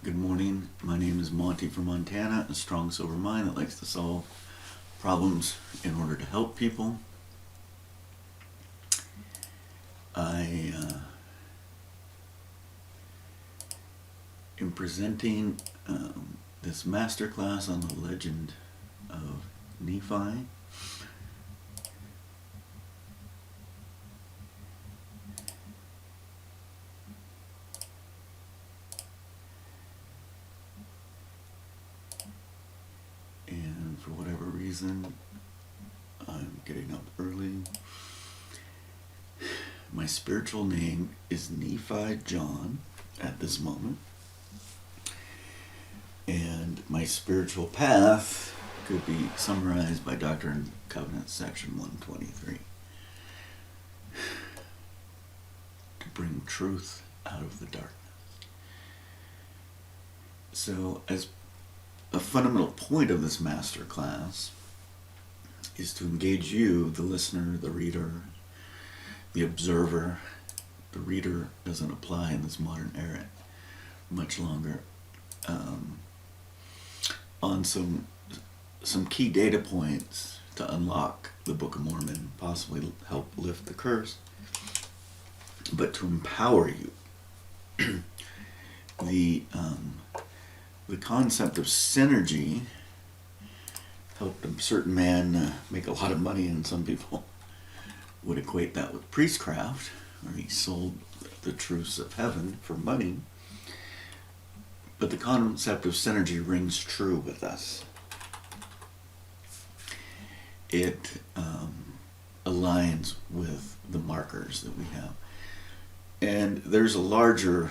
Good morning. My name is Monty from Montana, a strong, sober mind that likes to solve problems in order to help people. I am presenting this masterclass on the legend of Nephi. And for whatever reason, I'm getting up early. My spiritual name is Nephi John at this moment. And my spiritual path could be summarized by Doctrine and Covenants, section 123. To bring truth out of the darkness. So, as a fundamental point of this master class is to engage you, the listener, the reader, the observer. The reader doesn't apply in this modern era much longer. On some key data points to unlock the Book of Mormon, possibly help lift the curse, but to empower you. The concept of synergy helped a certain man make a lot of money, and some people would equate that with priestcraft, where he sold the truths of heaven for money. But the concept of synergy rings true with us. It aligns with the markers that we have. And there's a larger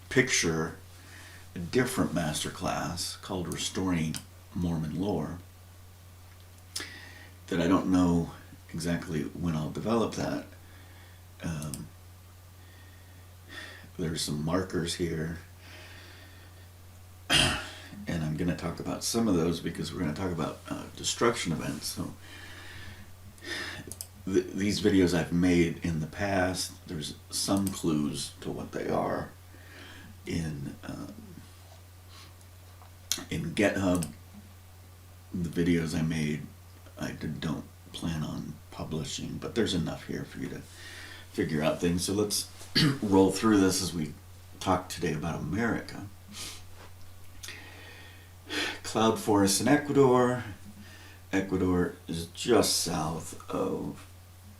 picture, a different masterclass called Restoring Mormon Lore, that I don't know exactly when I'll develop that. There's some markers here, and I'm going to talk about some of those because we're going to talk about destruction events. So these videos I've made in the past, there's some clues to what they are in GitHub. The videos I made, I don't plan on publishing, but there's enough here for you to figure out things. So let's roll through this as we talk today about America. Cloud forests in Ecuador. Ecuador is just south of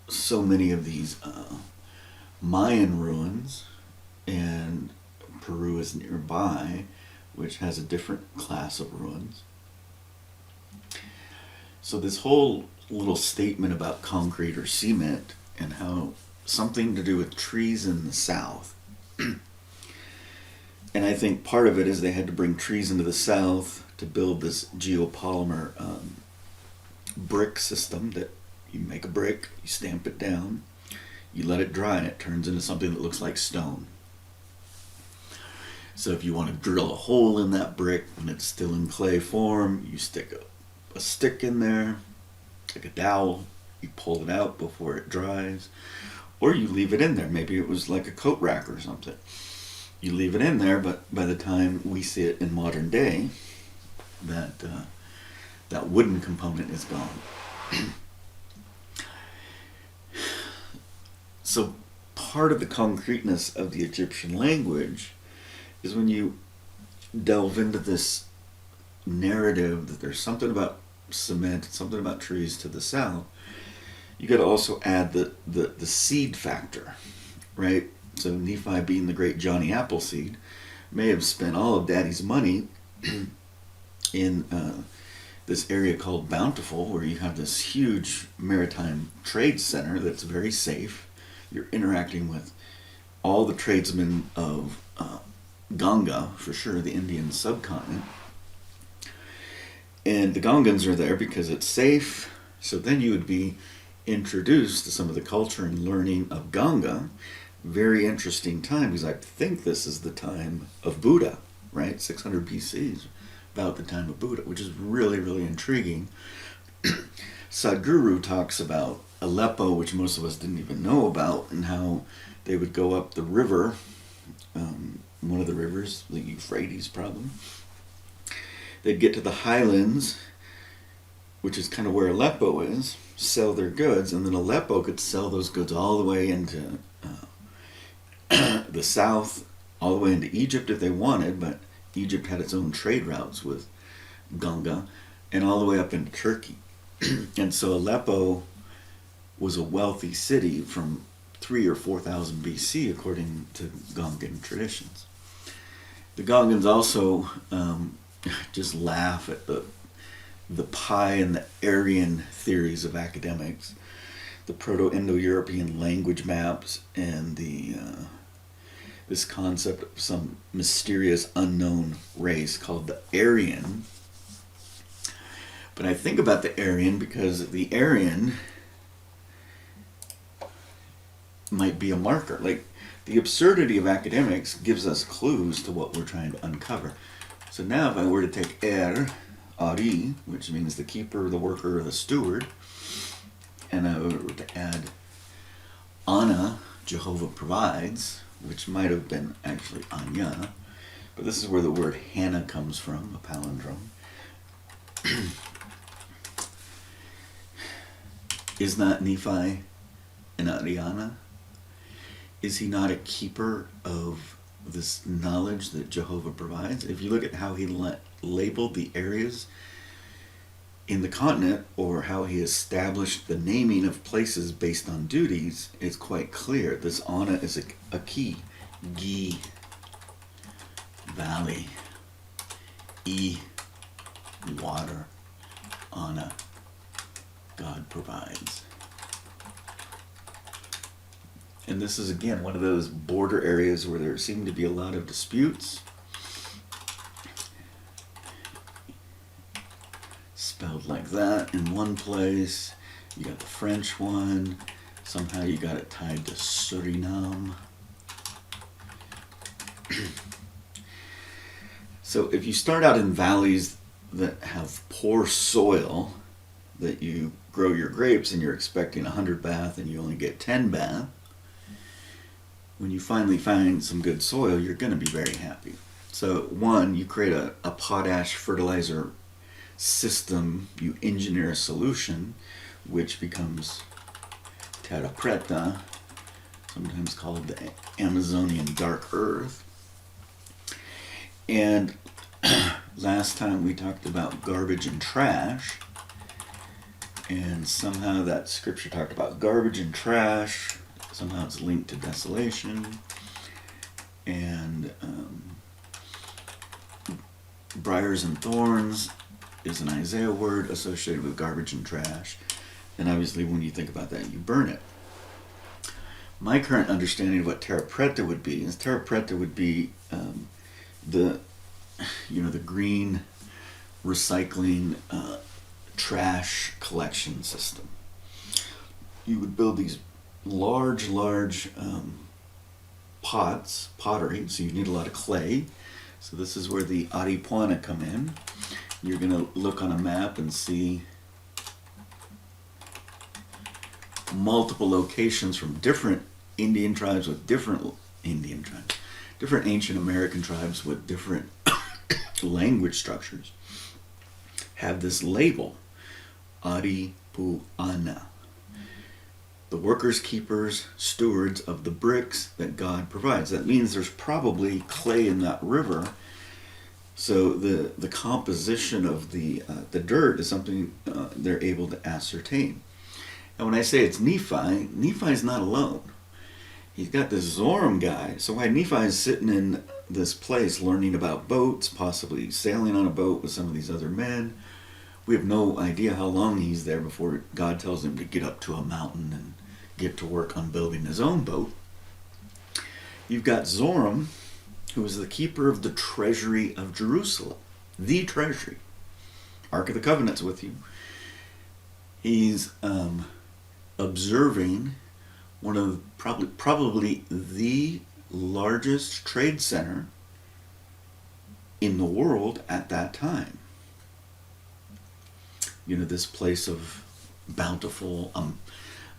so many of these Mayan ruins, and Peru is nearby, which has a different class of ruins. So this whole little statement about concrete or cement and how something to do with trees in the south. And I think part of it is they had to bring trees into the south to build this geopolymer brick system that you make a brick, you stamp it down, you let it dry, and it turns into something that looks like stone. So if you want to drill a hole in that brick when it's still in clay form, you stick a stick in there, like a dowel, you pull it out before it dries, or you leave it in there. Maybe it was like a coat rack or something. You leave it in there, but by the time we see it in modern day, that wooden component is gone. So part of the concreteness of the Egyptian language is when you delve into this narrative that there's something about cement, something about trees to the south, you got to also add the seed factor, right? So Nephi, being the great Johnny Appleseed, may have spent all of Daddy's money in this area called Bountiful, where you have this huge maritime trade center that's very safe. You're interacting with all the tradesmen of Ganga, for sure, the Indian subcontinent. And the Gongans are there because it's safe. So then you would be introduced to some of the culture and learning of Ganga. Very interesting time, because I think this is the time of Buddha, right? 600 BC is about the time of Buddha, which is really, really intriguing. Sadhguru talks about Aleppo, which most of us didn't even know about, and how they would go up the river one of the rivers, the Euphrates probably. They'd get to the highlands, which is kind of where Aleppo is, sell their goods, and then Aleppo could sell those goods all the way into the south, all the way into Egypt if they wanted, but Egypt had its own trade routes with Ganga, and all the way up into Turkey. And so Aleppo was a wealthy city from 3,000 or 4,000 BC, according to Gongan traditions. The Gongans also just laugh at the pie and the Aryan theories of academics, the Proto-Indo-European language maps, and this concept of some mysterious unknown race called the Aryan. But I think about the Aryan because the Aryan might be a marker. Like, the absurdity of academics gives us clues to what we're trying to uncover. So now if I were to take Ari, which means the keeper, the worker, or the steward, and I were to add Ana, Jehovah provides, which might have been actually Anya, but this is where the word Hannah comes from, a palindrome. Is not Nephi an Ariana? Is he not a keeper of this knowledge that Jehovah provides? If you look at how he labeled the areas in the continent, or how he established the naming of places based on duties, it's quite clear. This Ana is a key. Gi, valley. E, water. Ana, God provides. And this is, again, one of those border areas where there seem to be a lot of disputes. Spelled like that in one place. You got the French one. Somehow you got it tied to Suriname. So if you start out in valleys that have poor soil, that you grow your grapes and you're expecting 100 bath and you only get 10 bath, when you finally find some good soil, you're going to be very happy. So one, you create a potash fertilizer system, you engineer a solution, which becomes terra preta, sometimes called the Amazonian dark earth. And last time we talked about garbage and trash, and somehow that scripture talked about garbage and trash. Somehow it's linked to desolation, and briars and thorns is an Isaiah word associated with garbage and trash. And obviously when you think about that, you burn it. My current understanding of what terra preta would be is terra preta would be the green recycling trash collection system. You would build these large pottery, so you need a lot of clay. So this is where the Aripuana come in. You're going to look on a map and see multiple locations from different Indian tribes with different ancient American tribes with different language structures have this label, Aripuana. The workers, keepers, stewards of the bricks that God provides. That means there's probably clay in that river. So the composition of the dirt is something they're able to ascertain. And when I say it's Nephi's not alone. He's got this Zoram guy. So while Nephi's sitting in this place learning about boats, possibly sailing on a boat with some of these other men, we have no idea how long he's there before God tells him to get up to a mountain and get to work on building his own boat. You've got Zoram, who is the keeper of the treasury of Jerusalem. The treasury. Ark of the Covenant's with you. He's observing one of probably the largest trade center in the world at that time. This place of Bountiful,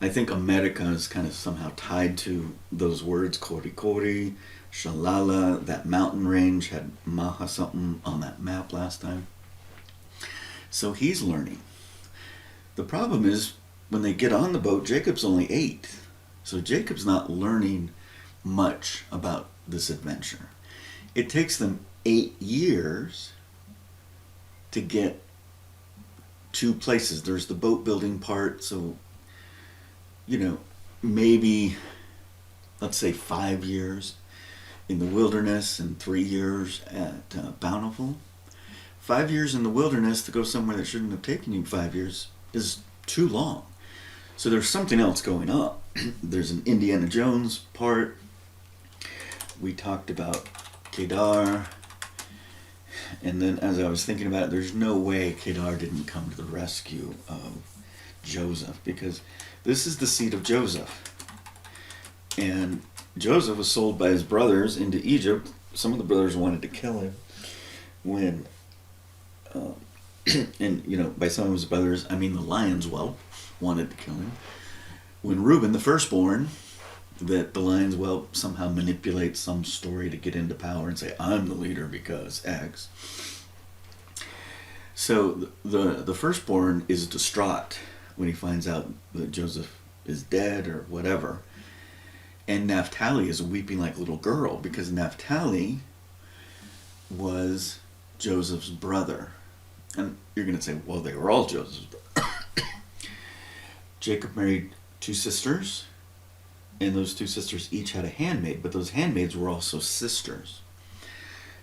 I think America is kind of somehow tied to those words, Korikori, Shalala. That mountain range had Maha something on that map last time. So he's learning. The problem is, when they get on the boat, Jacob's only 8. So Jacob's not learning much about this adventure. It takes them 8 years to get 2 places. There's the boat building part, so, maybe, let's say 5 years in the wilderness and 3 years at Bountiful. 5 years in the wilderness to go somewhere that shouldn't have taken you 5 years is too long. So there's something else going on. There's an Indiana Jones part. We talked about Kedar. And then as I was thinking about it, there's no way Kedar didn't come to the rescue of Joseph, because this is the seed of Joseph. And Joseph was sold by his brothers into Egypt. Some of the brothers wanted to kill him when, and by some of his brothers, I mean the lions, wanted to kill him. When Reuben, the firstborn, that the lions, somehow manipulate some story to get into power and say, I'm the leader because X. So the firstborn is distraught when he finds out that Joseph is dead or whatever. And Naphtali is weeping like a little girl, because Naphtali was Joseph's brother. And you're going to say, well, they were all Joseph's brothers. Jacob married 2 sisters, and those 2 sisters each had a handmaid, but those handmaids were also sisters.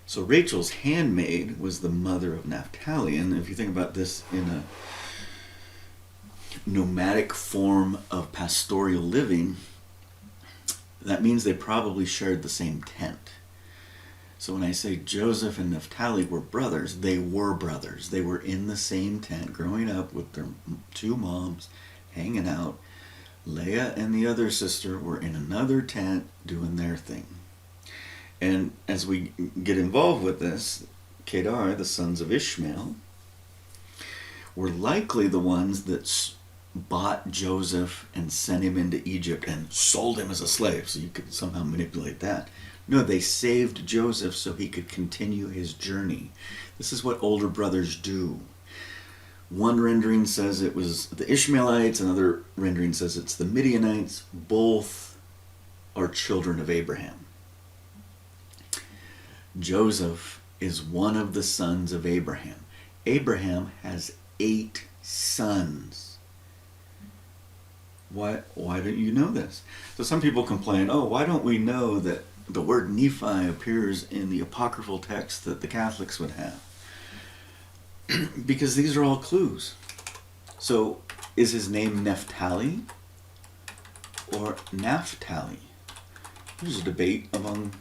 So Rachel's handmaid was the mother of Naphtali. And if you think about this in a nomadic form of pastoral living, that means they probably shared the same tent. So when I say Joseph and Naphtali were brothers, they were brothers. They were in the same tent, growing up with their 2 moms, hanging out. Leah and the other sister were in another tent doing their thing. And as we get involved with this, Kedar, the sons of Ishmael, were likely the ones that bought Joseph and sent him into Egypt and sold him as a slave, so you could somehow manipulate that. No, they saved Joseph so he could continue his journey. This is what older brothers do. One rendering says it was the Ishmaelites, another rendering says it's the Midianites. Both are children of Abraham. Joseph is one of the sons of Abraham. Abraham has 8 sons. Why don't you know this? So some people complain, why don't we know that the word Nephi appears in the apocryphal text that the Catholics would have? Because these are all clues. So is his name Naphtali or Naphtali? There's a debate among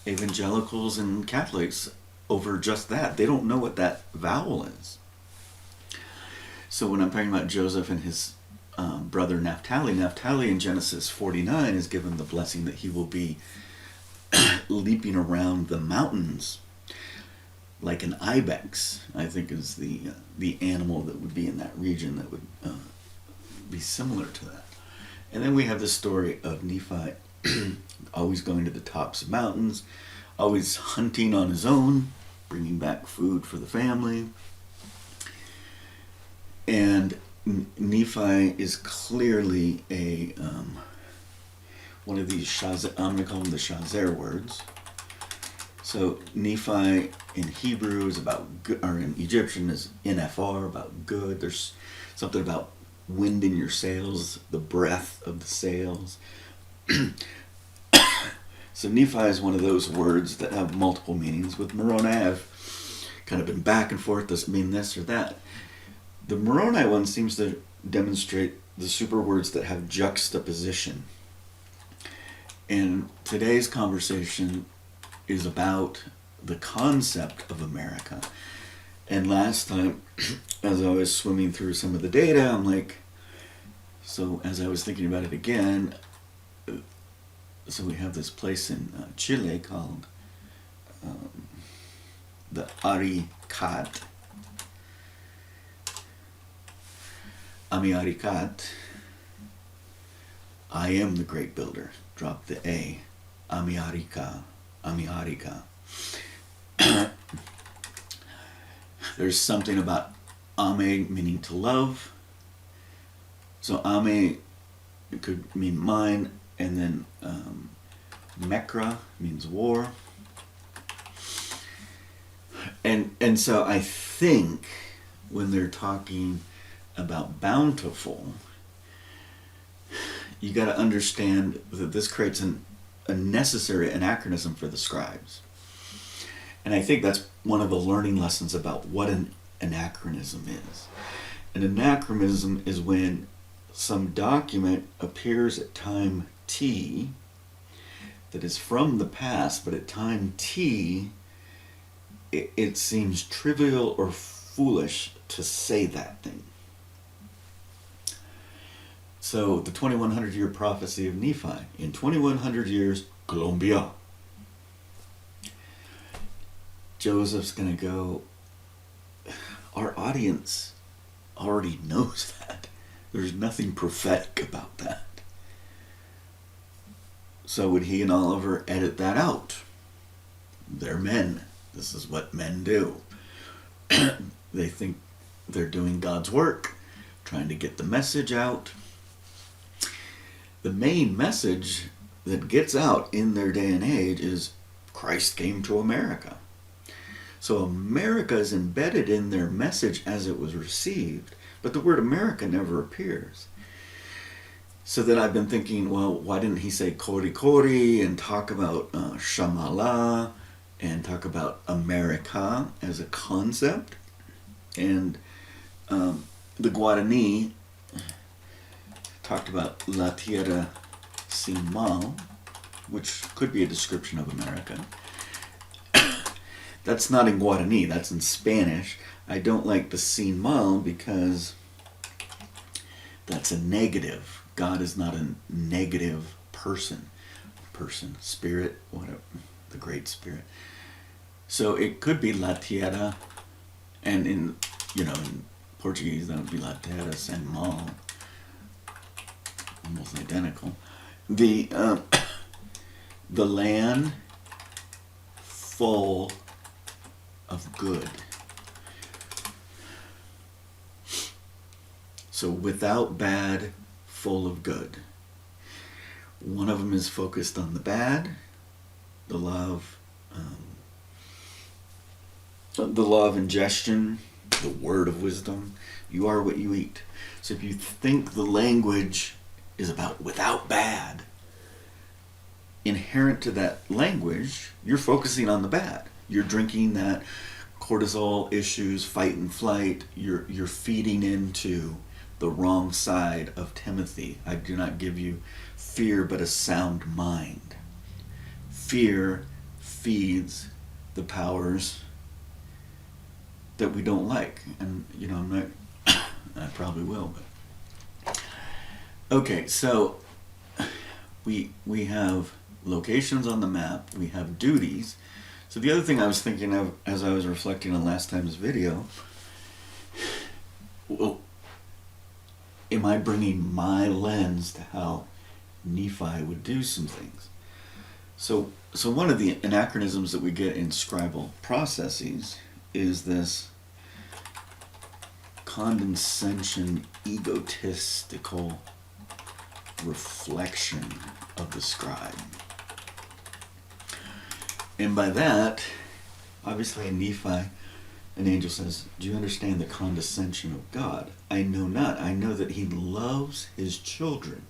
evangelicals and Catholics over just that. They don't know what that vowel is. So when I'm talking about Joseph and his brother Naphtali in Genesis 49 is given the blessing that he will be leaping around the mountains like an ibex, I think is the animal that would be in that region that would be similar to that. And then we have the story of Nephi always going to the tops of mountains, always hunting on his own, bringing back food for the family. And Nephi is clearly a one of these I'm going to call them the Shazer words. So Nephi in Hebrew is about good, or in Egyptian is NFR, about good. There's something about wind in your sails, the breath of the sails. So Nephi is one of those words that have multiple meanings. With Moroni, I've kind of been back and forth. Does it mean this or that? The Moroni one seems to demonstrate the super words that have juxtaposition. And today's conversation is about the concept of America. And last time, as I was swimming through some of the data, I'm like, so as I was thinking about it again, so we have this place in Chile called the Arikat, Ami Arikat, I am the great builder. Drop the A. Amiharika. Amiharika. There's something about ame meaning to love. So ame, it could mean mine, and then mekra means war. And so I think when they're talking about bountiful, you got to understand that this creates a necessary anachronism for the scribes. And I think that's one of the learning lessons about what an anachronism is. An anachronism is when some document appears at time t that is from the past, but at time t it seems trivial or foolish to say that thing. So the 2100 year prophecy of Nephi. In 2100 years, Colon-mbia. Joseph's going to go, our audience already knows that. There's nothing prophetic about that. So would he and Oliver edit that out? They're men. This is what men do. They think they're doing God's work, trying to get the message out. The main message that gets out in their day and age is Christ came to America. So America is embedded in their message as it was received, but the word America never appears. So then I've been thinking, well, why didn't he say Kori Kori and talk about Shamala and talk about America as a concept? And the Guarani talked about La Tierra Sin Mal, which could be a description of America. That's not in Guarani, that's in Spanish. I don't like the sin mal because that's a negative. God is not a negative person, spirit, whatever, the great spirit. So it could be La Tierra, and in Portuguese that would be La Terra Sem Mal, almost identical. The land full of good. So without bad, full of good. One of them is focused on the bad, the law of ingestion, the word of wisdom. You are what you eat. So if you think the language is about without bad, inherent to that language, you're focusing on the bad. You're drinking that cortisol issues, fight and flight. You're feeding into the wrong side of Timothy. I do not give you fear, but a sound mind. Fear feeds the powers that we don't like. And, I'm not, I probably will, but. Okay, so we have locations on the map, we have duties. So the other thing I was thinking of as I was reflecting on last time's video, well, am I bringing my lens to how Nephi would do some things? So one of the anachronisms that we get in scribal processes is this condescension, egotistical reflection of the scribe. And by that, obviously in Nephi, an angel says, do you understand the condescension of God? I know not. I know that he loves his children.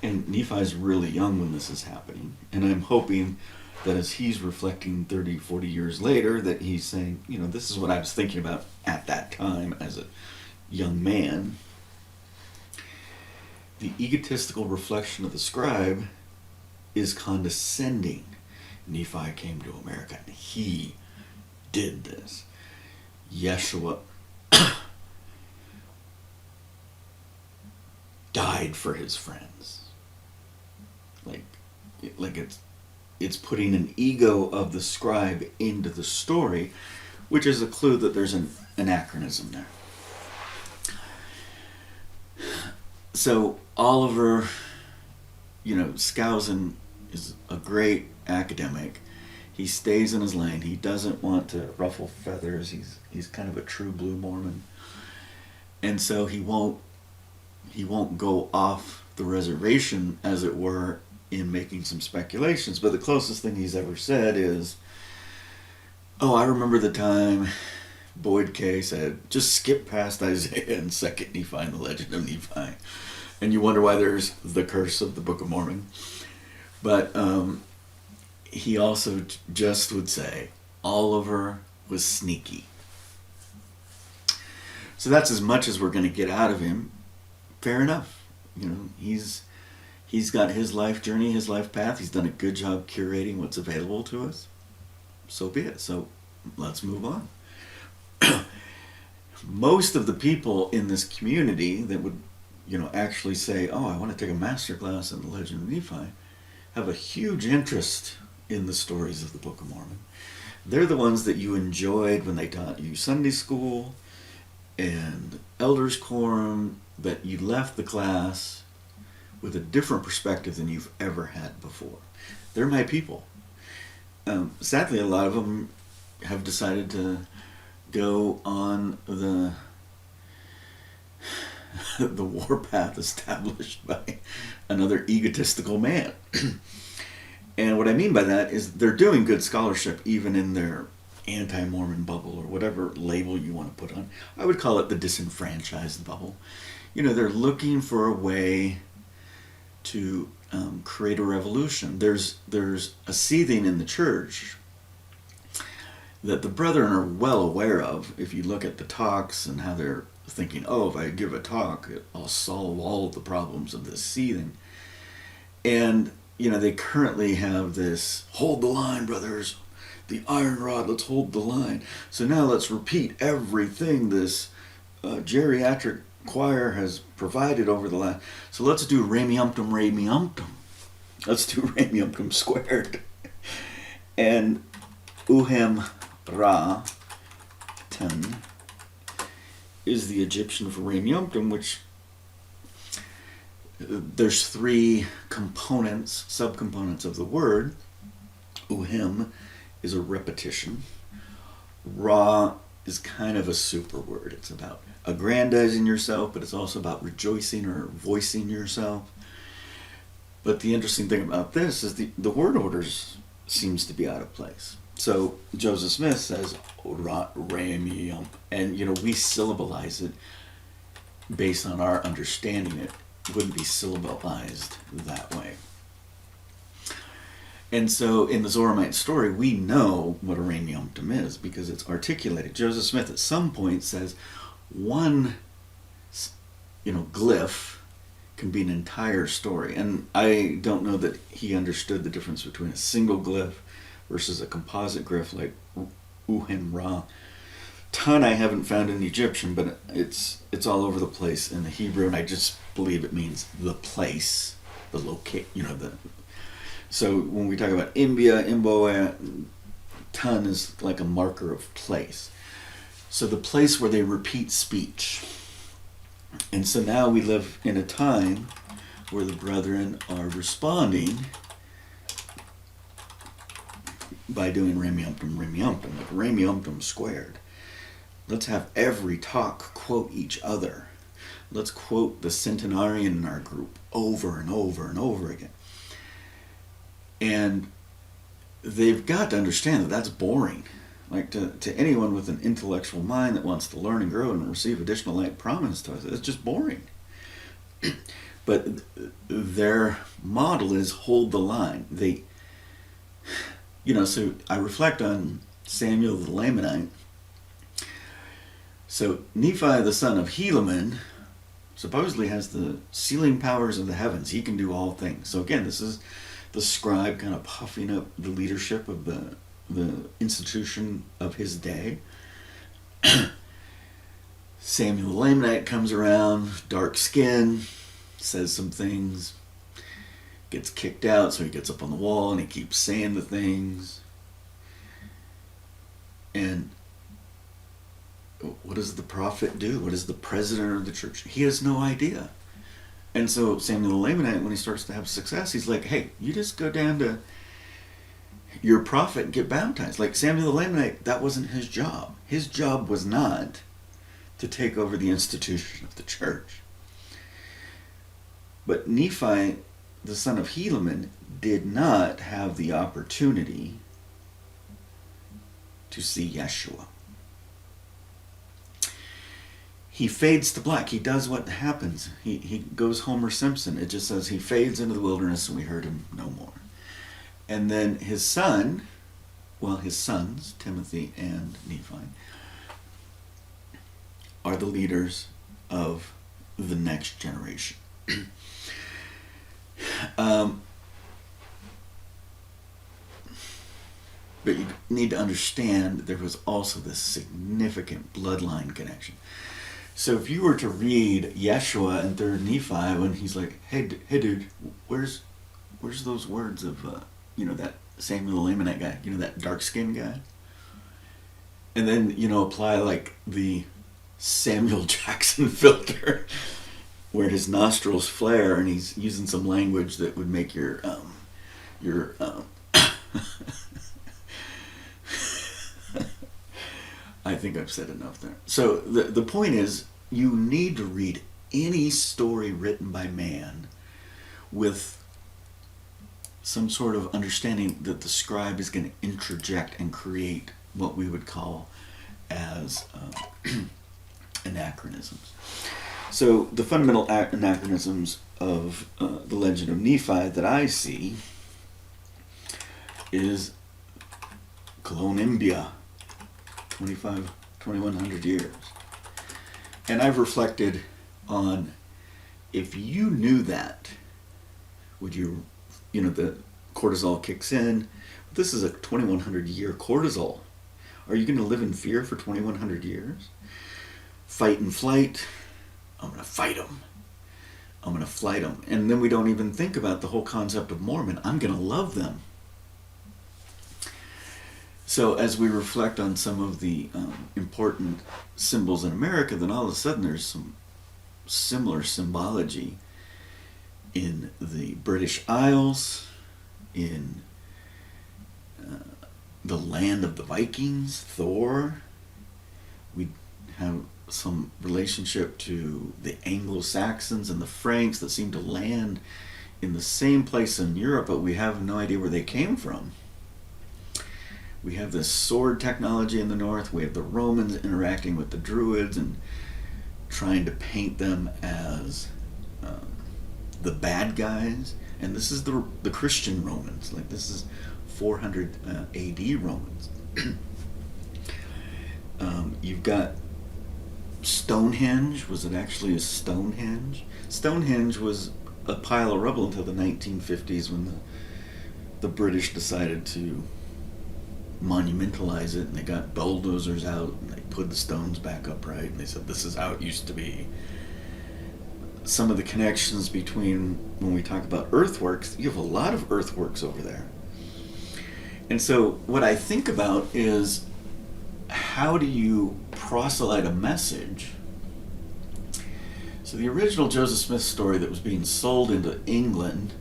And Nephi's really young when this is happening. And I'm hoping that as he's reflecting 30, 40 years later, that he's saying, this is what I was thinking about at that time as a young man. The egotistical reflection of the scribe is condescending. Nephi came to America and he did this. Yeshua died for his friends. Like it's putting an ego of the scribe into the story, which is a clue that there's an anachronism there. So Oliver Skousen is a great academic. He stays in his lane. He doesn't want to ruffle feathers. He's kind of a true blue Mormon, and so he won't go off the reservation, as it were, in making some speculations. But the closest thing he's ever said is, "Oh, I remember the time Boyd K said, just skip past Isaiah and 2nd Nephi and the legend of Nephi." And you wonder why there's the curse of the Book of Mormon. But he also just would say, Oliver was sneaky. So that's as much as we're going to get out of him. Fair enough. He's got his life journey, his life path. He's done a good job curating what's available to us. So be it. So let's move on. Most of the people in this community that would, actually say, "Oh, I want to take a master class in the Legend of Nephi," have a huge interest in the stories of the Book of Mormon. They're the ones that you enjoyed when they taught you Sunday school and elders quorum, that you left the class with a different perspective than you've ever had before. They're my people. Sadly, a lot of them have decided to go on the warpath established by another egotistical man. And what I mean by that is they're doing good scholarship even in their anti-Mormon bubble, or whatever label you want to put on. I would call it the disenfranchised bubble. They're looking for a way to create a revolution. There's a seething in the church that the brethren are well aware of. If you look at the talks and how they're thinking, "Oh, if I give a talk, I'll solve all of the problems of this seething." And, they currently have this, "Hold the line, brothers. The iron rod, let's hold the line. So now let's repeat everything this geriatric choir has provided over the last. So let's do Ramiumptum, Ramiumptum. Let's do Ramiumptum squared." And Uhem Ra Ten is the Egyptian for Ramiumptum, which there's 3 components, subcomponents of the word. Uhem is a repetition. Ra is kind of a super word. It's about aggrandizing yourself, but it's also about rejoicing or voicing yourself. But the interesting thing about this is the word orders seems to be out of place. So Joseph Smith says, Ramium, and we syllabalize it based on our understanding. It wouldn't be syllabalized that way. And so in the Zoramite story, we know what a Ramiumptum is because it's articulated. Joseph Smith at some point says one glyph can be an entire story. And I don't know that he understood the difference between a single glyph versus a composite glyph like Uhen Ra. Ton I haven't found in Egyptian, but it's all over the place in the Hebrew, and I just believe it means the place, the locate, So when we talk about Mbia, Mboa, Ton is like a marker of place. So the place where they repeat speech. And so now we live in a time where the brethren are responding by doing Ramiumptum, Ramiumptum, like Ramiumptum squared. Let's have every talk quote each other. Let's quote the centenarian in our group over and over and over again. And they've got to understand that that's boring. Like to anyone with an intellectual mind that wants to learn and grow and receive additional light promised to us, it's just boring. But their model is hold the line. So I reflect on Samuel the Lamanite. So Nephi, the son of Helaman, supposedly has the sealing powers of the heavens. He can do all things. So again, this is the scribe kind of puffing up the leadership of the institution of his day. Samuel the Lamanite comes around, dark skin, says some things, gets kicked out, so he gets up on the wall and he keeps saying the things. And what does the prophet do? What does the president of the church? He has no idea. And so Samuel the Lamanite, when he starts to have success, he's like, hey, you just go down to your prophet and get baptized. Like Samuel the Lamanite, that wasn't his job. His job was not to take over the institution of the church. But Nephi, the son of Helaman, did not have the opportunity to see Yeshua. He fades to black. He does what happens. He goes Homer Simpson. It just says he fades into the wilderness and we heard him no more. And then his son, well, his sons, Timothy and Nephi, are the leaders of the next generation. But you need to understand there was also this significant bloodline connection. So if you were to read Yeshua in 3rd Nephi when he's like, hey dude, where's those words of, that Samuel the Lamanite guy, that dark-skinned guy? And then, apply like the Samuel Jackson filter where his nostrils flare and he's using some language that would make your I think I've said enough there. So the point is, you need to read any story written by man with some sort of understanding that the scribe is going to interject and create what we would call as anachronisms. So the fundamental anachronisms of the legend of Nephi that I see is Colon-mbia, 2,100 years. And I've reflected on, if you knew that, would you, the cortisol kicks in. This is a 2,100 year cortisol. Are you going to live in fear for 2,100 years? Fight and flight. I'm going to fight them. I'm going to flight them. And then we don't even think about the whole concept of Mormon. I'm going to love them. So as we reflect on some of the important symbols in America, then all of a sudden there's some similar symbology in the British Isles, in the land of the Vikings, Thor. We have some relationship to the Anglo-Saxons and the Franks that seem to land in the same place in Europe, but we have no idea where they came from. We have this sword technology in the north. We have the Romans interacting with the Druids and trying to paint them as the bad guys. And this is the Christian Romans. Like, this is 400 AD Romans. You've got Stonehenge. Was it actually a Stonehenge? Stonehenge was a pile of rubble until the 1950s when the British decided to monumentalize it, and they got bulldozers out and they put the stones back upright and they said this is how it used to be. Some of the connections between, when we talk about earthworks, you have a lot of earthworks over there. And so what I think about is, how do you proselyte a message? So the original Joseph Smith story that was being sold into England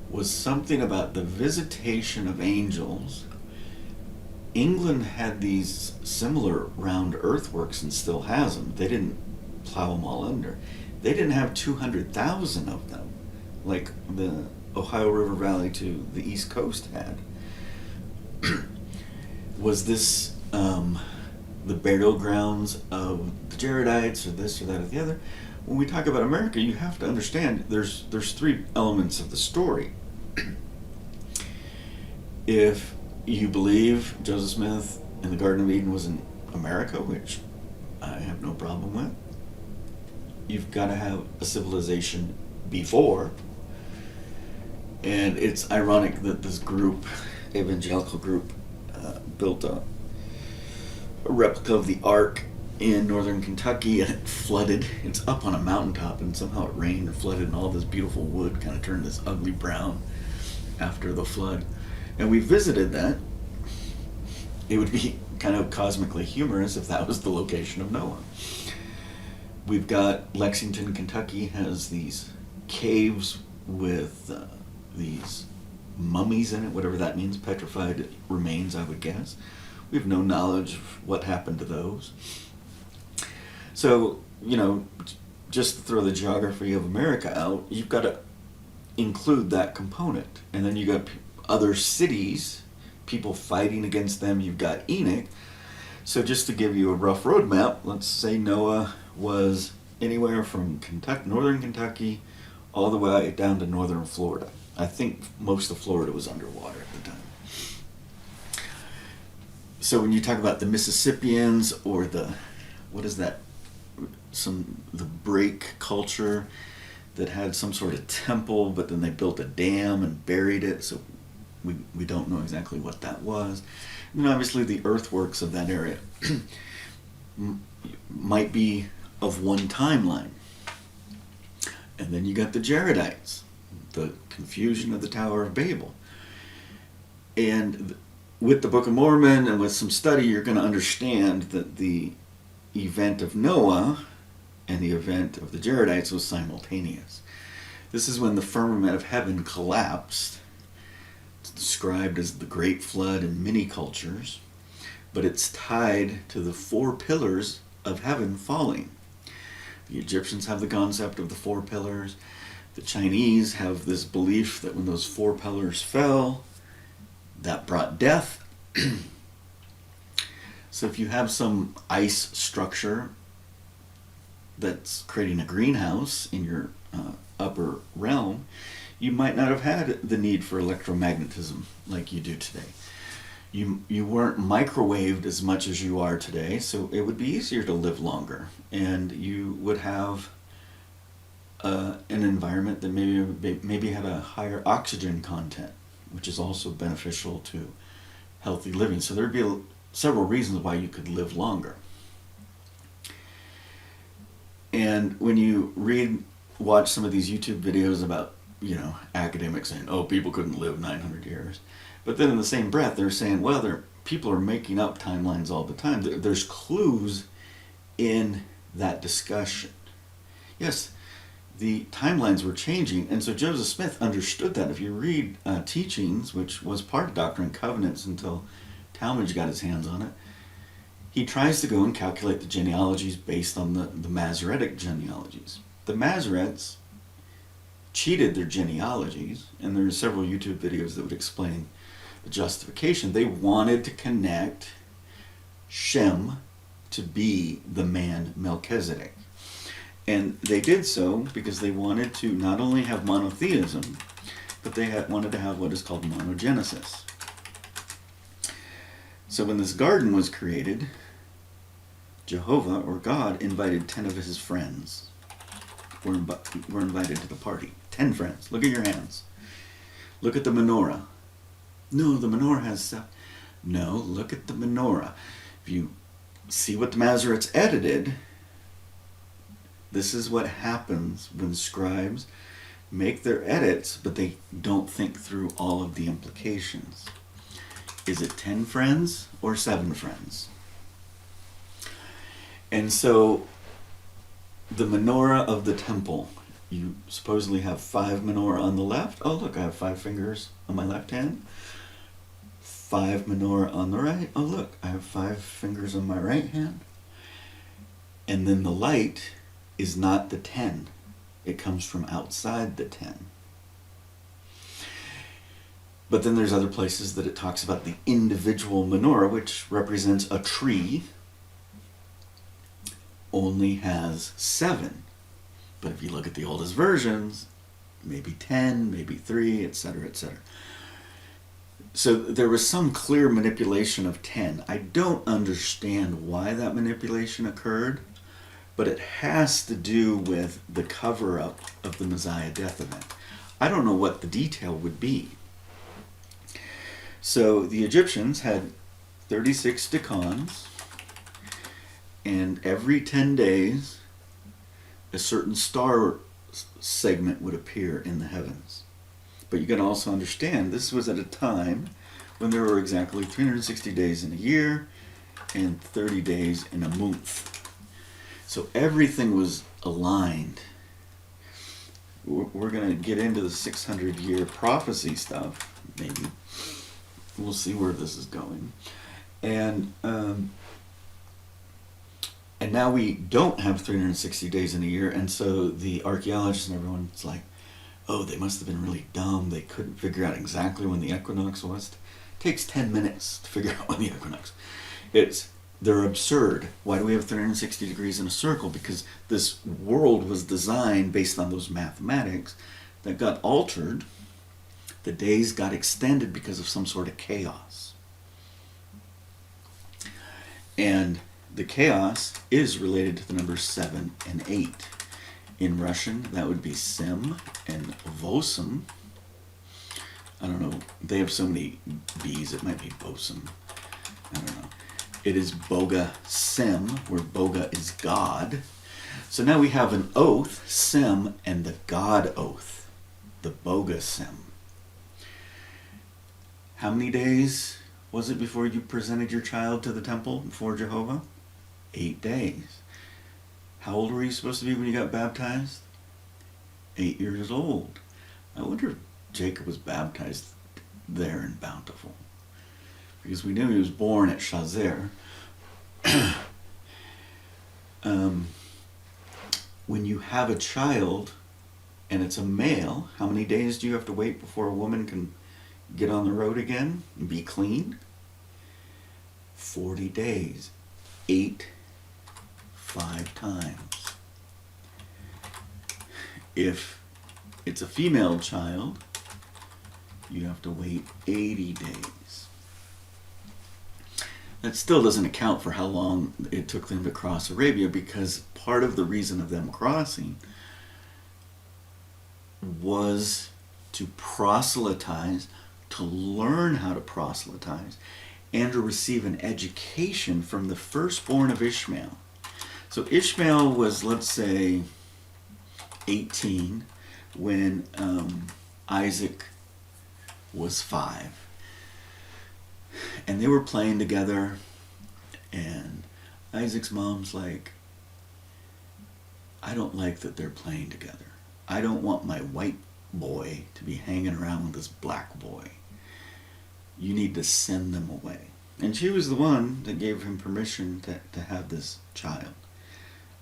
was something about the visitation of angels. England had these similar round earthworks and still has them. They didn't plow them all under. They didn't have 200,000 of them like the Ohio River Valley to the East Coast had. Was this the burial grounds of the Jaredites, or this or that or the other? When we talk about America, you have to understand there's three elements of the story. If you believe Joseph Smith and the Garden of Eden was in America, which I have no problem with, you've got to have a civilization before. And it's ironic that this group, evangelical group, built a replica of the Ark in northern Kentucky, and it flooded. It's up on a mountaintop, and somehow it rained and flooded, and all this beautiful wood kind of turned this ugly brown after the flood. And we visited that. It would be kind of cosmically humorous if that was the location of Noah. We've got Lexington, Kentucky has these caves with these mummies in it, whatever that means, petrified remains, I would guess. We have no knowledge of what happened to those. So, just to throw the geography of America out, you've got to include that component. And then you got other cities, people fighting against them. You've got Enoch. So just to give you a rough roadmap, let's say Noah was anywhere from northern Kentucky all the way down to northern Florida. I think most of Florida was underwater at the time. So when you talk about the Mississippians or the break culture that had some sort of temple, but then they built a dam and buried it, so we don't know exactly what that was. And then obviously the earthworks of that area might be of one timeline. And then you got the Jaredites, the confusion of the Tower of Babel. And with the Book of Mormon and with some study, you're going to understand that the event of Noah and the event of the Jaredites was simultaneous. This is when the firmament of heaven collapsed. It's described as the Great Flood in many cultures, but it's tied to the 4 pillars of heaven falling. The Egyptians have the concept of the 4 pillars. The Chinese have this belief that when those 4 pillars fell, that brought death. So if you have some ice structure that's creating a greenhouse in your upper realm, you might not have had the need for electromagnetism like you do today. You weren't microwaved as much as you are today, so it would be easier to live longer, and you would have an environment that maybe had a higher oxygen content, which is also beneficial to healthy living. So there'd be several reasons why you could live longer. And when you watch some of these YouTube videos about, academics saying, oh, people couldn't live 900 years. But then in the same breath, they're saying, well, people are making up timelines all the time. There's clues in that discussion. Yes, the timelines were changing, and so Joseph Smith understood that. If you read Teachings, which was part of Doctrine and Covenants until Talmage got his hands on it, he tries to go and calculate the genealogies based on the Masoretic genealogies. The Masoretes cheated their genealogies, and there are several YouTube videos that would explain the justification. They wanted to connect Shem to be the man Melchizedek. And they did so because they wanted to not only have monotheism, but they wanted to have what is called monogenesis. So when this garden was created, Jehovah, or God, invited 10 of his friends. Were invited to the party. 10 friends. Look at your hands. Look at the menorah. No, the menorah has stuff. No, look at the menorah. If you see what the Masoretes edited, this is what happens when scribes make their edits, but they don't think through all of the implications. Is it 10 friends or 7 friends? And so the menorah of the temple, you supposedly have 5 menorah on the left. Oh, look, I have 5 fingers on my left hand. 5 menorah on the right. Oh, look, I have 5 fingers on my right hand. And then the light is not the 10. It comes from outside the 10. But then there's other places that it talks about the individual menorah, which represents a tree, only has 7. But if you look at the oldest versions, maybe 10, maybe 3, etc., etc. So there was some clear manipulation of 10. I don't understand why that manipulation occurred, but it has to do with the cover-up of the Messiah death event. I don't know what the detail would be. So the Egyptians had 36 decans, and every 10 days, a certain star segment would appear in the heavens. But you can also understand this was at a time when there were exactly 360 days in a year and 30 days in a month. So everything was aligned. we're going to get into the 600-year prophecy stuff, maybe. We'll see where this is going. And now we don't have 360 days in a year, and so the archaeologists and everyone's like, oh, they must have been really dumb. They couldn't figure out exactly when the equinox was. It takes 10 minutes to figure out when the equinox. They're absurd. Why do we have 360 degrees in a circle? Because this world was designed based on those mathematics that got altered. The days got extended because of some sort of chaos. And the chaos is related to the numbers 7 and 8. In Russian, that would be Sem and Vosem. I don't know. They have so many B's, it might be Bosem. I don't know. It is Boga Sem, where Boga is God. So now we have an oath, Sem, and the God oath, the Boga Sem. How many days was it before you presented your child to the temple before Jehovah? 8 days. How old were you supposed to be when you got baptized? 8 years old. I wonder if Jacob was baptized there in Bountiful, because we knew he was born at Shazer. When you have a child and it's a male, how many days do you have to wait before a woman can get on the road again and be clean? 40 days. 8, 5 times. If it's a female child, you have to wait 80 days. That still doesn't account for how long it took them to cross Arabia, because part of the reason of them crossing was to proselytize, to learn how to proselytize, and to receive an education from the firstborn of Ishmael. So Ishmael was, let's say, 18 when Isaac was 5. And they were playing together, and Isaac's mom's like, I don't like that they're playing together. I don't want my white boy to be hanging around with this black boy. You need to send them away. And she was the one that gave him permission to have this child.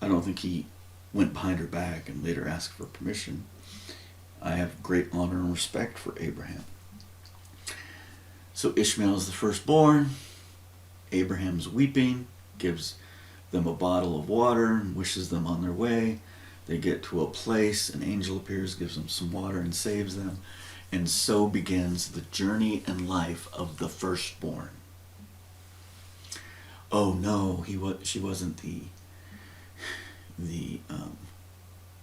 I don't think he went behind her back and later asked for permission. I have great honor and respect for Abraham. So Ishmael is the firstborn. Abraham's weeping, gives them a bottle of water and wishes them on their way. They get to a place, an angel appears, gives them some water and saves them. And so begins the journey and life of the firstborn. Oh no, she wasn't the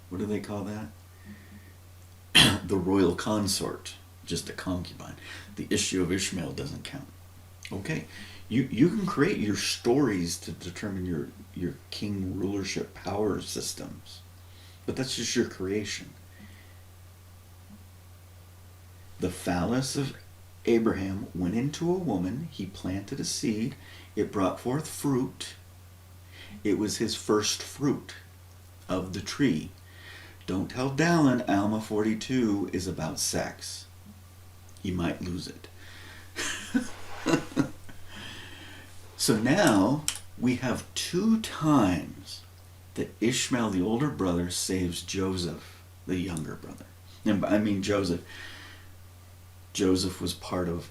what do they call that? The royal consort, just a concubine. The issue of Ishmael doesn't count. Okay, you can create your stories to determine your king rulership power systems, but that's just your creation. The phallus of Abraham went into a woman. He planted a seed. It brought forth fruit. It was his first fruit of the tree. Don't tell Dallin Alma 42 is about sex. He might lose it. So now we have 2 times that Ishmael, the older brother, saves Joseph, the younger brother. And I mean Joseph. Joseph was part of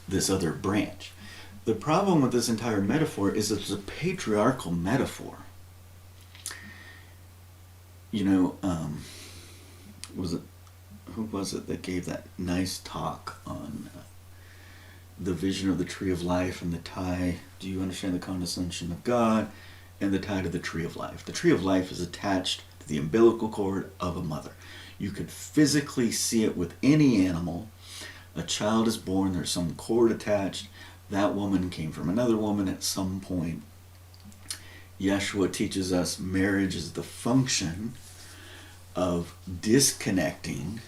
this other branch. The problem with this entire metaphor is it's a patriarchal metaphor. You know, who was it that gave that nice talk on the vision of the tree of life and the tie? Do you understand the condescension of God and the tie to the tree of life? The tree of life is attached to the umbilical cord of a mother. You could physically see it with any animal. A child is born, there's some cord attached. That woman came from another woman at some point. Yeshua teaches us marriage is the function of disconnecting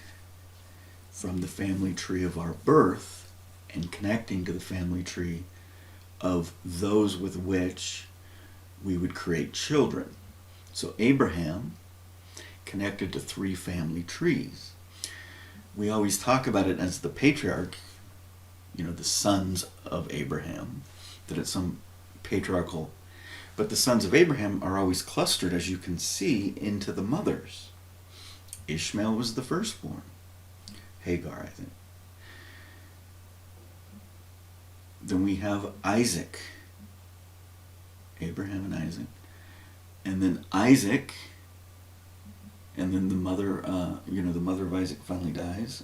from the family tree of our birth and connecting to the family tree of those with which we would create children. So Abraham connected to 3 family trees. We always talk about it as the patriarch, the sons of Abraham, that it's some patriarchal, but the sons of Abraham are always clustered, as you can see, into the mothers. Ishmael was the firstborn. Hagar, I think. Then we have Isaac. Abraham and Isaac. And then Isaac, and then the mother of Isaac finally dies.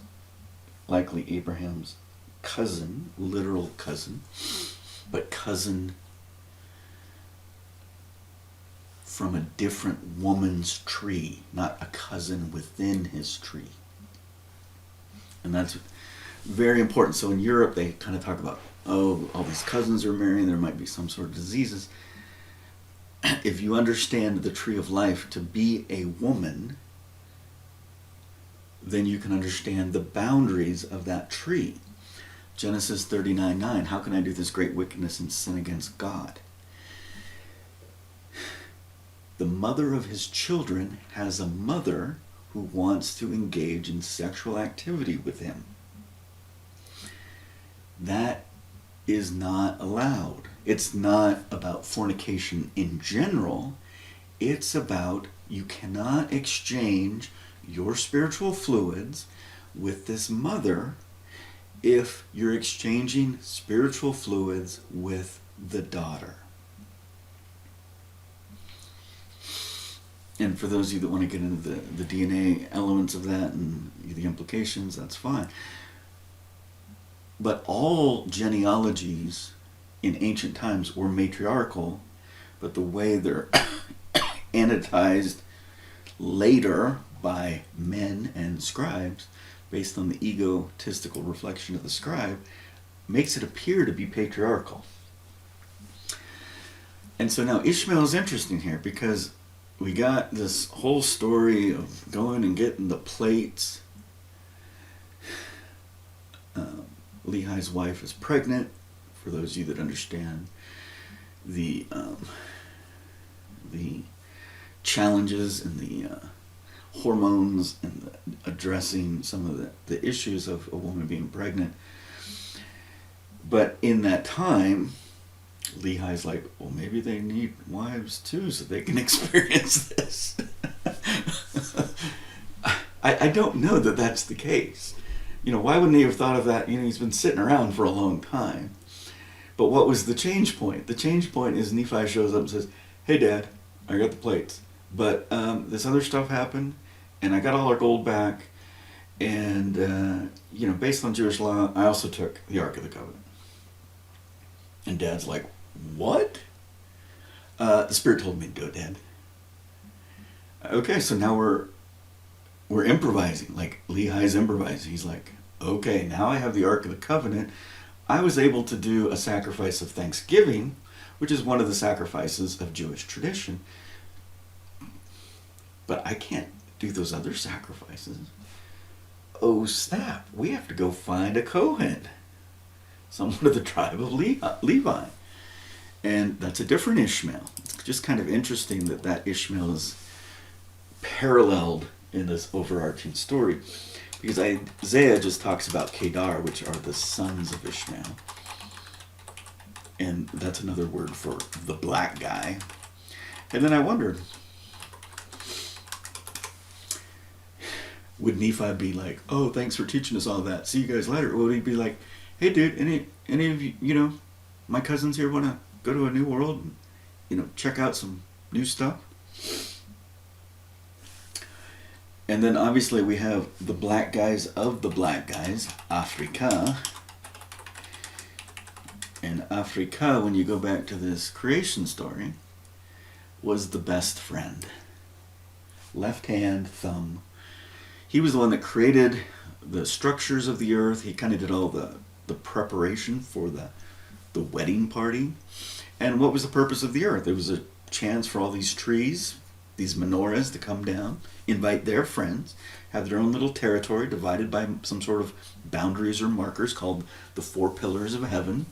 Likely Abraham's cousin, literal cousin, but cousin from a different woman's tree, not a cousin within his tree. And that's very important. So in Europe, they kind of talk about, all these cousins are marrying, there might be some sort of diseases. If you understand the tree of life to be a woman, then you can understand the boundaries of that tree. Genesis 39:9, how can I do this great wickedness and sin against God? The mother of his children has a mother who wants to engage in sexual activity with him. That is not allowed. It's not about fornication in general. It's about you cannot exchange your spiritual fluids with this mother if you're exchanging spiritual fluids with the daughter. And for those of you that want to get into the DNA elements of that and the implications, that's fine. But all genealogies in ancient times were matriarchal, but the way they're annotated later by men and scribes, based on the egotistical reflection of the scribe, makes it appear to be patriarchal. And so now Ishmael is interesting here because we got this whole story of going and getting the plates. Lehi's wife is pregnant. For those of you that understand the challenges and the hormones and addressing some of the issues of a woman being pregnant. But in that time, Lehi's like, well, maybe they need wives too so they can experience this. I don't know that that's the case. Why wouldn't he have thought of that? He's been sitting around for a long time. But what was the change point? The change point is Nephi shows up and says, hey, Dad, I got the plates. But this other stuff happened, and I got all our gold back. And, based on Jewish law, I also took the Ark of the Covenant. And Dad's like, what? The Spirit told me to do it, Dad. Okay, so now we're improvising. Like, Lehi's improvising. He's like, okay, now I have the Ark of the Covenant. I was able to do a sacrifice of thanksgiving, which is one of the sacrifices of Jewish tradition. But I can't do those other sacrifices. Oh, snap. We have to go find a Kohen. Someone of the tribe of Levi. And that's a different Ishmael. It's just kind of interesting that Ishmael is paralleled in this overarching story. Because Isaiah just talks about Kedar, which are the sons of Ishmael. And that's another word for the black guy. And then I wondered, would Nephi be like, oh, thanks for teaching us all that. See you guys later. Or would he be like, hey, dude, any of you, my cousins here want to go to a new world and, check out some new stuff? And then obviously we have the black guys of the black guys, Africa. And Africa, when you go back to this creation story, was the best friend. Left hand, thumb. He was the one that created the structures of the earth. He kind of did all the preparation for the wedding party. And what was the purpose of the earth? It was a chance for all these trees, these menorahs, to come down, invite their friends, have their own little territory divided by some sort of boundaries or markers called the 4 pillars of heaven,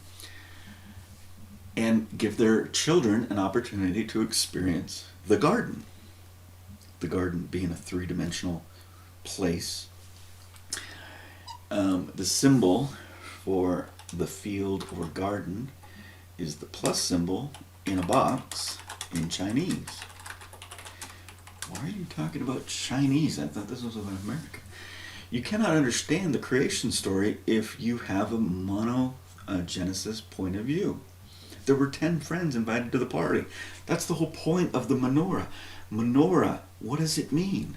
and give their children an opportunity to experience the garden. the garden being a three-dimensional place. The symbol for the field or garden is the plus symbol in a box in Chinese. Why are you talking about Chinese? I thought this was about America. You cannot understand the creation story if you have a monogenesis point of view. There were 10 friends invited to the party. That's the whole point of the menorah. Menorah, what does it mean?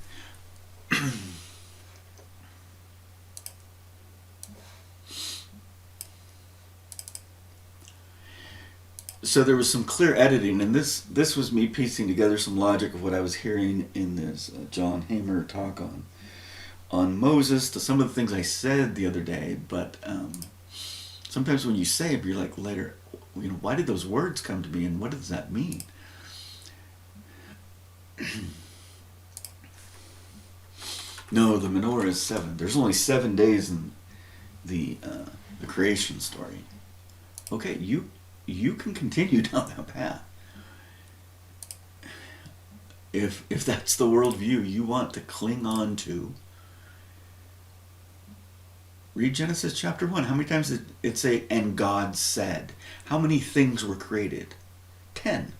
So there was some clear editing, and this was me piecing together some logic of what I was hearing in this John Hamer talk on Moses to some of the things I said the other day. But sometimes when you say it, you're like later, why did those words come to me, and what does that mean? No, the menorah is 7. There's only 7 days in the creation story. Okay, you can continue down that path. If that's the worldview you want to cling on to, read Genesis chapter 1. How many times did it say, and God said? How many things were created? 10.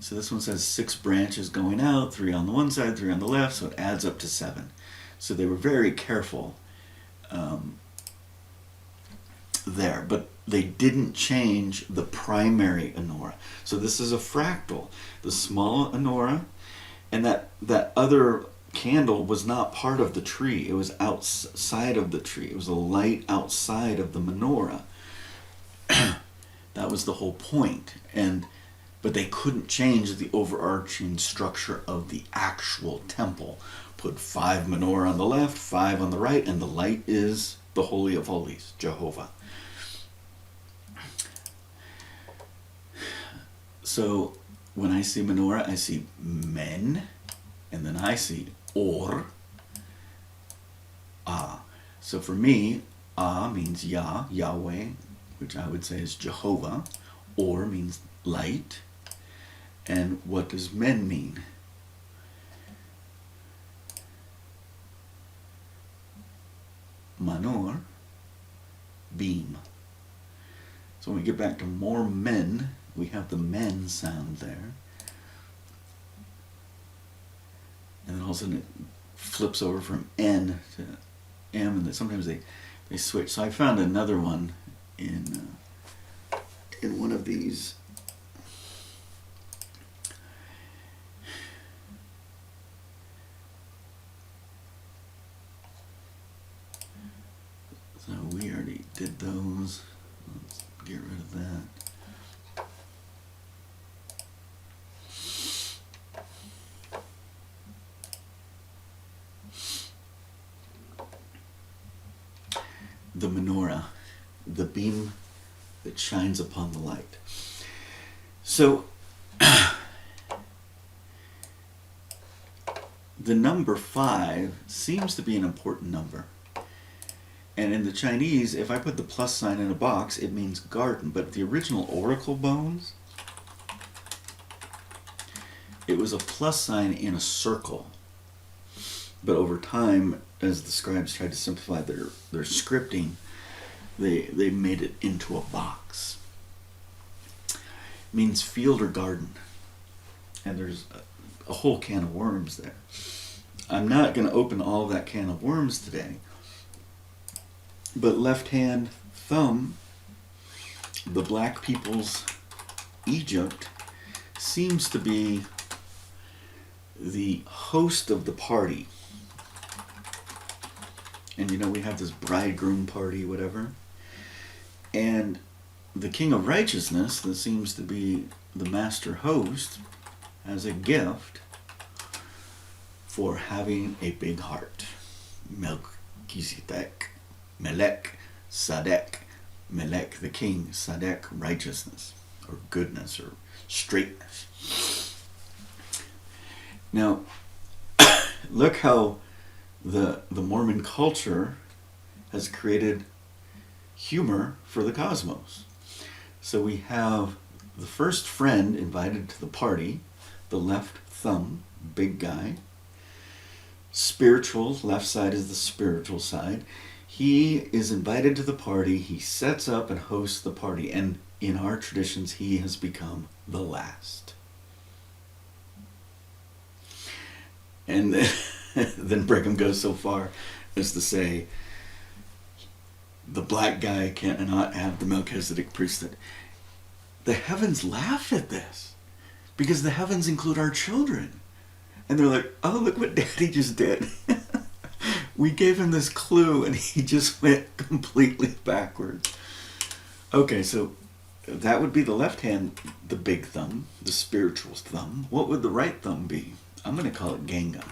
So this one says 6 branches going out, 3 on the one side, 3 on the left, so it adds up to 7. So they were very careful there, but they didn't change the primary menorah. So this is a fractal. The small menorah, and that other candle was not part of the tree. It was outside of the tree. It was a light outside of the menorah. That was the whole point. But they couldn't change the overarching structure of the actual temple. Put 5 menorah on the left, 5 on the right, and the light is the Holy of Holies, Jehovah. So when I see menorah, I see men, and then I see or, ah. So for me, ah means Yah, Yahweh, which I would say is Jehovah. Or means light. And what does men mean? Manor, beam. So when we get back to more men, we have the men sound there. And then all of a sudden it flips over from N to M, and then sometimes they switch. So I found another one in one of these. So we already did those. Let's get rid of that. The menorah, the beam that shines upon the light. So the number 5 seems to be an important number. And in the Chinese, if I put the plus sign in a box, it means garden. But the original oracle bones, it was a plus sign in a circle. But over time, as the scribes tried to simplify their scripting, they made it into a box. It means field or garden. And there's a whole can of worms there. I'm not going to open all of that can of worms today. But left hand thumb, the black people's Egypt, seems to be the host of the party. And we have this bridegroom party, whatever. And the king of righteousness, that seems to be the master host, has a gift for having a big heart. Melchizedek, Melech, Sadek, Melech the king, Sadek, righteousness, or goodness, or straightness. Now, look how the Mormon culture has created humor for the cosmos. So we have the first friend invited to the party, the left thumb, big guy. Spiritual, left side is the spiritual side. He is invited to the party. He sets up and hosts the party. And in our traditions, he has become the last. And then Brigham goes so far as to say, the black guy cannot have the Melchizedek priesthood. The heavens laugh at this because the heavens include our children. And they're like, oh, look what Daddy just did. We gave him this clue and he just went completely backwards. Okay, so that would be the left hand, the big thumb, the spiritual thumb. What would the right thumb be? I'm going to call it Ganga.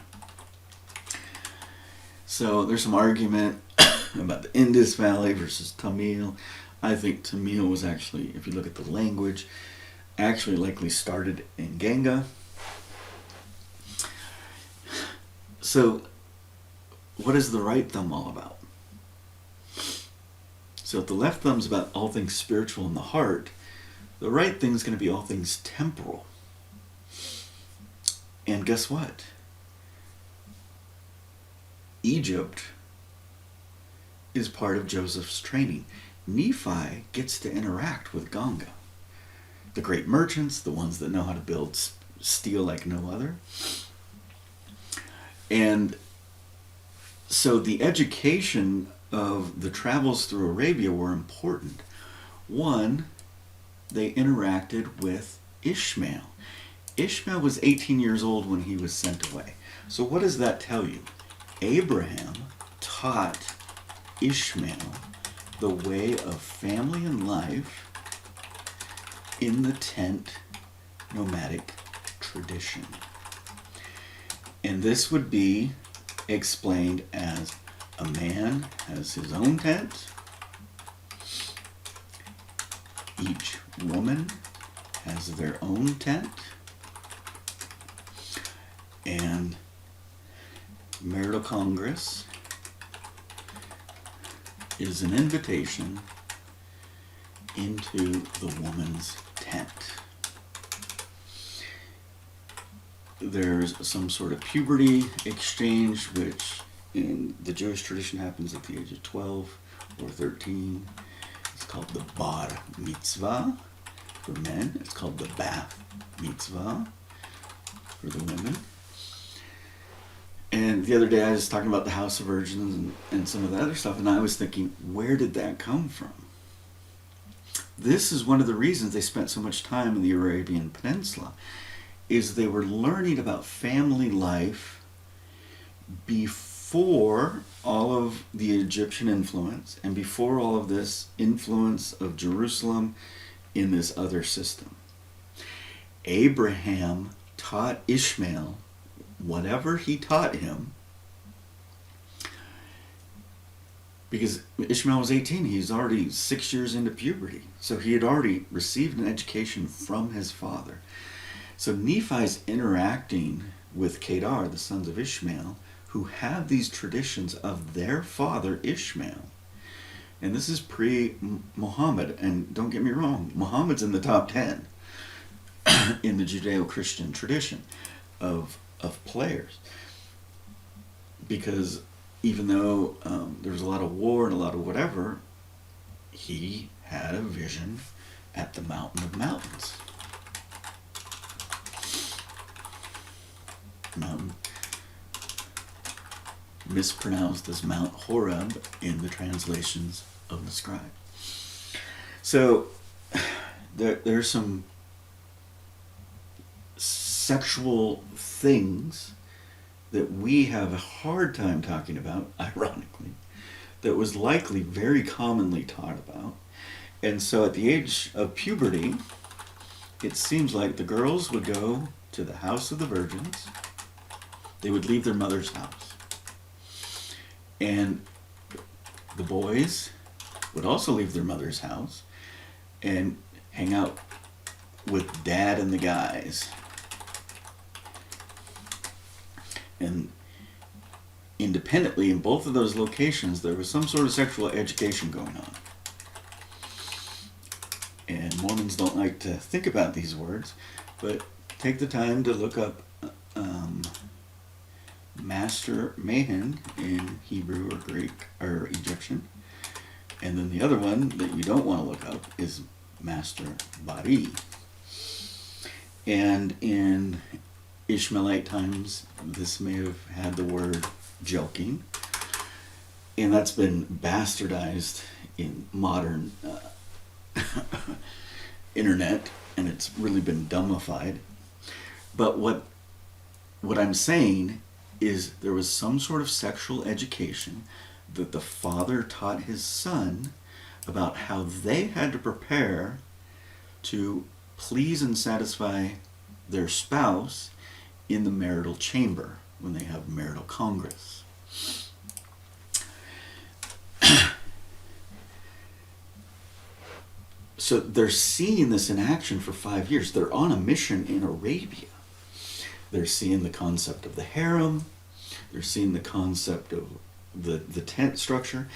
So there's some argument about the Indus Valley versus Tamil. I think Tamil was actually, if you look at the language, actually likely started in Ganga. So what is the right thumb all about? So if the left thumb's about all things spiritual in the heart, the right thing's going to be all things temporal. And guess what? Egypt is part of Joseph's training. Nephi gets to interact with Ganga. The great merchants, the ones that know how to build steel like no other. And so the education of the travels through Arabia were important. One, they interacted with Ishmael. Ishmael was 18 years old when he was sent away. So what does that tell you? Abraham taught Ishmael the way of family and life in the tent nomadic tradition. And this would be explained as a man has his own tent, each woman has their own tent, and marital congress is an invitation into the woman's tent. There's some sort of puberty exchange, which in the Jewish tradition happens at the age of 12 or 13. It's called the bar mitzvah for men. It's called the bath mitzvah for the women. And the other day I was talking about the House of Virgins and some of the other stuff, and I was thinking, where did that come from? This is one of the reasons they spent so much time in the Arabian Peninsula, is they were learning about family life before all of the Egyptian influence and before all of this influence of Jerusalem in this other system. Abraham taught Ishmael whatever he taught him, because Ishmael was 18, he's already 6 years into puberty, so he had already received an education from his father. So Nephi's interacting with Kedar, the sons of Ishmael, who have these traditions of their father Ishmael. And this is pre-Muhammad, and don't get me wrong, Muhammad's in the top 10 in the Judeo-Christian tradition of players. Because even though there was a lot of war and a lot of whatever, he had a vision at the mountain of mountains. Mountain mispronounced as Mount Horeb in the translations of the scribe. So there's some sexual things that we have a hard time talking about, ironically, that was likely very commonly taught about. And so at the age of puberty, it seems like the girls would go to the house of the virgins. They would leave their mother's house. And the boys would also leave their mother's house and hang out with dad and the guys. And independently, in both of those locations, there was some sort of sexual education going on. And Mormons don't like to think about these words, but take the time to look up Master Mehen in Hebrew or Greek or Egyptian. And then the other one that you don't want to look up is Master Bari. And in Ishmaelite times, this may have had the word joking. And that's been bastardized in modern internet, and it's really been dumbified. But what I'm saying is there was some sort of sexual education that the father taught his son about how they had to prepare to please and satisfy their spouse in the marital chamber when they have marital congress. So they're seeing this in action for 5 years. They're on a mission in Arabia. They're seeing the concept of the harem. They're seeing the concept of the tent structure.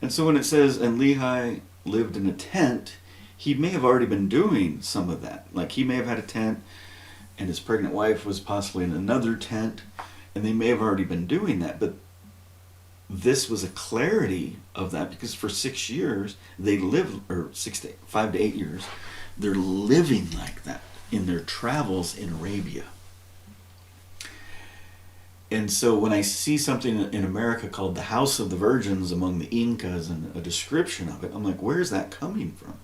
And so when it says, and Lehi lived in a tent, he may have already been doing some of that. Like he may have had a tent, and his pregnant wife was possibly in another tent, and they may have already been doing that. But this was a clarity of that because for 6 years they live, or 5 to 8 years, they're living like that in their travels in Arabia. And so when I see something in America called the House of the Virgins among the Incas and a description of it, I'm like, where's that coming from?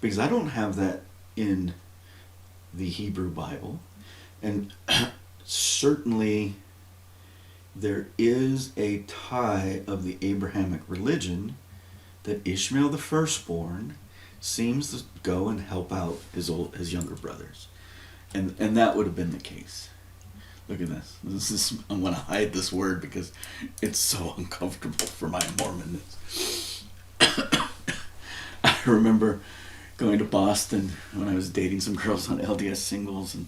Because I don't have that in the Hebrew Bible. And certainly there is a tie of the Abrahamic religion that Ishmael the firstborn seems to go and help out his younger brothers. And that would have been the case. Look at this. I'm going to hide this word because it's so uncomfortable for my Mormonness. I remember going to Boston when I was dating some girls on LDS singles, and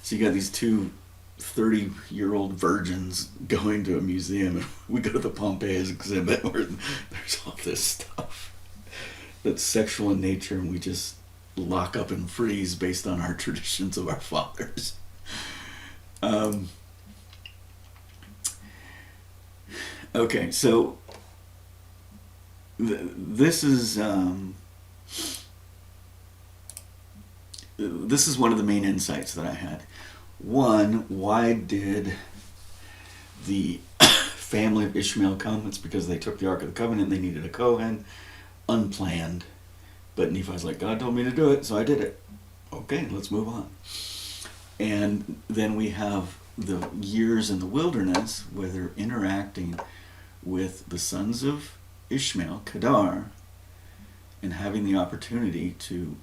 so you got these two 30-year-old virgins going to a museum, and we go to the Pompeii exhibit where there's all this stuff that's sexual in nature, and we just lock up and freeze based on our traditions of our fathers. Okay, so this is one of the main insights that I had. One, why did the family of Ishmael come? It's because they took the Ark of the Covenant. They needed a Kohen, unplanned. But Nephi's like, God told me to do it, so I did it. Okay, let's move on. And then we have the years in the wilderness where they're interacting with the sons of Ishmael, Kedar, and having the opportunity to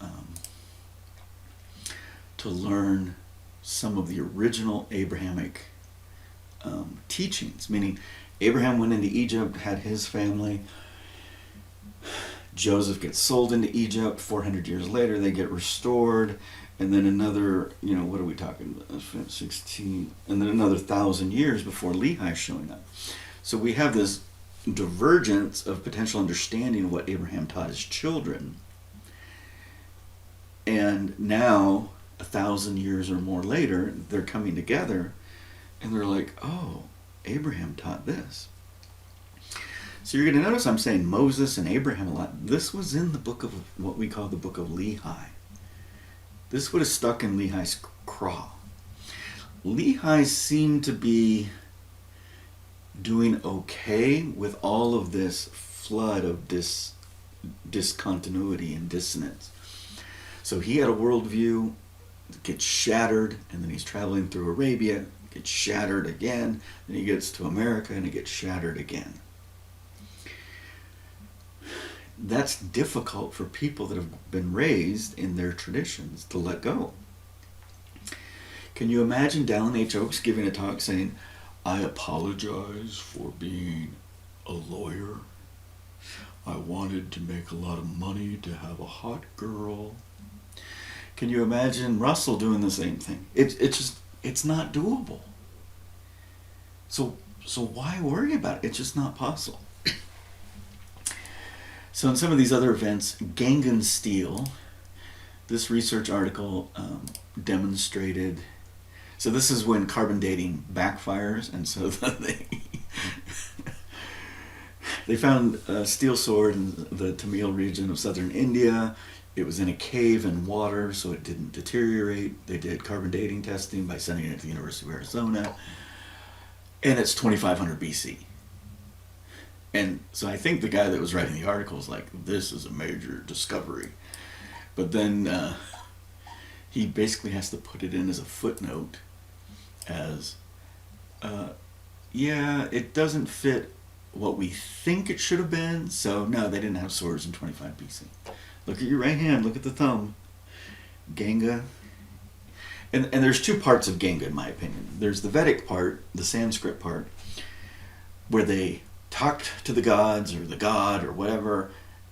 learn some of the original Abrahamic teachings. Meaning, Abraham went into Egypt, had his family. Joseph gets sold into Egypt. 400 years later, they get restored. And then another, what are we talking about? 16. And then another 1,000 years before Lehi's showing up. So we have this divergence of potential understanding of what Abraham taught his children. And now, 1,000 years or more later, they're coming together and they're like, oh, Abraham taught this. So you're going to notice I'm saying Moses and Abraham a lot. This was in the book of what we call the book of Lehi. This would have stuck in Lehi's craw. Lehi seemed to be doing okay with all of this flood of discontinuity and dissonance. So he had a worldview that gets shattered, and then he's traveling through Arabia, gets shattered again, then he gets to America and it gets shattered again. That's difficult for people that have been raised in their traditions to let go. Can you imagine Dallin H. Oaks giving a talk saying, I apologize for being a lawyer. I wanted to make a lot of money to have a hot girl. Can you imagine Russell doing the same thing? It's not doable. So why worry about it? It's just not possible. So in some of these other events, Gangan Steel, this research article demonstrated So this is when carbon dating backfires, and so they found a steel sword in the Tamil region of southern India. It was in a cave in water, so it didn't deteriorate. They did carbon dating testing by sending it to the University of Arizona, and it's 2500 BC. And so I think the guy that was writing the article is like, this is a major discovery. But then he basically has to put it in as a footnote as, yeah, it doesn't fit what we think it should have been. So no, they didn't have swords in 25 BC. Look at your right hand, look at the thumb. Ganga. And there's two parts of Ganga in my opinion. There's the Vedic part, the Sanskrit part, where they talked to the gods or the god or whatever,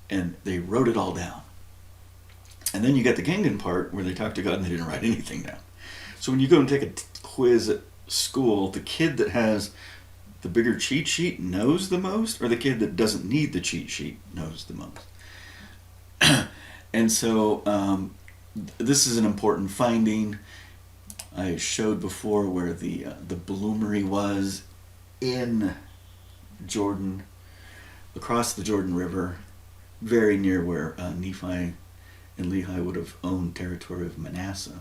and they wrote it all down. And then you get the Gangan part where they talked to God and they didn't write anything down. So when you go and take a quiz at school, the kid that has the bigger cheat sheet knows the most, or the kid that doesn't need the cheat sheet knows the most. And so this is an important finding. I showed before where the bloomery was in Jordan, across the Jordan River, very near where Nephi and Lehi would have owned territory of Manasseh.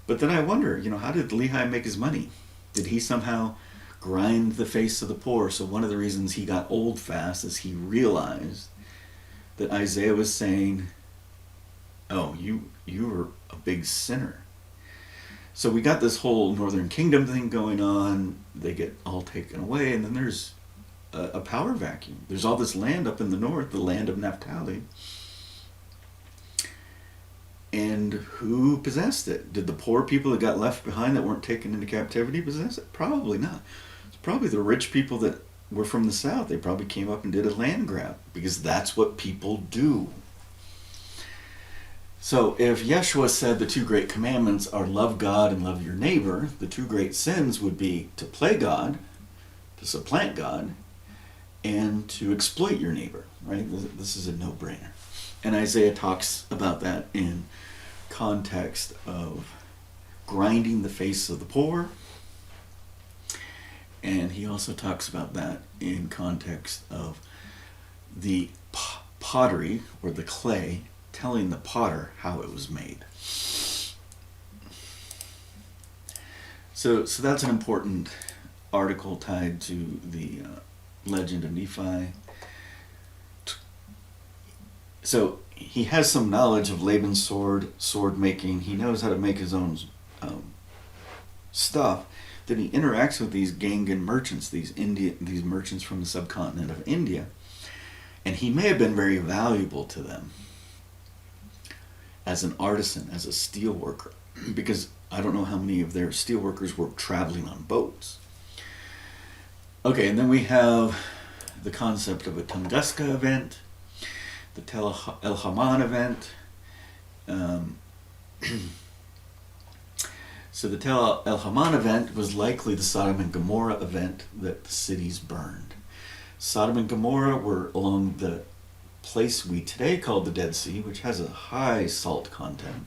But then I wonder, how did Lehi make his money? Did he somehow grind the face of the poor? So one of the reasons he got old fast is he realized that Isaiah was saying, oh, you were a big sinner. So we got this whole northern kingdom thing going on. They get all taken away, and then there's a power vacuum. There's all this land up in the north, the land of Naphtali. And who possessed it? Did the poor people that got left behind that weren't taken into captivity possess it? Probably not. It's probably the rich people that were from the south. They probably came up and did a land grab, because that's what people do. So if Yeshua said the two great commandments are love God and love your neighbor, the two great sins would be to play God, to supplant God, and to exploit your neighbor, right? This is a no-brainer. And Isaiah talks about that in context of grinding the face of the poor. And he also talks about that in context of the pottery, or the clay, telling the potter how it was made. So that's an important article tied to the legend of Nephi. So he has some knowledge of Laban's sword making. He knows how to make his own stuff. Then he interacts with these Gangan merchants, these merchants from the subcontinent of India, and he may have been very valuable to them as an artisan, as a steel worker, because I don't know how many of their steel workers were traveling on boats. Okay, and then we have the concept of a Tunguska event, the Tel El Haman event. So the Tel El Haman event was likely the Sodom and Gomorrah event that the cities burned. Sodom and Gomorrah were along the place we today call the Dead Sea, which has a high salt content.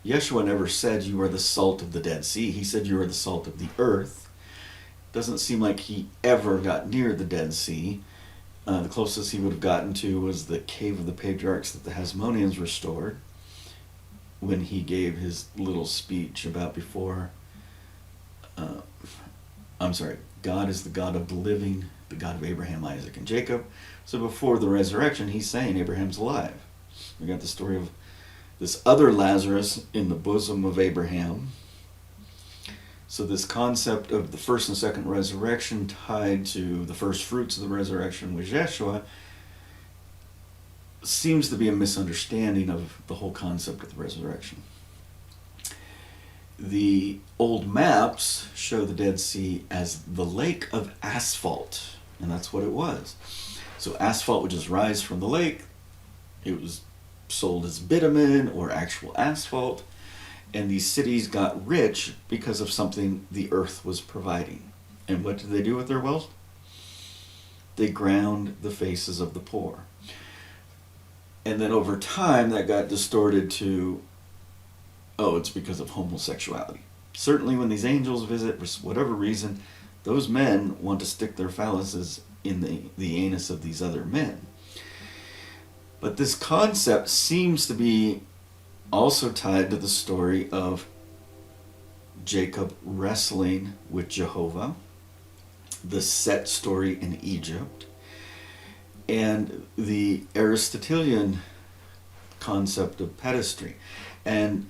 Yeshua never said you are the salt of the Dead Sea. He said you are the salt of the earth. Doesn't seem like he ever got near the Dead Sea. The closest he would have gotten to was the cave of the patriarchs that the Hasmoneans restored, when he gave his little speech about God is the God of the living, the God of Abraham, Isaac, and Jacob. So before the resurrection, he's saying Abraham's alive. We got the story of this other Lazarus in the bosom of Abraham. So this concept of the first and second resurrection tied to the first fruits of the resurrection with Yeshua seems to be a misunderstanding of the whole concept of the resurrection. The old maps show the Dead Sea as the lake of asphalt, and that's what it was. So asphalt would just rise from the lake. It was sold as bitumen or actual asphalt, and these cities got rich because of something the earth was providing. And what did they do with their wealth? They ground the faces of the poor. And then over time that got distorted to, oh, it's because of homosexuality. certainly when these angels visit, for whatever reason, those men want to stick their phalluses in the anus of these other men. But this concept seems to be also tied to the story of Jacob wrestling with Jehovah, the Set story in Egypt, and the Aristotelian concept of pedestry. And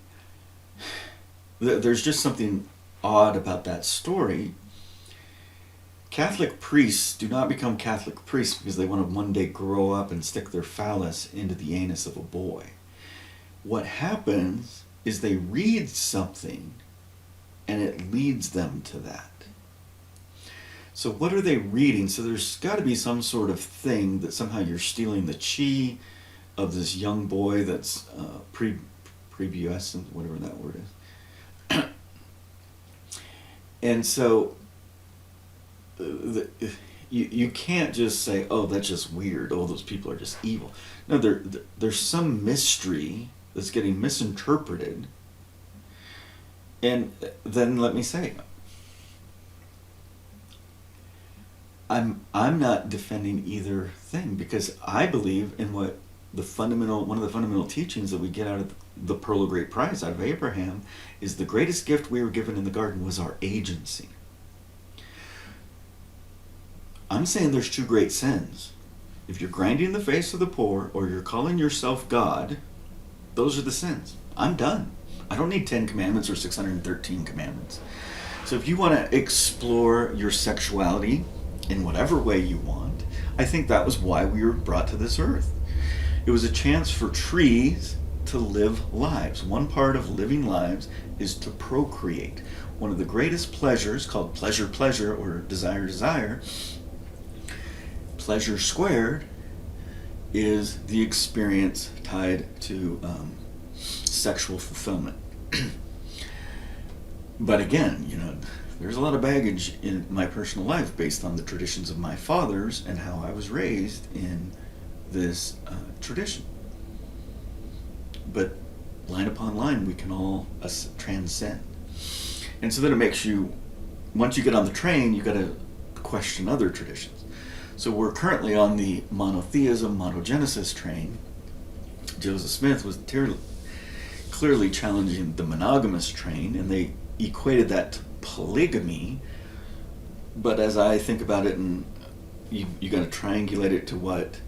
there's just something odd about that story. Catholic priests do not become Catholic priests because they want to one day grow up and stick their phallus into the anus of a boy. What happens is they read something and it leads them to that. So what are they reading? So there's got to be some sort of thing that somehow you're stealing the chi of this young boy that's prepubescent, whatever that word is. And so you can't just say, oh, that's just weird. Oh, those people are just evil. No, there's some mystery that's getting misinterpreted. And then let me say, I'm not defending either thing, because I believe in one of the fundamental teachings that we get out of the Pearl of Great Price, out of Abraham, is the greatest gift we were given in the garden was our agency. I'm saying there's two great sins. If you're grinding the face of the poor or you're calling yourself God, those are the sins. I'm done. I don't need 10 commandments or 613 commandments. So if you want to explore your sexuality in whatever way you want, I think that was why we were brought to this earth. It was a chance for trees to live lives. One part of living lives is to procreate. One of the greatest pleasures, called pleasure, or desire, pleasure squared, is the experience tied to sexual fulfillment. But again, there's a lot of baggage in my personal life based on the traditions of my fathers and how I was raised in this tradition. But line upon line, we can all transcend. And so then it makes you, once you get on the train, you got to question other traditions. So we're currently on the monotheism, monogenesis train. Joseph Smith was clearly challenging the monogamous train, and they equated that to polygamy. But as I think about it, and you got to triangulate it to what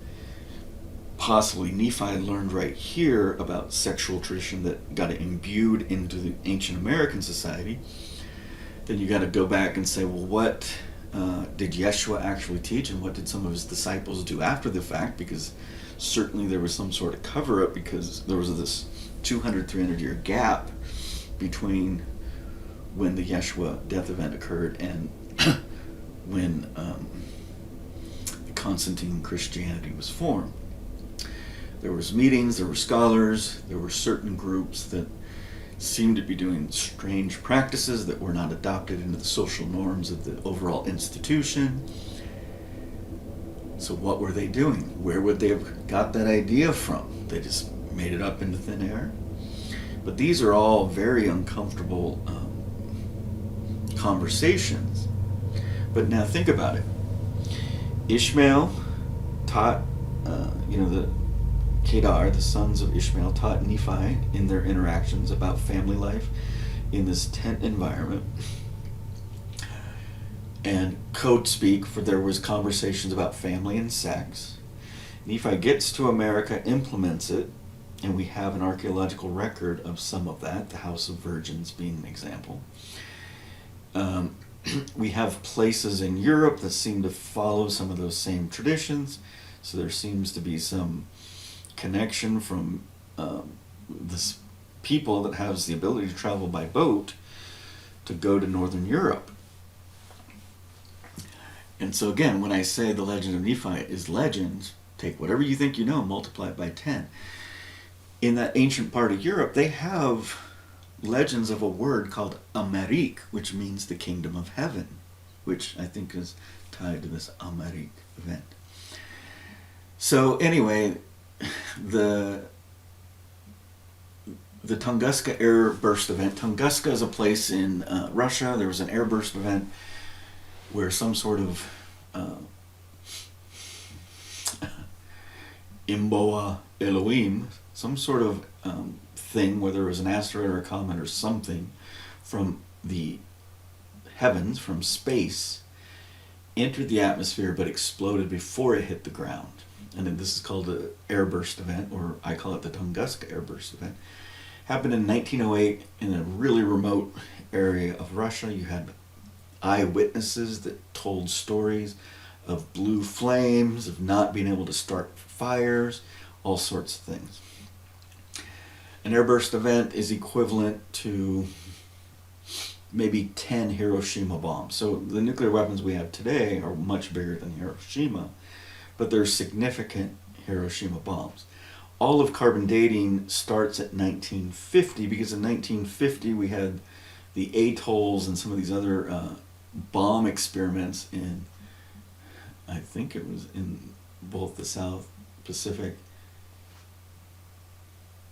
possibly Nephi learned right here about sexual tradition that got imbued into the ancient American society, then you got to go back and say, well, what did Yeshua actually teach, and what did some of his disciples do after the fact? Because certainly there was some sort of cover-up, because there was this 200, 300 year gap between when the Yeshua death event occurred and when Constantine Christianity was formed. There was meetings, there were scholars, there were certain groups that seemed to be doing strange practices that were not adopted into the social norms of the overall institution. So what were they doing? Where would they have got that idea from? They just made it up into thin air? But these are all very uncomfortable conversations. But now think about it. Ishmael taught, the Kedar, the sons of Ishmael, taught Nephi in their interactions about family life in this tent environment. And code speak, for there was conversations about family and sex. Nephi gets to America, implements it, and we have an archaeological record of some of that, the House of Virgins being an example. We have places in Europe that seem to follow some of those same traditions, so there seems to be some connection from this people that has the ability to travel by boat to go to Northern Europe. And so again, when I say the legend of Nephi is legend, take whatever you think you know, multiply it by 10. In that ancient part of Europe, they have legends of a word called Amerik, which means the kingdom of heaven, which I think is tied to this Amerik event. So anyway, the the Tunguska air burst event. Tunguska is a place in Russia. There was an air burst event where some sort of Imboa Elohim, some sort of thing, whether it was an asteroid or a comet or something, from the heavens, from space, entered the atmosphere but exploded before it hit the ground. And then this is called an airburst event, or I call it the Tunguska airburst event. Happened in 1908 in a really remote area of Russia. You had eyewitnesses that told stories of blue flames, of not being able to start fires, all sorts of things. An airburst event is equivalent to maybe 10 Hiroshima bombs. So the nuclear weapons we have today are much bigger than Hiroshima, but they're significant Hiroshima bombs. All of carbon dating starts at 1950, because in 1950 we had the atolls and some of these other bomb experiments in, I think it was in both the South Pacific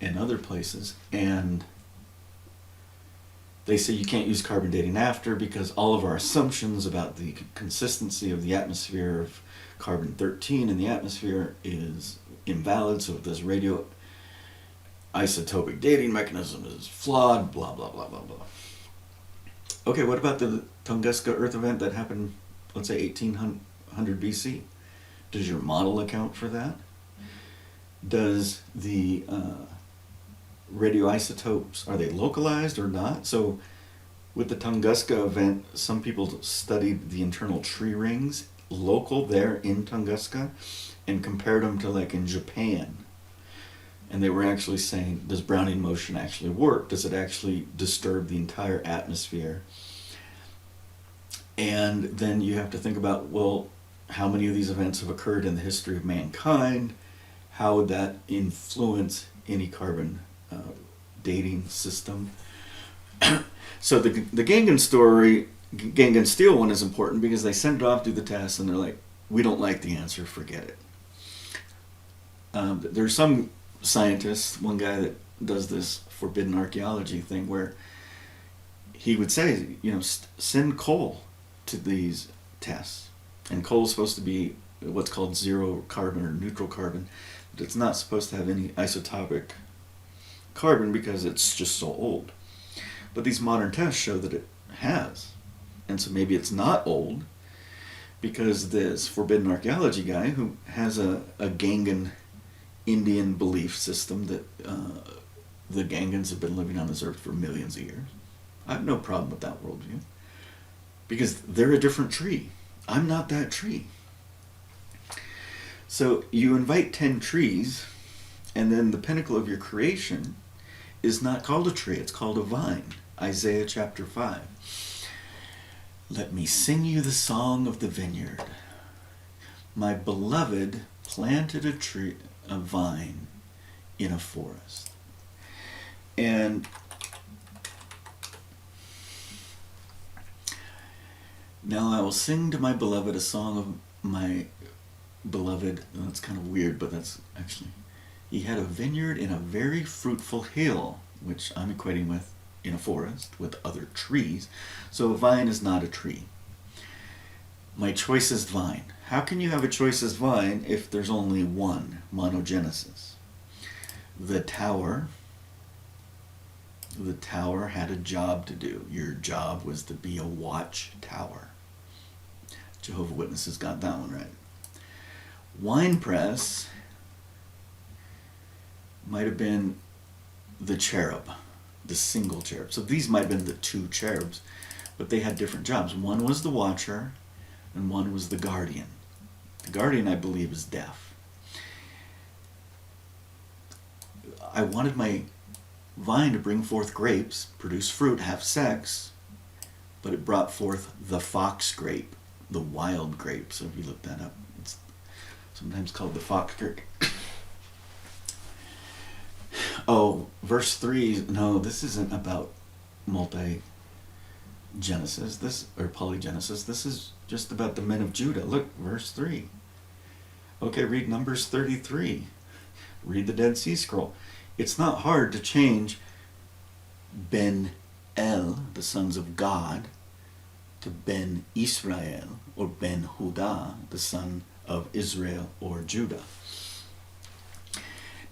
and other places, and they say you can't use carbon dating after because all of our assumptions about the consistency of the atmosphere of carbon-13 in the atmosphere is invalid, so this radioisotopic dating mechanism is flawed, blah, blah, blah, blah, blah. Okay, what about the Tunguska Earth event that happened, let's say, 1800 BC? Does your model account for that? Does the radioisotopes, are they localized or not? So with the Tunguska event, some people studied the internal tree rings local there in Tunguska and compared them to like in Japan. And they were actually saying, does Brownian motion actually work? Does it actually disturb the entire atmosphere? And then you have to think about, well, how many of these events have occurred in the history of mankind? How would that influence any carbon dating system? So the Gangan story, Gangan Steel one is important because they send it off, do the test, and they're like, we don't like the answer, forget it. There's some scientists, one guy that does this forbidden archaeology thing where he would say, send coal to these tests. And coal is supposed to be what's called zero carbon or neutral carbon. But it's not supposed to have any isotopic carbon because it's just so old. But these modern tests show that it has. And so maybe it's not old because this forbidden archaeology guy who has a Gangan Indian belief system that the Gangans have been living on this earth for millions of years. I have no problem with that worldview because they're a different tree. I'm not that tree. So you invite 10 trees, and then the pinnacle of your creation is not called a tree, it's called a vine. Isaiah chapter 5. Let me sing you the song of the vineyard. My beloved planted a vine in a forest. And now I will sing to my beloved a song of my beloved. That's kind of weird, but that's actually, he had a vineyard in a very fruitful hill, which I'm equating with in a forest with other trees. So a vine is not a tree. My choicest vine. How can you have a choicest vine if there's only one? Monogenesis. The tower had a job to do. Your job was to be a watchtower. Jehovah's Witnesses got that one right. Wine press might have been the cherub, the single cherub. So these might have been the two cherubs, but they had different jobs. One was the watcher, and one was the guardian. The guardian, I believe, is deaf. I wanted my vine to bring forth grapes, produce fruit, have sex, but it brought forth the fox grape, the wild grape. So if you look that up, it's sometimes called the fox grape. Oh, verse 3, no, this isn't about multi-genesis, or polygenesis. This is just about the men of Judah. Look, verse 3. Okay, read Numbers 33. Read the Dead Sea Scroll. It's not hard to change Ben El, the sons of God, to Ben Israel, or Ben Huda, the son of Israel or Judah.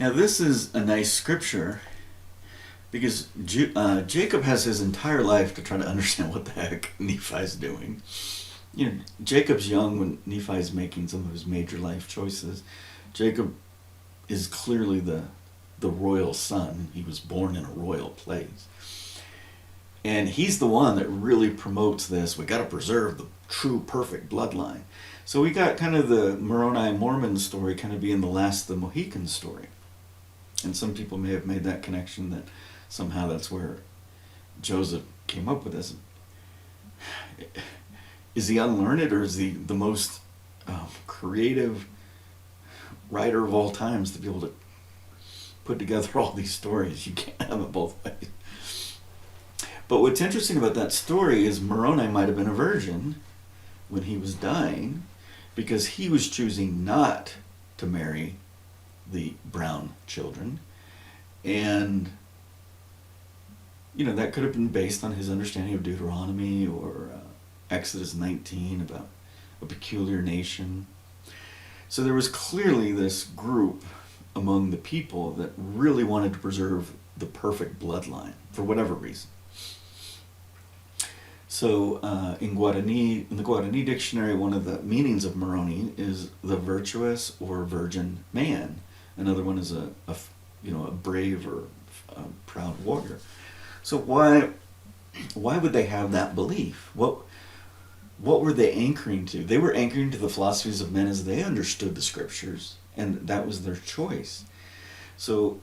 Now this is a nice scripture because Jacob has his entire life to try to understand what the heck Nephi's doing. You know, Jacob's young when Nephi's making some of his major life choices. Jacob is clearly the royal son. He was born in a royal place. And he's the one that really promotes this. We got to preserve the true, perfect bloodline. So we got kind of the Moroni Mormon story kind of being the last of the Mohican story. And some people may have made that connection that somehow that's where Joseph came up with this. Is he unlearned, or is he the most creative writer of all times to be able to put together all these stories? You can't have it both ways. But what's interesting about that story is Moroni might have been a virgin when he was dying, because he was choosing not to marry the brown children. And, you know, that could have been based on his understanding of Deuteronomy or Exodus 19 about a peculiar nation. So there was clearly this group among the people that really wanted to preserve the perfect bloodline for whatever reason. So in the Guarani dictionary, one of the meanings of Moroni is the virtuous or virgin man. Another one is a brave or proud warrior. So why would they have that belief? What were they anchoring to? They were anchoring to the philosophies of men as they understood the scriptures, and that was their choice. So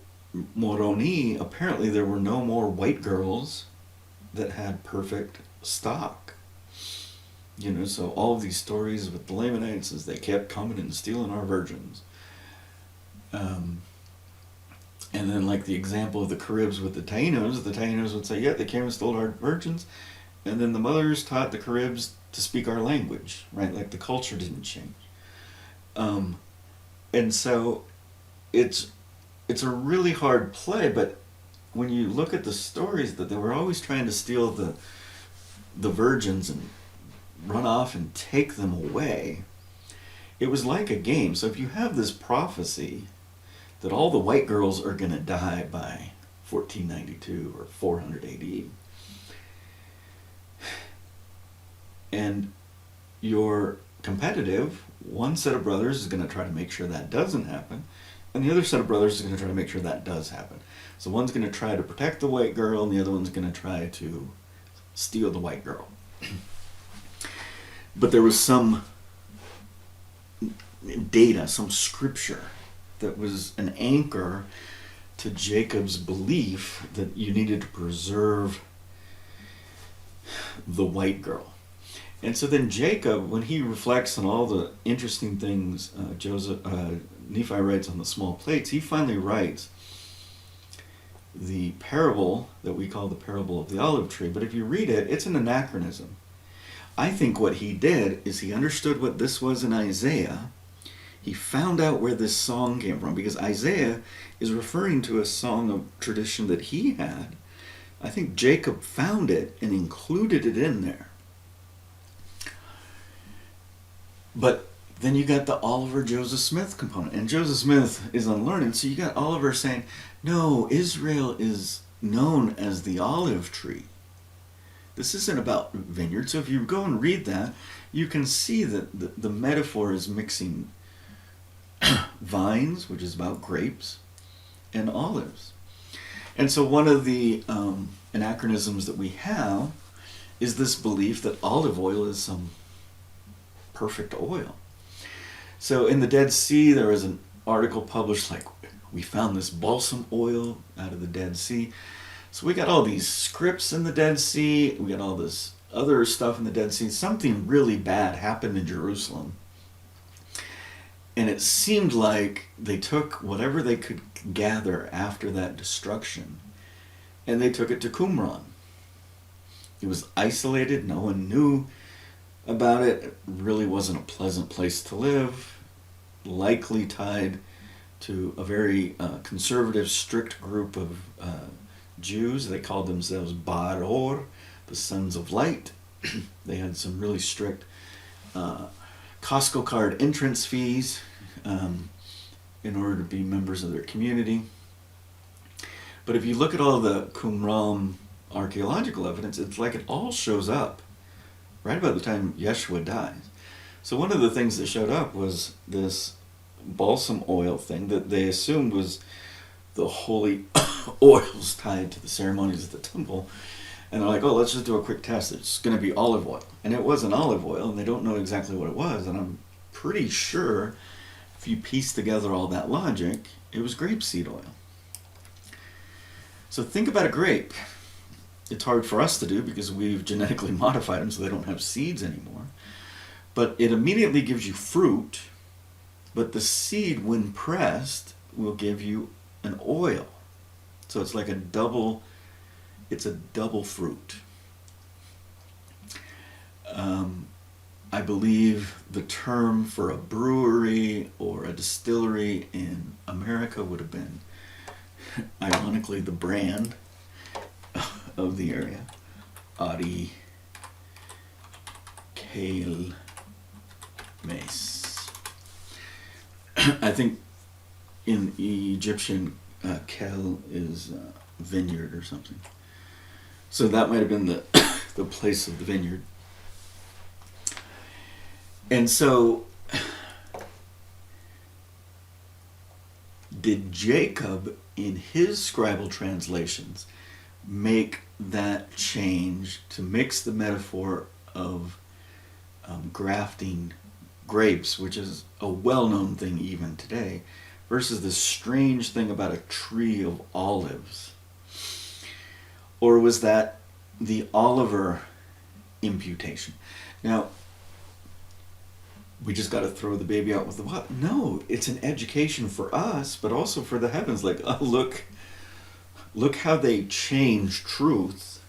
Moroni, apparently there were no more white girls that had perfect stock. You know, so all of these stories with the Lamanites is they kept coming and stealing our virgins. And then like the example of the Caribs with the Taínos would say, yeah, they came and stole our virgins. And then the mothers taught the Caribs to speak our language, right? Like the culture didn't change. And so it's a really hard play, but when you look at the stories, that they were always trying to steal the virgins and run off and take them away, it was like a game. So if you have this prophecy that all the white girls are going to die by 1492 or 400 AD, and you're competitive, one set of brothers is going to try to make sure that doesn't happen, and the other set of brothers is going to try to make sure that does happen. So one's going to try to protect the white girl, and the other one's going to try to steal the white girl. But there was some data, some scripture that was an anchor to Jacob's belief that you needed to preserve the white girl. And so then Jacob, when he reflects on all the interesting things Nephi writes on the small plates, he finally writes the parable that we call the parable of the olive tree. But if you read it, it's an anachronism. I think what he did is he understood what this was in Isaiah. He found out where this song came from, because Isaiah is referring to a song of tradition that he had. I think Jacob found it and included it in there. But then you got the Oliver Joseph Smith component, and Joseph Smith is unlearned, so you got Oliver saying, no, Israel is known as the olive tree. This isn't about vineyards. So if you go and read that, you can see that the metaphor is mixing vines, which is about grapes, and olives. And so one of the anachronisms that we have is this belief that olive oil is some perfect oil. So in the Dead Sea, there was an article published like, we found this balsam oil out of the Dead Sea. So we got all these scripts in the Dead Sea, we got all this other stuff in the Dead Sea. Something really bad happened in Jerusalem. And it seemed like they took whatever they could gather after that destruction, and they took it to Qumran. It was isolated, no one knew about it. It really wasn't a pleasant place to live, likely tied to a very conservative, strict group of Jews. They called themselves Baror, the Sons of Light. They had some really strict Costco card entrance fees in order to be members of their community. But if you look at all the Qumran archaeological evidence, it's like it all shows up right about the time Yeshua dies. So one of the things that showed up was this balsam oil thing that they assumed was the holy oils tied to the ceremonies at the temple. And they're like, oh, let's just do a quick test. It's going to be olive oil. And it wasn't olive oil, and they don't know exactly what it was. And I'm pretty sure if you piece together all that logic, it was grapeseed oil. So think about a grape. It's hard for us to do because we've genetically modified them so they don't have seeds anymore. But it immediately gives you fruit, but the seed, when pressed, will give you an oil. So it's like a double fruit. I believe the term for a brewery or a distillery in America would have been, ironically, the brand of the area, Ari Kale Mace. I think in Egyptian, Kel is vineyard or something. So that might have been the place of the vineyard. And so, did Jacob, in his scribal translations, make that change to mix the metaphor of grafting grapes, which is a well-known thing even today, versus this strange thing about a tree of olives? Or was that the Oliver imputation? Now, we just got to throw the baby out with the water. No, it's an education for us, but also for the heavens. Like, oh, look how they change truth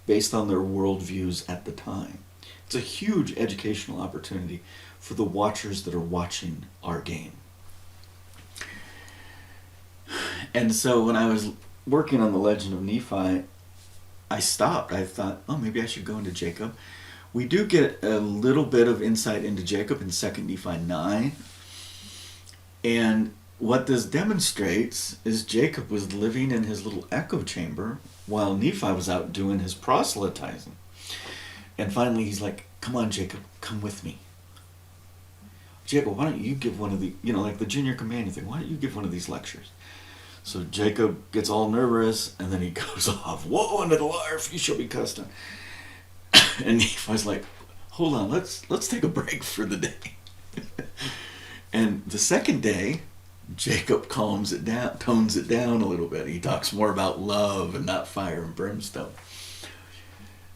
based on their worldviews at the time. It's a huge educational opportunity for the watchers that are watching our game. And so when I was working on the Legend of Nephi, I stopped. I thought, oh, maybe I should go into Jacob. We do get a little bit of insight into Jacob in 2 Nephi 9. And what this demonstrates is Jacob was living in his little echo chamber while Nephi was out doing his proselytizing. And finally he's like, come on, Jacob, come with me. Jacob, why don't you give one of the, like the junior companion thing, why don't you give one of these lectures? So Jacob gets all nervous, and then he goes off, whoa, under the larf, you shall be cussed on. And Nephi's like, hold on, let's take a break for the day. And the second day, Jacob tones it down a little bit. He talks more about love and not fire and brimstone.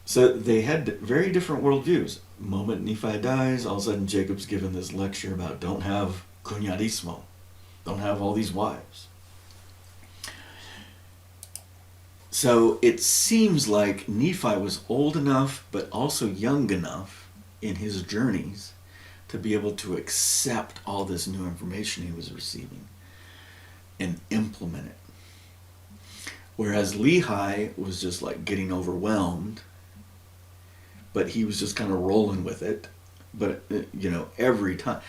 So they had very different worldviews. The moment Nephi dies, all of a sudden Jacob's given this lecture about don't have cuñadismo, don't have all these wives. So it seems like Nephi was old enough, but also young enough in his journeys to be able to accept all this new information he was receiving and implement it. Whereas Lehi was just like getting overwhelmed, but he was just kind of rolling with it. But, every time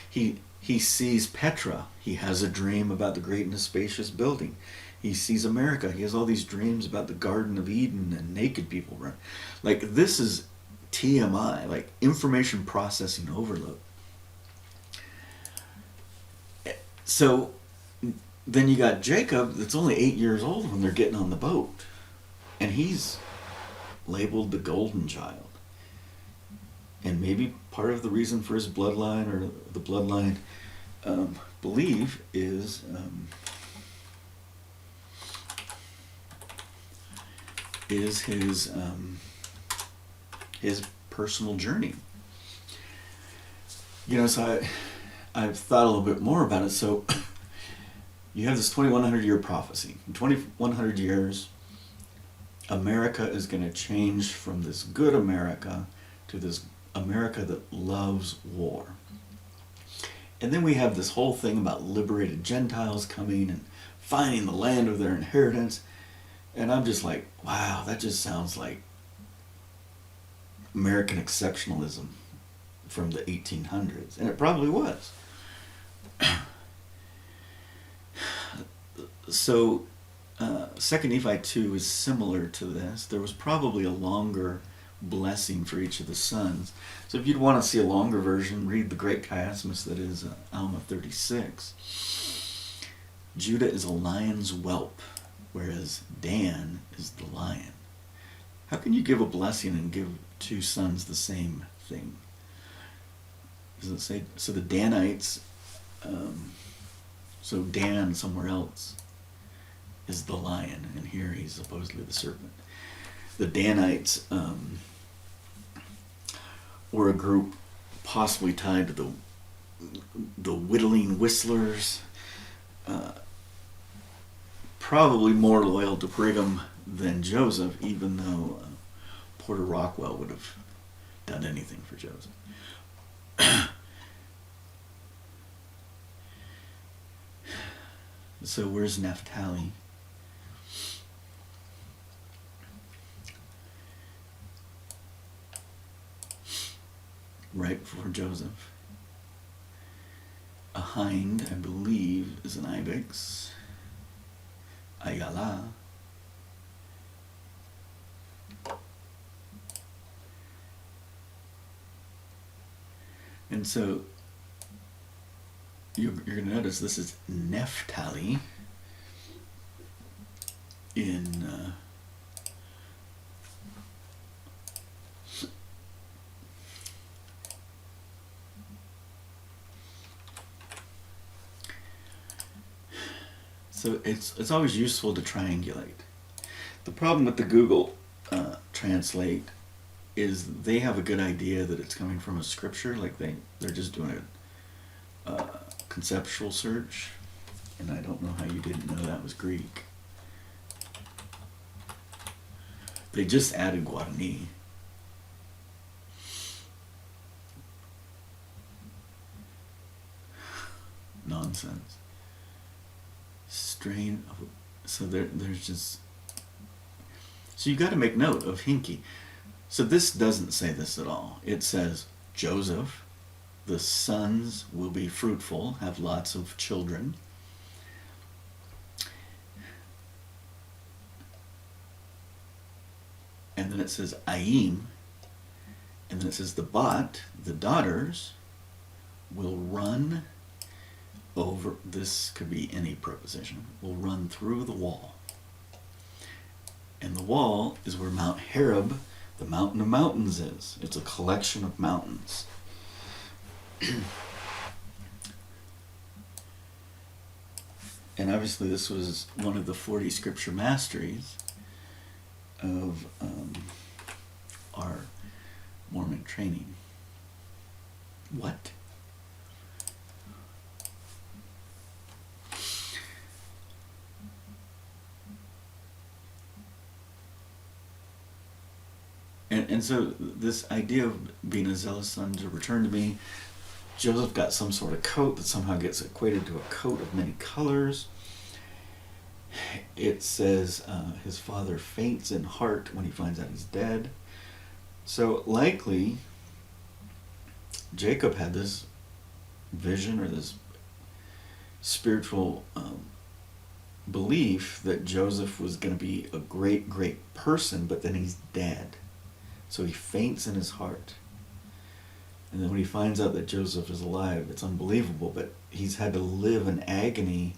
he sees Petra, he has a dream about the great and spacious building. He sees America. He has all these dreams about the Garden of Eden and naked people run. Like, this is TMI, like information processing overload. So then you got Jacob that's only 8 years old when they're getting on the boat. And he's labeled the golden child. And maybe part of the reason for his bloodline, or the bloodline belief, is his personal journey. So I've thought a little bit more about it. So you have this 2100 year prophecy. In 2100 years, America is going to change from this good America to this America that loves war. And then we have this whole thing about liberated Gentiles coming and finding the land of their inheritance. And I'm just like, wow, that just sounds like American exceptionalism from the 1800s. And it probably was. So, 2nd Nephi 2 is similar to this. There was probably a longer blessing for each of the sons. So if you'd want to see a longer version, read the Great Chiasmus that is Alma 36. Judah is a lion's whelp, whereas Dan is the lion. How can you give a blessing and give two sons the same thing? Does it say? So the Danites, so Dan somewhere else is the lion, and here he's supposedly the serpent. The Danites were a group possibly tied to the whittling whistlers, probably more loyal to Brigham than Joseph, even though Porter Rockwell would have done anything for Joseph. So where's Naphtali? Right before Joseph. A hind, I believe, is an ibex. Ayala. And so you're going to notice this is Naphtali in so it's always useful to triangulate. The problem with the Google Translate is they have a good idea that it's coming from a scripture, like they're just doing a conceptual search, and I don't know how you didn't know that was Greek. They just added Guarani. Nonsense. Strain of, so there's just, so you got to make note of Hinky. So this doesn't say this at all. It says Joseph, the sons will be fruitful, have lots of children. And then it says Aim, and then it says the Bat, the daughters, will run over, this could be any preposition, will run through the wall. And the wall is where Mount Horeb, the mountain of mountains, is. It's a collection of mountains. And obviously this was one of the 40 scripture masteries of our Mormon training. What? And so this idea of being a zealous son to return to me, Joseph got some sort of coat that somehow gets equated to a coat of many colors. It says his father faints in heart when he finds out he's dead. So likely Jacob had this vision or this spiritual belief that Joseph was going to be a great, great person, but then he's dead. So he faints in his heart. And then when he finds out that Joseph is alive, it's unbelievable, but he's had to live in agony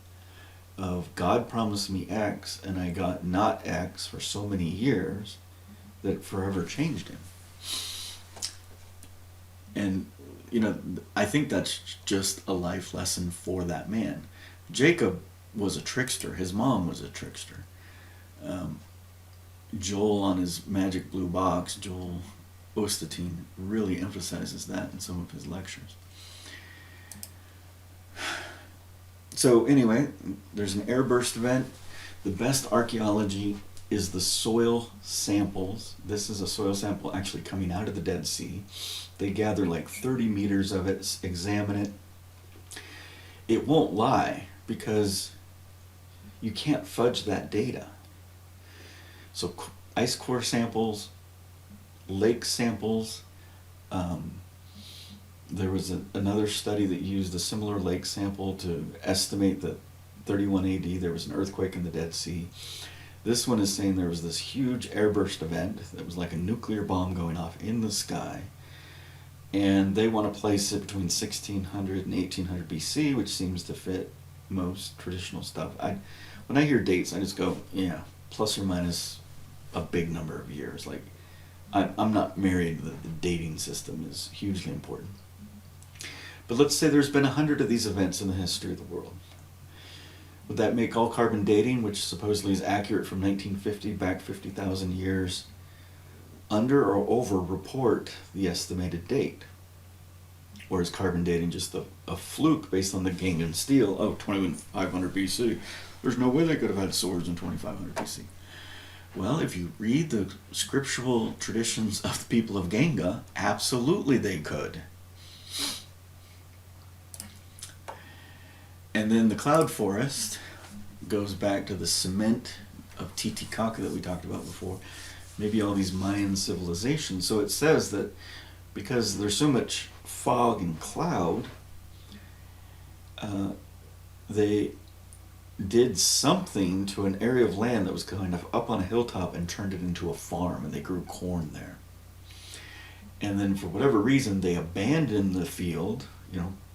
of God promised me X and I got not X for so many years that it forever changed him. And, you know, I think that's just a life lesson for that man. Jacob was a trickster. His mom was a trickster. Joel on his Magic Blue Box, Joel Osteen, really emphasizes that in some of his lectures. So anyway, there's an airburst event. The best archaeology is the soil samples. This is a soil sample actually coming out of the Dead Sea. They gather like 30 meters of it, examine it. It won't lie because you can't fudge that data. So ice core samples, lake samples. There was another study that used a similar lake sample to estimate that 31 AD there was an earthquake in the Dead Sea. This one is saying there was this huge airburst event that was like a nuclear bomb going off in the sky. And they want to place it between 1600 and 1800 BC, which seems to fit most traditional stuff. When I hear dates, I just go, yeah, plus or minus a big number of years. Like, I'm not married. The dating system is hugely important. But let's say there's been 100 of these events in the history of the world. Would that make all carbon dating, which supposedly is accurate from 1950 back 50,000 years, under or over report the estimated date? Or is carbon dating just a fluke based on the Gingan steel of 2500 BC? There's no way they could have had swords in 2500 BC. Well, if you read the scriptural traditions of the people of Ganga, absolutely they could. And then the cloud forest goes back to the cement of Titicaca that we talked about before. Maybe all these Mayan civilizations. So it says that because there's so much fog and cloud, they did something to an area of land that was kind of up on a hilltop and turned it into a farm, and they grew corn there. And then for whatever reason, they abandoned the field,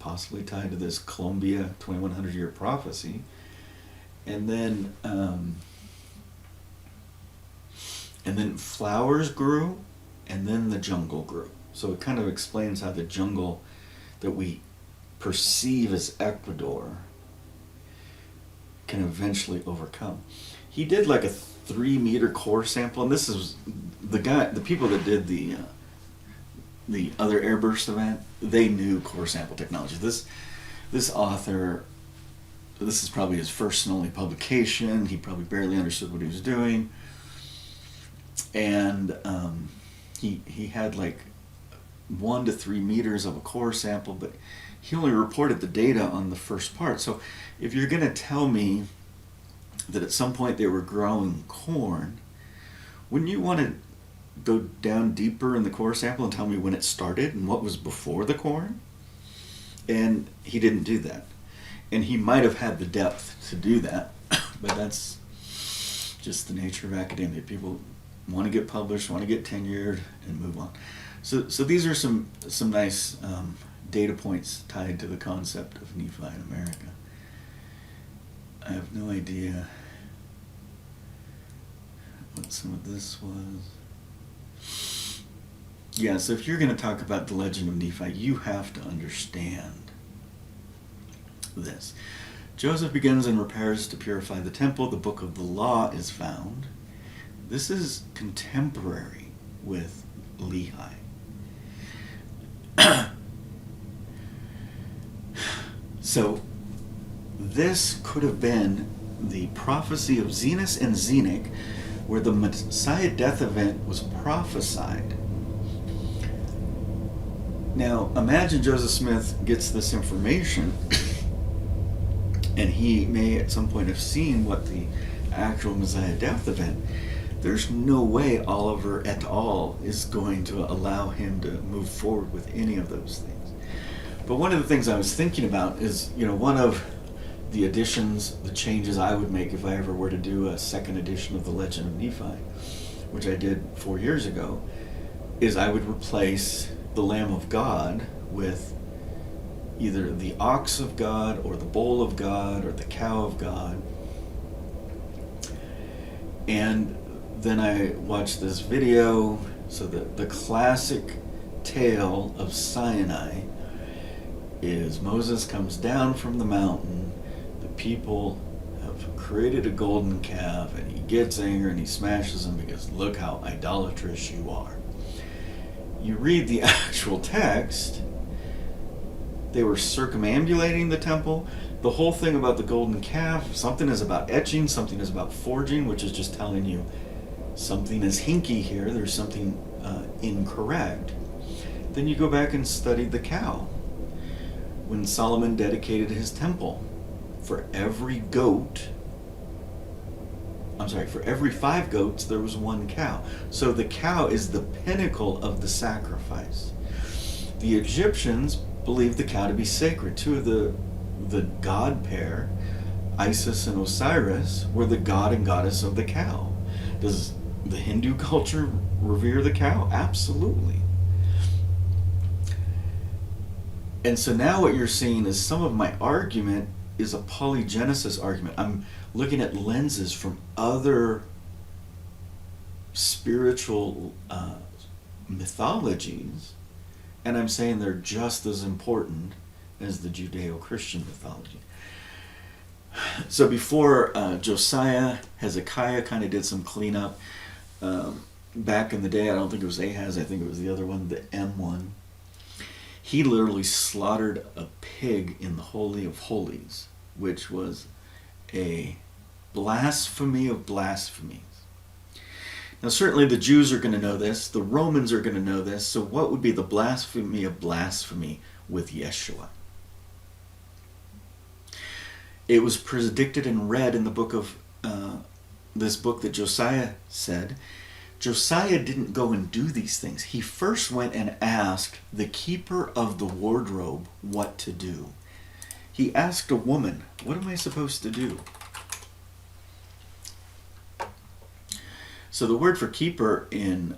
possibly tied to this Colon-mbia 2100 year prophecy. And then flowers grew, and then the jungle grew. So it kind of explains how the jungle that we perceive as Ecuador can eventually overcome. He did like a 3-meter core sample, and this is the people that did the other airburst event. They knew core sample technology. This author, this is probably his first and only publication. He probably barely understood what he was doing, and he had like 1 to 3 meters of a core sample, but he only reported the data on the first part. So if you're going to tell me that at some point they were growing corn, wouldn't you want to go down deeper in the core sample and tell me when it started and what was before the corn? And he didn't do that. And he might have had the depth to do that, but that's just the nature of academia. People want to get published, want to get tenured, and move on. So these are some nice data points tied to the concept of Nephi in America. I have no idea what some of this was. Yeah, so if you're going to talk about the legend of Nephi, you have to understand this. Joseph begins and repairs to purify the temple. The book of the law is found. This is contemporary with Lehi. So this could have been the prophecy of Zenos and Zenock, where the Messiah death event was prophesied. Now, imagine Joseph Smith gets this information, and he may at some point have seen what the actual Messiah death event. There's no way Oliver et al. Is going to allow him to move forward with any of those things. But one of the things I was thinking about is, one of the additions, the changes I would make if I ever were to do a second edition of the Legend of Nephi, which I did 4 years ago, is I would replace the Lamb of God with either the ox of God or the bull of God or the cow of God. And then I watched this video. So the classic tale of Sinai is Moses comes down from the mountain. The people have created a golden calf, and he gets angry and he smashes them because look how idolatrous you are. You read the actual text, they were circumambulating the temple. The whole thing about the golden calf, something is about etching, something is about forging, which is just telling you something is hinky here, there's something incorrect. Then you go back and study the cow. When Solomon dedicated his temple, for every goat I'm sorry, for every 5 goats, there was 1 cow. So the cow is the pinnacle of the sacrifice. The Egyptians believed the cow to be sacred. 2 of the god pair, Isis and Osiris, were the god and goddess of the cow. Does the Hindu culture revere the cow? Absolutely. And so now what you're seeing is some of my argument is a polygenesis argument. I'm looking at lenses from other spiritual mythologies, and I'm saying they're just as important as the Judeo-Christian mythology. So before Josiah, Hezekiah kind of did some cleanup. Back in the day, I don't think it was Ahaz, I think it was the other one, the M1. He literally slaughtered a pig in the Holy of Holies, which was a blasphemy of blasphemies. Now certainly the Jews are going to know this, the Romans are going to know this, so what would be the blasphemy of blasphemy with Yeshua? It was predicted and read in the book of, this book that Josiah said. Josiah didn't go and do these things. He first went and asked the keeper of the wardrobe what to do. He asked a woman, what am I supposed to do? So the word for keeper in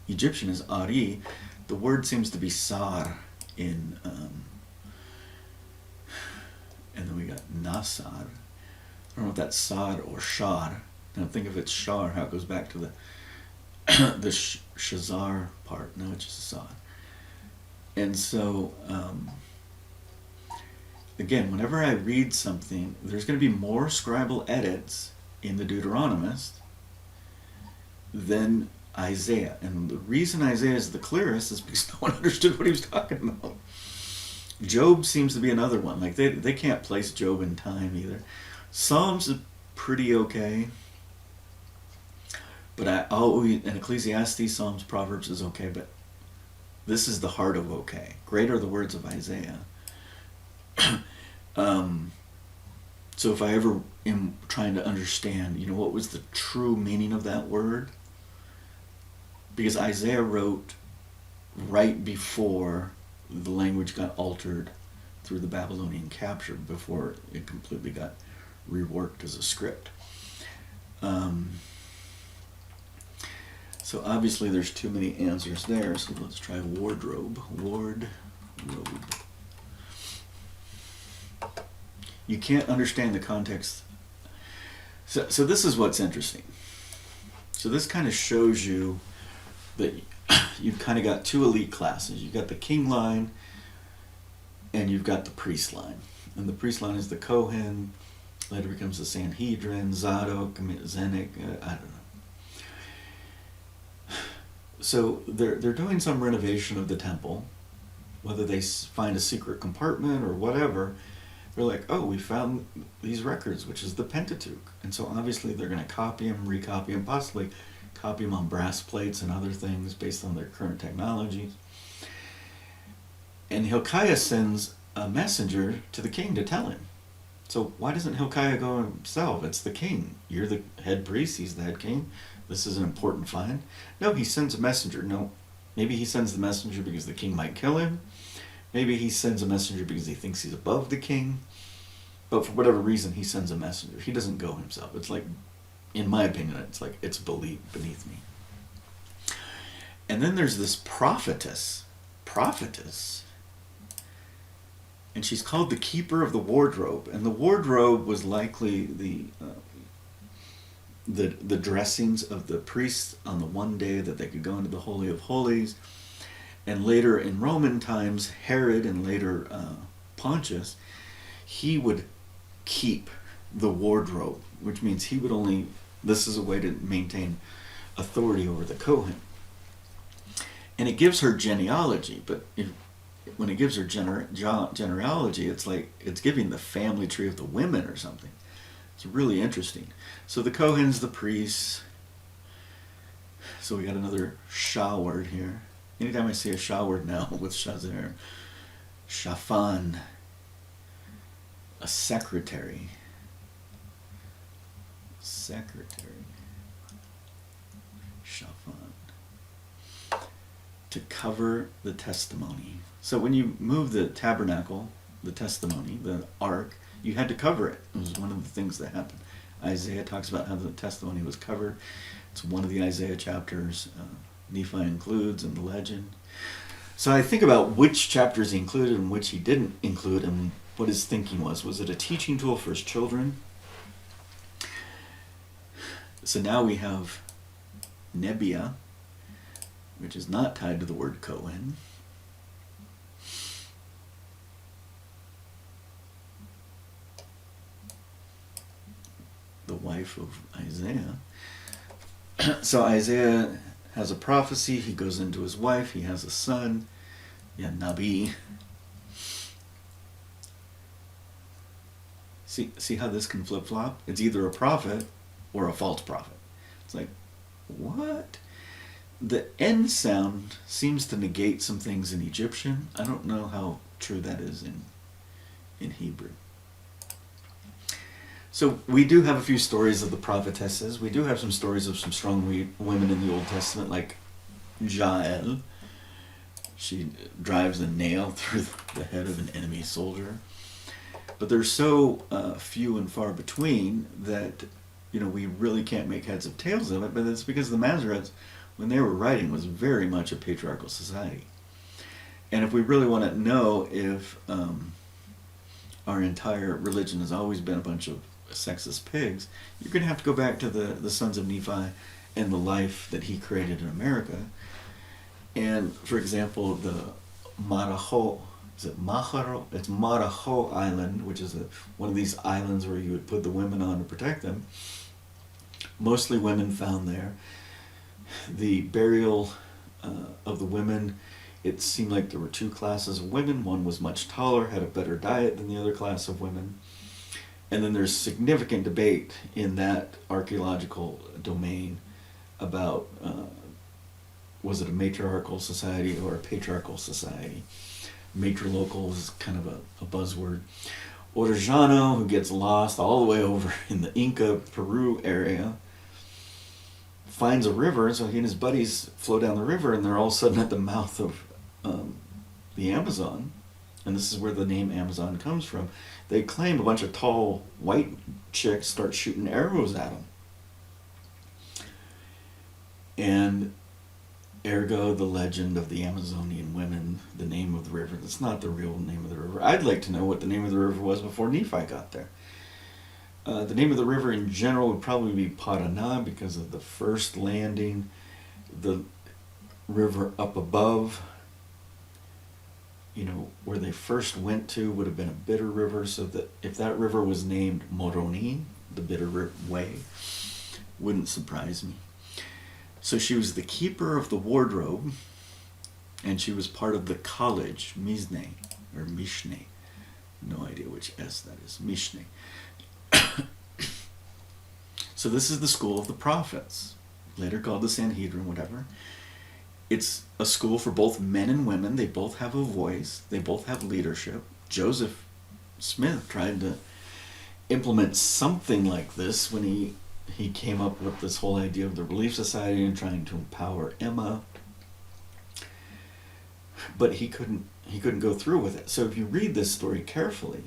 Egyptian is Ari. The word seems to be Sar in, and then we got Nasar. I don't know if that's Sar or Shar. I don't think if it's Shar, how it goes back to the the Shazar part. No, it's just a Sar. And so, again, whenever I read something, there's going to be more scribal edits in the Deuteronomist than Isaiah. And the reason Isaiah is the clearest is because no one understood what he was talking about. Job seems to be another one. Like they can't place Job in time either. Psalms is pretty okay. But in Ecclesiastes, Psalms, Proverbs is okay, but this is the heart of okay. Great are the words of Isaiah. So if I ever am trying to understand, what was the true meaning of that word? Because Isaiah wrote right before the language got altered through the Babylonian capture, before it completely got reworked as a script. So obviously there's too many answers there, so let's try wardrobe. Wardrobe. You can't understand the context. So this is what's interesting. So this kind of shows you that you've kind of got 2 elite classes. You've got the king line and you've got the priest line. And the priest line is the Kohen, later becomes the Sanhedrin, Zadok, Zenik, I don't know. So they're doing some renovation of the temple, whether they find a secret compartment or whatever. They're like, oh, we found these records, which is the Pentateuch. And so obviously they're going to copy them, recopy them, possibly copy them on brass plates and other things based on their current technologies. And Hilkiah sends a messenger to the king to tell him. So why doesn't Hilkiah go himself? It's the king. You're the head priest, he's the head king. This is an important find. No, he sends a messenger. No, maybe he sends the messenger because the king might kill him. Maybe he sends a messenger because he thinks he's above the king. But for whatever reason, he sends a messenger. He doesn't go himself. It's like, in my opinion, it's like it's beneath me. And then there's this prophetess. And she's called the keeper of the wardrobe. And the wardrobe was likely the dressings of the priests on the one day that they could go into the Holy of Holies. And later in Roman times, Herod and later Pontius, he would keep the wardrobe, which means he would only, this is a way to maintain authority over the Kohen. And it gives her genealogy, but when it gives her genealogy, it's like it's giving the family tree of the women or something. It's really interesting. So the Kohen's the priests. So we got another Shah word here. Anytime I see a Shah word now with Shazar, Shafan, a secretary. secretary, shafan, to cover the testimony. So when you move the tabernacle, the testimony, the ark, you had to cover it. It was one of the things that happened. Isaiah talks about how the testimony was covered. It's one of the Isaiah chapters. Nephi includes in the legend. So I think about which chapters he included and which he didn't include, and what his thinking was. Was it a teaching tool for his children? So now we have Nebia, which is not tied to the word Cohen. The wife of Isaiah. So Isaiah has a prophecy. He goes into his wife. He has a son. Yeah, Nabi. See how this can flip-flop? It's either a prophet or a false prophet. It's like, what? The N sound seems to negate some things in Egyptian. I don't know how true that is in Hebrew. So we do have a few stories of the prophetesses. We do have some stories of some strong women in the Old Testament, like Jael. She drives a nail through the head of an enemy soldier. But they're so few and far between that, we really can't make heads or tails of it. But it's because the Masoretes, when they were writing, was very much a patriarchal society. And if we really want to know if our entire religion has always been a bunch of sexist pigs, you're going to have to go back to the sons of Nephi and the life that he created in America. And, for example, the Marajo, is it Maharo? It's Marajo Island, which is one of these islands where you would put the women on to protect them. Mostly women found there. The burial of the women, it seemed like there were two classes of women. One was much taller, had a better diet than the other class of women. And then there's significant debate in that archaeological domain about was it a matriarchal society or a patriarchal society. Matrilocal is kind of a buzzword. Orejano, who gets lost all the way over in the Inca, Peru area, finds a river, so he and his buddies flow down the river, and they're all of a sudden at the mouth of the Amazon. And this is where the name Amazon comes from. They claim a bunch of tall white chicks start shooting arrows at them. And ergo, the legend of the Amazonian women, the name of the river. That's not the real name of the river. I'd like to know what the name of the river was before Nephi got there. The name of the river in general would probably be Paraná because of the first landing. The river up above, where they first went to would have been a bitter river, so that if that river was named Moroni, the bitter way, wouldn't surprise me. So she was the keeper of the wardrobe, and she was part of the college, Mizne, or Mishne. No idea which S that is, Mishne. So this is the school of the prophets, later called the Sanhedrin, whatever. It's a school for both men and women. They both have a voice. They both have leadership. Joseph Smith tried to implement something like this when he came up with this whole idea of the Relief Society and trying to empower Emma. But he couldn't go through with it. So if you read this story carefully,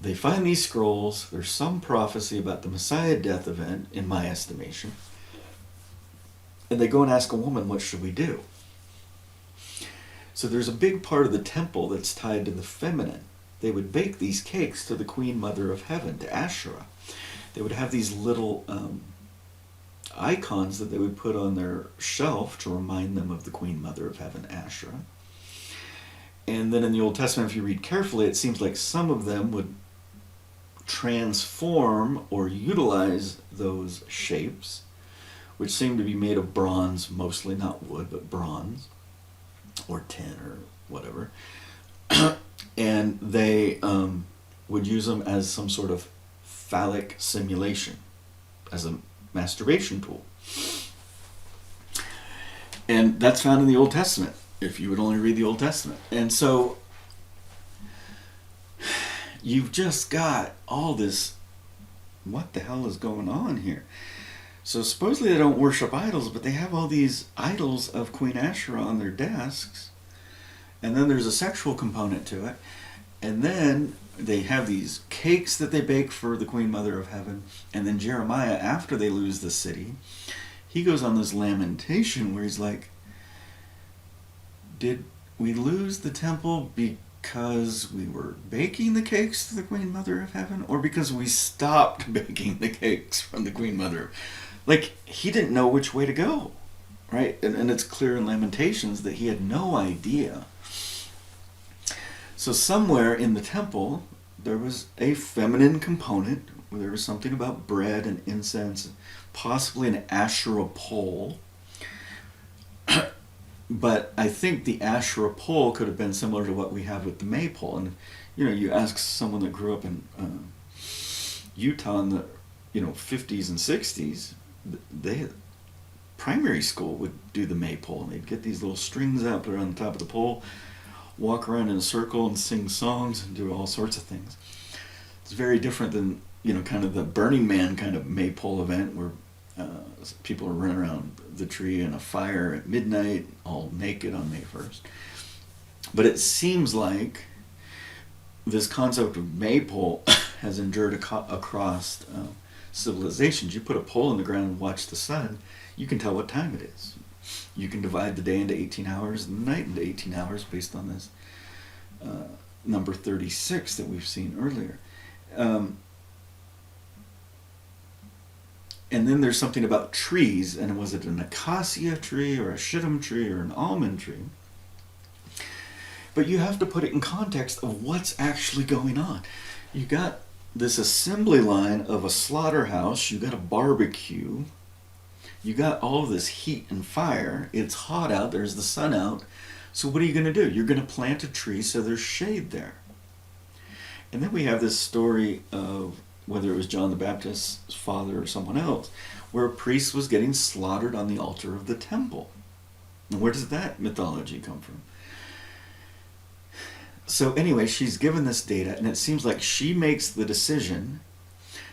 they find these scrolls. There's some prophecy about the Messiah death event, in my estimation. And they go and ask a woman, what should we do? So there's a big part of the temple that's tied to the feminine. They would bake these cakes to the Queen Mother of Heaven, to Asherah. They would have these little icons that they would put on their shelf to remind them of the Queen Mother of Heaven, Asherah. And then in the Old Testament, if you read carefully, it seems like some of them would transform or utilize those shapes, which seem to be made of bronze, mostly, not wood, but bronze, or tin, or whatever. And they would use them as some sort of phallic simulation, as a masturbation tool. And that's found in the Old Testament, if you would only read the Old Testament. And so you've just got all this what the hell is going on here? So supposedly they don't worship idols, but they have all these idols of Queen Asherah on their desks. And then there's a sexual component to it. And then they have these cakes that they bake for the Queen Mother of Heaven. And then Jeremiah, after they lose the city, he goes on this lamentation where he's like, did we lose the temple because we were baking the cakes to the Queen Mother of Heaven, or because we stopped baking the cakes from the Queen Mother? Like, he didn't know which way to go, right? And it's clear in Lamentations that he had no idea. So somewhere in the temple, there was a feminine component, where there was something about bread and incense, possibly an Asherah pole. But I think the Asherah pole could have been similar to what we have with the maypole. And, you ask someone that grew up in Utah in the, 50s and 60s, primary school would do the maypole. And they'd get these little strings out, put it on the top of the pole, walk around in a circle and sing songs and do all sorts of things. It's very different than, kind of the Burning Man kind of maypole event where people are running around the tree in a fire at midnight, all naked on May 1st. But it seems like this concept of maypole has endured across civilizations. You put a pole in the ground and watch the sun, you can tell what time it is. You can divide the day into 18 hours and the night into 18 hours based on this number 36 that we've seen earlier. And then there's something about trees, and was it an acacia tree or a shittim tree or an almond tree? But you have to put it in context of what's actually going on. You got this assembly line of a slaughterhouse, you got a barbecue, you got all of this heat and fire, it's hot out, there's the sun out, so what are you going to do? You're going to plant a tree so there's shade there. And then we have this story of, whether it was John the Baptist's father or someone else, where a priest was getting slaughtered on the altar of the temple. And where does that mythology come from? So anyway, she's given this data, and it seems like she makes the decision.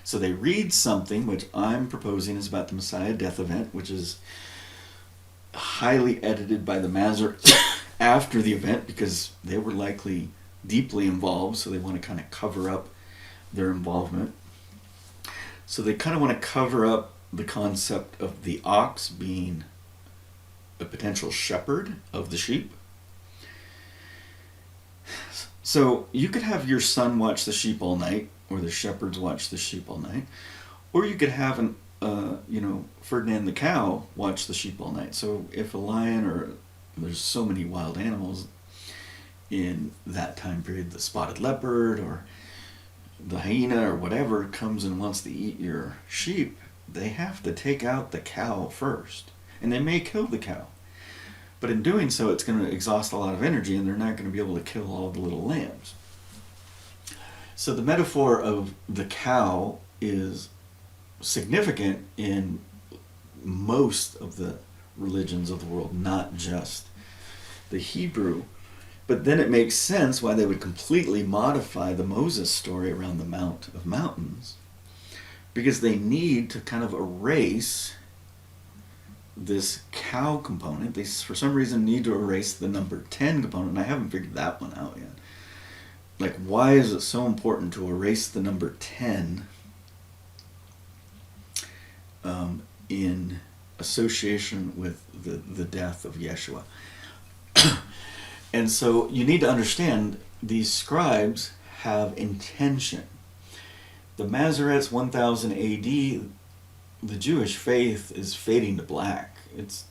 So they read something, which I'm proposing is about the Messiah death event, which is highly edited by the Masoretes after the event, because they were likely deeply involved, so they want to kind of cover up their involvement. So they kind of want to cover up the concept of the ox being a potential shepherd of the sheep. So you could have your son watch the sheep all night, or the shepherds watch the sheep all night, or you could have Ferdinand the cow watch the sheep all night. So if a lion, or there's so many wild animals in that time period, the spotted leopard or the hyena or whatever comes and wants to eat your sheep, they have to take out the cow first. And they may kill the cow. But in doing so, it's going to exhaust a lot of energy, and they're not going to be able to kill all the little lambs. So the metaphor of the cow is significant in most of the religions of the world, not just the Hebrew. But then it makes sense why they would completely modify the Moses story around the Mount of Mountains, because they need to kind of erase this cow component. They, for some reason, need to erase the number 10 component, and I haven't figured that one out yet. Like, why is it so important to erase the number 10 in association with the death of Yeshua? And so you need to understand these scribes have intention. The Masoretes, 1000 AD, the Jewish faith is fading to black.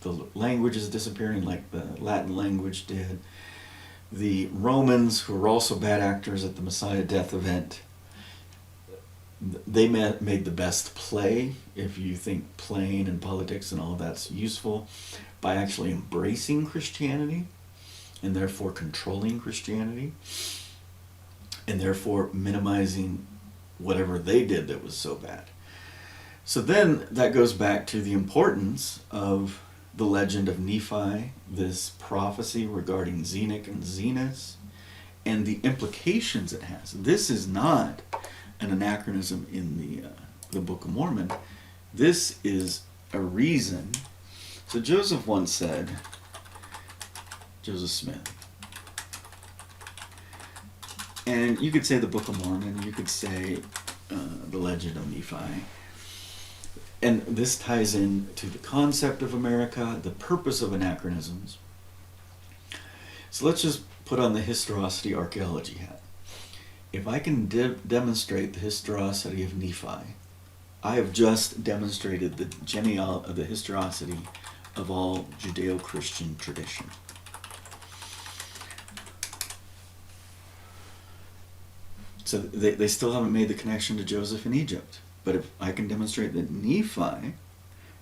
The language is disappearing like the Latin language did. The Romans, who were also bad actors at the Messiah death event, they made the best play, if you think playing and politics and all that's useful, by actually embracing Christianity, and therefore controlling Christianity, and therefore minimizing whatever they did that was so bad. So then that goes back to the importance of the legend of Nephi, this prophecy regarding Zenock and Zenos, and the implications it has. This is not an anachronism in the Book of Mormon, this is a reason. So Joseph once said, Joseph Smith, and you could say the Book of Mormon, you could say the Legend of Nephi, and this ties in to the concept of America, the purpose of anachronisms. So let's just put on the historicity archaeology hat. If I can demonstrate the historicity of Nephi, I have just demonstrated the historicity of all Judeo-Christian tradition. So they still haven't made the connection to Joseph in Egypt. But if I can demonstrate that Nephi,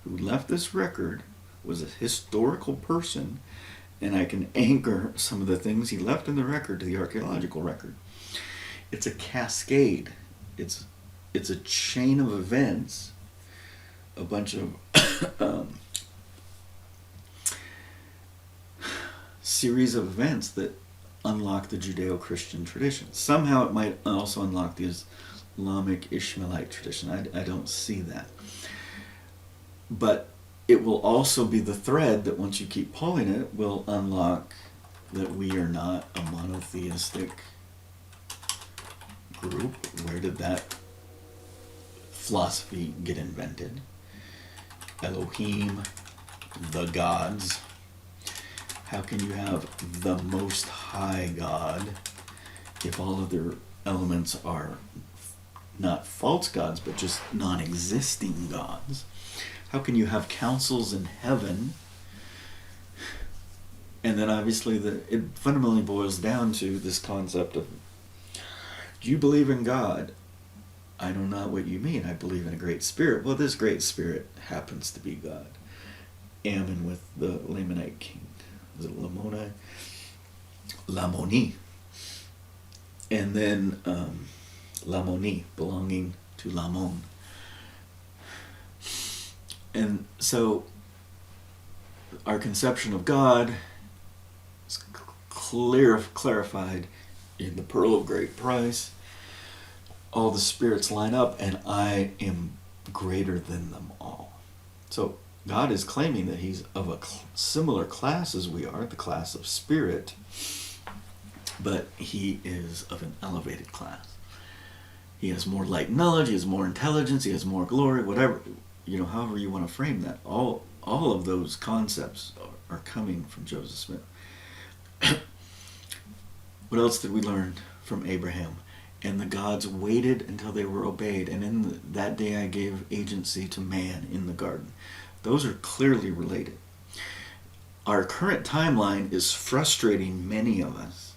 who left this record, was a historical person, and I can anchor some of the things he left in the record to the archaeological record, it's a cascade. It's a chain of events, a bunch of series of events that unlock the Judeo-Christian tradition. Somehow it might also unlock the Islamic Ishmaelite tradition. I don't see that. But it will also be the thread that once you keep pulling it will unlock that we are not a monotheistic group. Where did that philosophy get invented? Elohim, the gods. How can you have the Most High God if all of their elements are not false gods, but just non-existing gods? How can you have councils in heaven? And then obviously it fundamentally boils down to this concept of, do you believe in God? I know not what you mean. I believe in a great spirit. Well, this great spirit happens to be God. Ammon with the Lamanite king. Was it Lamoni? Lamoni. And then Lamoni, belonging to Lamon. And so our conception of God is clarified in the Pearl of Great Price. All the spirits line up, and I am greater than them all. So God is claiming that he's of a similar class as we are, the class of spirit, but he is of an elevated class. He has more light knowledge, he has more intelligence, he has more glory, whatever, however you want to frame that. All of those concepts are coming from Joseph Smith. What else did we learn from Abraham? And the gods waited until they were obeyed, and in that day I gave agency to man in the garden. Those are clearly related. Our current timeline is frustrating many of us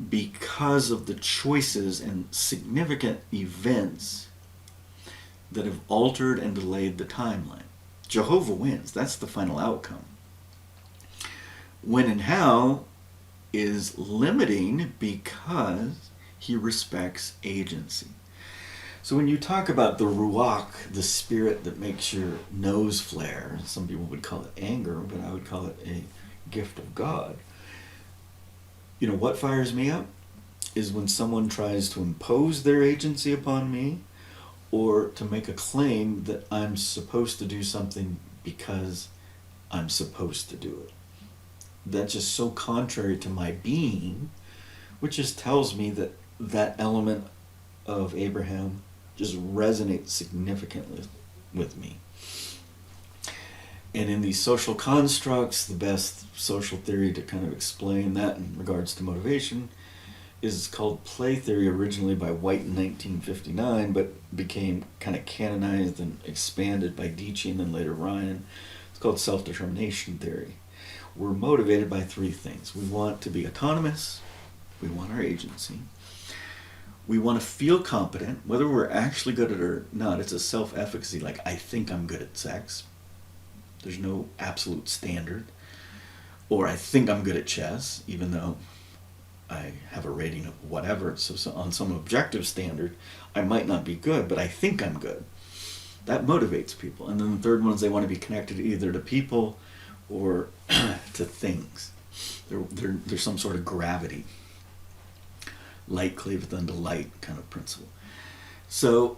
because of the choices and significant events that have altered and delayed the timeline. Jehovah wins. That's the final outcome. When and how is limiting because he respects agency. So when you talk about the ruach, the spirit that makes your nose flare, some people would call it anger, but I would call it a gift of God. What fires me up is when someone tries to impose their agency upon me or to make a claim that I'm supposed to do something because I'm supposed to do it. That's just so contrary to my being, which just tells me that that element of Abraham just resonates significantly with me. And in these social constructs, the best social theory to kind of explain that in regards to motivation is called play theory, originally by White in 1959, but became kind of canonized and expanded by Dietschy and then later Ryan. It's called self-determination theory. We're motivated by three things. We want to be autonomous, we want our agency, we want to feel competent, whether we're actually good at it or not. It's a self-efficacy, like I think I'm good at sex. There's no absolute standard. Or I think I'm good at chess, even though I have a rating of whatever. So on some objective standard, I might not be good, but I think I'm good. That motivates people. And then the third one is they want to be connected either to people or to things. There's some sort of gravity. Light cleaveth unto light kind of principle. So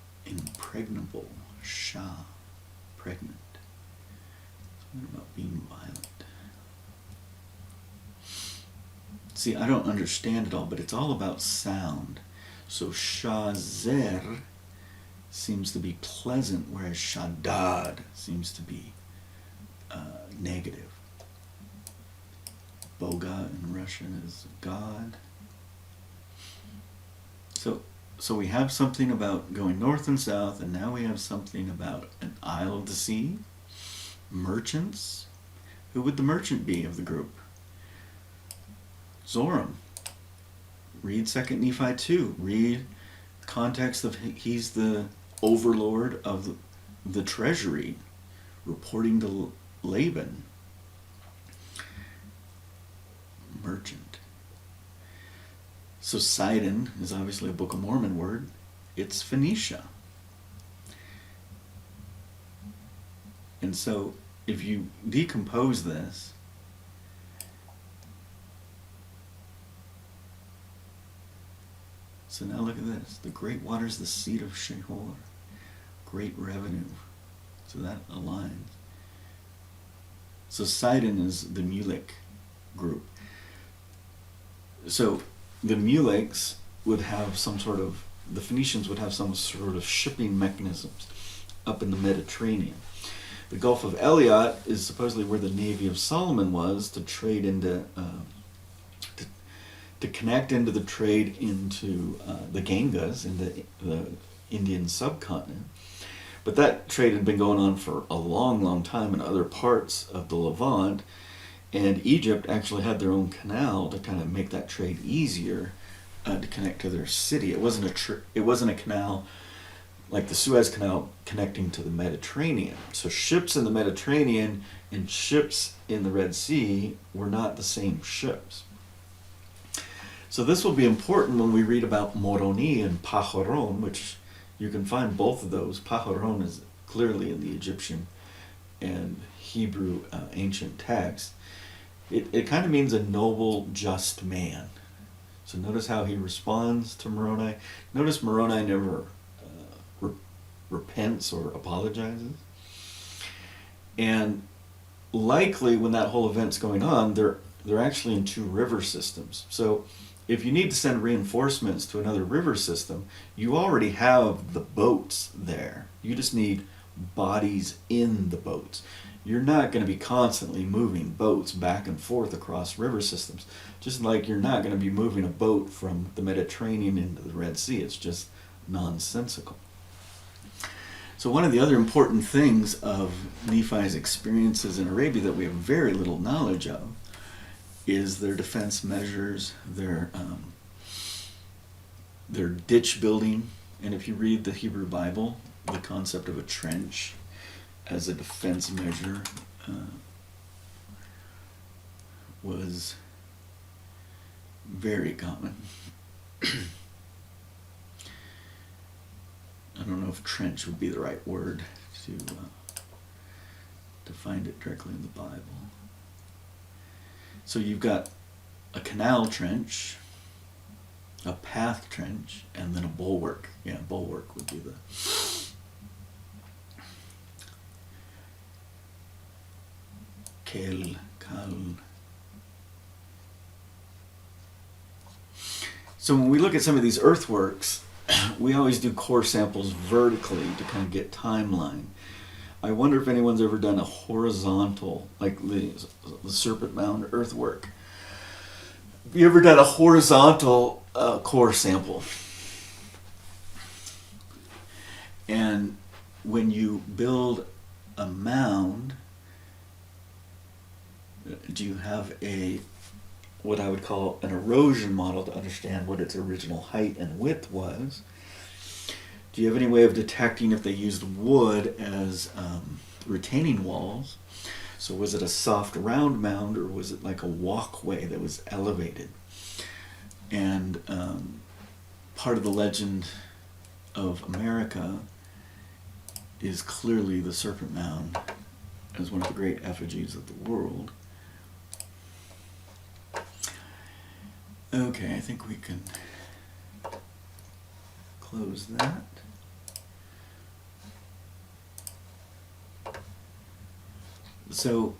impregnable, Shah, pregnant. Something about being violent. See, I don't understand it all, but it's all about sound. So Shazer seems to be pleasant, whereas Shaddad seems to be negative. Boga in Russian is God. So we have something about going north and south, and now we have something about an isle of the sea, merchants. Who would the merchant be of the group? Zoram. Read 2 Nephi 2. Read context of he's the overlord of the treasury, reporting to Laban. Merchant. So Sidon is obviously a Book of Mormon word. It's Phoenicia. And so if you decompose this, so now look at this. The great waters, the seat of Shehor. Great revenue. So that aligns. So Sidon is the Mulek group. So the Muleks would have some sort of, the Phoenicians would have some sort of shipping mechanisms up in the Mediterranean. The Gulf of Eliot is supposedly where the Navy of Solomon was to trade into, to connect into the trade into the Gangas, into the Indian subcontinent. But that trade had been going on for a long, long time in other parts of the Levant, and Egypt actually had their own canal to kind of make that trade easier to connect to their city. It wasn't a canal like the Suez Canal connecting to the Mediterranean. So ships in the Mediterranean and ships in the Red Sea were not the same ships. So this will be important when we read about Moroni and Pahoron, which you can find both of those. Pahoron is clearly in the Egyptian and Hebrew ancient text. It kind of means a noble, just man. So notice how he responds to Moroni. Notice Moroni never repents or apologizes. And likely when that whole event's going on, they're actually in two river systems. So if you need to send reinforcements to another river system, you already have the boats there. You just need bodies in the boats. You're not going to be constantly moving boats back and forth across river systems. Just like you're not going to be moving a boat from the Mediterranean into the Red Sea. It's just nonsensical. So one of the other important things of Nephi's experiences in Arabia that we have very little knowledge of is their defense measures, their ditch building. And if you read the Hebrew Bible, the concept of a trench as a defense measure was very common. I don't know if trench would be the right word to find it directly in the Bible. So you've got a canal trench, a path trench, and then a bulwark. Yeah, bulwark would be the... Kal. So when we look at some of these earthworks, we always do core samples vertically to kind of get timeline. I wonder if anyone's ever done a horizontal, like the Serpent Mound earthwork. Have you ever done a horizontal core sample? And when you build a mound, do you have what I would call an erosion model to understand what its original height and width was? Do you have any way of detecting if they used wood as retaining walls? So was it a soft round mound, or was it like a walkway that was elevated? And part of the legend of America is clearly the Serpent Mound as one of the great effigies of the world. Okay, I think we can close that. So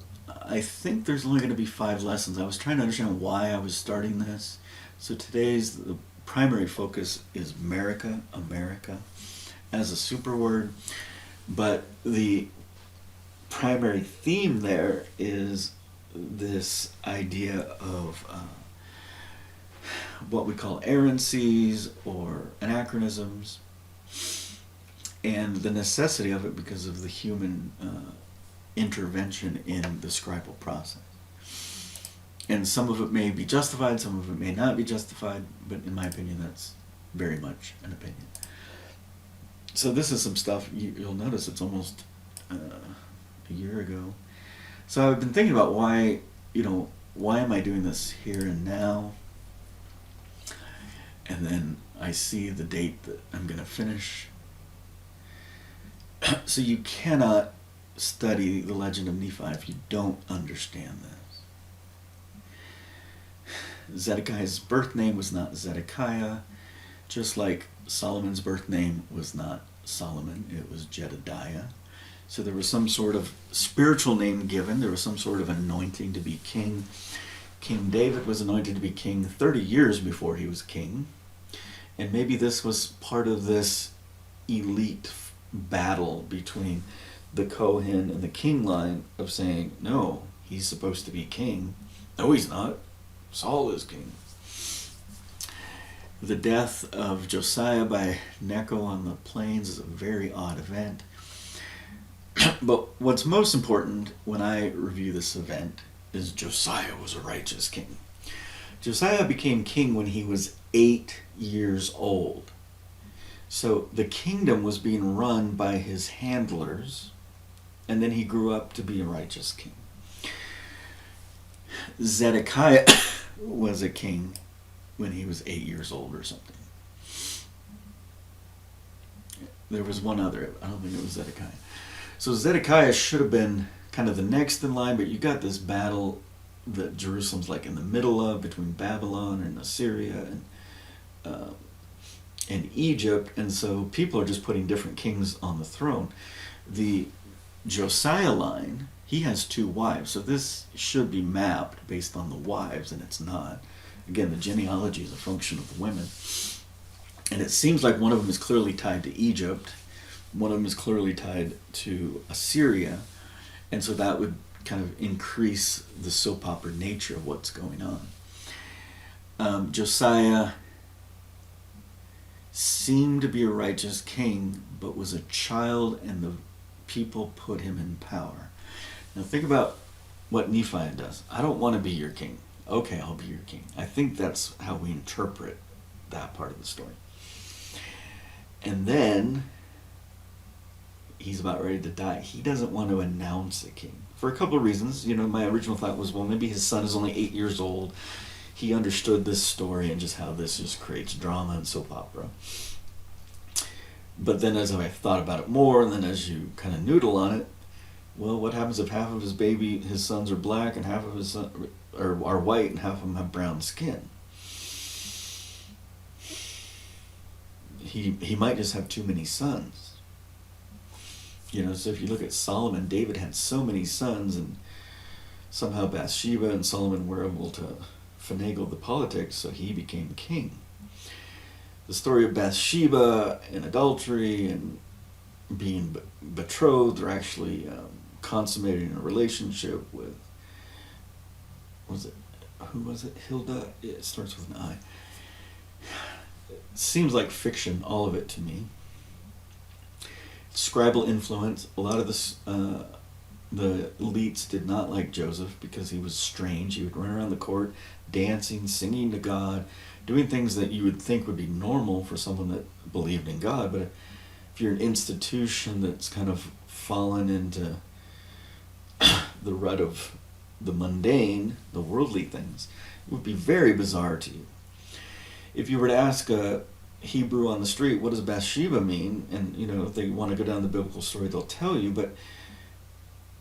I think there's only going to be 5 lessons. I was trying to understand why I was starting this. So today's the primary focus is America, America, as a super word, but the primary theme there is this idea of what we call errancies or anachronisms, and the necessity of it because of the human intervention in the scribal process. And some of it may be justified, some of it may not be justified, but in my opinion, that's very much an opinion. So this is some stuff, you'll notice it's almost a year ago. So I've been thinking about why am I doing this here and now? And then I see the date that I'm going to finish. So you cannot study the legend of Nephi if you don't understand this. Zedekiah's birth name was not Zedekiah, just like Solomon's birth name was not Solomon, it was Jedediah. So there was some sort of spiritual name given, there was some sort of anointing to be king. King David was anointed to be king 30 years before he was king. And maybe this was part of this elite battle between the Kohen and the king line of saying, no, he's supposed to be king. No, he's not. Saul is king. The death of Josiah by Necho on the plains is a very odd event. But what's most important when I review this event is Josiah was a righteous king. Josiah became king when he was 8 years old. So the kingdom was being run by his handlers, and then he grew up to be a righteous king. Zedekiah was a king when he was 8 years old or something. There was one other, I don't think it was Zedekiah. So Zedekiah should have been kind of the next in line, but you got this battle that Jerusalem's like in the middle of between Babylon and Assyria and Egypt, and so people are just putting different kings on the throne. The Josiah line, he has 2 wives, so this should be mapped based on the wives, and it's not. Again, the genealogy is a function of the women. And it seems like one of them is clearly tied to Egypt, one of them is clearly tied to Assyria, and so that would kind of increase the soap opera nature of what's going on. Josiah seemed to be a righteous king, but was a child, and the people put him in power. Now think about what Nephi does. I don't want to be your king. Okay, I'll be your king. I think that's how we interpret that part of the story. And then he's about ready to die. He doesn't want to announce a king for a couple of reasons. My original thought was, well, maybe his son is only 8 years old. He understood this story and just how this just creates drama and soap opera. But then as I thought about it more, and then as you kind of noodle on it, well, what happens if half of his sons are black and half of his sons are white and half of them have brown skin? He might just have too many sons. So if you look at Solomon, David had so many sons, and somehow Bathsheba and Solomon were able to finagle the politics, so he became king. The story of Bathsheba and adultery and being betrothed, or actually consummating a relationship with, who was it? Hilda? It starts with an I. It seems like fiction, all of it to me. Scribal influence. A lot of the elites did not like Joseph because he was strange. He would run around the court dancing, singing to God, doing things that you would think would be normal for someone that believed in God. But if you're an institution that's kind of fallen into the rut of the mundane, the worldly things, it would be very bizarre to you. If you were to ask a Hebrew on the street, what does Bathsheba mean? And if they want to go down the biblical story, they'll tell you, but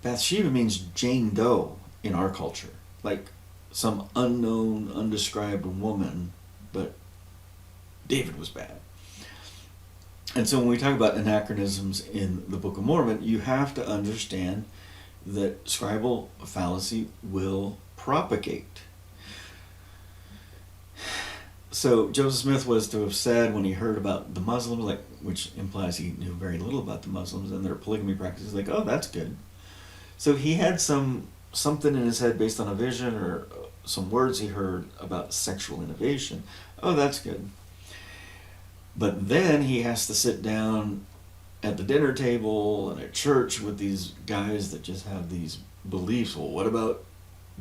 Bathsheba means Jane Doe in our culture, like some unknown, undescribed woman, but David was bad. And so when we talk about anachronisms in the Book of Mormon, you have to understand that scribal fallacy will propagate. So Joseph Smith was to have said, when he heard about the Muslims, like, which implies he knew very little about the Muslims and their polygamy practices, like, oh, that's good. So he had something in his head based on a vision or some words he heard about sexual innovation. Oh, that's good. But then he has to sit down at the dinner table and at church with these guys that just have these beliefs. Well, what about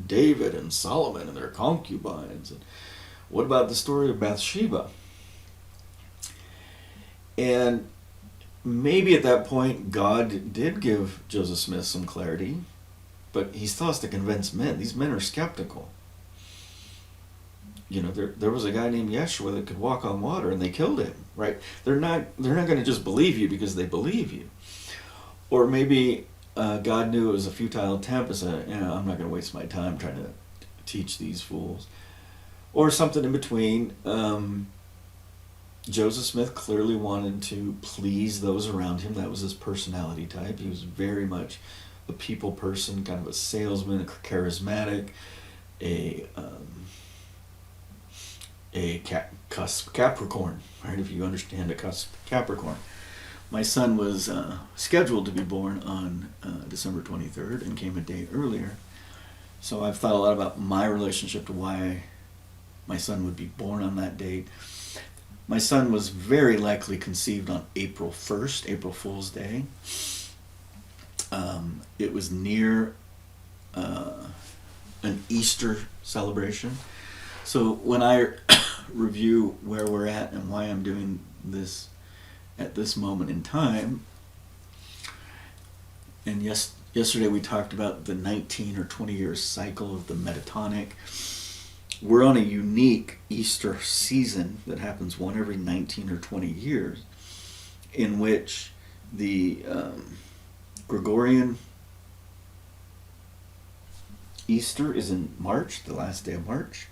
David and Solomon and their concubines? And what about the story of Bathsheba? And maybe at that point God did give Joseph Smith some clarity, but he still has to convince men. These men are skeptical. You know, there was a guy named Yeshua that could walk on water, and they killed him. Right? They're not going to just believe you because they believe you. Or maybe God knew it was a futile attempt, and said, I'm not going to waste my time trying to teach these fools. Or something in between. Joseph Smith clearly wanted to please those around him. That was his personality type. He was very much a people person, kind of a salesman, charismatic, a cusp Capricorn, right? If you understand a cusp Capricorn. My son was scheduled to be born on December 23rd and came a day earlier. So I've thought a lot about my relationship to why my son would be born on that date. My son was very likely conceived on April 1st, April Fool's Day. It was near an Easter celebration. So when I review where we're at and why I'm doing this at this moment in time, and yesterday we talked about the 19 or 20 year cycle of the metatonic. We're on a unique Easter season that happens one every 19 or 20 years, in which the Gregorian Easter is in March, the last day of March,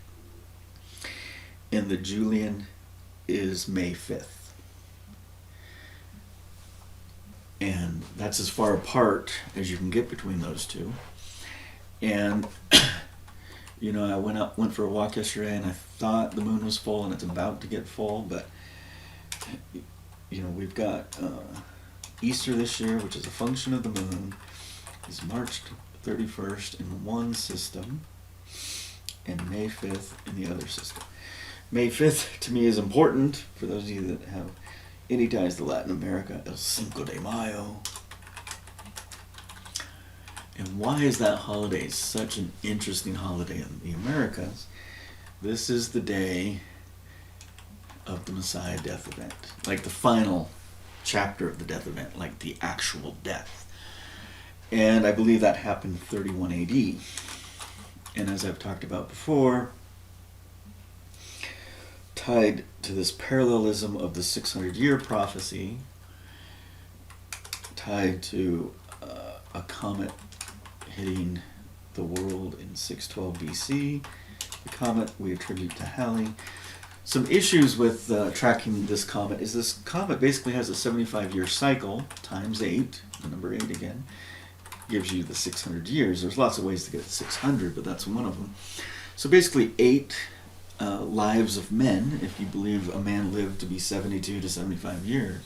and the Julian is May 5th. And that's as far apart as you can get between those two. And you know, I went for a walk yesterday, and I thought the moon was full, and it's about to get full, but you know, we've got Easter this year, which is a function of the moon, is March 31st in one system, and May 5th in the other system. May 5th to me is important for those of you that have any ties to Latin America. El Cinco de Mayo. And why is that holiday such an interesting holiday in the Americas? This is the day of the Messiah death event. Like the final chapter of the death event, like the actual death. And I believe that happened 31 AD. And as I've talked about before, tied to this parallelism of the 600-year prophecy, tied to a comet hitting the world in 612 BC. The comet we attribute to Halley. Some issues with tracking this comet is this comet basically has a 75-year cycle times 8, the number 8 again, gives you the 600 years. There's lots of ways to get 600, but that's one of them. So basically 8 lives of men, if you believe a man lived to be 72 to 75 years,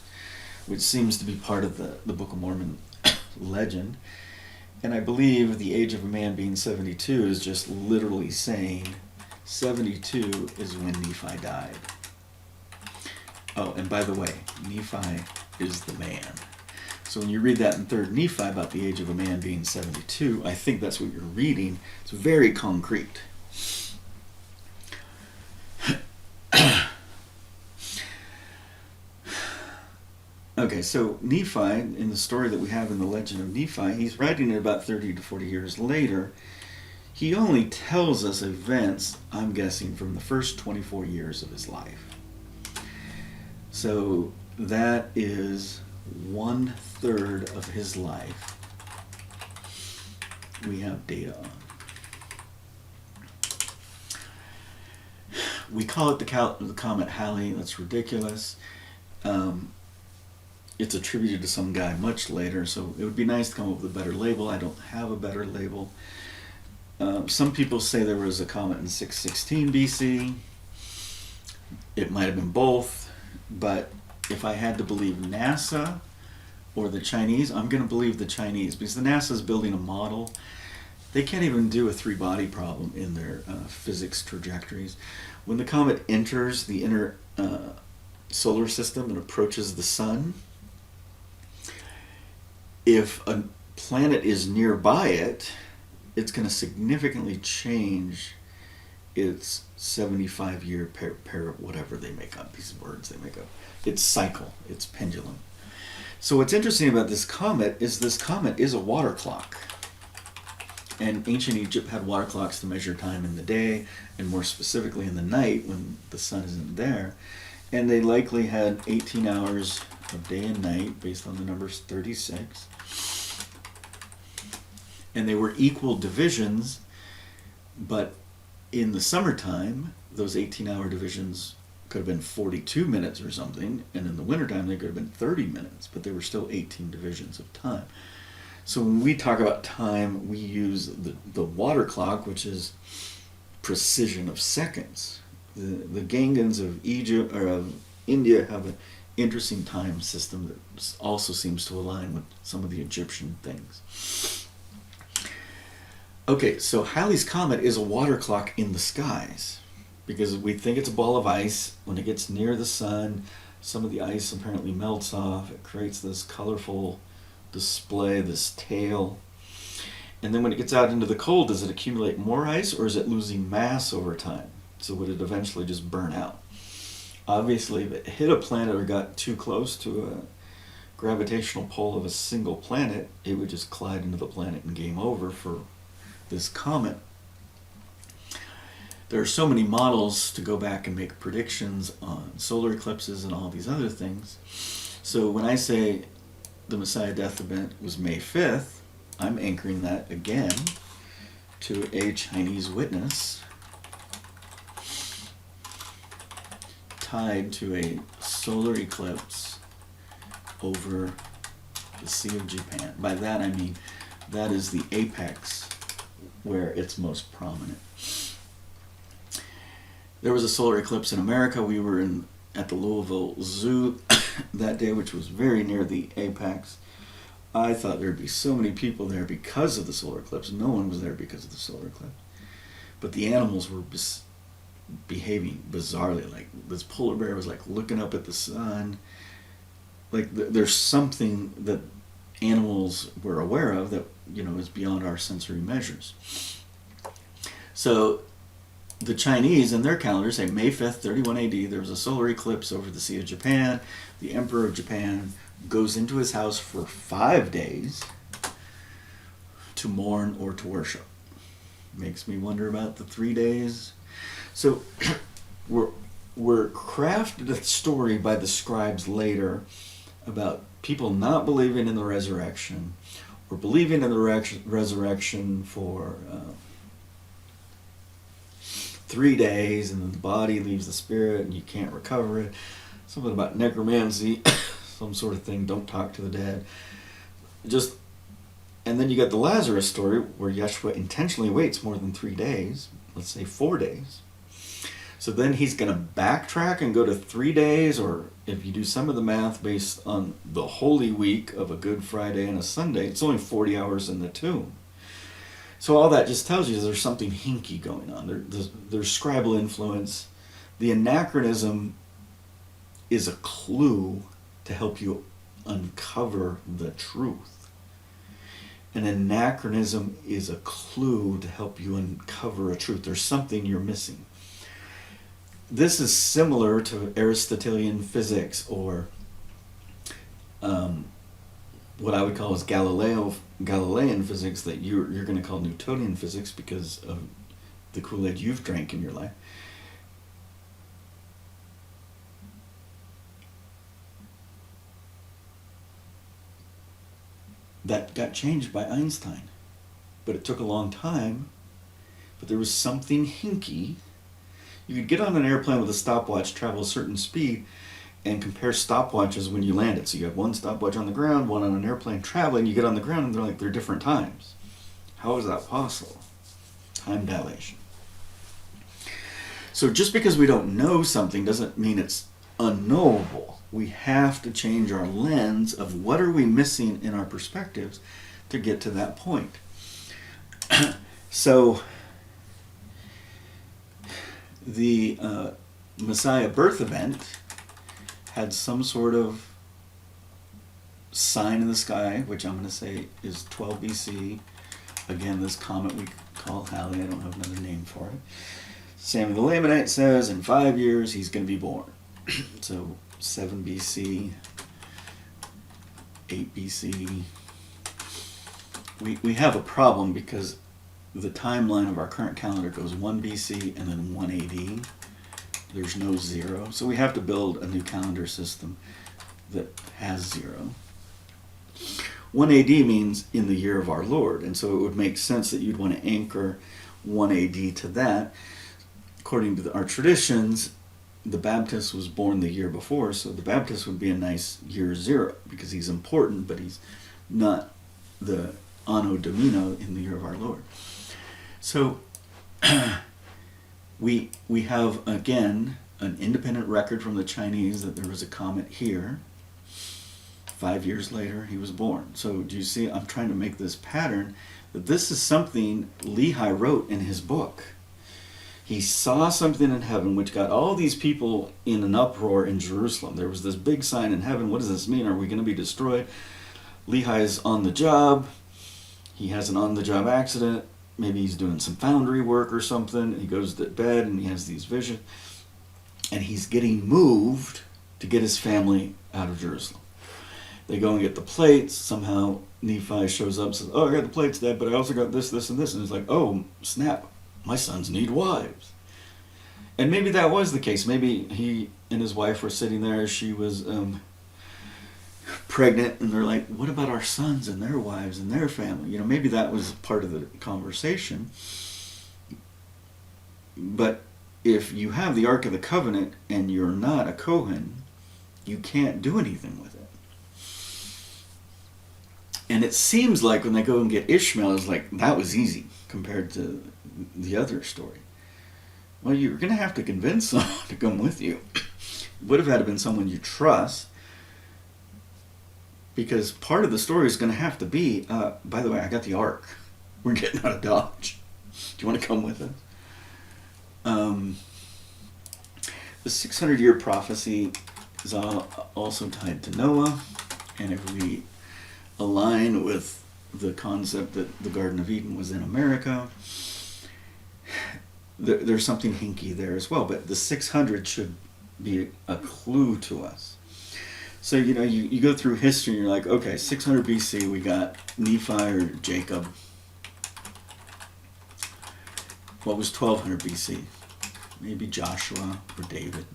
which seems to be part of the Book of Mormon legend. And I believe the age of a man being 72 is just literally saying 72 is when Nephi died. Oh, and by the way, Nephi is the man. So when you read that in 3rd Nephi about the age of a man being 72, I think that's what you're reading. It's very concrete. Okay, so Nephi, in the story that we have in the legend of Nephi, he's writing it about 30 to 40 years later. He only tells us events, I'm guessing, from the first 24 years of his life. So that is 1/3 of his life we have data on. We call it the comet Halley. That's ridiculous. it's attributed to some guy much later, so it would be nice to come up with a better label. I don't have a better label. Some people say there was a comet in 616 BC. It might have been both, but if I had to believe NASA or the Chinese, I'm going to believe the Chinese, because the NASA is building a model. They can't even do a three-body problem in their physics trajectories. When the comet enters the inner solar system and approaches the sun, if a planet is nearby it, it's going to significantly change its 75-year whatever they make up, these words they make up, its cycle, its pendulum. So what's interesting about this comet is a water clock. And ancient Egypt had water clocks to measure time in the day, and more specifically in the night when the sun isn't there. And they likely had 18 hours of day and night, based on the numbers 36. And they were equal divisions, but in the summertime, those 18-hour divisions could have been 42 minutes or something, and in the wintertime they could have been 30 minutes, but they were still 18 divisions of time. So when we talk about time, we use the water clock, which is precision of seconds. The Gangans of Egypt or of India have an interesting time system that also seems to align with some of the Egyptian things. Okay, so Halley's Comet is a water clock in the skies, because we think it's a ball of ice. When it gets near the sun, some of the ice apparently melts off. It creates this colorful display, this tail. And then when it gets out into the cold, does it accumulate more ice, or is it losing mass over time? So would it eventually just burn out? Obviously, if it hit a planet or got too close to a gravitational pull of a single planet, it would just collide into the planet and game over for this comet. There are so many models to go back and make predictions on solar eclipses and all these other things. So when I say the Messiah death event was May 5th, I'm anchoring that again to a Chinese witness tied to a solar eclipse over the Sea of Japan. By that I mean that is the apex where it's most prominent. There was a solar eclipse in America. We were at the Louisville Zoo that day, which was very near the apex. I thought there'd be so many people there because of the solar eclipse. No one was there because of the solar eclipse. But the animals were behaving bizarrely. Like this polar bear was like looking up at the sun. Like there's something that animals were aware of that, you know, is beyond our sensory measures. So the Chinese in their calendar say May 5th, 31 AD, there was a solar eclipse over the Sea of Japan. The Emperor of Japan goes into his house for 5 days to mourn or to worship. Makes me wonder about the 3 days. So we're crafted a story by the scribes later about people not believing in the resurrection, or believing in the resurrection for 3 days, and then the body leaves the spirit and you can't recover it. Something about necromancy, some sort of thing, don't talk to the dead. And then you got the Lazarus story where Yeshua intentionally waits more than 3 days, let's say 4 days. So then he's going to backtrack and go to 3 days, or if you do some of the math based on the Holy Week of a Good Friday and a Sunday, it's only 40 hours in the tomb. So all that just tells you is there's something hinky going on. There's scribal influence. The anachronism is a clue to help you uncover the truth. An anachronism is a clue to help you uncover a truth. There's something you're missing. This is similar to Aristotelian physics, or what I would call is Galilean physics, that you're going to call Newtonian physics because of the Kool-Aid you've drank in your life. That got changed by Einstein, but it took a long time. But there was something hinky. You could get on an airplane with a stopwatch, travel a certain speed, and compare stopwatches when you landed. So you have one stopwatch on the ground, one on an airplane traveling. You get on the ground and they're different times. How is that possible? Time dilation. So just because we don't know something doesn't mean it's unknowable. We have to change our lens of what are we missing in our perspectives to get to that point. So the Messiah birth event had some sort of sign in the sky, which I'm going to say is 12 BC. Again, this comet we call Halley, I don't have another name for it. Samuel the Lamanite says in 5 years he's going to be born. So 7 BC, 8 BC. We have a problem because the timeline of our current calendar goes 1 BC and then 1 AD. There's no 0. So we have to build a new calendar system that has 0. 1 AD means in the year of our Lord. And so it would make sense that you'd want to anchor 1 AD to that. According to our traditions, the Baptist was born the year before, so the Baptist would be a nice year 0 because he's important, but he's not the Anno Domino in the year of our Lord. So we have, again, an independent record from the Chinese that there was a comet here. 5 years later, he was born. So do you see, I'm trying to make this pattern that this is something Lehi wrote in his book. He saw something in heaven which got all these people in an uproar in Jerusalem. There was this big sign in heaven. What does this mean? Are we going to be destroyed? Lehi is on the job. He has an on-the-job accident. Maybe he's doing some foundry work or something. He goes to bed and he has these visions. And he's getting moved to get his family out of Jerusalem. They go and get the plates. Somehow Nephi shows up and says, oh, I got the plates, Dad, but I also got this, this, and this. And he's like, oh, snap. My sons need wives. And maybe that was the case. Maybe he and his wife were sitting there. She was pregnant, and they're like, what about our sons and their wives and their family? You know, maybe that was part of the conversation. But if you have the Ark of the Covenant and you're not a Kohen, you can't do anything with it. And it seems like when they go and get Ishmael, it's like, that was easy compared to the other story. Well, you're going to have to convince someone to come with you. Would have had to been someone you trust, because part of the story is going to have to be, by the way, I got the Ark. We're getting out of Dodge. Do you want to come with us? The 600-year prophecy is also tied to Noah, and if we align with the concept that the Garden of Eden was in America, there's something hinky there as well. But the 600 should be a clue to us. So, you know, you go through history and you're like, okay, 600 BC, we got Nephi or Jacob. What was 1200 BC? Maybe Joshua or David.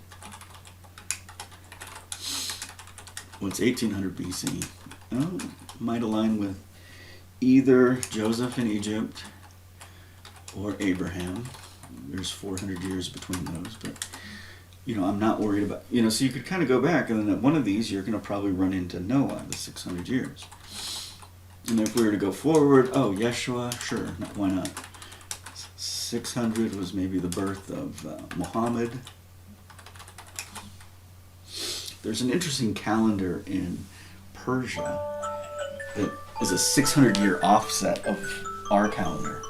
What's 1800 BC? Oh, might align with either Joseph in Egypt or Abraham. There's 400 years between those, but you know, I'm not worried about, you know, so you could kind of go back, and then at one of these you're going to probably run into Noah, the 600 years. And if we were to go forward, oh, Yeshua, sure, why not? 600 was maybe the birth of Muhammad. There's an interesting calendar in Persia that is a 600-year offset of our calendar.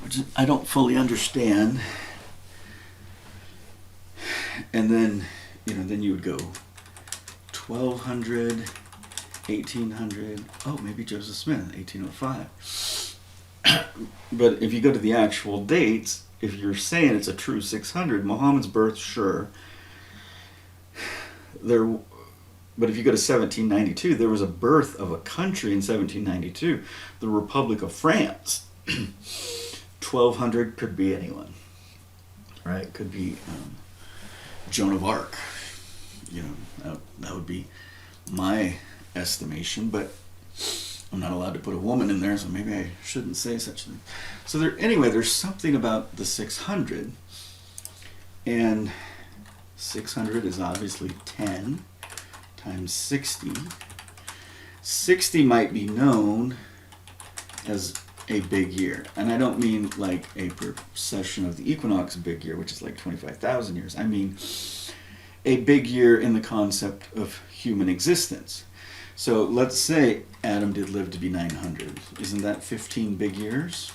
Which I don't fully understand. And then, you know, then you would go 1200, 1800, oh, maybe Joseph Smith, 1805. But if you go to the actual dates, if you're saying it's a true 600, Muhammad's birth, sure. But if you go to 1792, there was a birth of a country in 1792, the Republic of France. 1200 could be anyone, right? Could be Joan of Arc. You know, that would be my estimation. But I'm not allowed to put a woman in there, so maybe I shouldn't say such a thing. So anyway, there's something about the 600, and 600 is obviously 10 times 60. 60 might be known as a big year, and I don't mean like a precession of the equinox big year, which is like 25,000 years. I mean a big year in the concept of human existence. So let's say Adam did live to be 900. Isn't that 15 big years?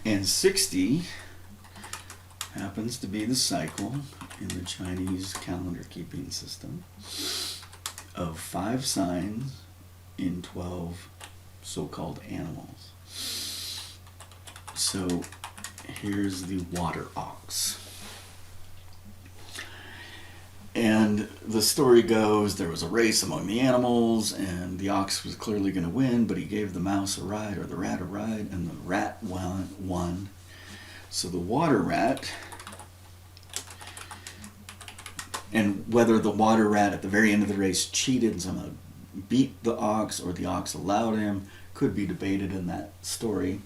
And 60 happens to be the cycle in the Chinese calendar keeping system of 5 signs in 12 so-called animals. So here's the water ox. And the story goes, there was a race among the animals, and the ox was clearly going to win, but he gave the mouse a ride, or the rat a ride, and the rat won. So the water rat, and whether the water rat at the very end of the race cheated and somehow beat the ox, or the ox allowed him, could be debated in that story.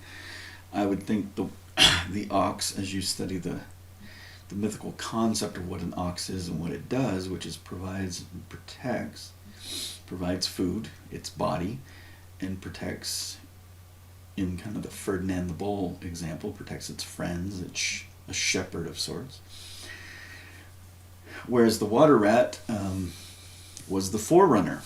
I would think the ox, as you study the mythical concept of what an ox is and what it does, which is provides and protects, provides food, its body, and protects, in kind of the Ferdinand the Bull example, protects its friends. It's a shepherd of sorts. Whereas the water rat was the forerunner.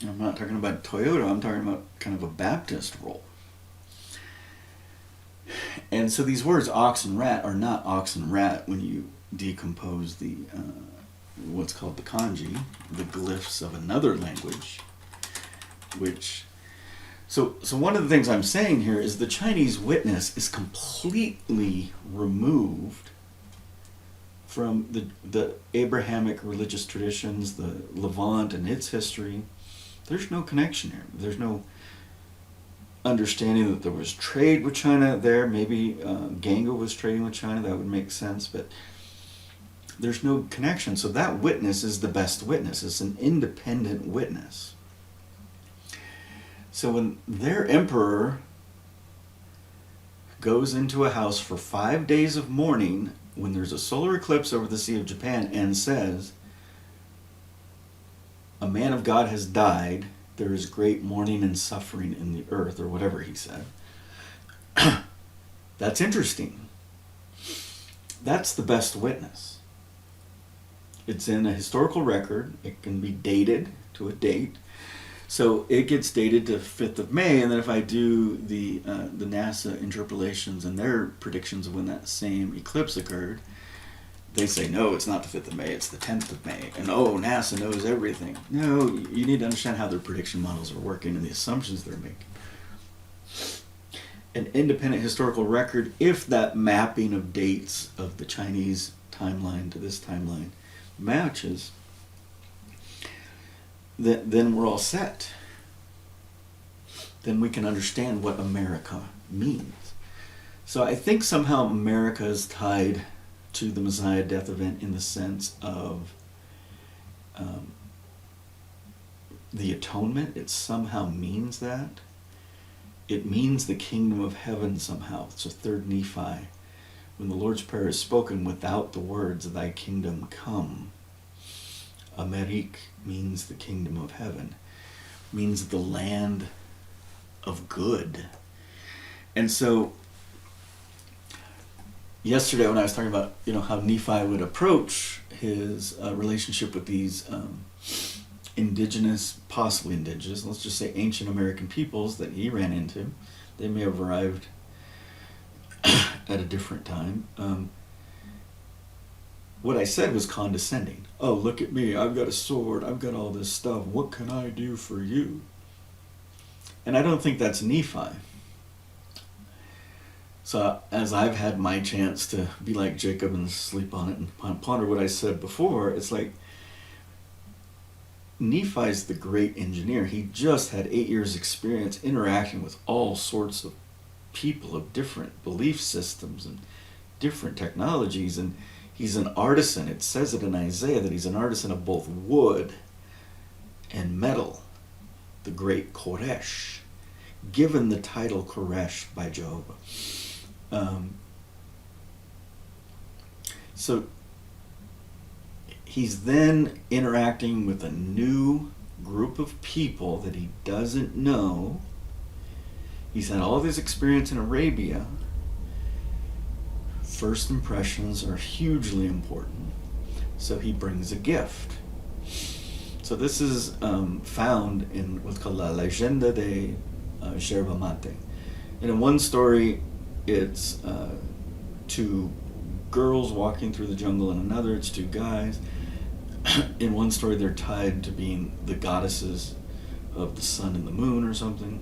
I'm not talking about Toyota, I'm talking about kind of a Baptist role. And so these words ox and rat are not ox and rat when you decompose the what's called the kanji, the glyphs of another language, which so one of the things I'm saying here is the Chinese witness is completely removed from the Abrahamic religious traditions, the Levant and its history. There's no connection here. There's no understanding that there was trade with China there. Maybe Ganga was trading with China. That would make sense. But there's no connection. So that witness is the best witness. It's an independent witness. So when their emperor goes into a house for 5 days of mourning when there's a solar eclipse over the Sea of Japan and says, a man of God has died, there is great mourning and suffering in the earth, or whatever he said. That's interesting. That's the best witness. It's in a historical record. It can be dated to a date. So it gets dated to 5th of May, and then if I do the NASA interpolations and their predictions of when that same eclipse occurred, they say, no, it's not the 5th of May, it's the 10th of May. And oh, NASA knows everything. No, you need to understand how their prediction models are working and the assumptions they're making. An independent historical record, if that mapping of dates of the Chinese timeline to this timeline matches, then we're all set. Then we can understand what America means. So I think somehow America is tied to the Messiah death event in the sense of the atonement. It somehow means that. It means the kingdom of heaven somehow. It's a 3rd Nephi. When the Lord's Prayer is spoken without the words, thy kingdom come. Amerik means the kingdom of heaven. Means the land of good. And so yesterday when I was talking about how Nephi would approach his relationship with these indigenous, possibly indigenous, let's just say ancient American peoples that he ran into, they may have arrived at a different time. What I said was condescending. Oh, look at me, I've got a sword, I've got all this stuff, what can I do for you? And I don't think that's Nephi. So as I've had my chance to be like Jacob and sleep on it and ponder what I said before, it's like Nephi's the great engineer. He just had 8 years experience interacting with all sorts of people of different belief systems and different technologies, and He's an artisan. It says it in Isaiah that he's an artisan of both wood and metal, the great Koresh, given the title Koresh by Jehovah. So he's then interacting with a new group of people that he doesn't know. He's had all this experience in Arabia. First impressions are hugely important. So he brings a gift. So this is found in what's called La Leyenda de Yerba Mate. And in one story, it's two girls walking through the jungle. In another, it's two guys. In one story, they're tied to being the goddesses of the sun and the moon or something.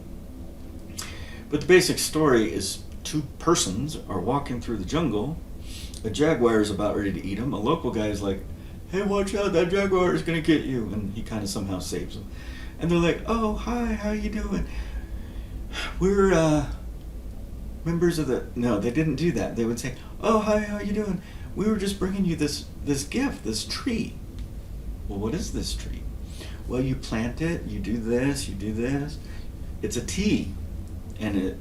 But the basic story is two persons are walking through the jungle. A jaguar is about ready to eat them. A local guy is like, "Hey, watch out, that jaguar is going to get you." And he kind of somehow saves them. And they're like, "Oh, hi, how you doing? We're members of the..." No, they didn't do that. They would say, "Oh, hi, how you doing? We were just bringing you this gift, this tree." Well, what is this tree? Well, you plant it, you do this, you do this. It's a tea, and it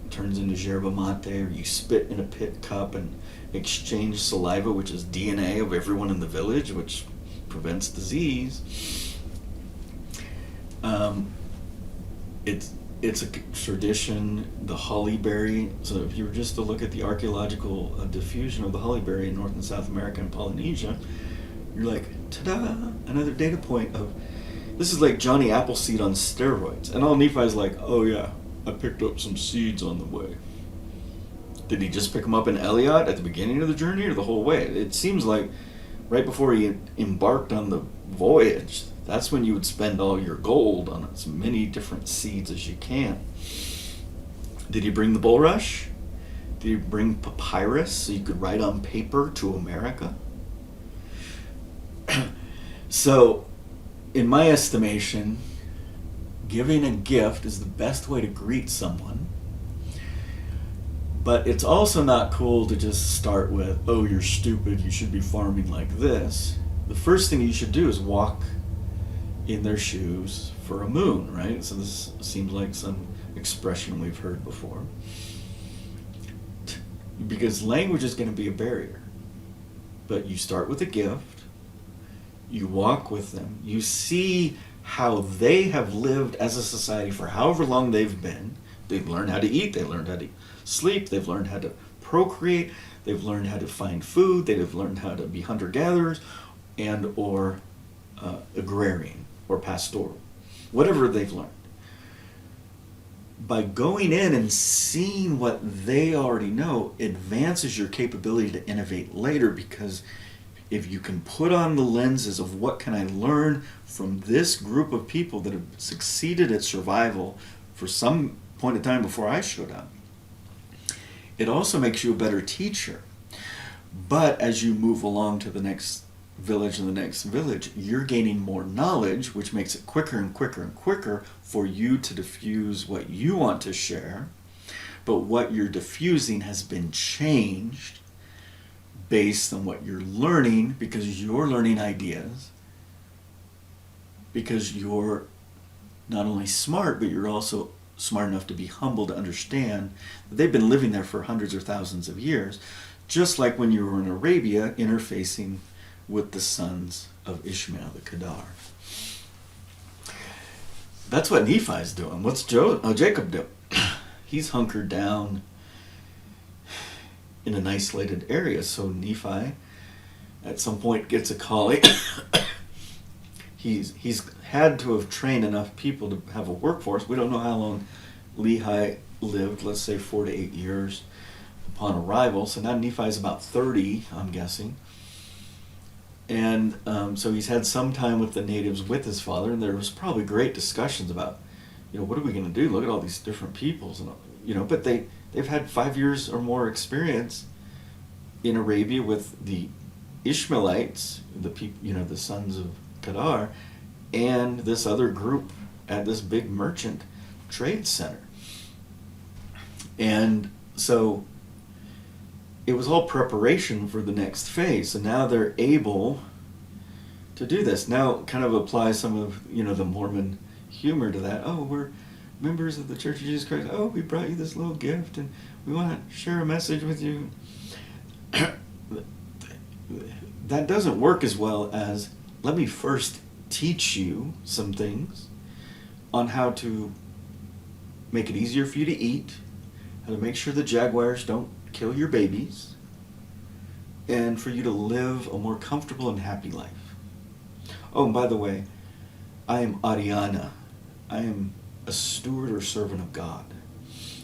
turns into yerba mate, or you spit in a pit cup and exchange saliva, which is DNA of everyone in the village, which prevents disease. It's a tradition, the hollyberry. So if you were just to look at the archaeological diffusion of the hollyberry in North and South America and Polynesia, you're like, ta-da, another data point of, this is like Johnny Appleseed on steroids. And all Nephi's like, "Oh yeah, I picked up some seeds on the way." Did he just pick them up in Eliot at the beginning of the journey, or the whole way? It seems like right before he embarked on the voyage, that's when you would spend all your gold on as many different seeds as you can. Did he bring the bulrush? Did he bring papyrus so you could write on paper to America? So, in my estimation, giving a gift is the best way to greet someone. But it's also not cool to just start with, "Oh, you're stupid, you should be farming like this." The first thing you should do is walk in their shoes for a moon, right? So this seems like some expression we've heard before. Because language is going to be a barrier. But you start with a gift, you walk with them, you see how they have lived as a society for however long they've been. They've learned how to eat, they've learned how to sleep, they've learned how to procreate, they've learned how to find food, they've learned how to be hunter-gatherers and or agrarian or pastoral, whatever they've learned. By going in and seeing what they already know advances your capability to innovate later, because if you can put on the lenses of what can I learn from this group of people that have succeeded at survival for some point in time before I showed up, it also makes you a better teacher. But as you move along to the next village and the next village, you're gaining more knowledge, which makes it quicker and quicker and quicker for you to diffuse what you want to share. But what you're diffusing has been changed based on what you're learning, because you're learning ideas, because you're not only smart, but you're also smart enough to be humble to understand that they've been living there for hundreds or thousands of years, just like when you were in Arabia interfacing with the sons of Ishmael, the Kedar. That's what Nephi's doing. What's Jacob doing? He's hunkered down in an isolated area. So Nephi, at some point, gets a calling. He's had to have trained enough people to have a workforce. We don't know how long Lehi lived. Let's say 4 to 8 years upon arrival. So now Nephi's about 30, I'm guessing. And so he's had some time with the natives with his father, and there was probably great discussions about, what are we going to do? Look at all these different peoples, and but they've had 5 years or more experience in Arabia with the Ishmaelites, the people, the sons of Kedar, and this other group at this big merchant trade center. And so it was all preparation for the next phase. So now they're able to do this. Now kind of apply some of, the Mormon humor to that. Oh, we're members of the Church of Jesus Christ. Oh, we brought you this little gift and we want to share a message with you. That doesn't work as well as, let me first teach you some things on how to make it easier for you to eat, how to make sure the jaguars don't kill your babies, and for you to live a more comfortable and happy life. Oh, and by the way, I am Ariana. I am a steward or servant of God.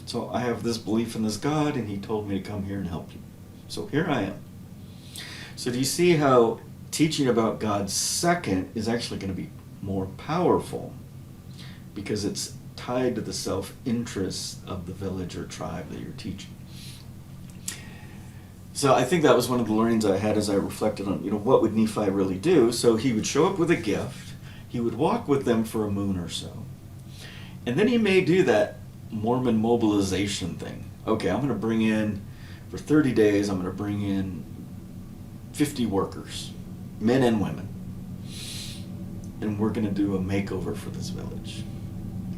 So I have this belief in this God, and he told me to come here and help you. So here I am. So do you see how teaching about God second is actually going to be more powerful because it's tied to the self-interest of the village or tribe that you're teaching? So I think that was one of the learnings I had as I reflected on, what would Nephi really do? So he would show up with a gift. He would walk with them for a moon or so. And then he may do that Mormon mobilization thing. Okay, I'm going to bring in, for 30 days, I'm going to bring in 50 workers, men and women. And we're going to do a makeover for this village.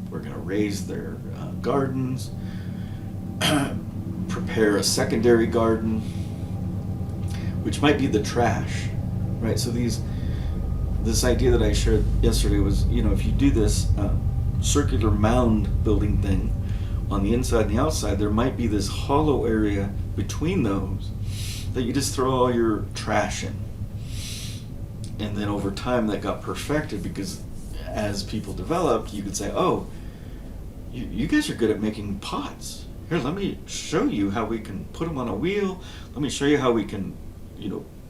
We're going to raise their gardens, prepare a secondary garden, which might be the trash, right? So this idea that I shared yesterday was, if you do this circular mound building thing on the inside and the outside, there might be this hollow area between those that you just throw all your trash in. And then over time that got perfected because as people developed, you could say, oh, you guys are good at making pots. Here, let me show you how we can put them on a wheel. Let me show you how we can,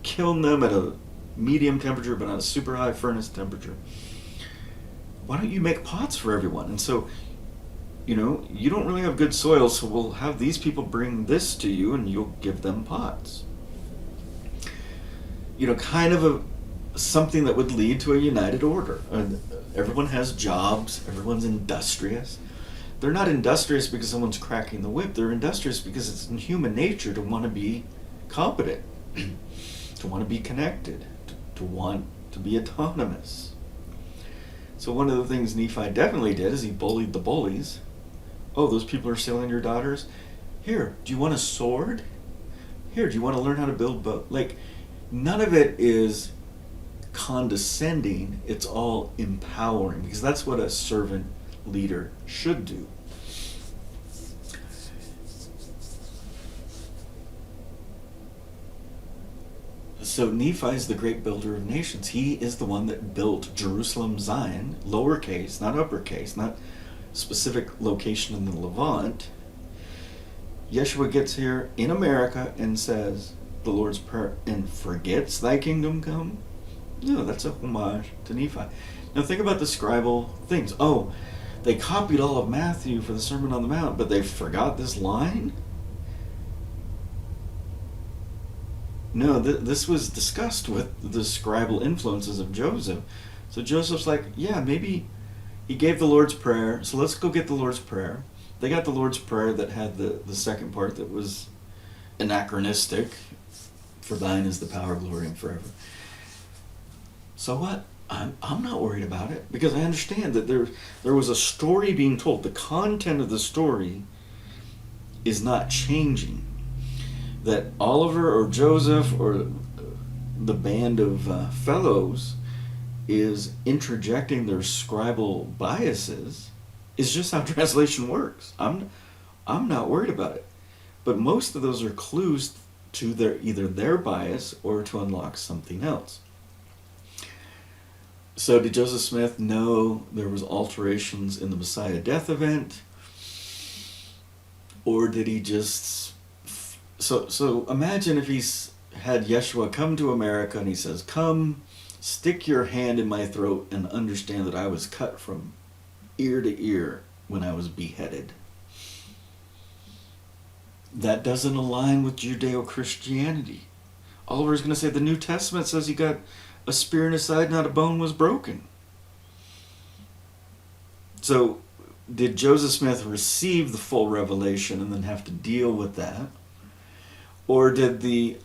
kiln them at a medium temperature but not a super high furnace temperature. Why don't you make pots for everyone? And so, you don't really have good soil, so we'll have these people bring this to you and you'll give them pots. Kind of something that would lead to a united order. Everyone has jobs, everyone's industrious. They're not industrious because someone's cracking the whip. They're industrious because it's in human nature to want to be competent, to want to be connected, to want to be autonomous. So one of the things Nephi definitely did is he bullied the bullies. Oh, those people are stealing your daughters? Here, do you want a sword? Here, do you want to learn how to build boat? None of it is condescending. It's all empowering because that's what a servant leader should do. So Nephi is the great builder of nations. He is the one that built Jerusalem, Zion, lowercase, not uppercase, not specific location in the Levant. Yeshua gets here in America and says the Lord's Prayer and forgets thy kingdom come. No, that's a homage to Nephi. Now think about the scribal things. Oh, they copied all of Matthew for the Sermon on the Mount, but they forgot this line? No, this was discussed with the scribal influences of Joseph. So Joseph's like, yeah, maybe he gave the Lord's Prayer, so let's go get the Lord's Prayer. They got the Lord's Prayer that had the second part that was anachronistic. For thine is the power, glory, and forever. So what? I'm not worried about it because I understand that there was a story being told. The content of the story is not changing. That Oliver or Joseph or the band of fellows is interjecting their scribal biases is just how translation works. I'm not worried about it. But most of those are clues to either their bias or to unlock something else. So did Joseph Smith know there was alterations in the Messiah death event? Or did he just... So imagine if he's had Yeshua come to America and he says, come, stick your hand in my throat and understand that I was cut from ear to ear when I was beheaded. That doesn't align with Judeo-Christianity. Oliver's going to say the New Testament says he got a spear in his side, not a bone was broken. So did Joseph Smith receive the full revelation and then have to deal with that? Or did the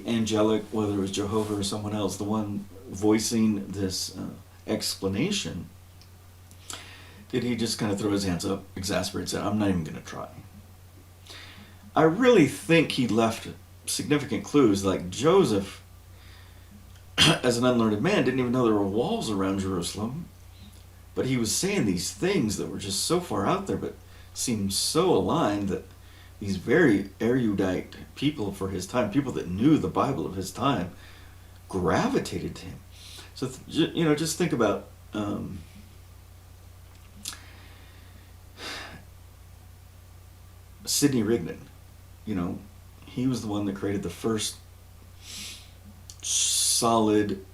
angelic, whether it was Jehovah or someone else, the one voicing this explanation, did he just kind of throw his hands up, exasperate, and say, I'm not even going to try? I really think he left significant clues, like Joseph, as an unlearned man, didn't even know there were walls around Jerusalem, but he was saying these things that were just so far out there, but seemed so aligned that these very erudite people for his time, people that knew the Bible of his time, gravitated to him. So, just think about Sidney Rigdon. He was the one that created the first solid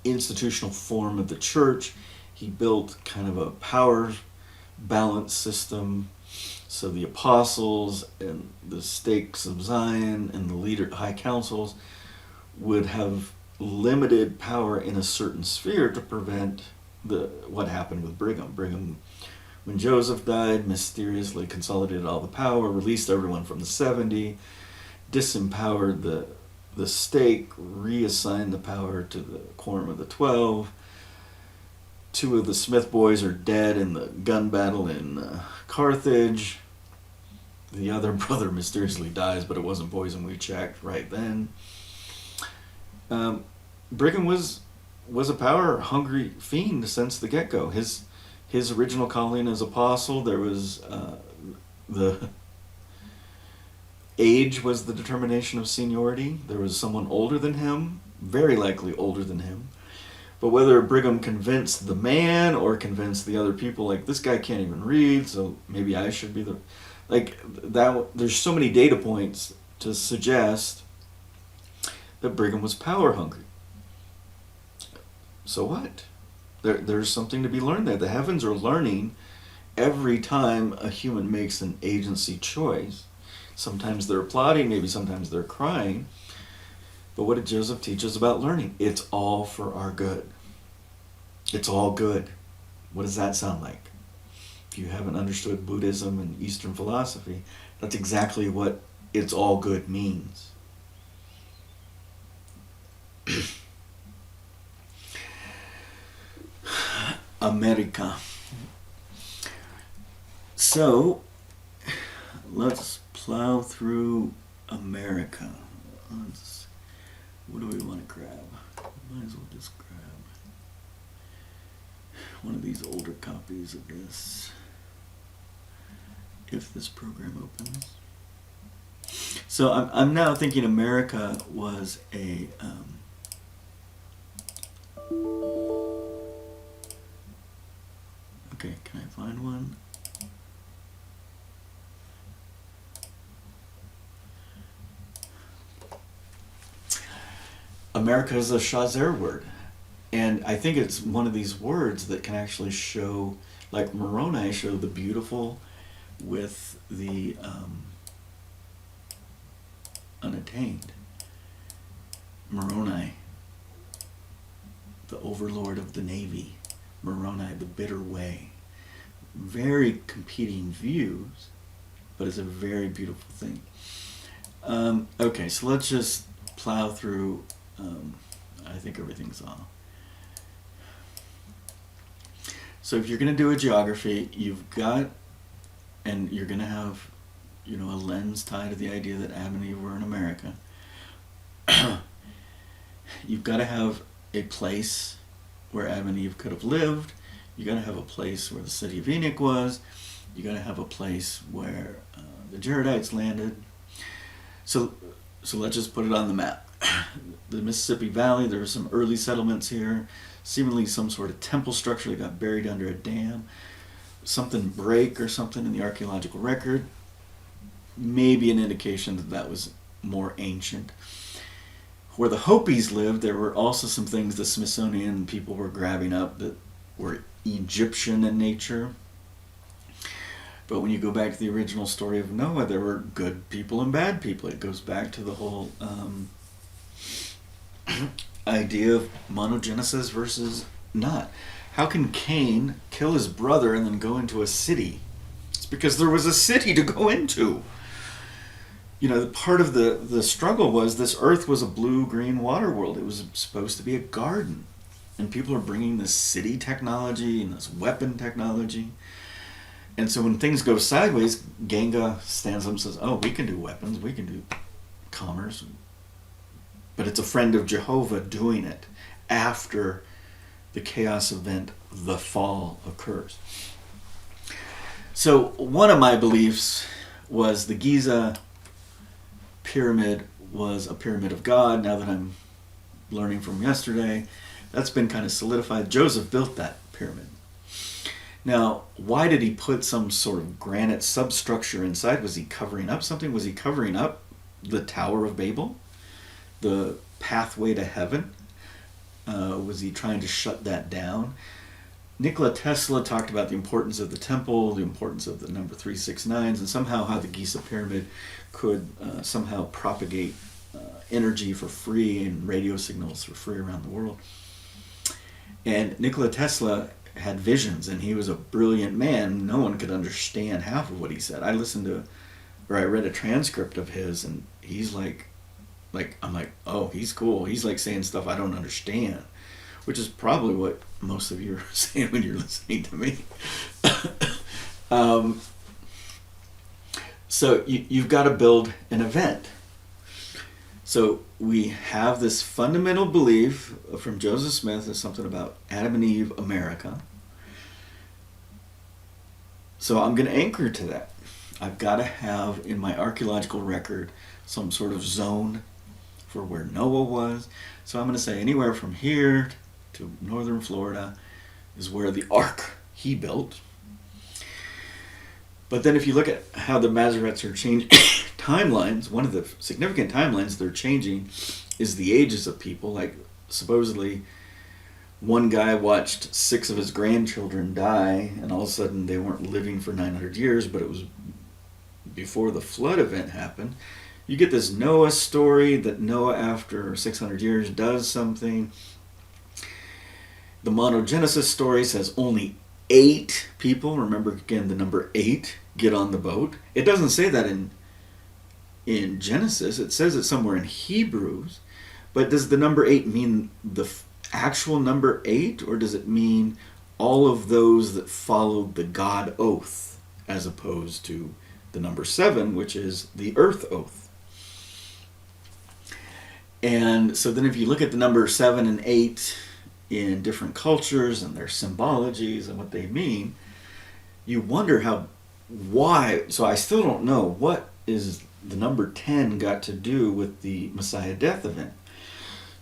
institutional form of the church. He built kind of a power balance system. So the apostles and the stakes of Zion and the high councils would have limited power in a certain sphere to prevent what happened with Brigham. Brigham, when Joseph died, mysteriously consolidated all the power, released everyone from the 70, disempowered the stake, reassigned the power to the Quorum of the 12. 2 of the Smith boys are dead in the gun battle in Carthage. The other brother mysteriously dies, but it wasn't poison, we checked right then. Brigham was a power-hungry fiend since the get-go. His original calling as apostle, there was the age was the determination of seniority. There was someone older than him, very likely older than him. But whether Brigham convinced the man or convinced the other people, like, this guy can't even read, so maybe I should be that. There's so many data points to suggest that Brigham was power hungry. So what? There's something to be learned there. The heavens are learning every time a human makes an agency choice. Sometimes they're applauding, maybe sometimes they're crying. But what did Joseph teach us about learning? It's all for our good. It's all good. What does that sound like? If you haven't understood Buddhism and Eastern philosophy, that's exactly what it's all good means. America. So, let's plow through America. What do we want to grab? Might as well just grab one of these older copies of this, if this program opens. So I'm now thinking America was a okay, can I find one? America is a Chazer word. And I think it's one of these words that can actually show, like Moroni showed the beautiful with the unattained. Moroni, the overlord of the Navy. Moroni, the bitter way. Very competing views, but it's a very beautiful thing. Okay, so let's just plow through. I think everything's on. So if you're going to do a geography, you've got, and you're going to have, a lens tied to the idea that Adam and Eve were in America. You've got to have a place where Adam and Eve could have lived. You got to have a place where the city of Enoch was. You got to have a place where the Jaredites landed. So let's just put it on the map. The Mississippi Valley, there were some early settlements here, seemingly some sort of temple structure that got buried under a dam. Something break or something in the archaeological record. Maybe an indication that that was more ancient. Where the Hopis lived, there were also some things the Smithsonian people were grabbing up that were Egyptian in nature. But when you go back to the original story of Noah, there were good people and bad people. It goes back to the whole idea of monogenesis versus not. How can Cain kill his brother and then go into a city? It's because there was a city to go into. part of the struggle was this earth was a blue-green water world. It was supposed to be a garden. And people are bringing this city technology and this weapon technology. And so when things go sideways, Ganga stands up and says, oh, we can do weapons, we can do commerce. But it's a friend of Jehovah doing it after the chaos event, the fall, occurs. So one of my beliefs was the Giza pyramid was a pyramid of God. Now that I'm learning from yesterday, that's been kind of solidified. Joseph built that pyramid. Now, why did he put some sort of granite substructure inside? Was he covering up something? Was he covering up the Tower of Babel? The pathway to heaven? Was he trying to shut that down? Nikola Tesla talked about the importance of the temple, the importance of the number 369s, and somehow how the Giza pyramid could somehow propagate energy for free and radio signals for free around the world. And Nikola Tesla had visions, and he was a brilliant man. No one could understand half of what he said. I read a transcript of his, and he's I'm like, oh, he's cool. He's like saying stuff I don't understand, which is probably what most of you are saying when you're listening to me. So you've got to build an event. So we have this fundamental belief from Joseph Smith, there's something about Adam and Eve, America. So I'm going to anchor to that. I've got to have in my archaeological record some sort of zone for where Noah was. So I'm going to say anywhere from here to northern Florida is where the ark he built. But then if you look at how the Masoretes are changing timelines, one of the significant timelines they're changing is the ages of people. Like supposedly one guy watched 6 of his grandchildren die, and all of a sudden they weren't living for 900 years, but it was before the flood event happened. You get this Noah story that Noah after 600 years does something. The monogenesis story says only 8 people, remember again the number 8, get on the boat. It doesn't say that in Genesis. It says it somewhere in Hebrews. But does the number 8 mean the actual number 8, or does it mean all of those that followed the God oath, as opposed to the number 7, which is the earth oath? And so then if you look at the number 7 and 8 in different cultures and their symbologies and what they mean, you wonder why. So I still don't know what is the number 10 got to do with the Messiah death event.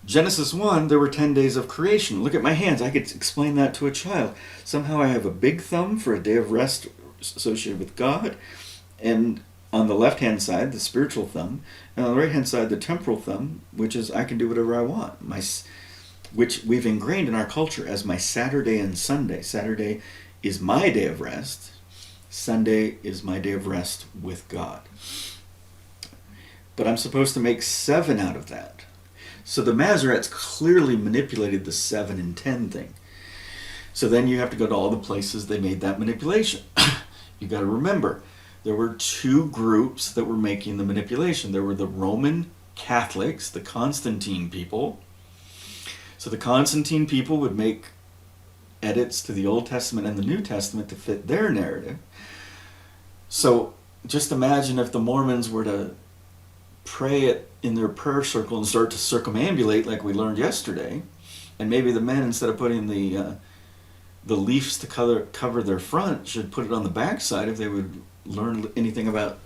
Genesis 1, there were 10 days of creation. Look at my hands. I could explain that to a child. Somehow I have a big thumb for a day of rest associated with God, and on the left-hand side, the spiritual thumb, and on the right-hand side, the temporal thumb, which is I can do whatever I want. Which we've ingrained in our culture as my Saturday and Sunday. Saturday is my day of rest. Sunday is my day of rest with God. But I'm supposed to make 7 out of that. So the Masoretes clearly manipulated the 7 and 10 thing. So then you have to go to all the places they made that manipulation. You got to remember, there were 2 groups that were making the manipulation. There were the Roman Catholics, the Constantine people. So the Constantine people would make edits to the Old Testament and the New Testament to fit their narrative. So just imagine if the Mormons were to pray it in their prayer circle and start to circumambulate like we learned yesterday, and maybe the men, instead of putting the leaves to cover their front, should put it on the backside if they would learn anything about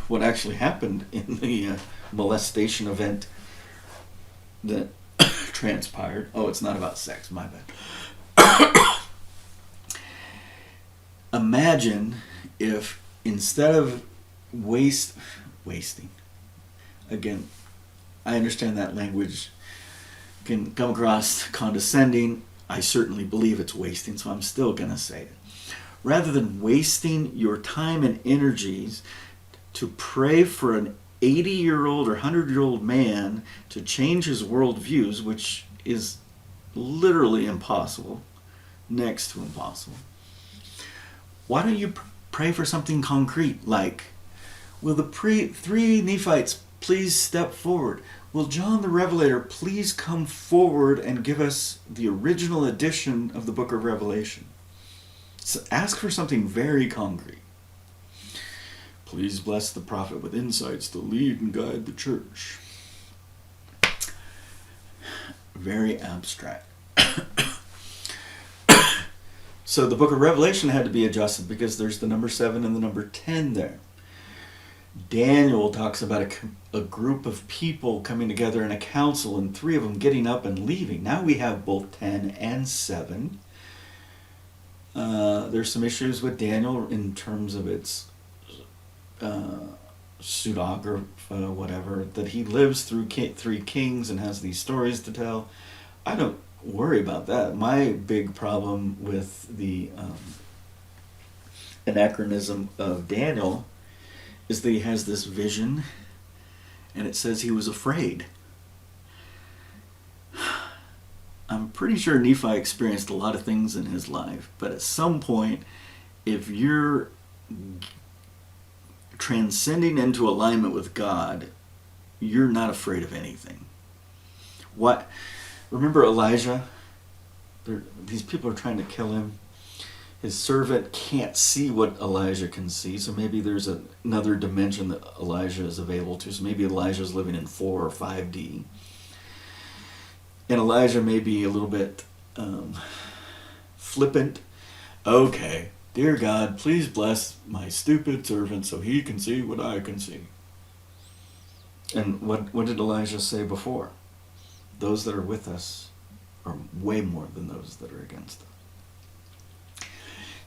what actually happened in the molestation event that transpired. Oh, it's not about sex, my bad. Imagine if instead of wasting, again, I understand that language can come across condescending. I certainly believe it's wasting, so I'm still going to say it. Rather than wasting your time and energies to pray for an 80-year-old or 100-year-old man to change his worldviews, which is literally impossible, next to impossible, why don't you pray for something concrete, like Will the three Nephites please step forward? Will John the Revelator please come forward and give us the original edition of the book of Revelation? So ask for something very concrete. Please bless the prophet with insights to lead and guide the church. Very abstract. So the book of Revelation had to be adjusted because there's the number 7 and the number 10 there. Daniel talks about a group of people coming together in a council and 3 of them getting up and leaving. Now we have both 10 and 7. There's some issues with Daniel in terms of its pseudograph, whatever, that he lives through 3 kings and has these stories to tell. I don't worry about that. My big problem with the anachronism of Daniel is that he has this vision and it says he was afraid. I'm pretty sure Nephi experienced a lot of things in his life, but at some point, if you're transcending into alignment with God, you're not afraid of anything. What? Remember Elijah? These people are trying to kill him. His servant can't see what Elijah can see, so maybe there's another dimension that Elijah is available to. So maybe Elijah's living in 4 or 5D. And Elijah may be a little bit flippant. Okay, dear God, please bless my stupid servant so he can see what I can see. And what did Elijah say before? Those that are with us are way more than those that are against us.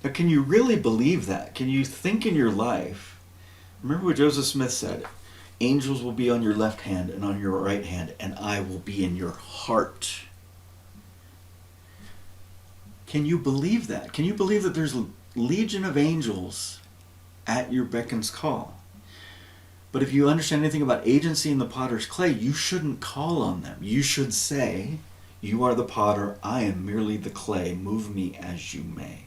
Now, can you really believe that? Can you think in your life? Remember what Joseph Smith said, angels will be on your left hand and on your right hand, and I will be in your heart. Can you believe that? Can you believe that there's a legion of angels at your beck and call? But if you understand anything about agency in the potter's clay, you shouldn't call on them. You should say, you are the potter, I am merely the clay, move me as you may.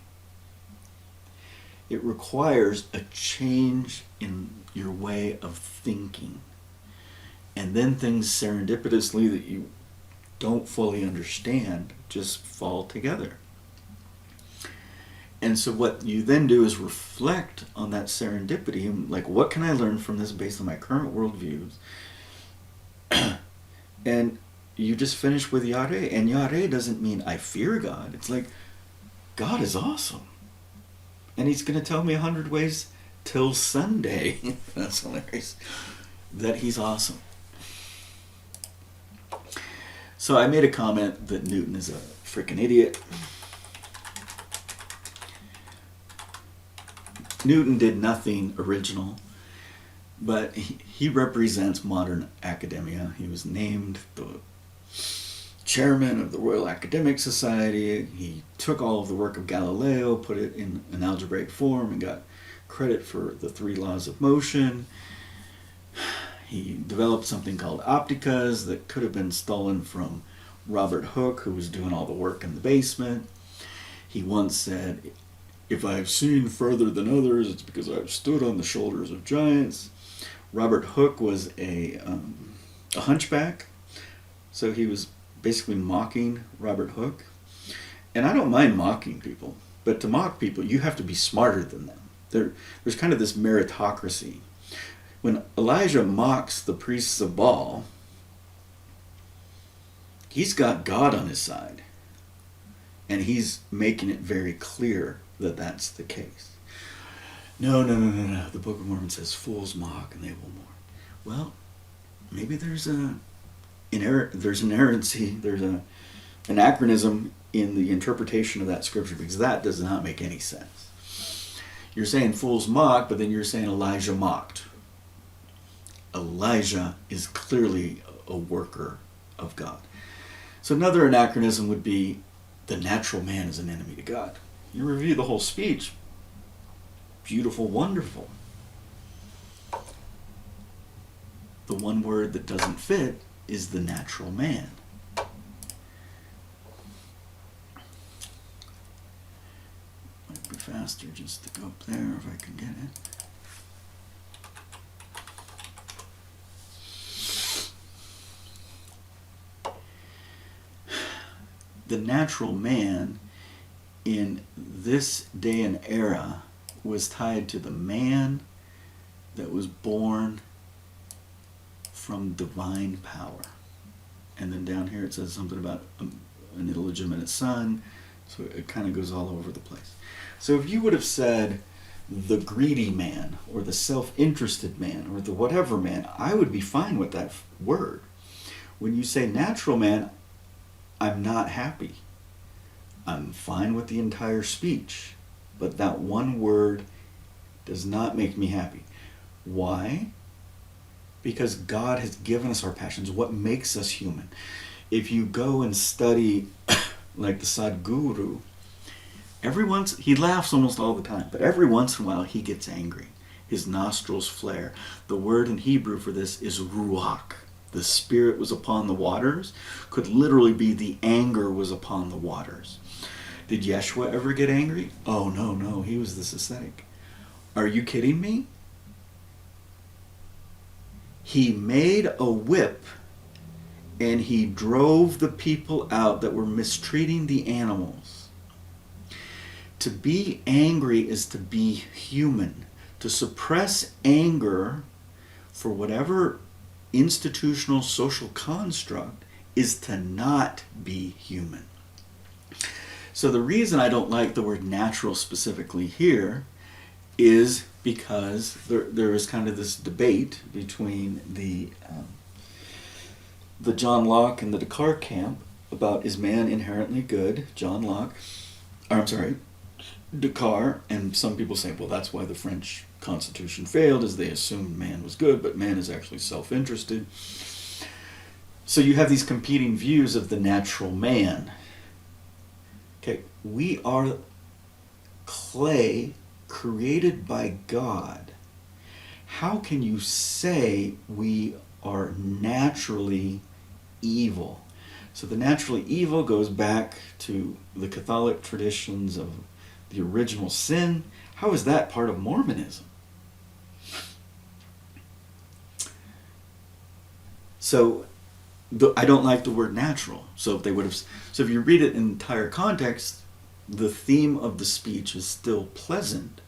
It requires a change in your way of thinking. And then things serendipitously that you don't fully understand just fall together. And so what you then do is reflect on that serendipity and like, what can I learn from this based on my current worldviews? And you just finish with Yare. And Yare doesn't mean I fear God. It's like, God is awesome. And he's going to tell me 100 ways till Sunday. That's hilarious. That he's awesome. So I made a comment that Newton is a freaking idiot. Newton did nothing original, but he represents modern academia. He was named the chairman of the Royal Academic Society. He took all of the work of Galileo, put it in an algebraic form, and got credit for the 3 laws of motion. He developed something called opticas that could have been stolen from Robert Hooke, who was doing all the work in the basement. He once said, if I've seen further than others, it's because I've stood on the shoulders of giants. Robert Hooke was a hunchback, so he was basically mocking Robert Hooke. And I don't mind mocking people, but to mock people, you have to be smarter than them. There's kind of this meritocracy. When Elijah mocks the priests of Baal, he's got God on his side. And he's making it very clear that that's the case. No. The Book of Mormon says fools mock and they will mourn. Well, maybe there's inerrancy, there's an anachronism in the interpretation of that scripture, because that does not make any sense. You're saying fools mock, but then you're saying Elijah mocked. Elijah is clearly a worker of God. So another anachronism would be the natural man is an enemy to God. You review the whole speech. Beautiful, wonderful. The one word that doesn't fit is the natural man. Might be faster just to go up there if I can get it. the natural man in this day and era was tied to the man that was born from divine power. And then down here it says something about an illegitimate son, so it kind of goes all over the place. So if you would have said the greedy man, or the self-interested man, or the whatever man, I would be fine with that word. When you say natural man, I'm not happy. I'm fine with the entire speech, but that one word does not make me happy. Why? Because God has given us our passions, what makes us human. If you go and study like the Sadhguru, he laughs almost all the time, but every once in a while he gets angry. His nostrils flare. The word in Hebrew for this is ruach. The spirit was upon the waters could literally be the anger was upon the waters. Did Yeshua ever get angry? Oh, no, he was this ascetic. Are you kidding me? He made a whip and he drove the people out that were mistreating the animals. To be angry is to be human. To suppress anger for whatever institutional social construct is to not be human. So the reason I don't like the word natural specifically here is because there is kind of this debate between the John Locke and the Descartes camp about, is man inherently good? Descartes, and some people say, well, that's why the French Constitution failed, is they assumed man was good, but man is actually self-interested. So you have these competing views of the natural man. Okay, we are clay created by God. How can you say we are naturally evil? So the naturally evil goes back to the Catholic traditions of the original sin. How is that part of Mormonism? So I don't like the word natural. So if you read it in entire context, the theme of the speech is still pleasant.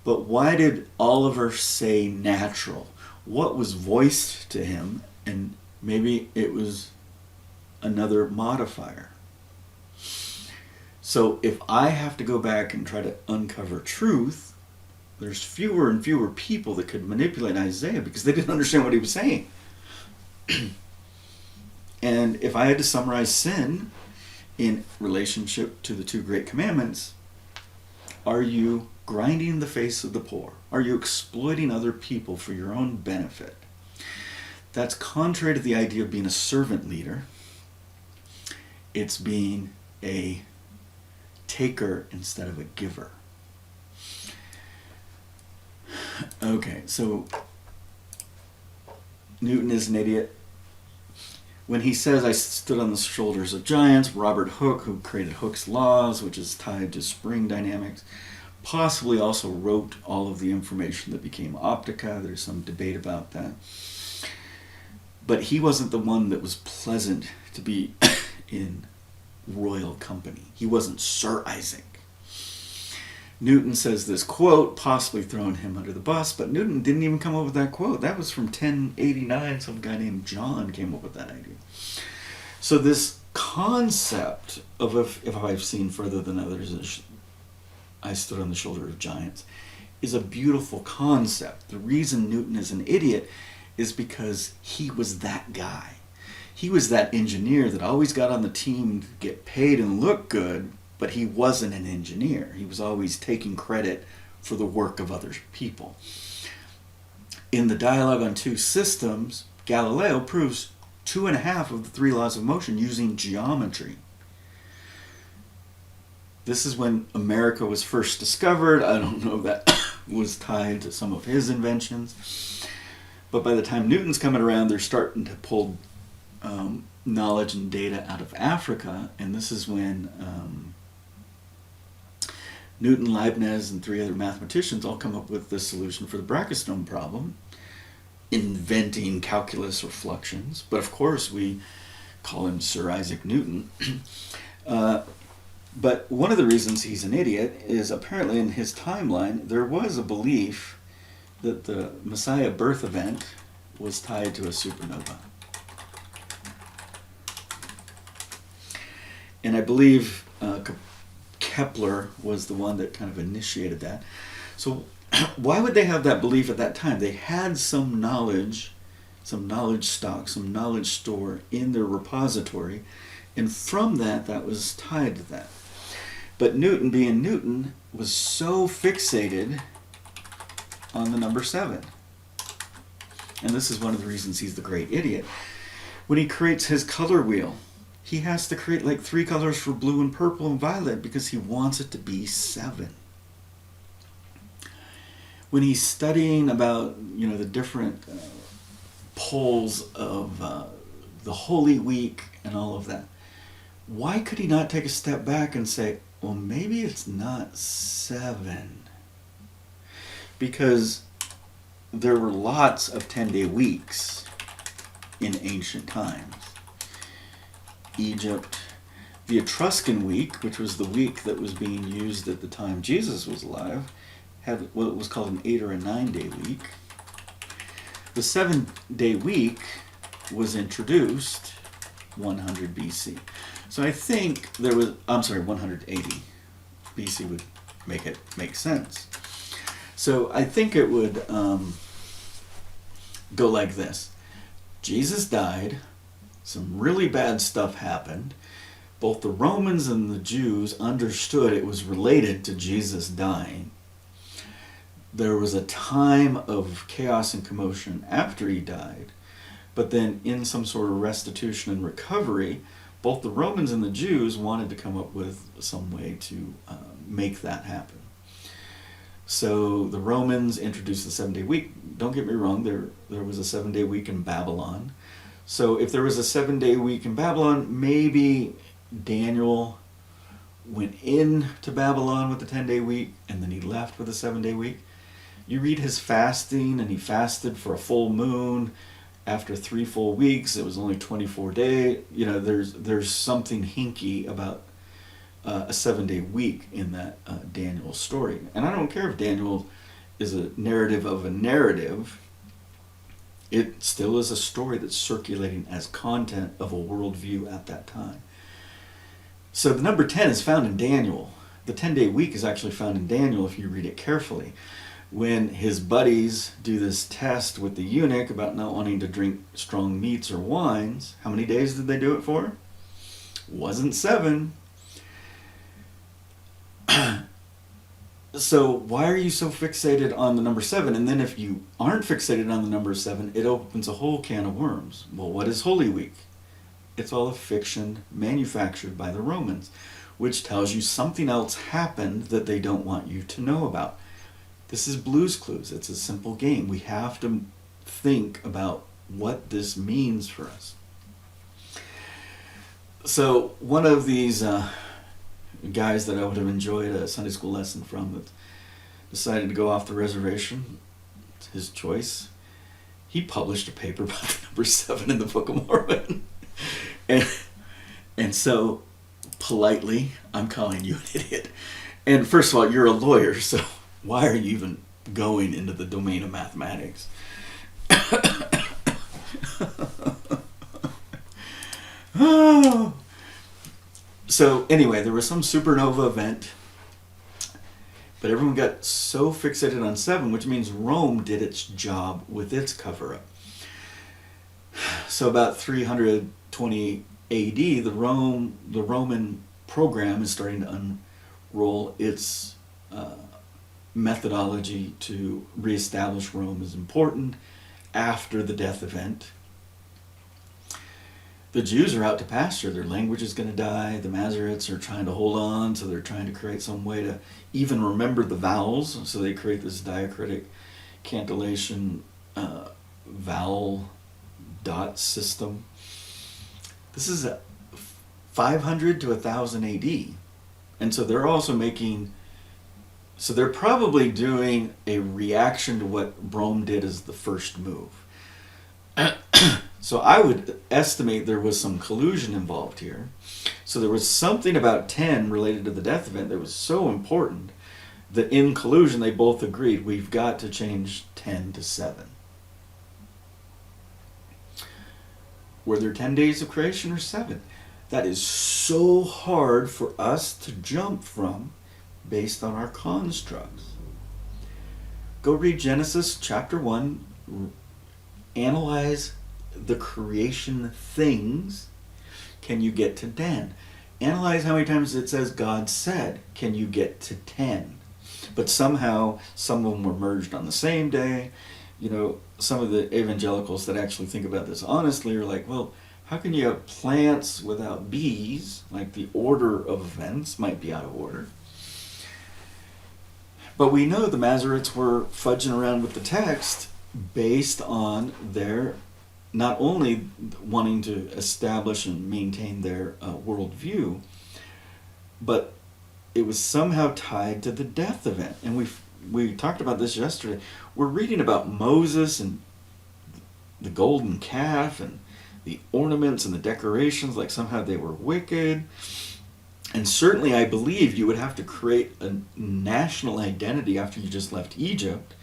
But why did Oliver say natural? What was voiced to him? And maybe it was another modifier. So if I have to go back and try to uncover truth, there's fewer and fewer people that could manipulate Isaiah because they didn't understand what he was saying. And if I had to summarize sin in relationship to the two great commandments, are you grinding the face of the poor? Are you exploiting other people for your own benefit? That's contrary to the idea of being a servant leader. It's being a taker instead of a giver. Okay, so Newton is an idiot. When he says, I stood on the shoulders of giants, Robert Hooke, who created Hooke's laws, which is tied to spring dynamics, possibly also wrote all of the information that became Optica. There's some debate about that. But he wasn't the one that was pleasant to be in royal company. He wasn't Sir Isaac. Newton says this quote, possibly throwing him under the bus, but Newton didn't even come up with that quote. That was from 1089. Some guy named John came up with that idea. So this concept of if I've seen further than others, I stood on the shoulder of giants, is a beautiful concept. The reason Newton is an idiot is because he was that guy. He was that engineer that always got on the team to get paid and look good, but he wasn't an engineer. He was always taking credit for the work of other people. In the Dialogue on Two Systems, Galileo proves 2.5 of the 3 laws of motion using geometry. This is when America was first discovered. I don't know if that was tied to some of his inventions. But by the time Newton's coming around, they're starting to pull knowledge and data out of Africa. And this is when Newton, Leibniz, and 3 other mathematicians all come up with the solution for the Brachistone problem, inventing calculus or fluxions. But of course, we call him Sir Isaac Newton. But one of the reasons he's an idiot is apparently in his timeline there was a belief that the Messiah birth event was tied to a supernova. And I believe Kepler was the one that kind of initiated that. So why would they have that belief at that time? They had some knowledge stock, some knowledge store in their repository, and from that was tied to that. But Newton, being Newton, was so fixated on the number 7. And this is one of the reasons he's the great idiot. When he creates his color wheel, he has to create like 3 colors for blue and purple and violet because he wants it to be 7. When he's studying about, the different poles of the Holy Week and all of that, why could he not take a step back and say, well, maybe it's not 7? Because there were lots of 10-day weeks in ancient times. Egypt, the Etruscan week, which was the week that was being used at the time Jesus was alive, had what was called an 8 or a 9-day week. The 7-day week was introduced 100 BC. So I think 180 BC would make sense. So I think it would go like this. Jesus died. Some really bad stuff happened. Both the Romans and the Jews understood it was related to Jesus dying. There was a time of chaos and commotion after he died, but then in some sort of restitution and recovery, both the Romans and the Jews wanted to come up with some way to make that happen. So the Romans introduced the 7-day week. Don't get me wrong, there was a 7-day week in Babylon. So if there was a 7-day week in Babylon, maybe Daniel went into Babylon with the 10-day week and then he left with a 7-day week. You read his fasting, and he fasted for a full moon. After 3 full weeks, it was only 24 days. There's something hinky about a 7-day week in that Daniel story. And I don't care if Daniel is a narrative of a narrative. It still is a story that's circulating as content of a worldview at that time. So the number 10 is found in Daniel. The 10-day week is actually found in Daniel if you read it carefully. When his buddies do this test with the eunuch about not wanting to drink strong meats or wines, how many days did they do it for? Wasn't 7. So why are you so fixated on the number 7? And then if you aren't fixated on the number 7, it opens a whole can of worms. Well, what is Holy Week? It's all a fiction manufactured by the Romans, which tells you something else happened that they don't want you to know about. This is Blue's Clues. It's a simple game. We have to think about what this means for us. So one of these guys that I would have enjoyed a Sunday school lesson from that decided to go off the reservation, it's his choice. He published a paper about the number 7 in the Book of Mormon. and so politely, I'm calling you an idiot. And first of all, you're a lawyer, so why are you even going into the domain of mathematics? Oh. So anyway, there was some supernova event, but everyone got so fixated on 7, which means Rome did its job with its cover-up. So about 320 AD, the Roman program is starting to unroll its methodology to reestablish Rome as important after the death event. The Jews are out to pasture. Their language is going to die. The Masoretes are trying to hold on, so they're trying to create some way to even remember the vowels. So they create this diacritic cantillation vowel dot system. This is 500 to 1000 AD. And so they're also making, so they're probably doing a reaction to what Rome did as the first move. So I would estimate there was some collusion involved here. So there was something about 10 related to the death event that was so important that in collusion they both agreed we've got to change 10 to 7. Were there 10 days of creation or 7? That is so hard for us to jump from based on our constructs. Go read Genesis chapter 1, analyze the creation things. Can you get to 10? Analyze how many times it says God said. Can you get to 10? But somehow some of them were merged on the same day. You know, some of the evangelicals that actually think about this honestly are like, well, how can you have plants without bees? Like the order of events might be out of order. But we know the Masoretes were fudging around with the text based on their not only wanting to establish and maintain their worldview, but it was somehow tied to the death event. And we talked about this yesterday. We're reading about Moses and the golden calf and the ornaments and the decorations, like somehow they were wicked. And certainly I believe you would have to create a national identity after you just left Egypt.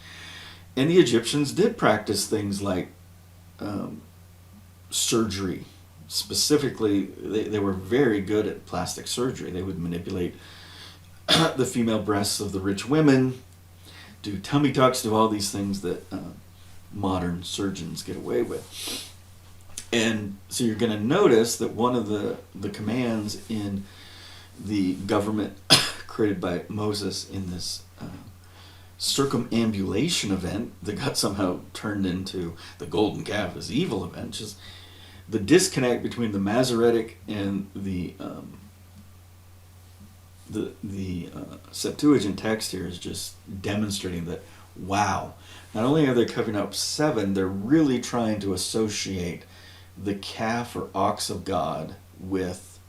And the Egyptians did practice things like surgery. Specifically, they were very good at plastic surgery. They would manipulate the female breasts of the rich women, do tummy tucks, do all these things that modern surgeons get away with. And so you're going to notice that one of the commands in the government created by Moses in this circumambulation event that got somehow turned into the golden calf is evil event, just the disconnect between the Masoretic and the Septuagint text here is just demonstrating that, wow, not only are they covering up 7, they're really trying to associate the calf or ox of God with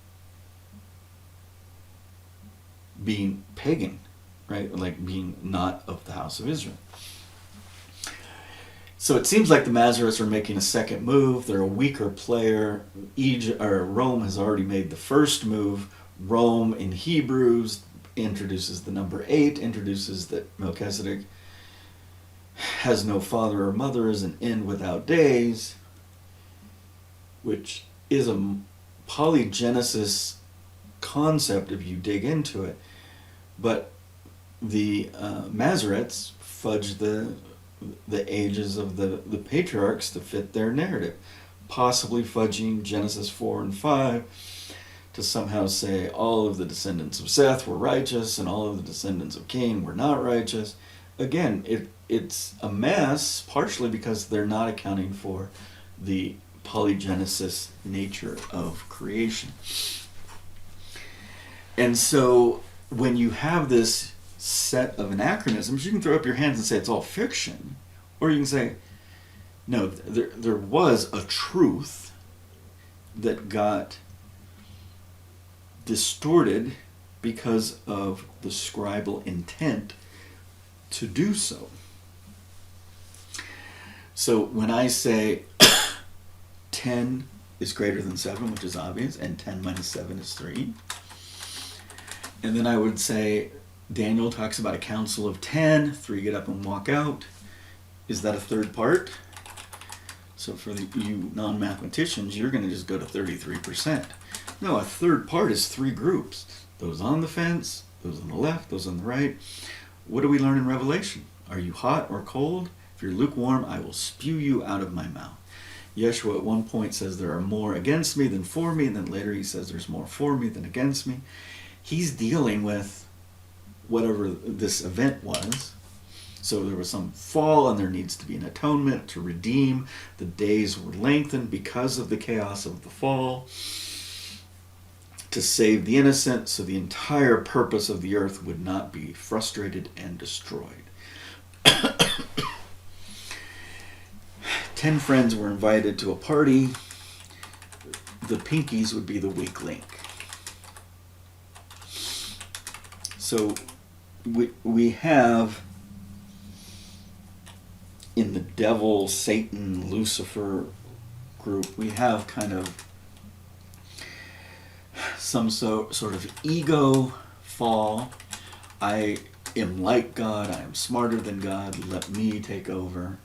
being pagan, right? Like being not of the house of Israel. So it seems like the Masoretes are making a second move. They're a weaker player. Rome has already made the first move. Rome in Hebrews introduces the number 8, introduces that Melchizedek has no father or mother, is an end without days, which is a polygenesis concept if you dig into it. But the Masoretes fudged the ages of the patriarchs to fit their narrative, possibly fudging Genesis 4 and 5 to somehow say all of the descendants of Seth were righteous and all of the descendants of Cain were not righteous. Again, it's a mess, partially because they're not accounting for the polygenesis nature of creation. And so when you have this set of anachronisms, you can throw up your hands and say it's all fiction, or you can say, no, there was a truth that got distorted because of the scribal intent to do so. So when I say 10 is greater than 7, which is obvious, and 10 minus 7 is 3, and then I would say Daniel talks about a council of 10, 3 get up and walk out. Is that a third part? So for you non-mathematicians, you're going to just go to 33%. No, a third part is 3 groups. Those on the fence, those on the left, those on the right. What do we learn in Revelation? Are you hot or cold? If you're lukewarm, I will spew you out of my mouth. Yeshua at one point says there are more against me than for me, and then later he says there's more for me than against me. He's dealing with whatever this event was. So there was some fall and there needs to be an atonement to redeem. The days were lengthened because of the chaos of the fall to save the innocent, so the entire purpose of the earth would not be frustrated and destroyed. 10 friends were invited to a party. The pinkies would be the weak link. So we have in the devil, Satan, Lucifer group, we have kind of some sort of ego fall. I am like God, I am smarter than God, let me take over.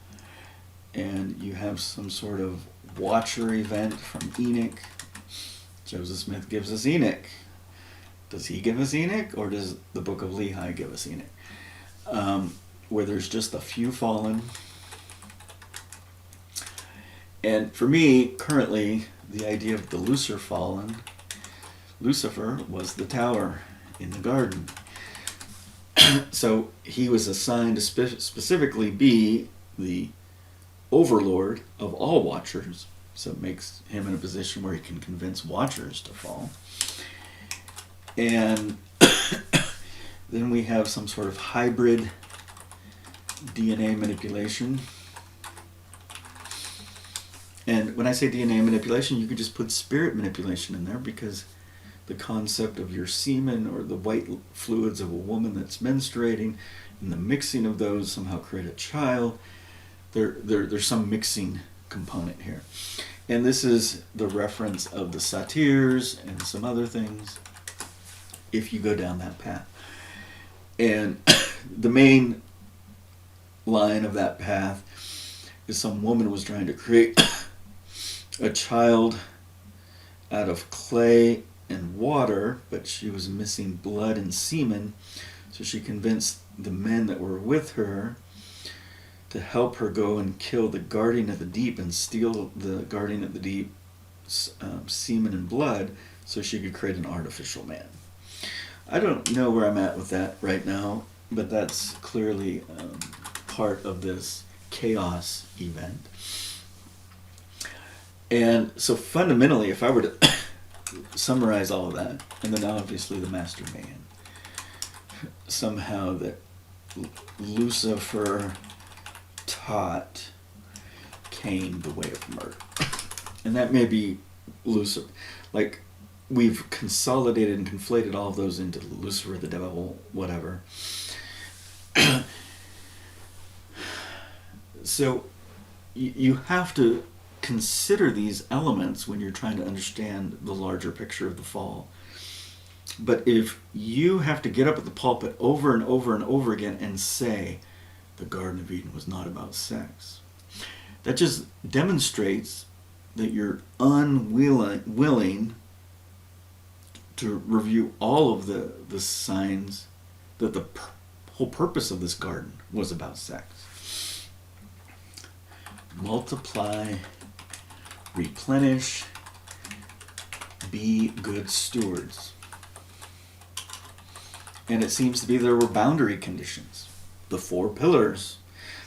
And you have some sort of watcher event from Enoch. Joseph Smith gives us Enoch. Does he give us Enoch, or does the book of Lehi give us Enoch? Where there's just a few fallen. And for me, currently, the idea of the Lucifer fallen, Lucifer was the tower in the garden. So he was assigned to specifically be the overlord of all watchers. So it makes him in a position where he can convince watchers to fall. And then we have some sort of hybrid DNA manipulation. And when I say DNA manipulation, you could just put spirit manipulation in there, because the concept of your semen or the white fluids of a woman that's menstruating and the mixing of those somehow create a child. There's some mixing component here. And this is the reference of the satyrs and some other things, if you go down that path. And the main line of that path is some woman was trying to create a child out of clay and water, but she was missing blood and semen, so she convinced the men that were with her to help her go and kill the guardian of the deep and steal the guardian of the deep semen and blood, so she could create an artificial man. I don't know where I'm at with that right now, but that's clearly part of this chaos event. And so fundamentally, if I were to summarize all of that, and then obviously the master man, somehow that Lucifer taught Cain the way of murder. And that may be Lucifer. Like, we've consolidated and conflated all of those into Lucifer, the devil, whatever. So you have to consider these elements when you're trying to understand the larger picture of the fall. But if you have to get up at the pulpit over and over and over again and say the Garden of Eden was not about sex, that just demonstrates that you're unwilling to review all of the signs that the whole purpose of this garden was about sex. Multiply, replenish, be good stewards. And it seems to be there were boundary conditions. The 4 pillars,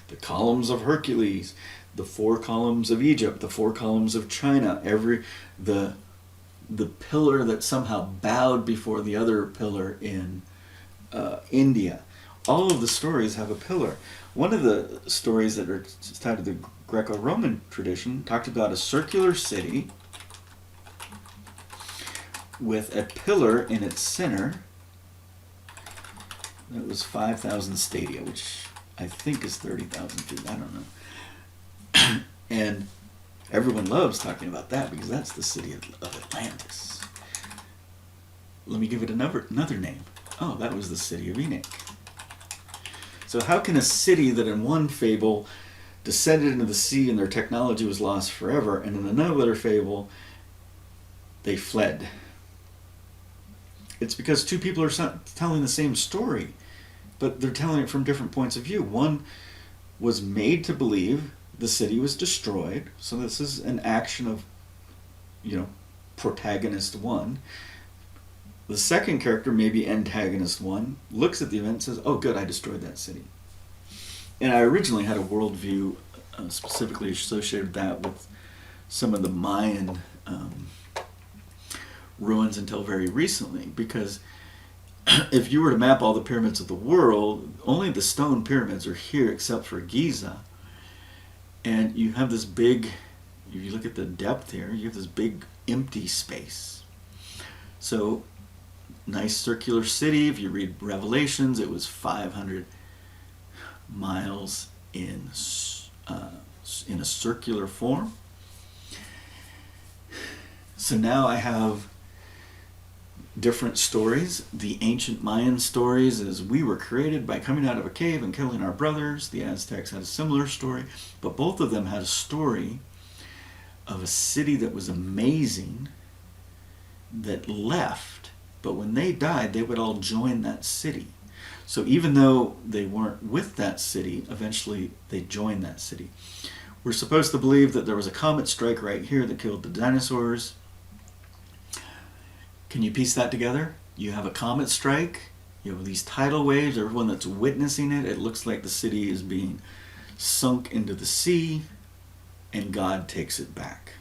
the columns of Hercules, the 4 columns of Egypt, the 4 columns of China, the pillar that somehow bowed before the other pillar in India. All of the stories have a pillar. One of the stories that are tied to the Greco-Roman tradition talked about a circular city with a pillar in its center that was 5,000 stadia, which I think is 30,000 feet. I don't know. And everyone loves talking about that because that's the city of Atlantis. Let me give it another name. Oh, that was the city of Enoch. So how can a city that in one fable descended into the sea and their technology was lost forever, and in another fable they fled? It's because 2 people are telling the same story, but they're telling it from different points of view. One was made to believe the city was destroyed, so this is an action of, protagonist 1. The second character, maybe antagonist 1, looks at the event and says, oh good, I destroyed that city. And I originally had a worldview specifically associated with that with some of the Mayan ruins until very recently, because if you were to map all the pyramids of the world, only the stone pyramids are here except for Giza. And you have this big, if you look at the depth here, you have this big empty space. So, nice circular city. If you read Revelations, it was 500 miles in a circular form. So now I have different stories. The ancient Mayan stories is we were created by coming out of a cave and killing our brothers. The Aztecs had a similar story, but both of them had a story of a city that was amazing that left, but when they died, they would all join that city. So even though they weren't with that city, eventually they joined that city. We're supposed to believe that there was a comet strike right here that killed the dinosaurs. Can you piece that together? You have a comet strike, you have these tidal waves, everyone that's witnessing it, it looks like the city is being sunk into the sea, and God takes it back.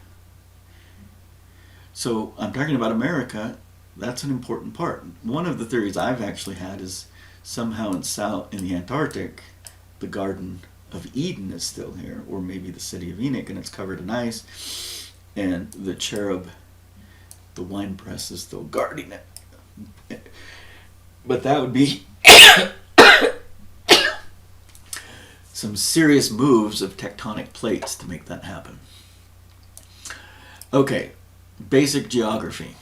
So I'm talking about America, that's an important part. One of the theories I've actually had is somehow in the Antarctic, the Garden of Eden is still here, or maybe the city of Enoch, and it's covered in ice, and the cherub, the wine press, is still guarding it. But that would be some serious moves of tectonic plates to make that happen. Okay, basic geography.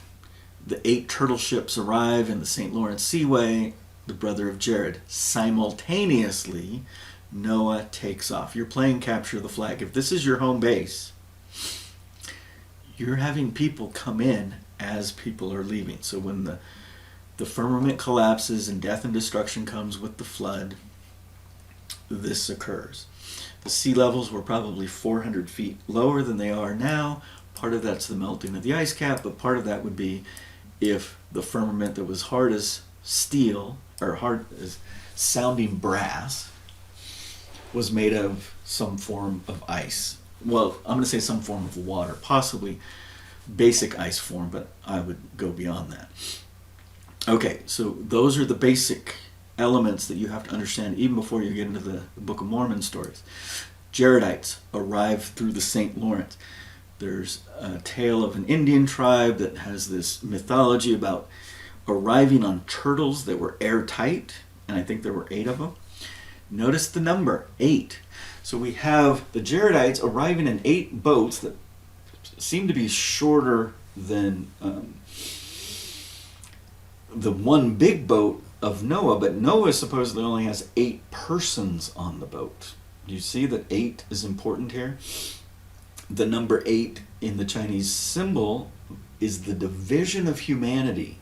The 8 turtle ships arrive in the St. Lawrence Seaway, the brother of Jared. Simultaneously, Noah takes off. You're playing capture the flag. If this is your home base, you're having people come in as people are leaving. So when the firmament collapses and death and destruction comes with the flood, this occurs. The sea levels were probably 400 feet lower than they are now. Part of that's the melting of the ice cap, but part of that would be if the firmament that was hard as steel, or hard as sounding brass, was made of some form of ice. Well, I'm going to say some form of water, possibly basic ice form, but I would go beyond that. Okay, so those are the basic elements that you have to understand even before you get into the Book of Mormon stories. Jaredites arrive through the St. Lawrence. There's a tale of an Indian tribe that has this mythology about arriving on turtles that were airtight, and I think there were 8 of them. Notice the number, 8. So we have the Jaredites arriving in 8 boats that seem to be shorter than the one big boat of Noah, but Noah supposedly only has 8 persons on the boat. Do you see that 8 is important here? The number 8 in the Chinese symbol is the division of humanity.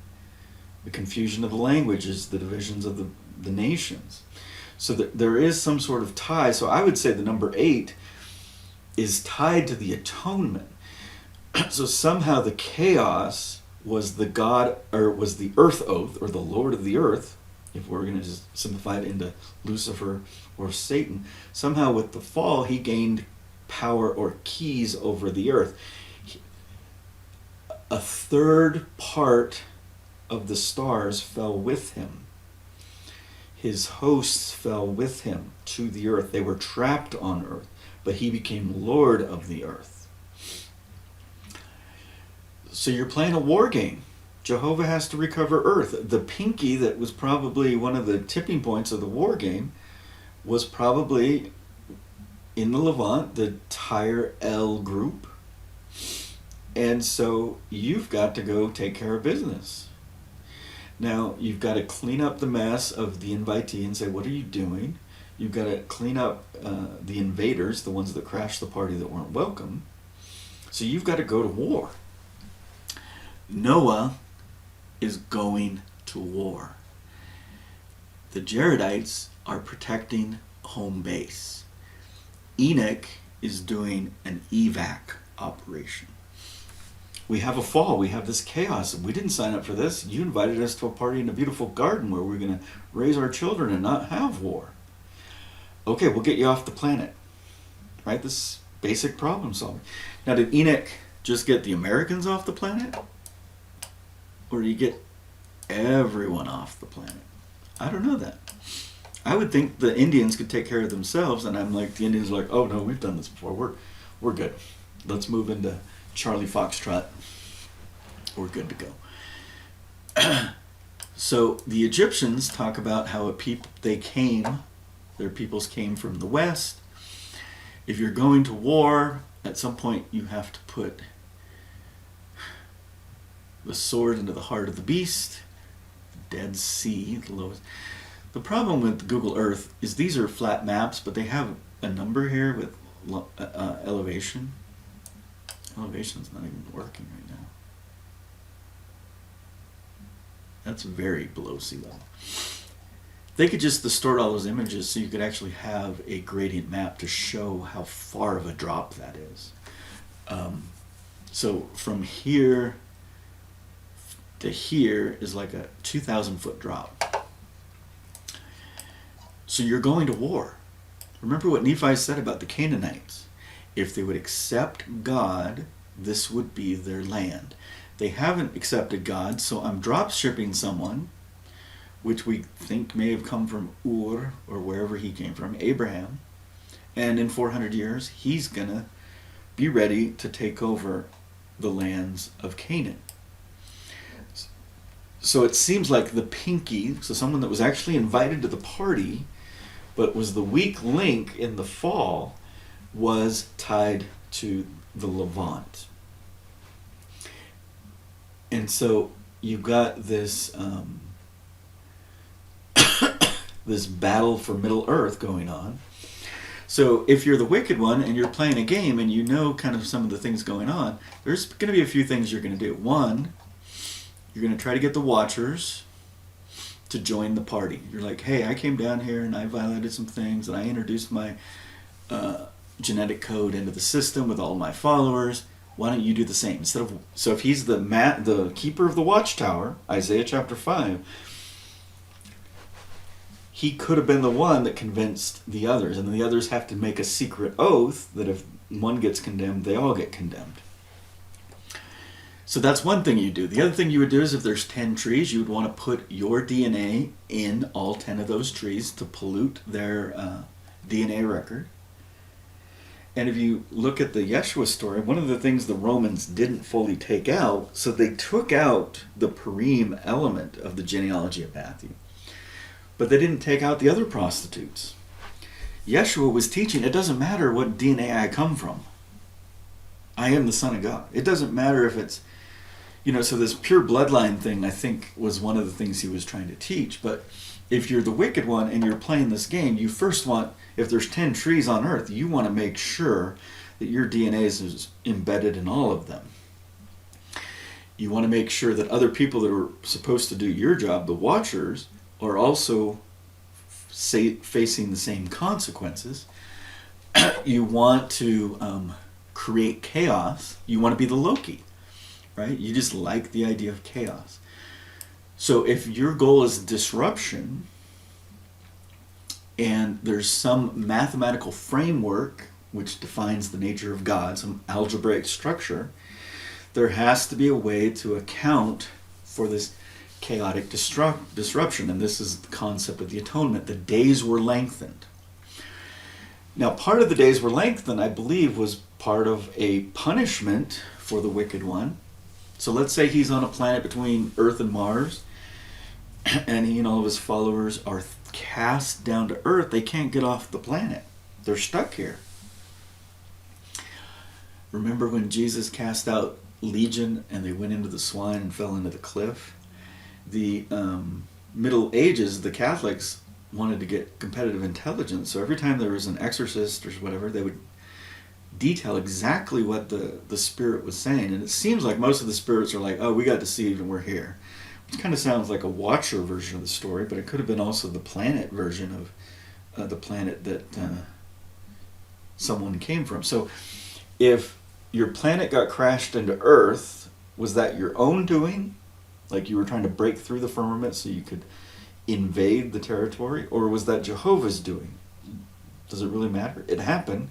The confusion of the languages, the divisions of the nations. So that there is some sort of tie. So I would say the number 8 is tied to the atonement. So somehow the chaos was the God, or was the earth oath, or the Lord of the earth, if we're going to just simplify it into Lucifer or Satan. Somehow with the fall, he gained power or keys over the earth. A third part of the stars fell with him. His hosts fell with him to the earth. They were trapped on earth, but he became Lord of the earth. So you're playing a war game. Jehovah has to recover earth. The pinky that was probably one of the tipping points of the war game was probably in the Levant, the Tyre L group. And so you've got to go take care of business. Now, you've got to clean up the mess of the invitee and say, what are you doing? You've got to clean up the invaders, the ones that crashed the party that weren't welcome. So you've got to go to war. Noah is going to war. The Jaredites are protecting home base. Enoch is doing an evac operation. We have a fall. We have this chaos. We didn't sign up for this. You invited us to a party in a beautiful garden where we're going to raise our children and not have war. Okay, we'll get you off the planet. Right? This is basic problem solving. Now, did Enoch just get the Americans off the planet? Or do you get everyone off the planet? I don't know that. I would think the Indians could take care of themselves, and I'm like, the Indians are like, oh no, we've done this before. We're good. Let's move into Charlie Foxtrot. We're good to go. So the Egyptians talk about how their peoples came from the west. If you're going to war, at some point you have to put the sword into the heart of the beast, Dead Sea, the lowest. The problem with Google Earth is these are flat maps, but they have a number here with elevation. Elevation's not even working right now. That's very below sea level. They could just distort all those images so you could actually have a gradient map to show how far of a drop that is. So from here to here is like a 2,000 foot drop. So you're going to war. Remember what Nephi said about the Canaanites. If they would accept God, this would be their land. They haven't accepted God, so I'm drop shipping someone, which we think may have come from Ur or wherever he came from, Abraham. And in 400 years, he's going to be ready to take over the lands of Canaan. So it seems like the pinky, so someone that was actually invited to the party, but was the weak link in the fall, was tied to the Levant. And so you got this this battle for Middle Earth going on. So if you're the wicked one and you're playing a game and you know kind of some of the things going on, there's going to be a few things you're going to do. One, you're going to try to get the Watchers to join the party. You're like, hey, I came down here and I violated some things and I introduced my genetic code into the system with all my followers. Why don't you do the same? So if he's the keeper of the watchtower, Isaiah chapter 5, he could have been the one that convinced the others, and the others have to make a secret oath that if one gets condemned, they all get condemned. So that's one thing you do. The other thing you would do is if there's 10 trees, you would want to put your DNA in all 10 of those trees to pollute their DNA record. And if you look at the Yeshua story, one of the things the Romans didn't fully take out, so they took out the Purim element of the genealogy of Matthew. But they didn't take out the other prostitutes. Yeshua was teaching, it doesn't matter what DNA I come from. I am the Son of God. It doesn't matter if it's, so this pure bloodline thing, I think, was one of the things he was trying to teach. But if you're the wicked one and you're playing this game, you first want, if there's 10 trees on earth, you want to make sure that your DNA is embedded in all of them. You want to make sure that other people that are supposed to do your job, the Watchers, are also facing the same consequences. You want to create chaos. You want to be the Loki, right? You just like the idea of chaos. So if your goal is disruption, and there's some mathematical framework which defines the nature of God, some algebraic structure, there has to be a way to account for this chaotic disruption. And this is the concept of the atonement. The days were lengthened. Now, part of the days were lengthened, I believe, was part of a punishment for the wicked one. So let's say he's on a planet between Earth and Mars, and he and all of his followers are cast down to Earth. They can't get off the planet. They're stuck here. Remember when Jesus cast out Legion and they went into the swine and fell into the cliff? The Middle Ages, the Catholics wanted to get competitive intelligence, so every time there was an exorcist or whatever, they would detail exactly what the spirit was saying. And it seems like most of the spirits are like, oh, we got deceived and we're here. It kind of sounds like a Watcher version of the story, but it could have been also the planet version of the planet that someone came from. So if your planet got crashed into Earth, was that your own doing? Like you were trying to break through the firmament so you could invade the territory? Or was that Jehovah's doing? Does it really matter? It happened.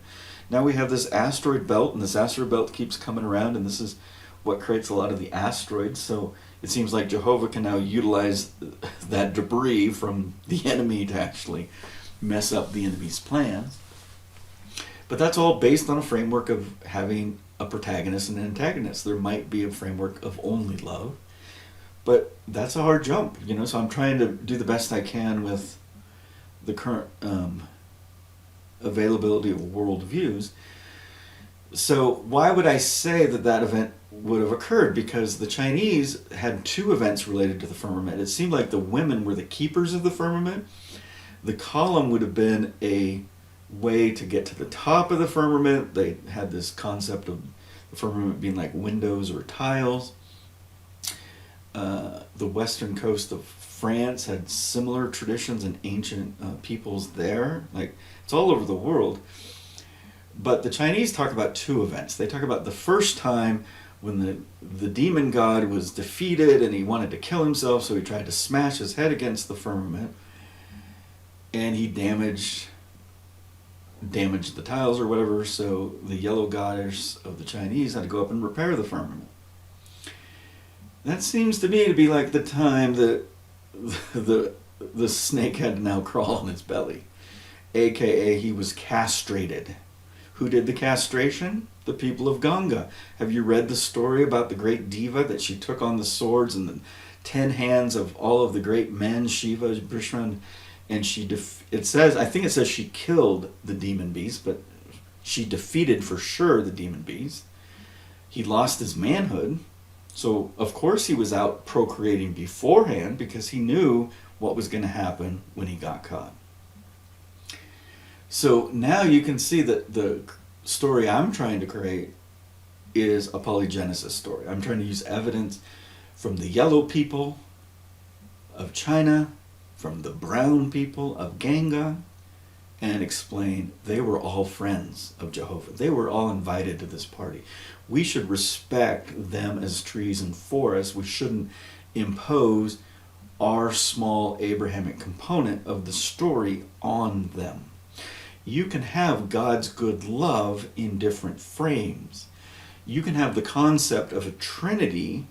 Now we have this asteroid belt, and this asteroid belt keeps coming around, and this is what creates a lot of the asteroids. So it seems like Jehovah can now utilize that debris from the enemy to actually mess up the enemy's plans. But that's all based on a framework of having a protagonist and an antagonist. There might be a framework of only love, but that's a hard jump, so I'm trying to do the best I can with the current availability of worldviews. So why would I say that that event would have occurred? Because the Chinese had two events related to the firmament. It seemed like the women were the keepers of the firmament. The column would have been a way to get to the top of the firmament. They had this concept of the firmament being like windows or tiles. The western coast of France had similar traditions and ancient peoples there. Like, it's all over the world. But the Chinese talk about two events. They talk about the first time when the demon god was defeated and he wanted to kill himself, so he tried to smash his head against the firmament, and he damaged the tiles or whatever, so the yellow goddess of the Chinese had to go up and repair the firmament. That seems to me to be like the time that the snake had to now crawl on its belly, aka he was castrated. Who did the castration? The people of Ganga. Have you read the story about the great diva that she took on the swords and the 10 hands of all of the great men, Shiva, Brishma, and it says, I think it says she killed the demon beast, but she defeated for sure the demon beast. He lost his manhood, so of course he was out procreating beforehand because he knew what was going to happen when he got caught. So now you can see that the story I'm trying to create is a polygenesis story. I'm trying to use evidence from the yellow people of China, from the brown people of Ganga, and explain they were all friends of Jehovah. They were all invited to this party. We should respect them as trees and forests. We shouldn't impose our small Abrahamic component of the story on them. You can have God's good love in different frames. You can have the concept of a Trinity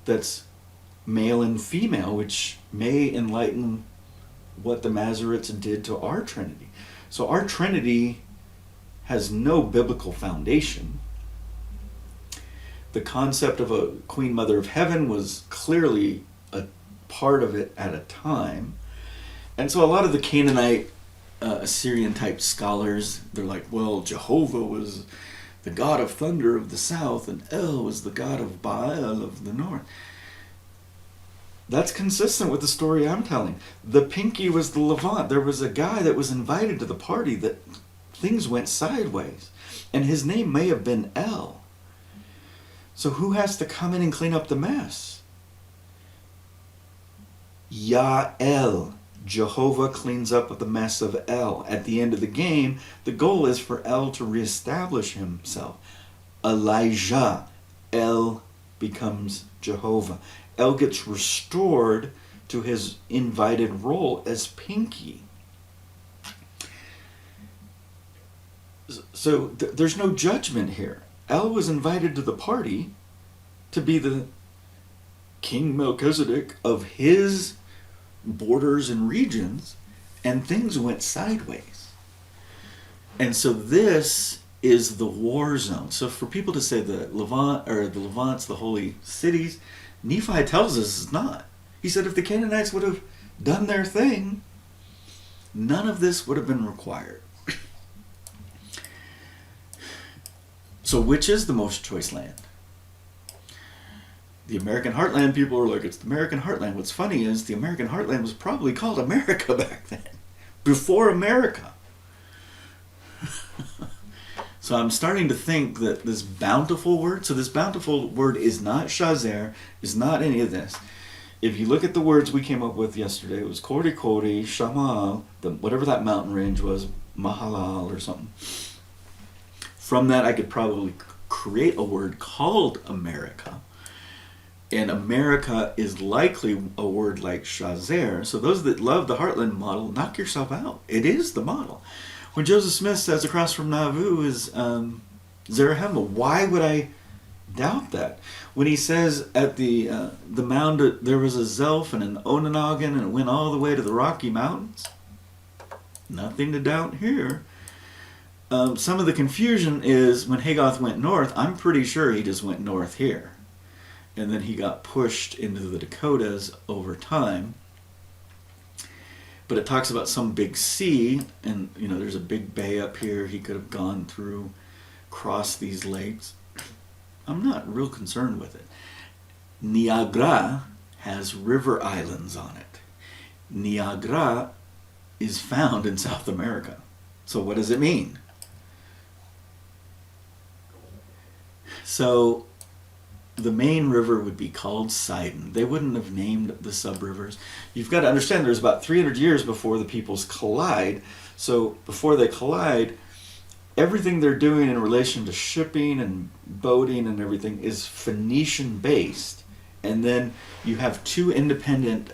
that's male and female, which may enlighten what the Masoretes did to our Trinity. So our Trinity has no biblical foundation. The concept of a Queen Mother of Heaven was clearly a part of it at a time. And so a lot of the Canaanite Assyrian type scholars, they're like, well, Jehovah was the god of thunder of the south and El was the god of Baal of the north. That's consistent with the story I'm telling. The pinky was the Levant. There was a guy that was invited to the party that things went sideways, and his name may have been El. So who has to come in and clean up the mess? Yah-El. Jehovah cleans up the mess of El. At the end of the game, the goal is for El to reestablish himself. Elijah. El becomes Jehovah. El gets restored to his invited role as Pinky. So there's no judgment here. El was invited to the party to be the King Melchizedek of his borders and regions, and things went sideways. And so this is the war zone. So for people to say the Levant or the Levant's the holy cities, Nephi tells us it's not. He said if the Canaanites would have done their thing, none of this would have been required. So which is the most choice land? The American Heartland people are like, it's the American Heartland. What's funny is the American Heartland was probably called America back then, before America. So I'm starting to think that this bountiful word, so this bountiful word is not shazer, is not any of this. If you look at the words we came up with yesterday, it was Kori Kori, Shamal, whatever that mountain range was, Mahalal or something. From that I could probably create a word called America. And America is likely a word like shazer. So those that love the Heartland model, knock yourself out. It is the model. When Joseph Smith says across from Nauvoo is Zarahemla, why would I doubt that? When he says at the mound there was a Zelf and an Onanagan and it went all the way to the Rocky Mountains, nothing to doubt here. Some of the confusion is when Hagoth went north, I'm pretty sure he just went north here. And then he got pushed into the Dakotas over time. But it talks about some big sea, and there's a big bay up here he could have gone through, cross these lakes, I'm not real concerned with it. Niagara has river islands on it. Niagara is found in South America. So what does it mean? So the main river would be called Sidon. They wouldn't have named the sub-rivers. You've got to understand there's about 300 years before the peoples collide. So before they collide, everything they're doing in relation to shipping and boating and everything is Phoenician based. And then you have two independent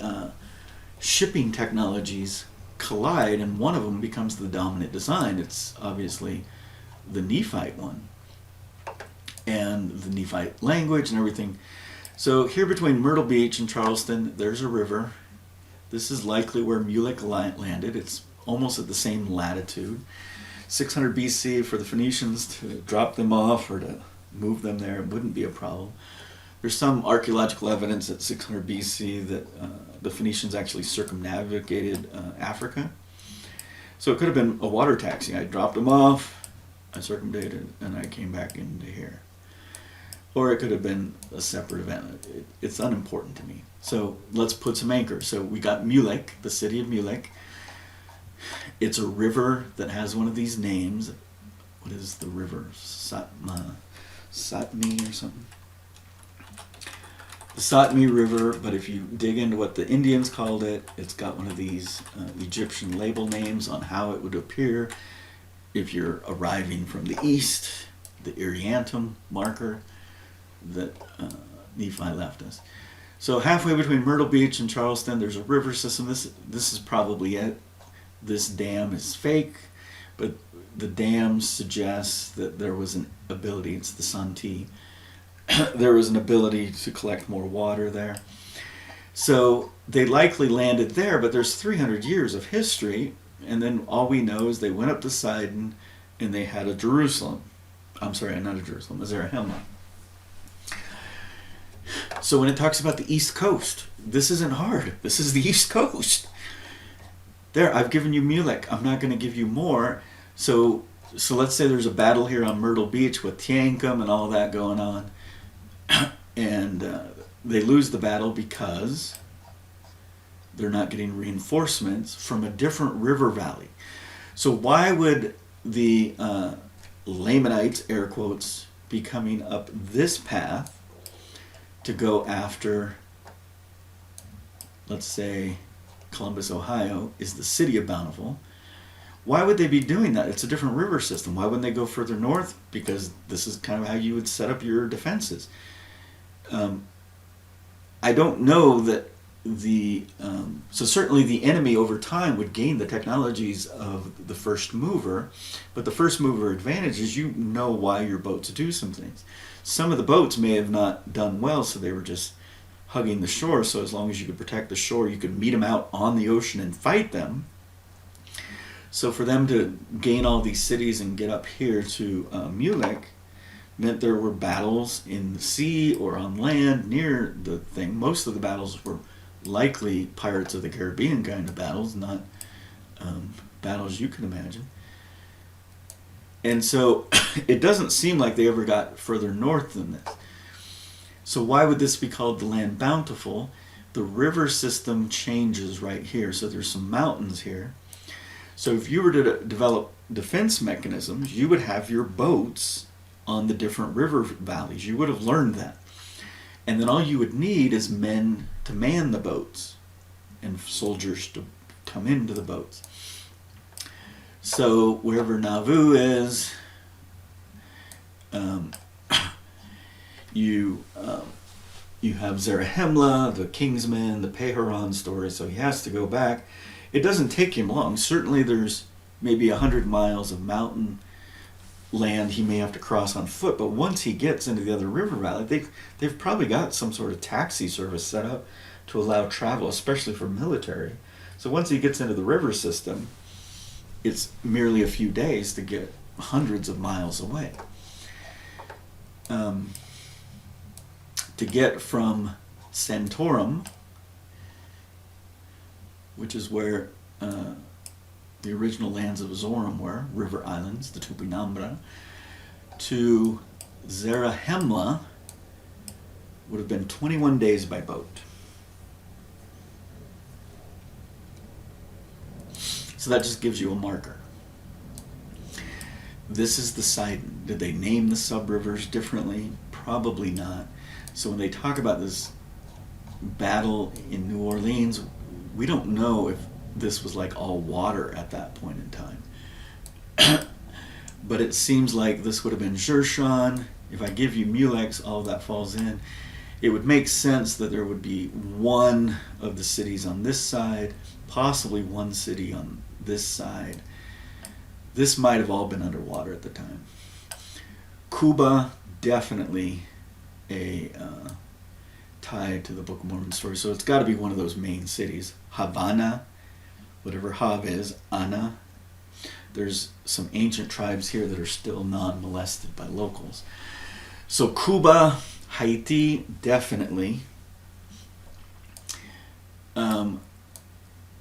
shipping technologies collide, and one of them becomes the dominant design. It's obviously the Nephite one, and the Nephite language and everything. So here between Myrtle Beach and Charleston, there's a river. This is likely where Mulek landed. It's almost at the same latitude. 600 BC for the Phoenicians to drop them off or to move them there, it wouldn't be a problem. There's some archaeological evidence at 600 BC that the Phoenicians actually circumnavigated Africa. So it could have been a water taxi. I dropped them off, I circumnavigated, and I came back into here. Or it could have been a separate event. It's unimportant to me. So let's put some anchors. So we got Mulek, the city of Mulek. It's a river that has one of these names. What is the river? Satmi or something? The Satmi River, but if you dig into what the Indians called it, it's got one of these Egyptian label names on how it would appear if you're arriving from the east, the Iriantum marker that Nephi left us. So halfway between Myrtle Beach and Charleston, there's a river system. This is probably it. This dam is fake, but the dam suggests that there was an ability, it's the Santee, there was an ability to collect more water there. So they likely landed there, but there's 300 years of history, and then all we know is they went up to Sidon and they had a Jerusalem. I'm sorry, not a Jerusalem, a Zarahemla. So when it talks about the East Coast, this isn't hard. This is the East Coast. There, I've given you Mulek. I'm not going to give you more. So let's say there's a battle here on Myrtle Beach with Tiankum and all that going on. And they lose the battle because they're not getting reinforcements from a different river valley. So why would the Lamanites, air quotes, be coming up this path to go after, let's say, Columbus, Ohio, is the city of Bountiful? Why would they be doing that? It's a different river system. Why wouldn't they go further north? Because this is kind of how you would set up your defenses. I don't know that so certainly the enemy over time would gain the technologies of the first mover, but the first mover advantage is you know why your boats do some things. Some of the boats may have not done well, so they were just hugging the shore, so as long as you could protect the shore, you could meet them out on the ocean and fight them. So for them to gain all these cities and get up here to Mulek meant there were battles in the sea or on land near the thing. Most of the battles were likely Pirates of the Caribbean kind of battles, not battles you can imagine. And so it doesn't seem like they ever got further north than this. So why would this be called the land bountiful? The river system changes right here. So there's some mountains here. So if you were to develop defense mechanisms, you would have your boats on the different river valleys. You would have learned that. And then all you would need is men to man the boats and soldiers to come into the boats. So wherever Nauvoo is, you have Zarahemla, the Kingsmen, the Peharon story, so he has to go back. It doesn't take him long. Certainly there's maybe 100 miles of mountain land he may have to cross on foot, but once he gets into the other river valley, they've probably got some sort of taxi service set up to allow travel, especially for military. So once he gets into the river system, it's merely a few days to get hundreds of miles away. To get from Santorum, which is where the original lands of Zoram were, river islands, the Tupinambra, to Zarahemla would have been 21 days by boat. So that just gives you a marker. This is the Sidon. Did they name the sub-rivers differently? Probably not. So when they talk about this battle in New Orleans, we don't know if this was like all water at that point in time. But it seems like this would have been Jershon. If I give you Mulex, all of that falls in. It would make sense that there would be one of the cities on this side, possibly one city on this side. This might have all been underwater at the time. Cuba, definitely a tie to the Book of Mormon story. So it's got to be one of those main cities. Havana, whatever Hav is, Ana. There's some ancient tribes here that are still non-molested by locals. So Cuba, Haiti, definitely.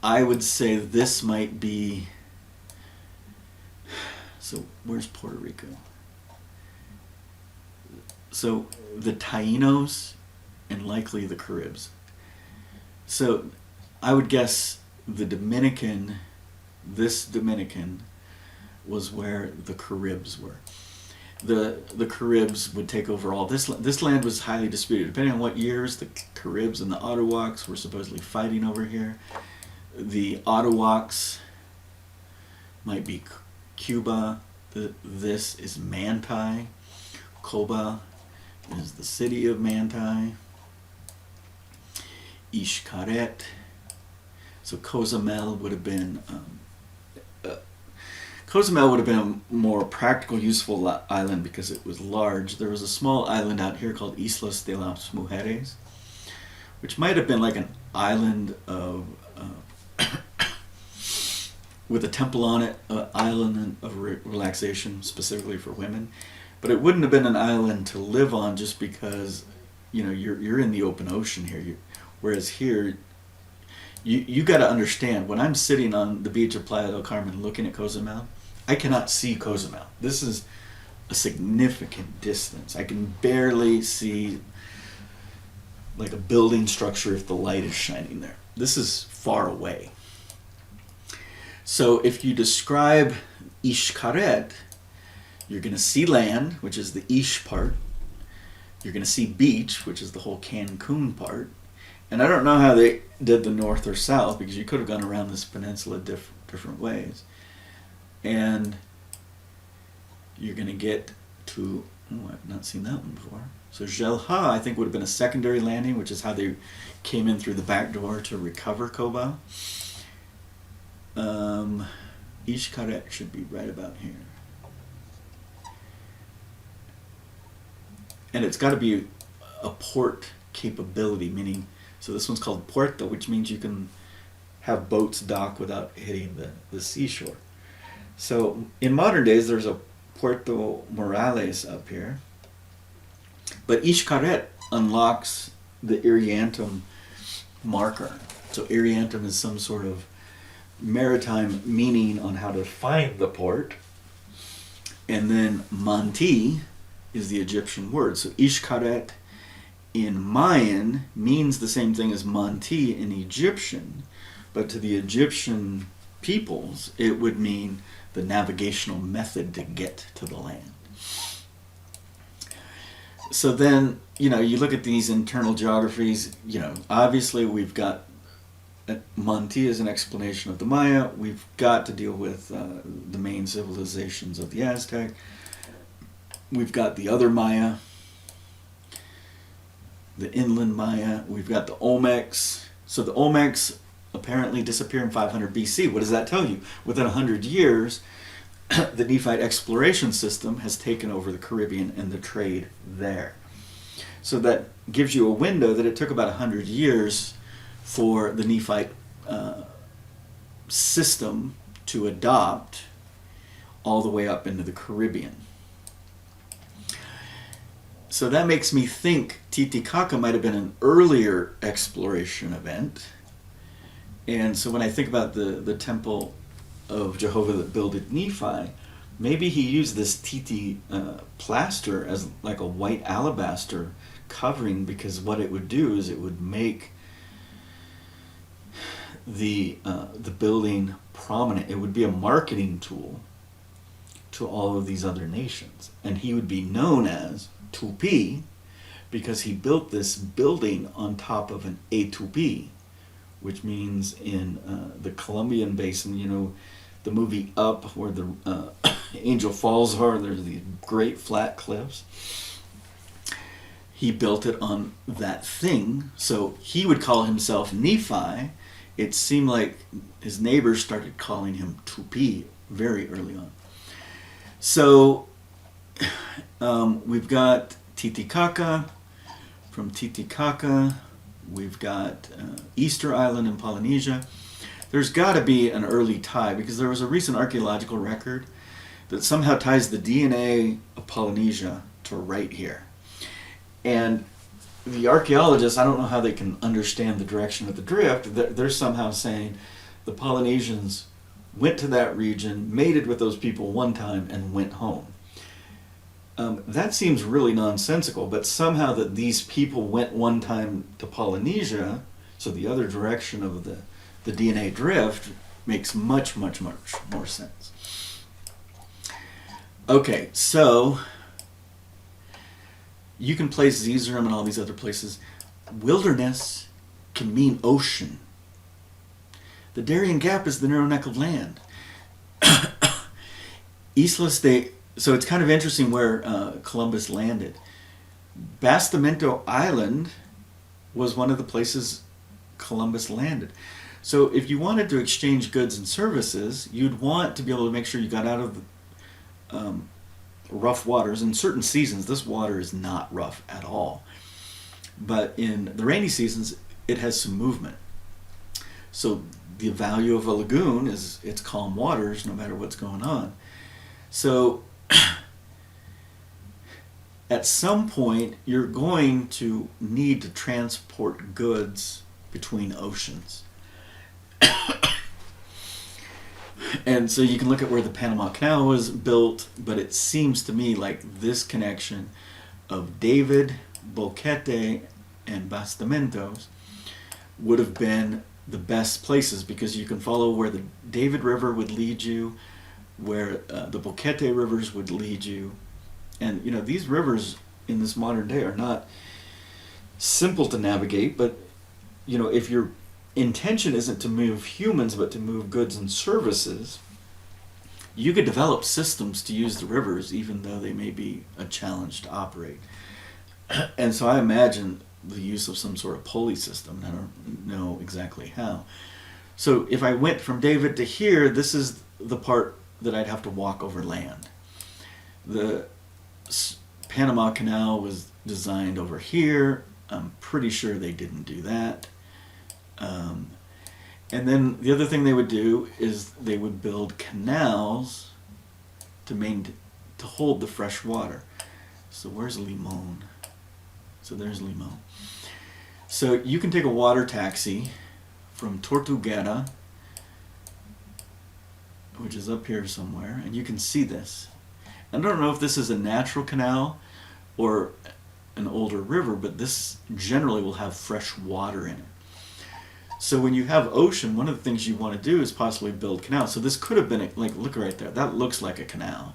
I would say this might be... So where's Puerto Rico? So the Taínos and likely the Caribs. So I would guess the Dominican, this Dominican, was where the Caribs were. The Caribs would take over all this. This land was highly disputed. Depending on what years, the Caribs and the Ottawacs were supposedly fighting over here. The Ottawacs might be Cuba. This is Manti. Coba is the city of Manti. Ishkaret. So Cozumel would have been a more practical, useful island because it was large. There was a small island out here called Islas de las Mujeres, which might have been like an island of with a temple on it, an island of relaxation specifically for women. But it wouldn't have been an island to live on just because, you know, you're in the open ocean here. Whereas here, you got to understand, when I'm sitting on the beach of Playa del Carmen looking at Cozumel, I cannot see Cozumel. This is a significant distance. I can barely see like a building structure if the light is shining there. This is far away. So if you describe Ishkaret, you're going to see land, which is the Ish part. You're going to see beach, which is the whole Cancun part. And I don't know how they did the north or south, because you could have gone around this peninsula different ways. And you're going to get to, oh, I've not seen that one before. So Jelha, I think, would have been a secondary landing, which is how they came in through the back door to recover Koba. Ishkaret should be right about here. And it's got to be a port capability, meaning, so this one's called Puerto, which means you can have boats dock without hitting the seashore. So in modern days, there's a Puerto Morales up here. But Ishkaret unlocks the Iriantum marker. So Iriantum is some sort of maritime meaning on how to find the port. And then Manti is the Egyptian word. So Ishkaret in Mayan means the same thing as Manti in Egyptian, but to the Egyptian peoples, it would mean the navigational method to get to the land. So then, you know, you look at these internal geographies, you know, obviously we've got Manti as an explanation of the Maya. We've got to deal with the main civilizations of the Aztec. We've got the other Maya, the inland Maya. We've got the Olmecs. So the Olmecs apparently disappear in 500 BC. What does that tell you? Within 100 years, the Nephite exploration system has taken over the Caribbean and the trade there. So that gives you a window that it took about 100 years for the Nephite system to adopt all the way up into the Caribbean. So that makes me think Titicaca might have been an earlier exploration event. And so when I think about the temple of Jehovah that builded Nephi, maybe he used this titi plaster as like a white alabaster covering, because what it would do is it would make the building prominent. It would be a marketing tool to all of these other nations, and he would be known as Tupi because he built this building on top of an A2B, which means in the Colombian basin, you know, the movie Up, where the Angel Falls are, there's these great flat cliffs. He built it on that thing, so he would call himself Nephi. It seemed like his neighbors started calling him Tupi very early on. So we've got Titicaca. From Titicaca, we've got Easter Island in Polynesia. There's got to be an early tie, because there was a recent archaeological record that somehow ties the DNA of Polynesia to right here. And the archaeologists, I don't know how they can understand the direction of the drift. They're somehow saying the Polynesians went to that region, mated with those people one time, and went home. That seems really nonsensical, but somehow that these people went one time to Polynesia, so the other direction of the DNA drift, makes much, much, much more sense. Okay, so you can place Zeezrom and all these other places. Wilderness can mean ocean. The Darien Gap is the narrow neck of land. Islas de... So it's kind of interesting where Columbus landed. Bastimento Island was one of the places Columbus landed. So if you wanted to exchange goods and services, you'd want to be able to make sure you got out of the rough waters. In certain seasons, this water is not rough at all. But in the rainy seasons, it has some movement. So the value of a lagoon is its calm waters no matter what's going on. So at some point, you're going to need to transport goods between oceans. And so you can look at where the Panama Canal was built, but it seems to me like this connection of David, Boquete, and Bastimentos would have been the best places, because you can follow where the David River would lead you, where the Boquete rivers would lead you. And you know, these rivers in this modern day are not simple to navigate, but you know, if your intention isn't to move humans but to move goods and services, you could develop systems to use the rivers even though they may be a challenge to operate. And so I imagine the use of some sort of pulley system. I don't know exactly how. So if I went from David to here, this is the part that I'd have to walk over land. The Panama Canal was designed over here. I'm pretty sure they didn't do that. And then the other thing they would do is they would build canals to hold the fresh water. So where's Limon? So there's Limon. So you can take a water taxi from Tortuguera, which is up here somewhere, and you can see this. I don't know if this is a natural canal or an older river, but this generally will have fresh water in it. So when you have ocean, one of the things you want to do is possibly build canals. So this could have been, like, look right there. That looks like a canal.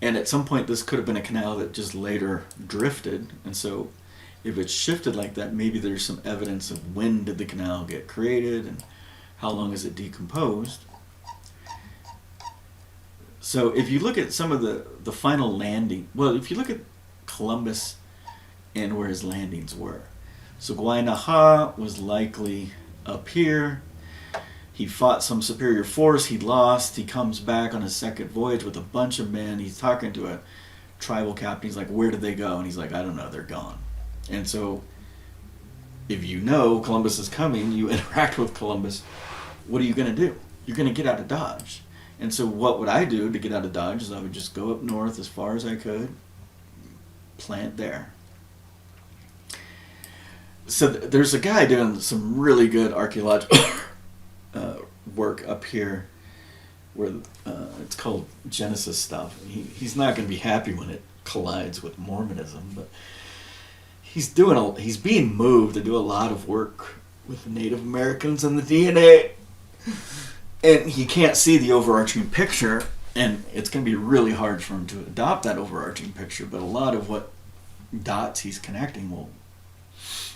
And at some point, this could have been a canal that just later drifted. And so if it's shifted like that, maybe there's some evidence of when did the canal get created and how long is it decomposed. So if you look at some of the final landing, well, if you look at Columbus and where his landings were. So Guaynaja was likely up here. He fought some superior force. He lost. He comes back on his second voyage with a bunch of men. He's talking to a tribal captain. He's like, where did they go? And he's like, I don't know. They're gone. And so if you know Columbus is coming, you interact with Columbus, what are you going to do? You're going to get out of Dodge. And so what would I do to get out of Dodge is I would just go up north as far as I could, plant there. So there's a guy doing some really good archaeological work up here where it's called Genesis stuff. He's not going to be happy when it collides with Mormonism, but he's being moved to do a lot of work with the Native Americans and the DNA, and he can't see the overarching picture, and it's going to be really hard for him to adopt that overarching picture, but a lot of what dots he's connecting will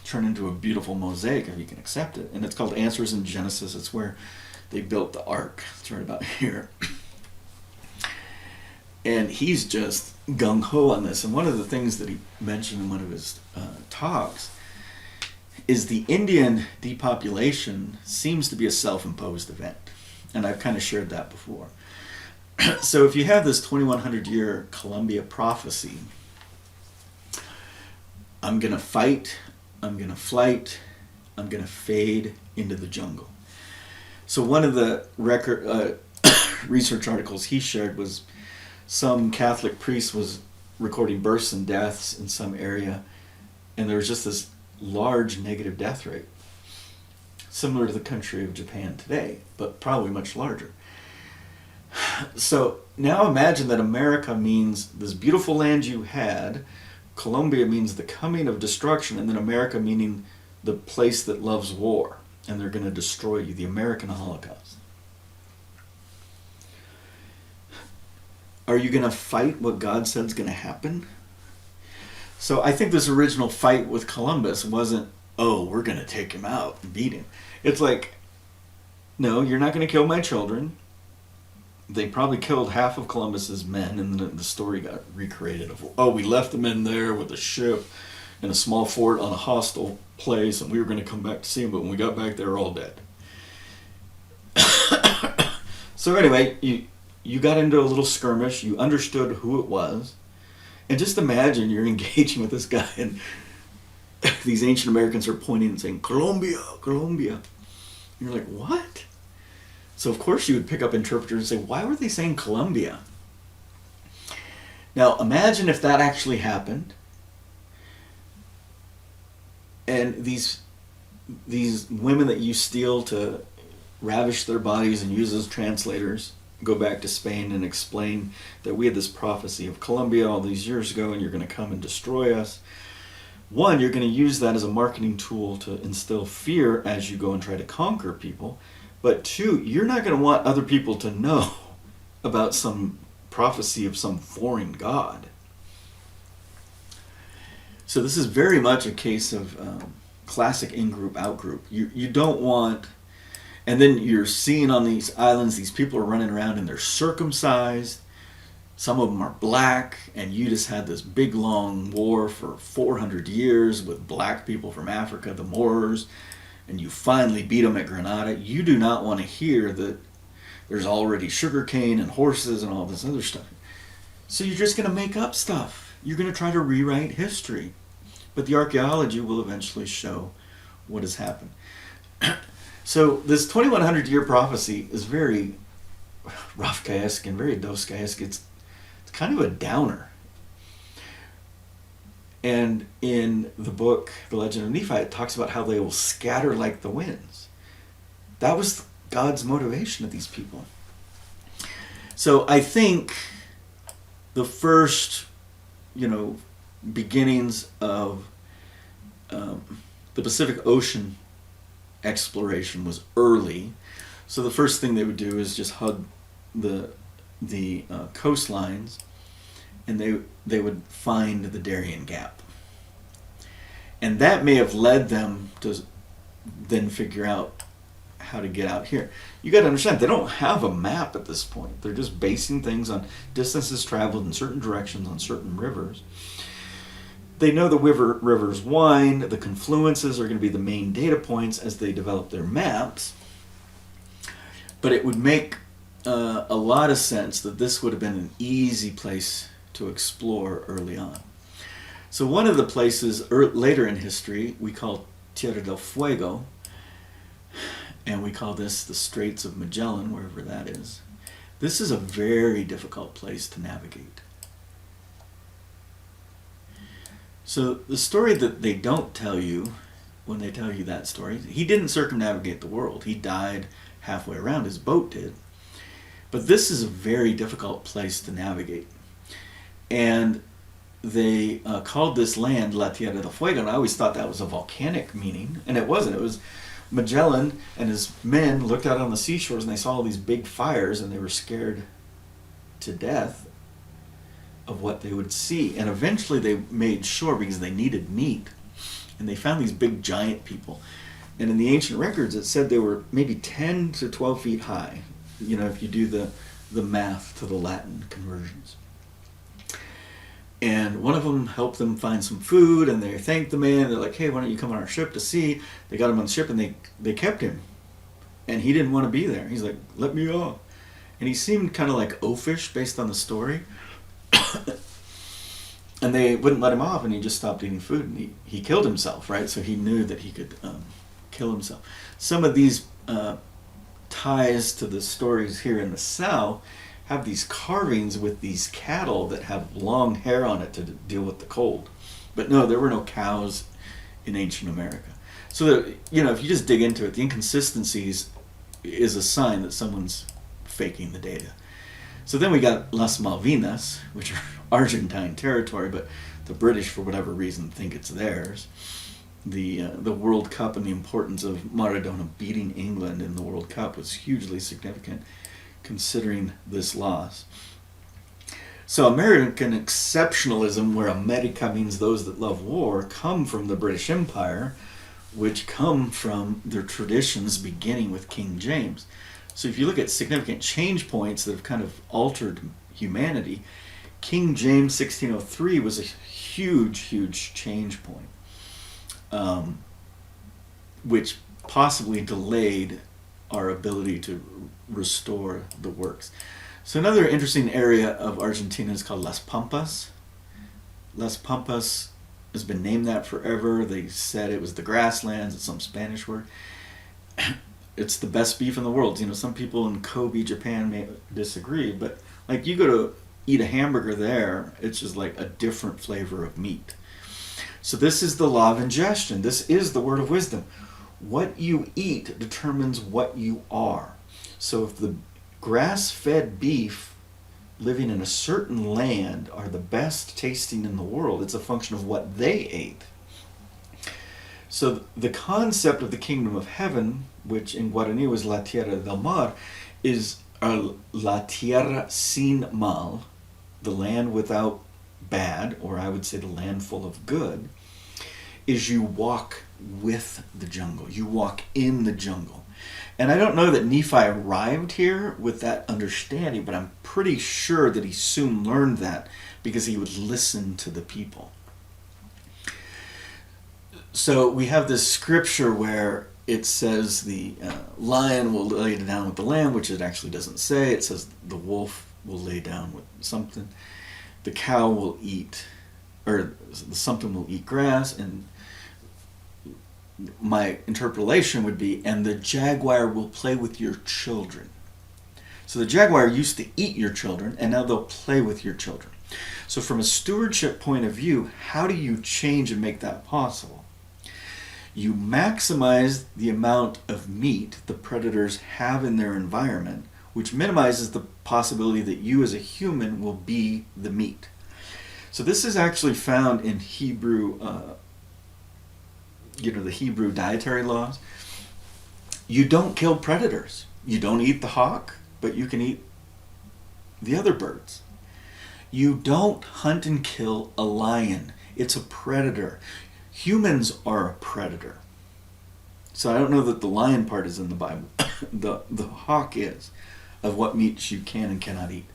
turn into a beautiful mosaic if he can accept it. And it's called Answers in Genesis. It's where they built the ark. It's right about here. And he's just gung-ho on this. And one of the things that he mentioned in one of his talks is the Indian depopulation seems to be a self-imposed event. And I've kind of shared that before. So if you have this 2100-year Colon-mbia prophecy, I'm going to fight, I'm going to flight, I'm going to fade into the jungle. So one of the research articles he shared was some Catholic priest was recording births and deaths in some area, and there was just this large negative death rate, similar to the country of Japan today, but probably much larger. So now imagine that America means this beautiful land you had, Colon-mbia means the coming of destruction, and then America meaning the place that loves war, and they're going to destroy you, the American Holocaust. Are you going to fight what God said is going to happen? So I think this original fight with Columbus wasn't, oh, we're going to take him out and beat him. It's like, no, you're not going to kill my children. They probably killed half of Columbus's men, and then the story got recreated of, oh, we left the men there with a ship and a small fort on a hostile place, and we were going to come back to see them, but when we got back, they were all dead. So anyway, you got into a little skirmish, you understood who it was, and just imagine you're engaging with this guy, and these ancient Americans are pointing and saying, Colon-mbia, Colon-mbia. And you're like, what? So of course you would pick up interpreters and say, why were they saying Colon-mbia? Now imagine if that actually happened, and these women that you steal to ravish their bodies and use as translators go back to Spain and explain that we had this prophecy of Colon-mbia all these years ago and you're going to come and destroy us. One, you're going to use that as a marketing tool to instill fear as you go and try to conquer people. But two, you're not going to want other people to know about some prophecy of some foreign god. So this is very much a case of classic in-group, out-group. You don't want... And then you're seeing on these islands, these people are running around and they're circumcised. Some of them are black, and you just had this big long war for 400 years with black people from Africa, the Moors, and you finally beat them at Granada. You do not want to hear that there's already sugarcane and horses and all this other stuff. So you're just going to make up stuff. You're going to try to rewrite history. But the archaeology will eventually show what has happened. So this 2100-year prophecy is very Ravkaesque and very Dostoevsky. It's kind of a downer. And in the book, The Legend of Nephi, it talks about how they will scatter like the winds. That was God's motivation of these people. So I think the first, beginnings of the Pacific Ocean exploration was early. So the first thing they would do is just hug the coastlines, and they would find the Darien Gap. And that may have led them to then figure out how to get out here. You got to understand, they don't have a map at this point. They're just basing things on distances traveled in certain directions on certain rivers. They know the rivers wind, the confluences are going to be the main data points as they develop their maps. But it would make a lot of sense that this would have been an easy place to explore early on. So one of the places later in history we call Tierra del Fuego, and we call this the Straits of Magellan, wherever that is. This is a very difficult place to navigate. So the story that they don't tell you when they tell you that story, he didn't circumnavigate the world. He died halfway around, his boat did. But this is a very difficult place to navigate. And they called this land La Tierra del Fuego, and I always thought that was a volcanic meaning, and it wasn't. It was Magellan and his men looked out on the seashores and they saw all these big fires, and they were scared to death of what they would see. And eventually they made shore because they needed meat, and they found these big giant people. And in the ancient records it said they were maybe 10 to 12 feet high, if you do the math to the Latin conversions. And one of them helped them find some food, and they thanked the man. They're like, hey, why don't you come on our ship to see? They got him on the ship, and they kept him. And he didn't want to be there. He's like, let me off. And he seemed kind of like oafish based on the story. And they wouldn't let him off, and he just stopped eating food. And he killed himself, right? So he knew that he could kill himself. Some of these ties to the stories here in the South have these carvings with these cattle that have long hair on it to deal with the cold. But no, there were no cows in ancient America. So that, if you just dig into it, the inconsistencies is a sign that someone's faking the data. So then we got Las Malvinas, which are Argentine territory, but the British, for whatever reason, think it's theirs. The World Cup and the importance of Maradona beating England in the World Cup was hugely significant, considering this loss. So American exceptionalism, where America means those that love war, come from the British Empire, which come from their traditions beginning with King James. So if you look at significant change points that have kind of altered humanity, King James 1603 was a huge change point, which possibly delayed our ability to restore the works. So another interesting area of Argentina is called Las Pampas. Las Pampas has been named that forever. They said it was the grasslands. It's some Spanish word. It's the best beef in the world. Some people in Kobe, Japan may disagree, but like you go to eat a hamburger there, it's just like a different flavor of meat. So this is the law of ingestion. This is the word of wisdom. What you eat determines what you are. So if the grass-fed beef living in a certain land are the best tasting in the world, it's a function of what they ate. So the concept of the kingdom of heaven, which in Guarani was La Tierra del Mar, is La Tierra sin mal, the land without bad, or I would say the land full of good, is you walk with the jungle. You walk in the jungle. And I don't know that Nephi arrived here with that understanding, but I'm pretty sure that he soon learned that because he would listen to the people. So we have this scripture where it says the lion will lay down with the lamb, which it actually doesn't say. It says the wolf will lay down with something. The cow will eat, or something will eat grass, and my interpolation would be, and the jaguar will play with your children. So the jaguar used to eat your children, and now they'll play with your children. So from a stewardship point of view, how do you change and make that possible? You maximize the amount of meat the predators have in their environment, which minimizes the possibility that you as a human will be the meat. So this is actually found in Hebrew, the Hebrew dietary laws. You don't kill predators. You don't eat the hawk, but you can eat the other birds. You don't hunt and kill a lion. It's a predator. Humans are a predator. So I don't know that the lion part is in the Bible. the hawk is, of what meats you can and cannot eat.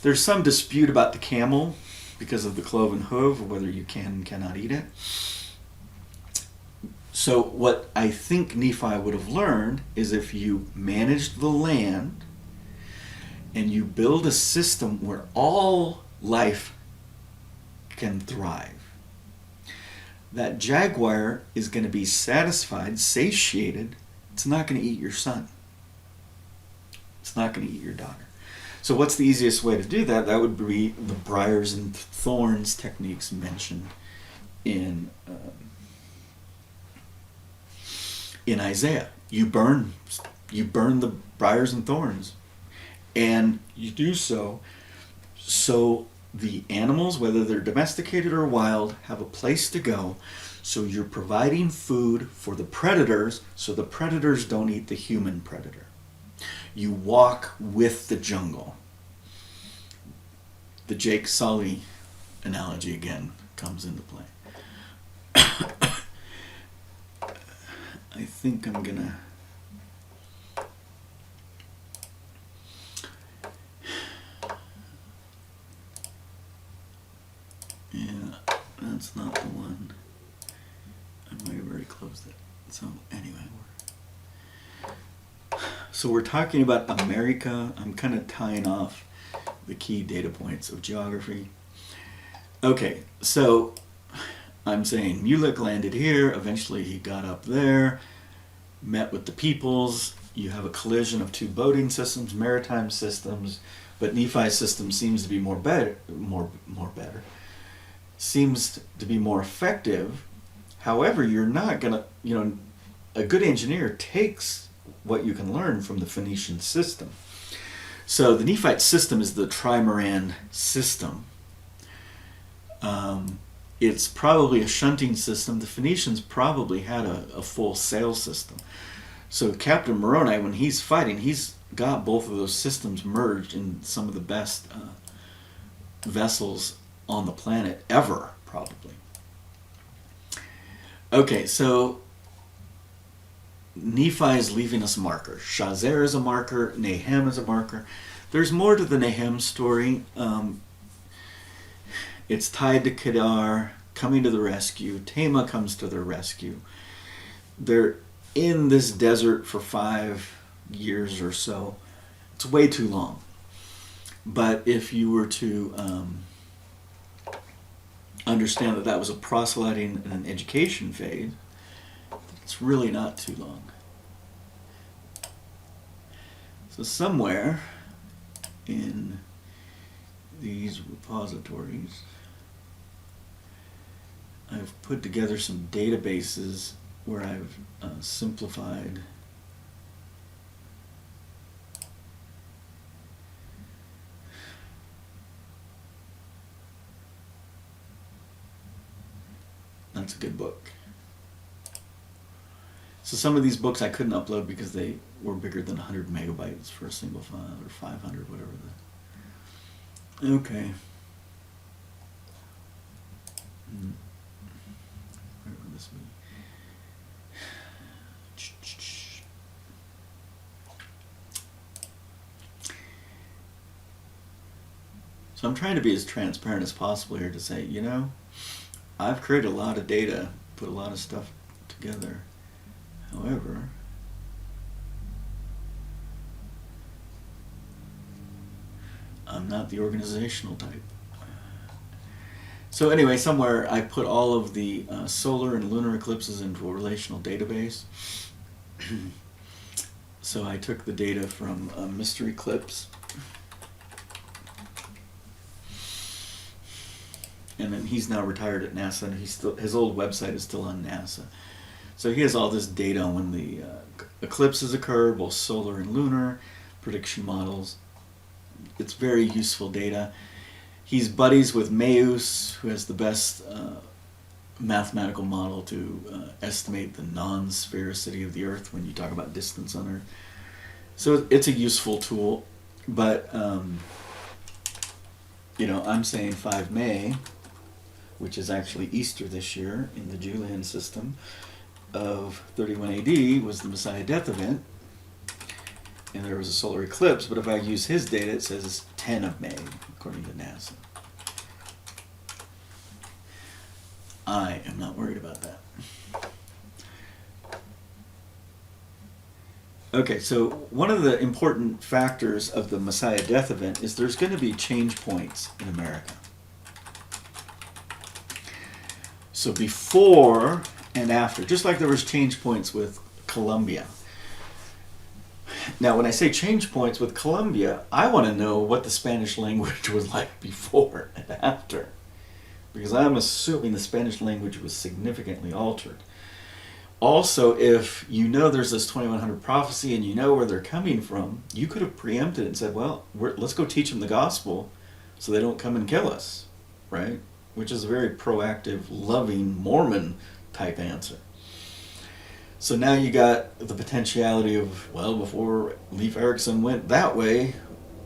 There's some dispute about the camel because of the cloven hoof, whether you can and cannot eat it. So what I think Nephi would have learned is if you managed the land and you build a system where all life can thrive, that jaguar is going to be satisfied, satiated. It's not going to eat your son. It's not going to eat your daughter. So what's the easiest way to do that? That would be the briars and thorns techniques mentioned in Isaiah. You burn the briars and thorns, And you do so the animals, whether they're domesticated or wild, have a place to go. So you're providing food for the predators, so the predators don't eat the human predator. You walk with the jungle. The Jake Sully analogy again comes into play. I think I'm gonna that's not the one. I might have already closed it. So anyway, we're talking about America. I'm kind of tying off the key data points of geography. Okay, so I'm saying Mulek landed here. Eventually he got up there, met with the peoples. You have a collision of two boating systems, maritime systems, but Nephi's system seems to be more better. Seems to be more effective. However, you're not gonna, a good engineer takes what you can learn from the Phoenician system. So the Nephite system is the trimaran system. It's probably a shunting system. The Phoenicians probably had a full sail system. So Captain Moroni, when he's fighting, he's got both of those systems merged in some of the best vessels on the planet ever, probably. Okay, so Nephi is leaving us a marker. Shazer is a marker. Nahem is a marker. There's more to the Nahem story. It's tied to Kedar coming to the rescue. Tema comes to their rescue. They're in this desert for 5 years or so. It's way too long. But if you were to understand that was a proselyting and an education phase, it's really not too long. So somewhere in these repositories, I've put together some databases where I've simplified That's a good book. So some of these books I couldn't upload because they were bigger than 100 megabytes for a single file, or 500, whatever. Okay. Where would this be? So I'm trying to be as transparent as possible here to say, I've created a lot of data, put a lot of stuff together. However, I'm not the organizational type. So anyway, somewhere I put all of the solar and lunar eclipses into a relational database. So I took the data from Mr. Eclipse, and then he's now retired at NASA, and his old website is still on NASA. So he has all this data on when the eclipses occur, both solar and lunar, prediction models. It's very useful data. He's buddies with Meus, who has the best mathematical model to estimate the non-sphericity of the Earth when you talk about distance on Earth. So it's a useful tool, but I'm saying 5 May, which is actually Easter this year in the Julian system of 31 AD, was the Messiah death event, and there was a solar eclipse. But if I use his data, it says 10 of May, according to NASA. I am not worried about that. Okay, so one of the important factors of the Messiah death event is there's going to be change points in America. So before and after, just like there was change points with Colon-mbia. Now, when I say change points with Colon-mbia, I want to know what the Spanish language was like before and after, because I'm assuming the Spanish language was significantly altered. Also, if you know there's this 2100 prophecy and you know where they're coming from, you could have preempted and said, well, let's go teach them the gospel so they don't come and kill us, right? Which is a very proactive, loving Mormon type answer. So now you got the potentiality of, well, before Leif Erikson went that way,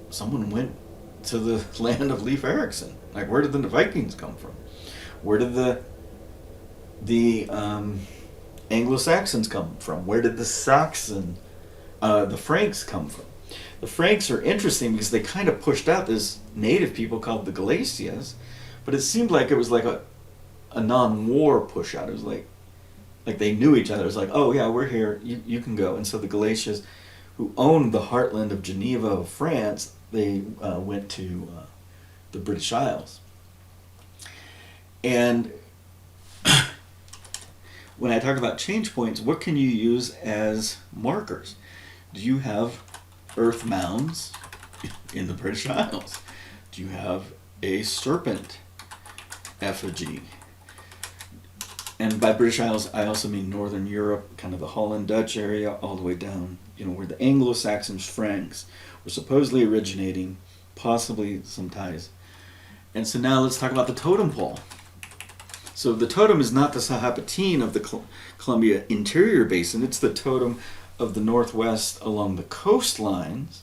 someone went to the land of Leif Erikson. Like, where did the Vikings come from? Where did the Anglo-Saxons come from? Where did the Franks come from? The Franks are interesting because they kind of pushed out this native people called the Galicias, but it seemed like it was like a non-war push out. It was like they knew each other. It was like, oh yeah, we're here, you can go. And so the Galicias, who owned the heartland of Geneva of France, they went to the British Isles. And when I talk about change points, what can you use as markers? Do you have earth mounds in the British Isles? Do you have a serpent effigy? And by British Isles, I also mean Northern Europe, kind of the Holland Dutch area, all the way down, where the Anglo-Saxons, Franks, were supposedly originating, possibly some ties. And so now let's talk about the totem pole. So the totem is not the Sahapatine of the Colon-mbia interior basin, it's the totem of the Northwest along the coastlines.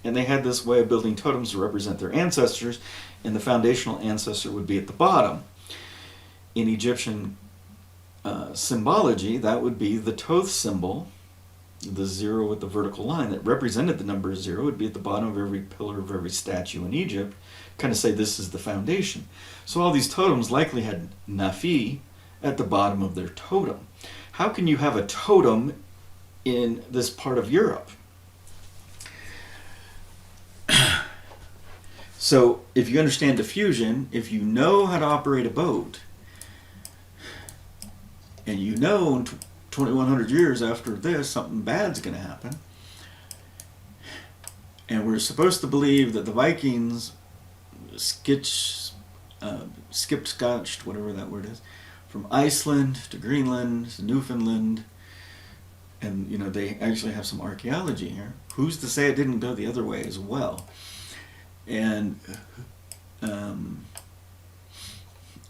And they had this way of building totems to represent their ancestors, and the foundational ancestor would be at the bottom. In Egyptian symbology, that would be the Thoth symbol, the zero with the vertical line that represented the number zero, would be at the bottom of every pillar of every statue in Egypt, kind of say this is the foundation. So all these totems likely had Nafi at the bottom of their totem. How can you have a totem in this part of Europe? So if you understand diffusion, if you know how to operate a boat, and you know 2100 years after this something bad's going to happen, and we're supposed to believe that the Vikings skipped scotched, whatever that word is, from Iceland to Greenland to Newfoundland, and they actually have some archaeology here. Who's to say it didn't go the other way as well? And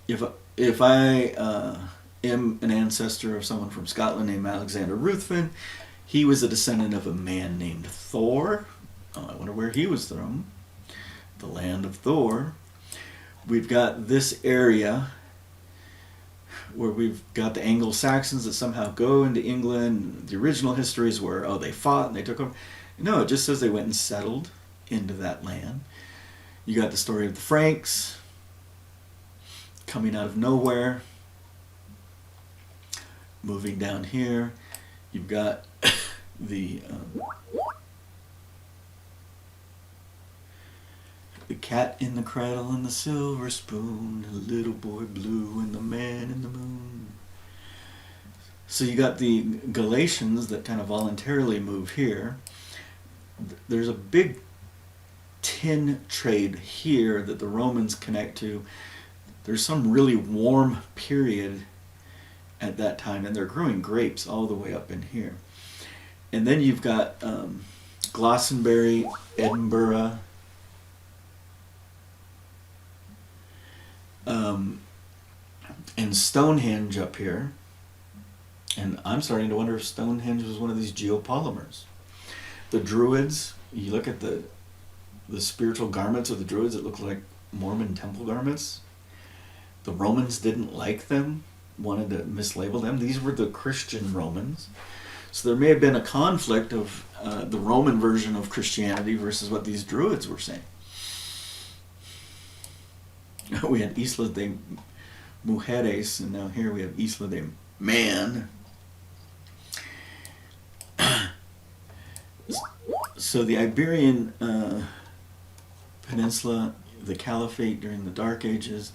if I am an ancestor of someone from Scotland named Alexander Ruthven, he was a descendant of a man named Thor. I wonder where he was from. The land of Thor. We've got this area where we've got the Anglo-Saxons that somehow go into England. The original histories were, they fought and they took over. No, it just says they went and settled into that land. You got the story of the Franks coming out of nowhere, moving down here. You've got the cat in the cradle and the silver spoon, the little boy blue and the man in the moon. So you got the Galatians that kind of voluntarily move here. There's a big tin trade here that the Romans connect to. There's some really warm period at that time, and they're growing grapes all the way up in here. And then you've got Glastonbury, Edinburgh, and Stonehenge up here. And I'm starting to wonder if Stonehenge was one of these geopolymers. The Druids, you look at the spiritual garments of the Druids, it looked like Mormon temple garments. The Romans didn't like them, wanted to mislabel them. These were the Christian Romans. So there may have been a conflict of the Roman version of Christianity versus what these Druids were saying. We had Isla de Mujeres, and now here we have Isla de Man. So the Iberian Peninsula, the Caliphate during the Dark Ages,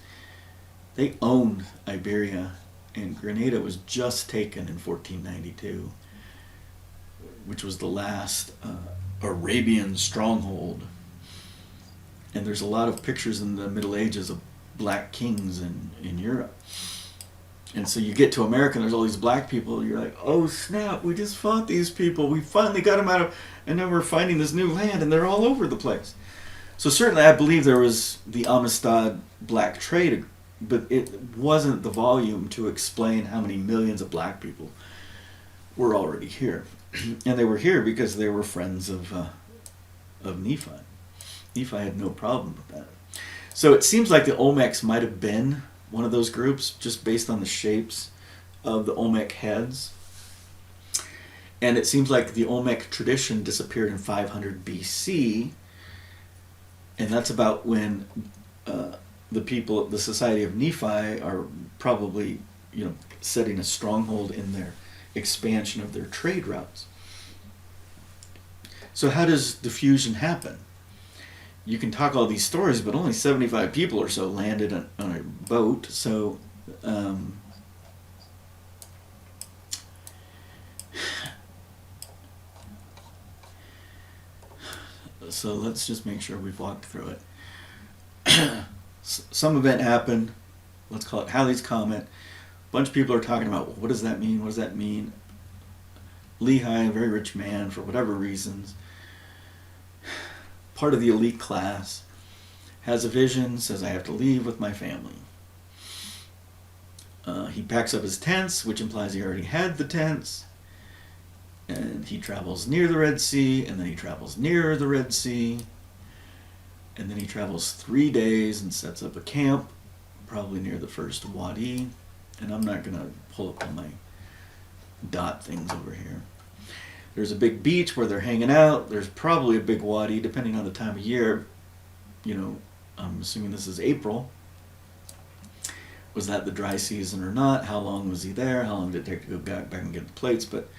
they owned Iberia, and Grenada was just taken in 1492, which was the last Arabian stronghold. And there's a lot of pictures in the Middle Ages of black kings in Europe. And so you get to America and there's all these black people. You're like, oh snap, we just fought these people. We finally got them out of, and now we're finding this new land and they're all over the place. So certainly I believe there was the Amistad black trade, but it wasn't the volume to explain how many millions of black people were already here. And they were here because they were friends of Nephi. Nephi had no problem with that. So it seems like the Olmecs might have been one of those groups, just based on the shapes of the Olmec heads. And it seems like the Olmec tradition disappeared in 500 BC, and that's about when the people, the Society of Nephi, are probably, setting a stronghold in their expansion of their trade routes. So how does the fusion happen? You can talk all these stories, but only 75 people or so landed on a boat. So so let's just make sure we've walked through it. Some event happened. Let's call it Halley's Comet. A bunch of people are talking about, what does that mean? What does that mean? Lehi, a very rich man, for whatever reasons, part of the elite class, has a vision, says, I have to leave with my family. He packs up his tents, which implies he already had the tents, and he travels near the Red Sea, and then he travels near the Red Sea, and then he travels 3 days and sets up a camp, probably near the first wadi, and I'm not going to pull up all my dot things over here. There's a big beach where they're hanging out. There's probably a big wadi, depending on the time of year. I'm assuming this is April. Was that the dry season or not? How long was he there? How long did it take to go back and get the plates? But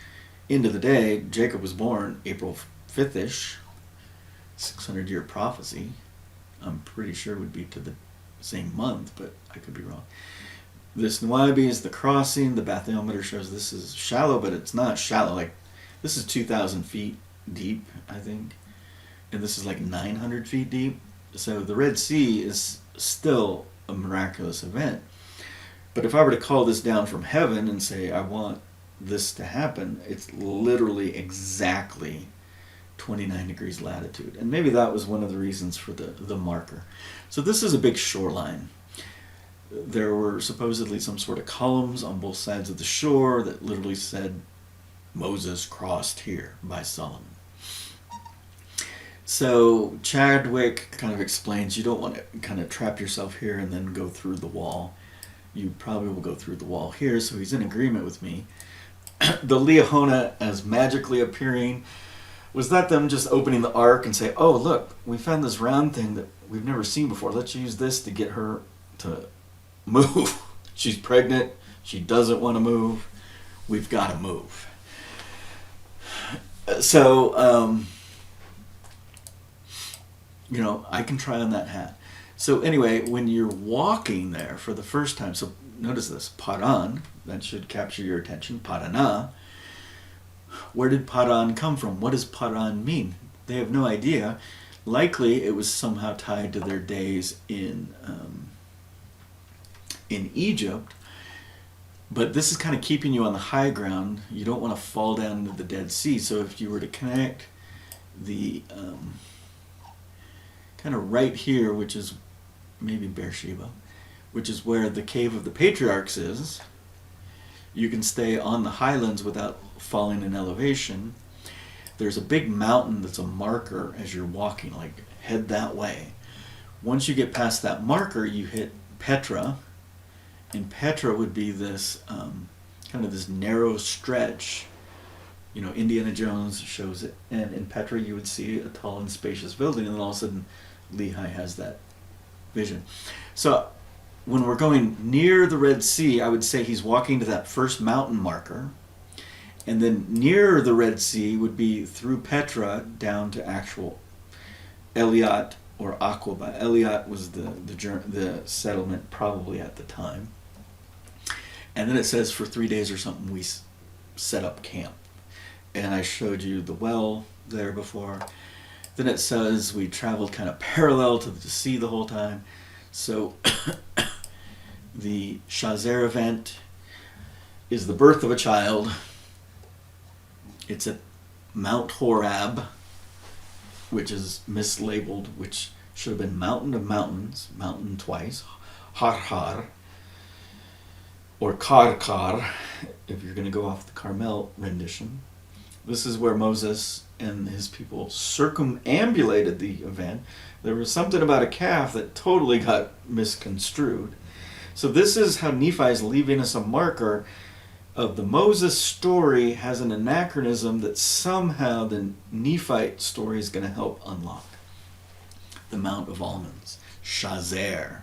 end of the day, Jacob was born April 5th-ish, 600-year prophecy. I'm pretty sure it would be to the same month, but I could be wrong. This Nuwaibi is the crossing. The bathymeter shows this is shallow, but it's not shallow. Like, this is 2,000 feet deep, I think. And this is like 900 feet deep. So the Red Sea is still a miraculous event. But if I were to call this down from heaven and say, I want this to happen, it's literally exactly 29 degrees latitude. And maybe that was one of the reasons for the marker. So this is a big shoreline. There were supposedly some sort of columns on both sides of the shore that literally said, Moses crossed here by Solomon. So Chadwick kind of explains you don't want to kind of trap yourself here and then go through the wall. You probably will go through the wall here, so he's in agreement with me. The Liahona as magically appearing, was that them just opening the ark and say, oh look, we found this round thing that we've never seen before. Let's use this to get her to move. She's pregnant. She doesn't want to move. We've got to move. So, I can try on that hat. So anyway, when you're walking there for the first time, so notice this, Paran, that should capture your attention, Parana. Where did Paran come from? What does Paran mean? They have no idea. Likely it was somehow tied to their days in Egypt. But this is kind of keeping you on the high ground. You don't want to fall down into the Dead Sea. So if you were to connect the kind of right here, which is maybe Beersheba, which is where the Cave of the Patriarchs is, you can stay on the highlands without falling in elevation. There's a big mountain that's a marker as you're walking, like head that way. Once you get past that marker, you hit Petra, and Petra would be this kind of this narrow stretch. Indiana Jones shows it, and in Petra you would see a tall and spacious building, and then all of a sudden Lehi has that vision. So when we're going near the Red Sea, I would say he's walking to that first mountain marker, and then near the Red Sea would be through Petra down to actual Eliat or Aqaba. Eliat was the settlement probably at the time. And then it says for 3 days or something we set up camp. And I showed you the well there before. Then it says we traveled kind of parallel to the sea the whole time. So the Shazer event is the birth of a child. It's at Mount Horeb, which is mislabeled, which should have been Mountain of Mountains, mountain twice, Har Har, or Kar Kar, if you're going to go off the Carmel rendition. This is where Moses and his people circumambulated the event. There was something about a calf that totally got misconstrued. So this is how Nephi is leaving us a marker of the Moses story has an anachronism that somehow the Nephite story is going to help unlock. The Mount of Almonds, Shazer.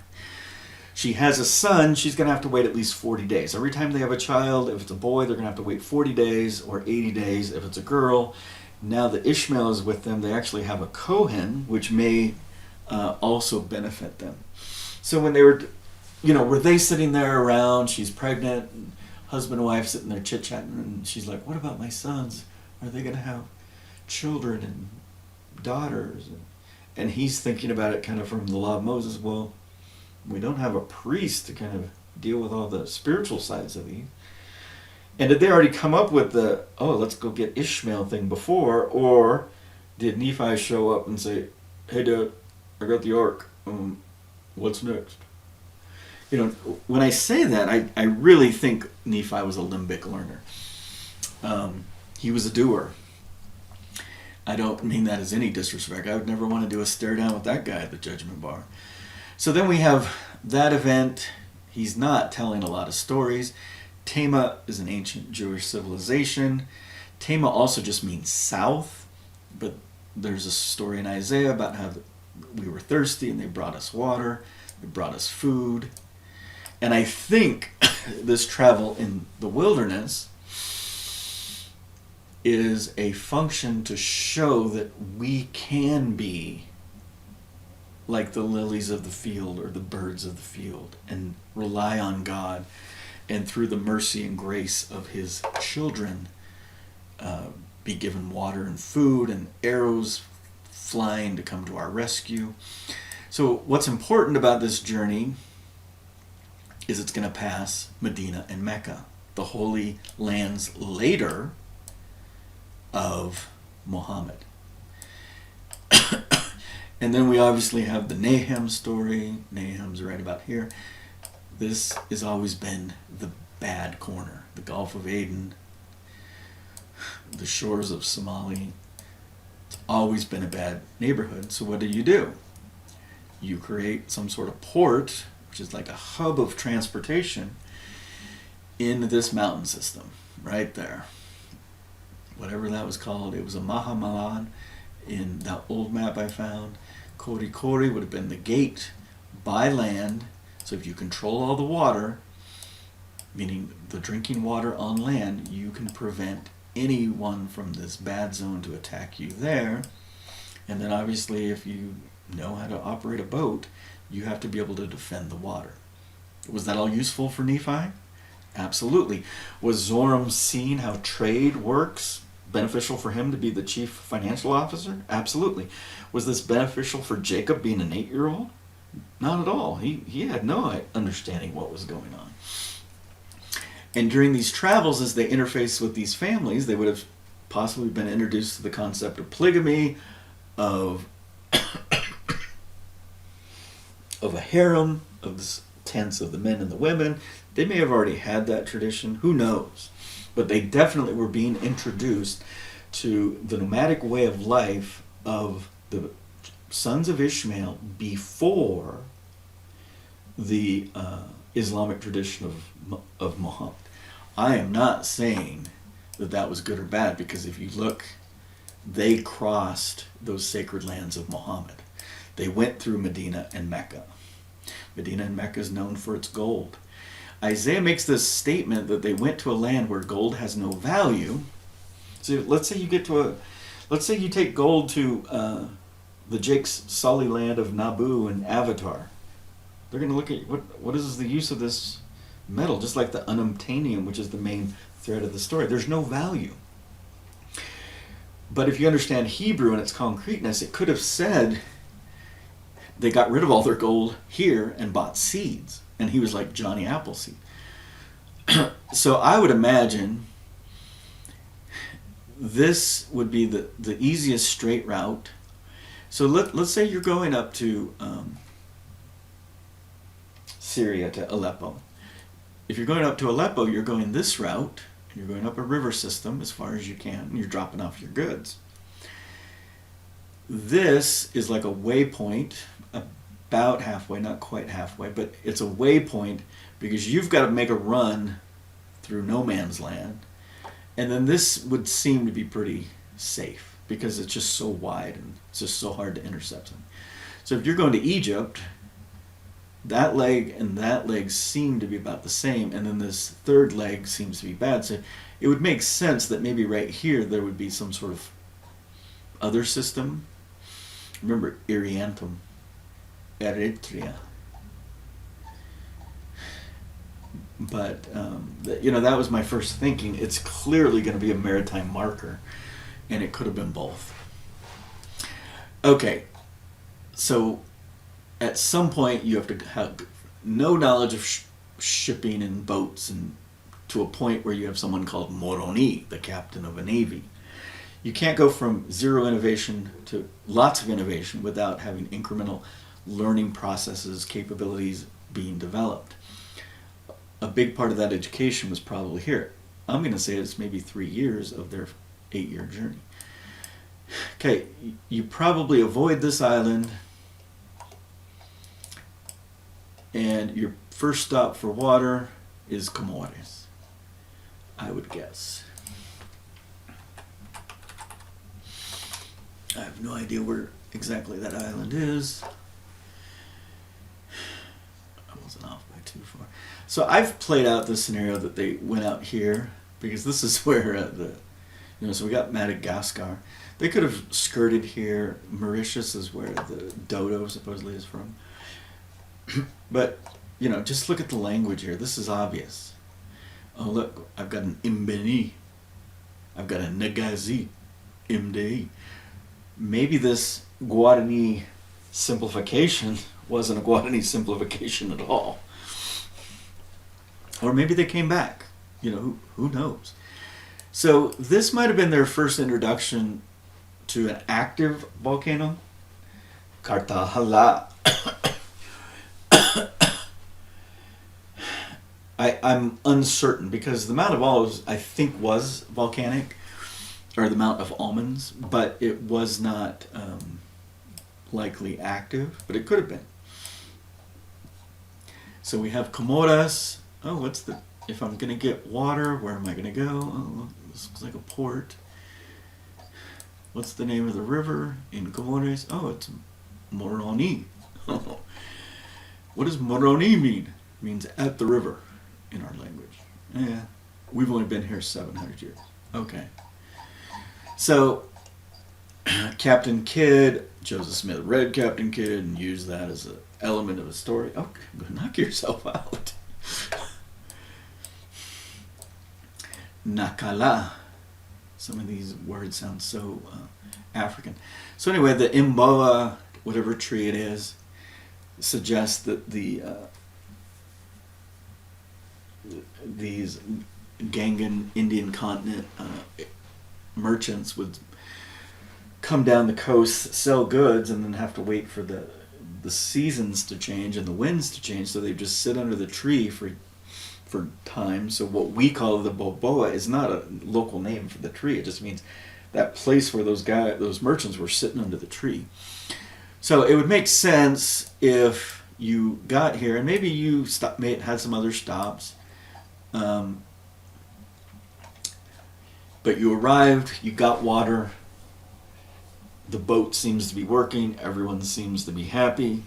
She has a son, she's going to have to wait at least 40 days. Every time they have a child, if it's a boy, they're going to have to wait 40 days or 80 days. If it's a girl, now that Ishmael is with them, they actually have a Kohen, which may also benefit them. So when they were, were they sitting there around, she's pregnant, and husband and wife sitting there chit-chatting, and she's like, what about my sons? Are they going to have children and daughters? And he's thinking about it kind of from the law of Moses. Well, we don't have a priest to kind of deal with all the spiritual sides of these. And did they already come up with the, let's go get Ishmael thing before? Or did Nephi show up and say, hey, Dad, I got the ark. What's next? When I say that, I really think Nephi was a limbic learner. He was a doer. I don't mean that as any disrespect. I would never want to do a stare down with that guy at the judgment bar. So then we have that event. He's not telling a lot of stories. Tema is an ancient Jewish civilization. Tema also just means south, but there's a story in Isaiah about how we were thirsty and they brought us water, they brought us food. And I think this travel in the wilderness is a function to show that we can be like the lilies of the field or the birds of the field and rely on God, and through the mercy and grace of his children be given water and food and arrows flying to come to our rescue. So what's important about this journey is it's going to pass Medina and Mecca, the holy lands later of Muhammad. And then we obviously have the Nahum story. Nahum's right about here. This has always been the bad corner. The Gulf of Aden, the shores of Somalia. It's always been a bad neighborhood. So what do? You create some sort of port, which is like a hub of transportation in this mountain system right there. Whatever that was called, it was a Mahamalan in that old map I found. Kori Kori would have been the gate by land. So if you control all the water, meaning the drinking water on land, you can prevent anyone from this bad zone to attack you there. And then obviously if you know how to operate a boat, you have to be able to defend the water. Was that all useful for Nephi? Absolutely. Was Zoram seeing how trade works beneficial for him to be the chief financial officer? Absolutely. Was this beneficial for Jacob being an 8-year-old? Not at all. He had no understanding what was going on. And during these travels, as they interface with these families, they would have possibly been introduced to the concept of polygamy, of a harem, of the tents of the men and the women. They may have already had that tradition. Who knows? But they definitely were being introduced to the nomadic way of life of the sons of Ishmael before the Islamic tradition of Muhammad. I am not saying that that was good or bad, because if you look, they crossed those sacred lands of Muhammad. They went through Medina and Mecca. Medina and Mecca is known for its gold. Isaiah makes this statement that they went to a land where gold has no value. So let's say you take gold to the Jake's Sully land of Naboo and Avatar. They're going to look at what is the use of this metal, just like the unobtainium, which is the main thread of the story. There's no value. But if you understand Hebrew and its concreteness, it could have said they got rid of all their gold here and bought seeds. And he was like Johnny Appleseed. So I would imagine this would be the easiest straight route. So let's say you're going up to Syria, to Aleppo. If you're going up to Aleppo, you're going this route. You're going up a river system as far as you can, and you're dropping off your goods. This is like a waypoint, about halfway, not quite halfway, but it's a waypoint because you've got to make a run through no man's land. And then this would seem to be pretty safe because it's just so wide and it's just so hard to intercept them. So if you're going to Egypt, that leg and that leg seem to be about the same, and then this third leg seems to be bad. So it would make sense that maybe right here there would be some sort of other system. Remember, Iriantum, Eritrea. But, that was my first thinking. It's clearly going to be a maritime marker, and it could have been both. Okay, so at some point you have to have no knowledge of shipping and boats, and to a point where you have someone called Moroni, the captain of a navy. You can't go from zero innovation to lots of innovation without having incremental learning processes, capabilities being developed. A big part of that education was probably here. I'm going to say it's maybe 3 years of their 8-year journey. Okay, you probably avoid this island, and your first stop for water is Comores, I would guess. I have no idea where exactly that island is. I wasn't off by too far. So I've played out this scenario that they went out here because this is where so we got Madagascar. They could have skirted here. Mauritius is where the dodo supposedly is from. But, just look at the language here. This is obvious. Oh, look, I've got an Imbeni. I've got a Negazi, Imdei. Maybe this Guarani simplification wasn't a Guarani simplification at all. Or maybe they came back. Who knows? So this might have been their first introduction to an active volcano. Kartahala. I'm uncertain because the Mount of Olives, I think, was volcanic, or the Mount of Almonds, but it was not likely active, but it could have been. So we have Comoras. Oh, if I'm going to get water, where am I going to go? Oh, this looks like a port. What's the name of the river in Comores? Oh, it's Moroni. What does Moroni mean? It means at the river in our language. Yeah, we've only been here 700 years. Okay. So, Captain Kidd, Joseph Smith read Captain Kidd and used that as an element of a story. Oh, knock yourself out. Nakala. Some of these words sound so African. So anyway, the Imboa, whatever tree it is, suggests that these Gangan Indian continent merchants would come down the coast, sell goods, and then have to wait for the seasons to change and the winds to change. So they just sit under the tree for time. So what we call the boboa is not a local name for the tree. It just means that place where those merchants were sitting under the tree. So it would make sense if you got here, and maybe you had some other stops, but you arrived, you got water, the boat seems to be working, everyone seems to be happy.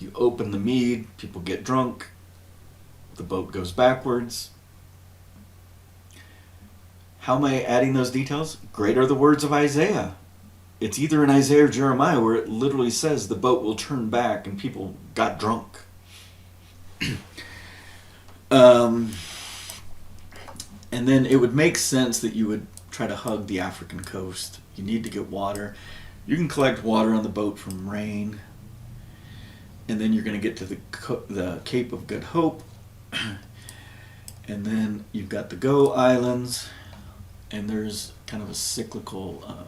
You open the mead, people get drunk, the boat goes backwards. How am I adding those details? Great are the words of Isaiah. It's either in Isaiah or Jeremiah where it literally says the boat will turn back and people got drunk. And then it would make sense that you would try to hug the African coast. You need to get water. You can collect water on the boat from rain. And then you're going to get to the Cape of Good Hope. And then you've got the Go Islands, and there's kind of a cyclical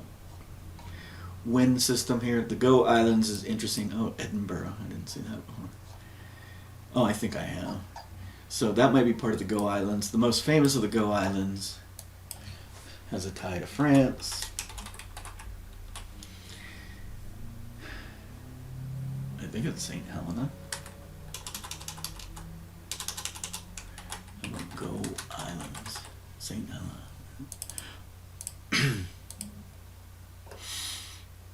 wind system here. The Go Islands is interesting. Oh, Edinburgh. I didn't see that before. Oh, I think I have. So that might be part of the Go Islands. The most famous of the Go Islands has a tie to France. I think it's St. Helena. Go Islands. St. Helena.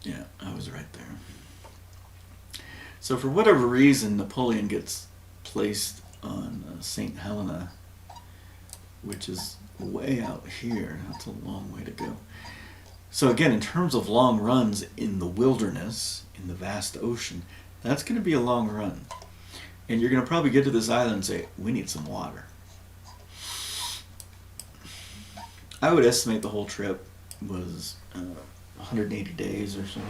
Yeah, I was right there. So for whatever reason, Napoleon gets placed on St. Helena, which is way out here. That's a long way to go. So again, in terms of long runs in the wilderness, in the vast ocean, that's going to be a long run. And you're going to probably get to this island and say, we need some water. I would estimate the whole trip was 180 days or so.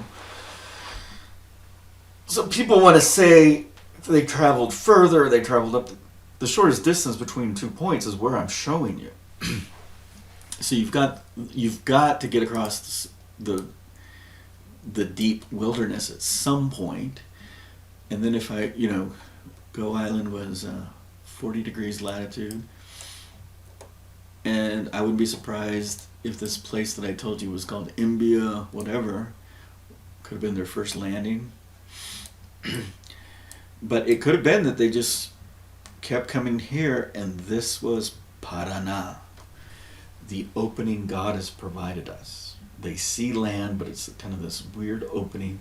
So people want to say they traveled further, they traveled up. The shortest distance between 2 points is where I'm showing you. So you've got to get across the deep wilderness at some point. And then if Go Island was 40 degrees latitude. And I wouldn't be surprised if this place that I told you was called Mbia, whatever, could have been their first landing. But it could have been that they just kept coming here, and this was Parana, the opening God has provided us. They see land, but it's kind of this weird opening.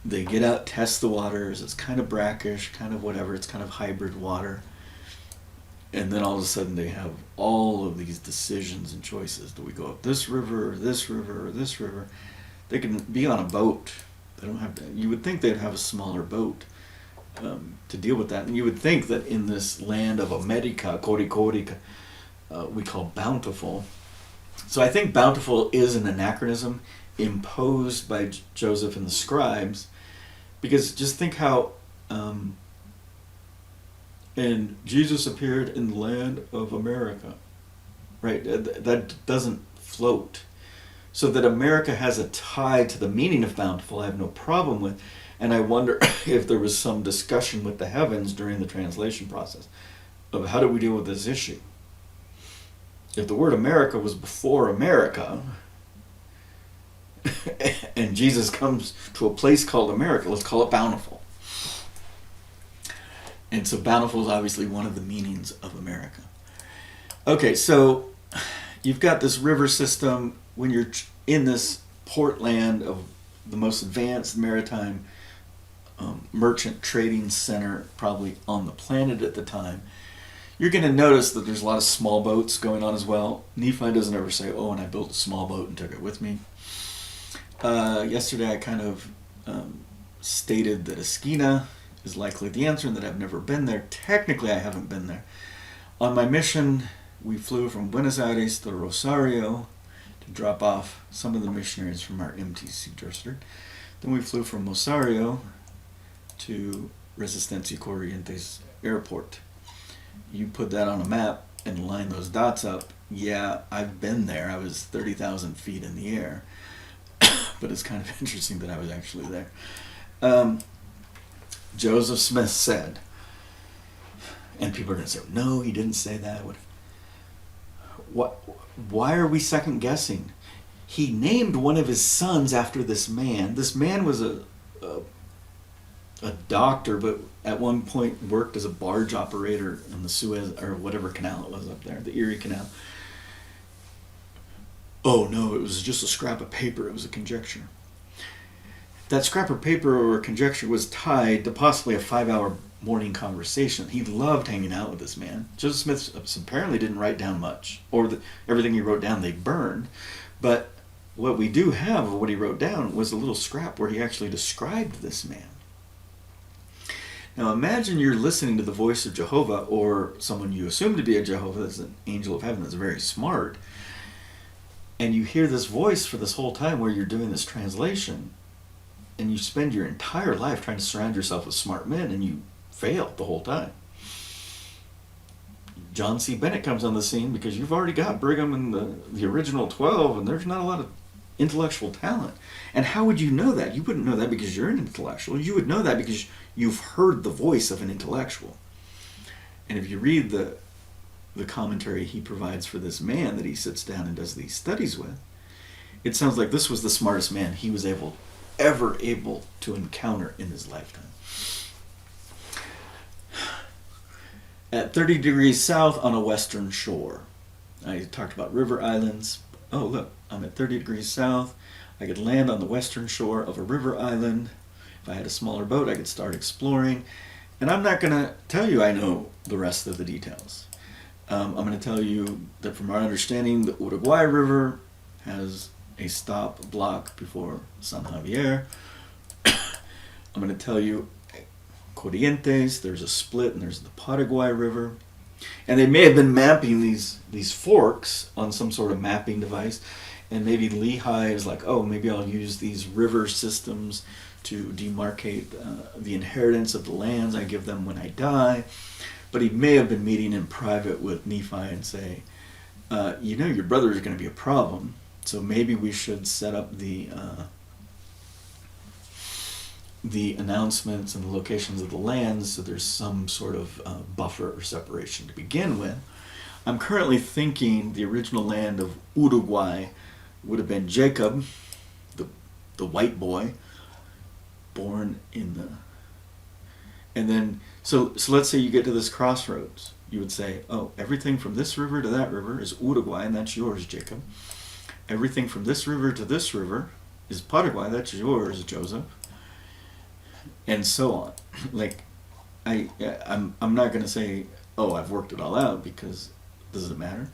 They get out, test the waters. It's kind of brackish, kind of whatever. It's kind of hybrid water. And then all of a sudden they have all of these decisions and choices. Do we go up this river or this river or this river? They can be on a boat. They don't have to. You would think they'd have a smaller boat to deal with that. And you would think that in this land of America, Korikorica, we call Bountiful. So I think Bountiful is an anachronism imposed by Joseph and the scribes. Because just think how... and Jesus appeared in the land of America, right? That doesn't float. So that America has a tie to the meaning of bountiful, I have no problem with. And I wonder if there was some discussion with the heavens during the translation process of how do we deal with this issue. If the word America was before America, and Jesus comes to a place called America, let's call it Bountiful. And so Bountiful is obviously one of the meanings of America. Okay, so you've got this river system. When you're in this port land of the most advanced maritime merchant trading center probably on the planet at the time, you're going to notice that there's a lot of small boats going on as well. Nephi doesn't ever say, oh, and I built a small boat and took it with me. Yesterday I kind of stated that Esquina is likely the answer and that I've never been there. Technically, I haven't been there. On my mission, we flew from Buenos Aires to Rosario to drop off some of the missionaries from our MTC district. Then we flew from Rosario to Resistencia Corrientes Airport. You put that on a map and line those dots up. Yeah, I've been there. I was 30,000 feet in the air. But it's kind of interesting that I was actually there. Joseph Smith said, and people are going to say, no, he didn't say that. Why are we second guessing? He named one of his sons after this man. This man was a doctor, but at one point worked as a barge operator in the Suez, or whatever canal it was up there, the Erie Canal. Oh no, it was just a scrap of paper. It was a conjecture. That scrap of paper or conjecture was tied to possibly a 5-hour morning conversation. He loved hanging out with this man. Joseph Smith apparently didn't write down much, or everything he wrote down they burned. But what we do have of what he wrote down was a little scrap where he actually described this man. Now imagine you're listening to the voice of Jehovah, or someone you assume to be a Jehovah, that's an angel of heaven that's very smart, and you hear this voice for this whole time where you're doing this translation, and you spend your entire life trying to surround yourself with smart men, and you fail the whole time. John C. Bennett comes on the scene because you've already got Brigham and the original 12, and there's not a lot of intellectual talent. And how would you know that? You wouldn't know that because you're an intellectual. You would know that because you've heard the voice of an intellectual. And if you read the commentary he provides for this man that he sits down and does these studies with, it sounds like this was the smartest man he was ever able to encounter in his lifetime. At 30 degrees south on a western shore. I talked about river islands. Oh, look, I'm at 30 degrees south. I could land on the western shore of a river island. If I had a smaller boat, I could start exploring. And I'm not going to tell you I know the rest of the details. I'm going to tell you that from our understanding, the Uruguay River has a stop block before San Javier. I'm going to tell you Corrientes, there's a split, and there's the Paraguay River. And they may have been mapping these forks on some sort of mapping device. And maybe Lehigh is like, oh, maybe I'll use these river systems to demarcate the inheritance of the lands I give them when I die. But he may have been meeting in private with Nephi and say, your brother is going to be a problem, so maybe we should set up the announcements and the locations of the lands so there's some sort of buffer or separation to begin with. I'm currently thinking the original land of Uruguay would have been Jacob, the white boy, born in the... And then, so let's say you get to this crossroads. You would say, oh, everything from this river to that river is Uruguay, and that's yours, Jacob. Everything from this river to this river is Paraguay, that's yours, Joseph. And so on. Like, I'm not going to say, oh, I've worked it all out, because it doesn't matter.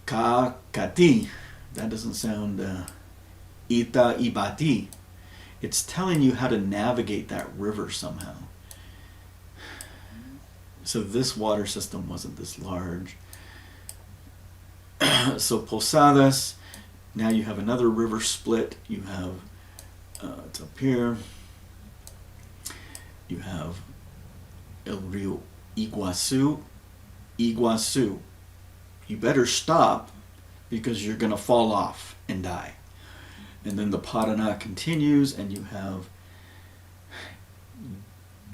Ka-kati, that doesn't sound ita-ibati. It's telling you how to navigate that river somehow. So this water system wasn't this large. So Posadas, now you have another river split. You have, it's up here. You have El Rio Iguazu. Iguazu. You better stop because you're going to fall off and die. And then the Paraná continues, and you have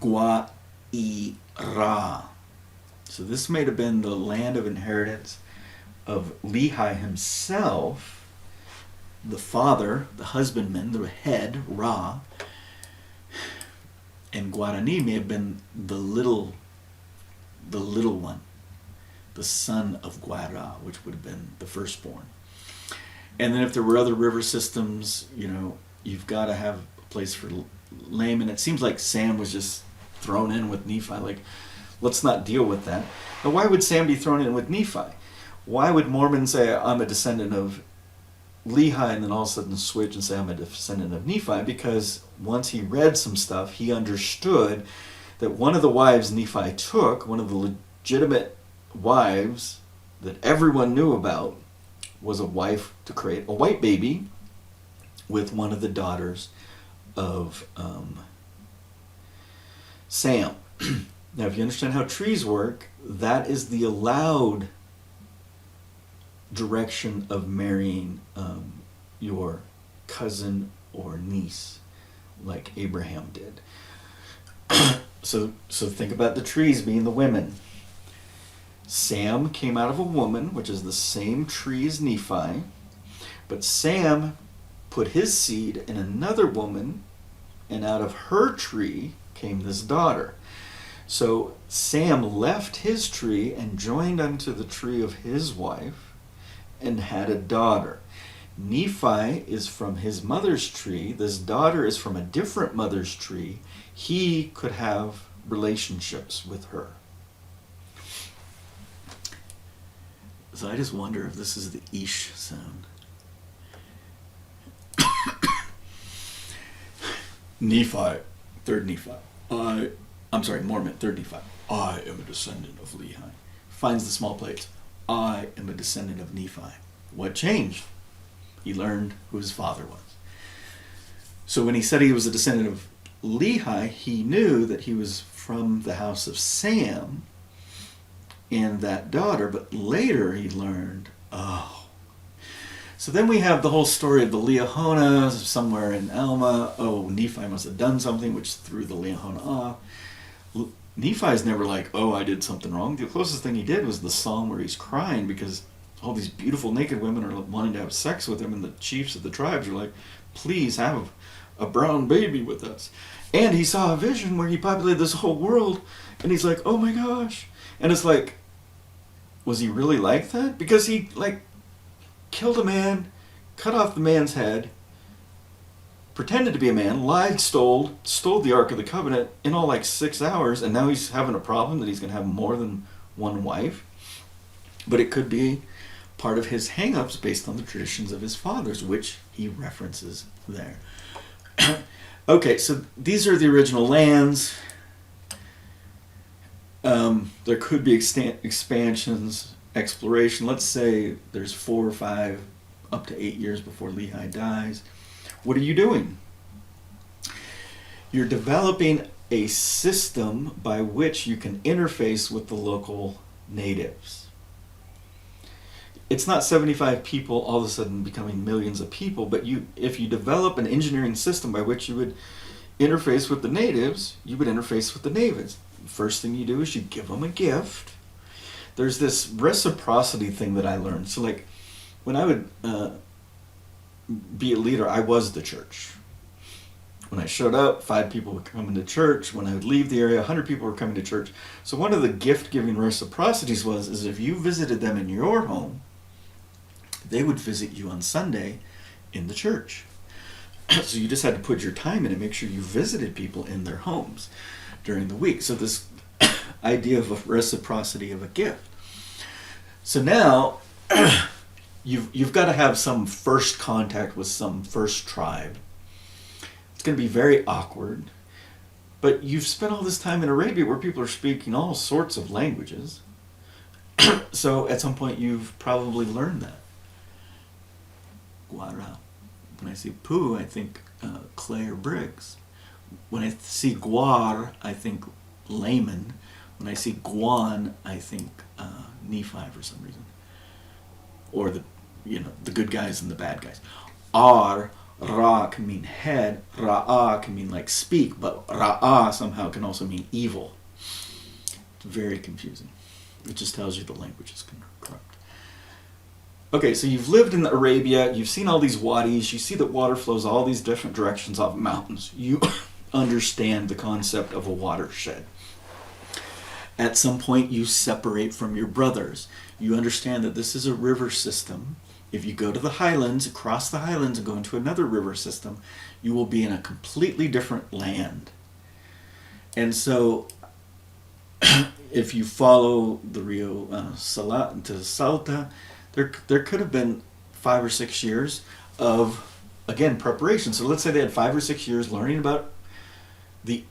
Guairá. So this may have been the land of inheritance of Lehi himself, the father, the husbandman, the head, Ra. And Guarani may have been the little one, the son of Guairá, which would have been the firstborn. And then if there were other river systems, you've got to have a place for laymen. It seems like Sam was just thrown in with Nephi. Like, let's not deal with that. Now, why would Sam be thrown in with Nephi? Why would Mormon say, I'm a descendant of Lehi, and then all of a sudden switch and say, I'm a descendant of Nephi? Because once he read some stuff, he understood that one of the wives Nephi took, one of the legitimate wives that everyone knew about, was a wife to create a white baby with one of the daughters of Sam. Now, if you understand how trees work, that is the allowed direction of marrying your cousin or niece, like Abraham did. So think about the trees being the women. Sam came out of a woman, which is the same tree as Nephi, but Sam put his seed in another woman, and out of her tree came this daughter. So Sam left his tree and joined unto the tree of his wife and had a daughter. Nephi is from his mother's tree. This daughter is from a different mother's tree. He could have relationships with her. So I just wonder if this is the Ish sound. Nephi, third Nephi. Mormon, third Nephi. I am a descendant of Lehi. Finds the small plates. I am a descendant of Nephi. What changed? He learned who his father was. So when he said he was a descendant of Lehi, he knew that he was from the house of Sam, in that daughter, but later he learned, oh. So then we have the whole story of the Liahona somewhere in Alma. Oh, Nephi must have done something which threw the Liahona off. Nephi's never like, oh, I did something wrong. The closest thing he did was the psalm where he's crying because all these beautiful naked women are wanting to have sex with him, and the chiefs of the tribes are like, please have a brown baby with us. And he saw a vision where he populated this whole world, and he's like, oh my gosh. And it's like, was he really like that? Because he like killed a man, cut off the man's head, pretended to be a man, lied, stole the Ark of the Covenant in all like 6 hours, and now he's having a problem that he's going to have more than one wife. But it could be part of his hang-ups based on the traditions of his fathers, which he references there. Okay, so these are the original lands. There could be expansions, exploration. Let's say there's 4 or 5, up to 8 years before Lehi dies. What are you doing? You're developing a system by which you can interface with the local natives. It's not 75 people all of a sudden becoming millions of people, but if you develop an engineering system by which you would interface with the natives, you would interface with the natives. First thing you do is you give them a gift. There's this reciprocity thing that I learned. So like when I would be a leader, I was the church. When I showed up, 5 people would come into church. When I would leave the area, 100 people were coming to church. So one of the gift-giving reciprocities is if you visited them in your home, they would visit you on Sunday in the church. So you just had to put your time in and make sure you visited people in their homes during the week. So this idea of a reciprocity of a gift. So now you've got to have some first contact with some first tribe. It's going to be very awkward. But you've spent all this time in Arabia where people are speaking all sorts of languages. So at some point you've probably learned that. Guara. When I see Pooh, I think clay or bricks. When I see Guar, I think layman. When I see Guan, I think Nephi for some reason. Or the good guys and the bad guys. Ra can mean head, Ra'ah can mean like speak, but Ra'ah somehow can also mean evil. It's very confusing. It just tells you the language is corrupt. Okay, so you've lived in Arabia, you've seen all these wadis, you see that water flows all these different directions off mountains. You understand the concept of a watershed. At some point you separate from your brothers. You understand that this is a river system. If you go to the highlands, across the highlands and go into another river system, you will be in a completely different land. And so if you follow the Rio Salat to Salta, there could have been 5 or 6 years of, again, preparation. So let's say they had 5 or 6 years learning about the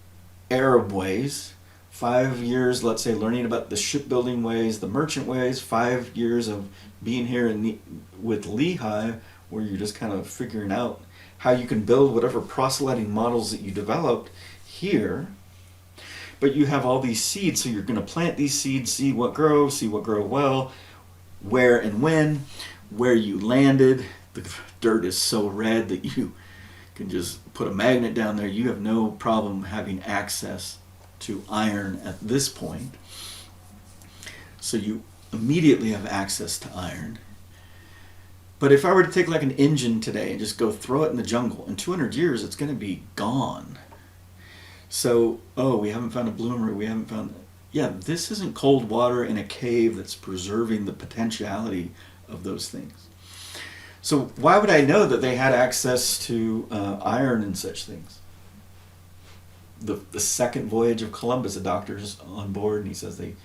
Arab ways, 5 years, let's say, learning about the shipbuilding ways, the merchant ways, 5 years of being here with Lehi, where you're just kind of figuring out how you can build whatever proselyting models that you developed here. But you have all these seeds, so you're going to plant these seeds, see what grows well, where and when, where you landed. The dirt is so red that you can just put a magnet down there. You have no problem having access to iron at this point. So you immediately have access to iron. But if I were to take like an engine today and just go throw it in the jungle, in 200 years it's going to be gone. So, we haven't found a bloomer, we haven't found... Yeah, this isn't cold water in a cave that's preserving the potentiality of those things. So why would I know that they had access to iron and such things? The second voyage of Columbus, a doctor's on board, and he says they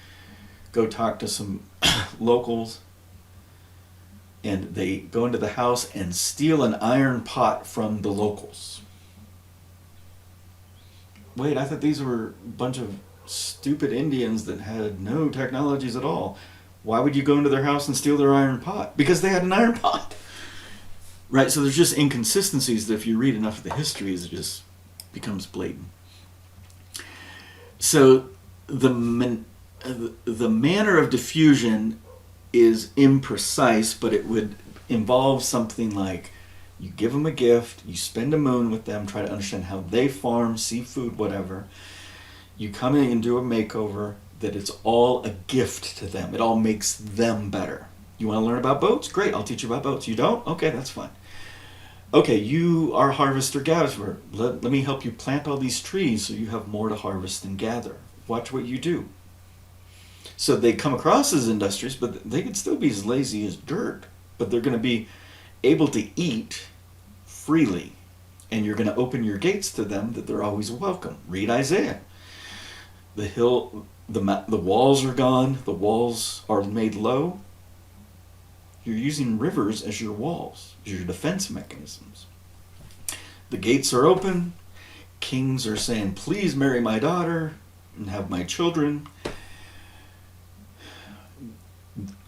go talk to some locals, and they go into the house and steal an iron pot from the locals. Wait, I thought these were a bunch of stupid Indians that had no technologies at all. Why would you go into their house and steal their iron pot? Because they had an iron pot. Right, so there's just inconsistencies that if you read enough of the histories, it just becomes blatant. So the the manner of diffusion is imprecise, but it would involve something like you give them a gift, you spend a moon with them, try to understand how they farm, seafood, whatever. You come in and do a makeover, that it's all a gift to them. It all makes them better. You want to learn about boats? Great, I'll teach you about boats. You don't? Okay, that's fine. Okay, you are harvester gatherer. Let me help you plant all these trees so you have more to harvest and gather. Watch what you do. So they come across as industrious, but they could still be as lazy as dirt. But they're going to be able to eat freely. And you're going to open your gates to them that they're always welcome. Read Isaiah. The walls are gone. The walls are made low. You're using rivers as your walls, as your defense mechanisms. The gates are open. Kings are saying, please marry my daughter and have my children.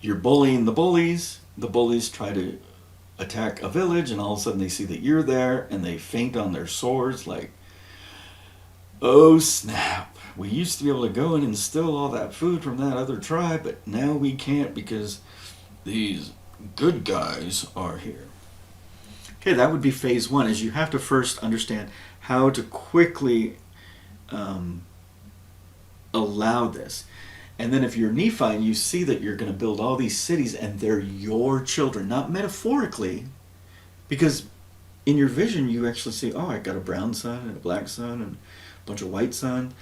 You're bullying the bullies. The bullies try to attack a village, and all of a sudden they see that you're there, and they faint on their swords like, oh snap. We used to be able to go in and steal all that food from that other tribe, but now we can't because these good guys are here. Okay, that would be phase one, is you have to first understand how to quickly allow this. And then if you're Nephi and you see that you're going to build all these cities and they're your children, not metaphorically, because in your vision you actually see, oh, I got a brown son and a black son and a bunch of white sons.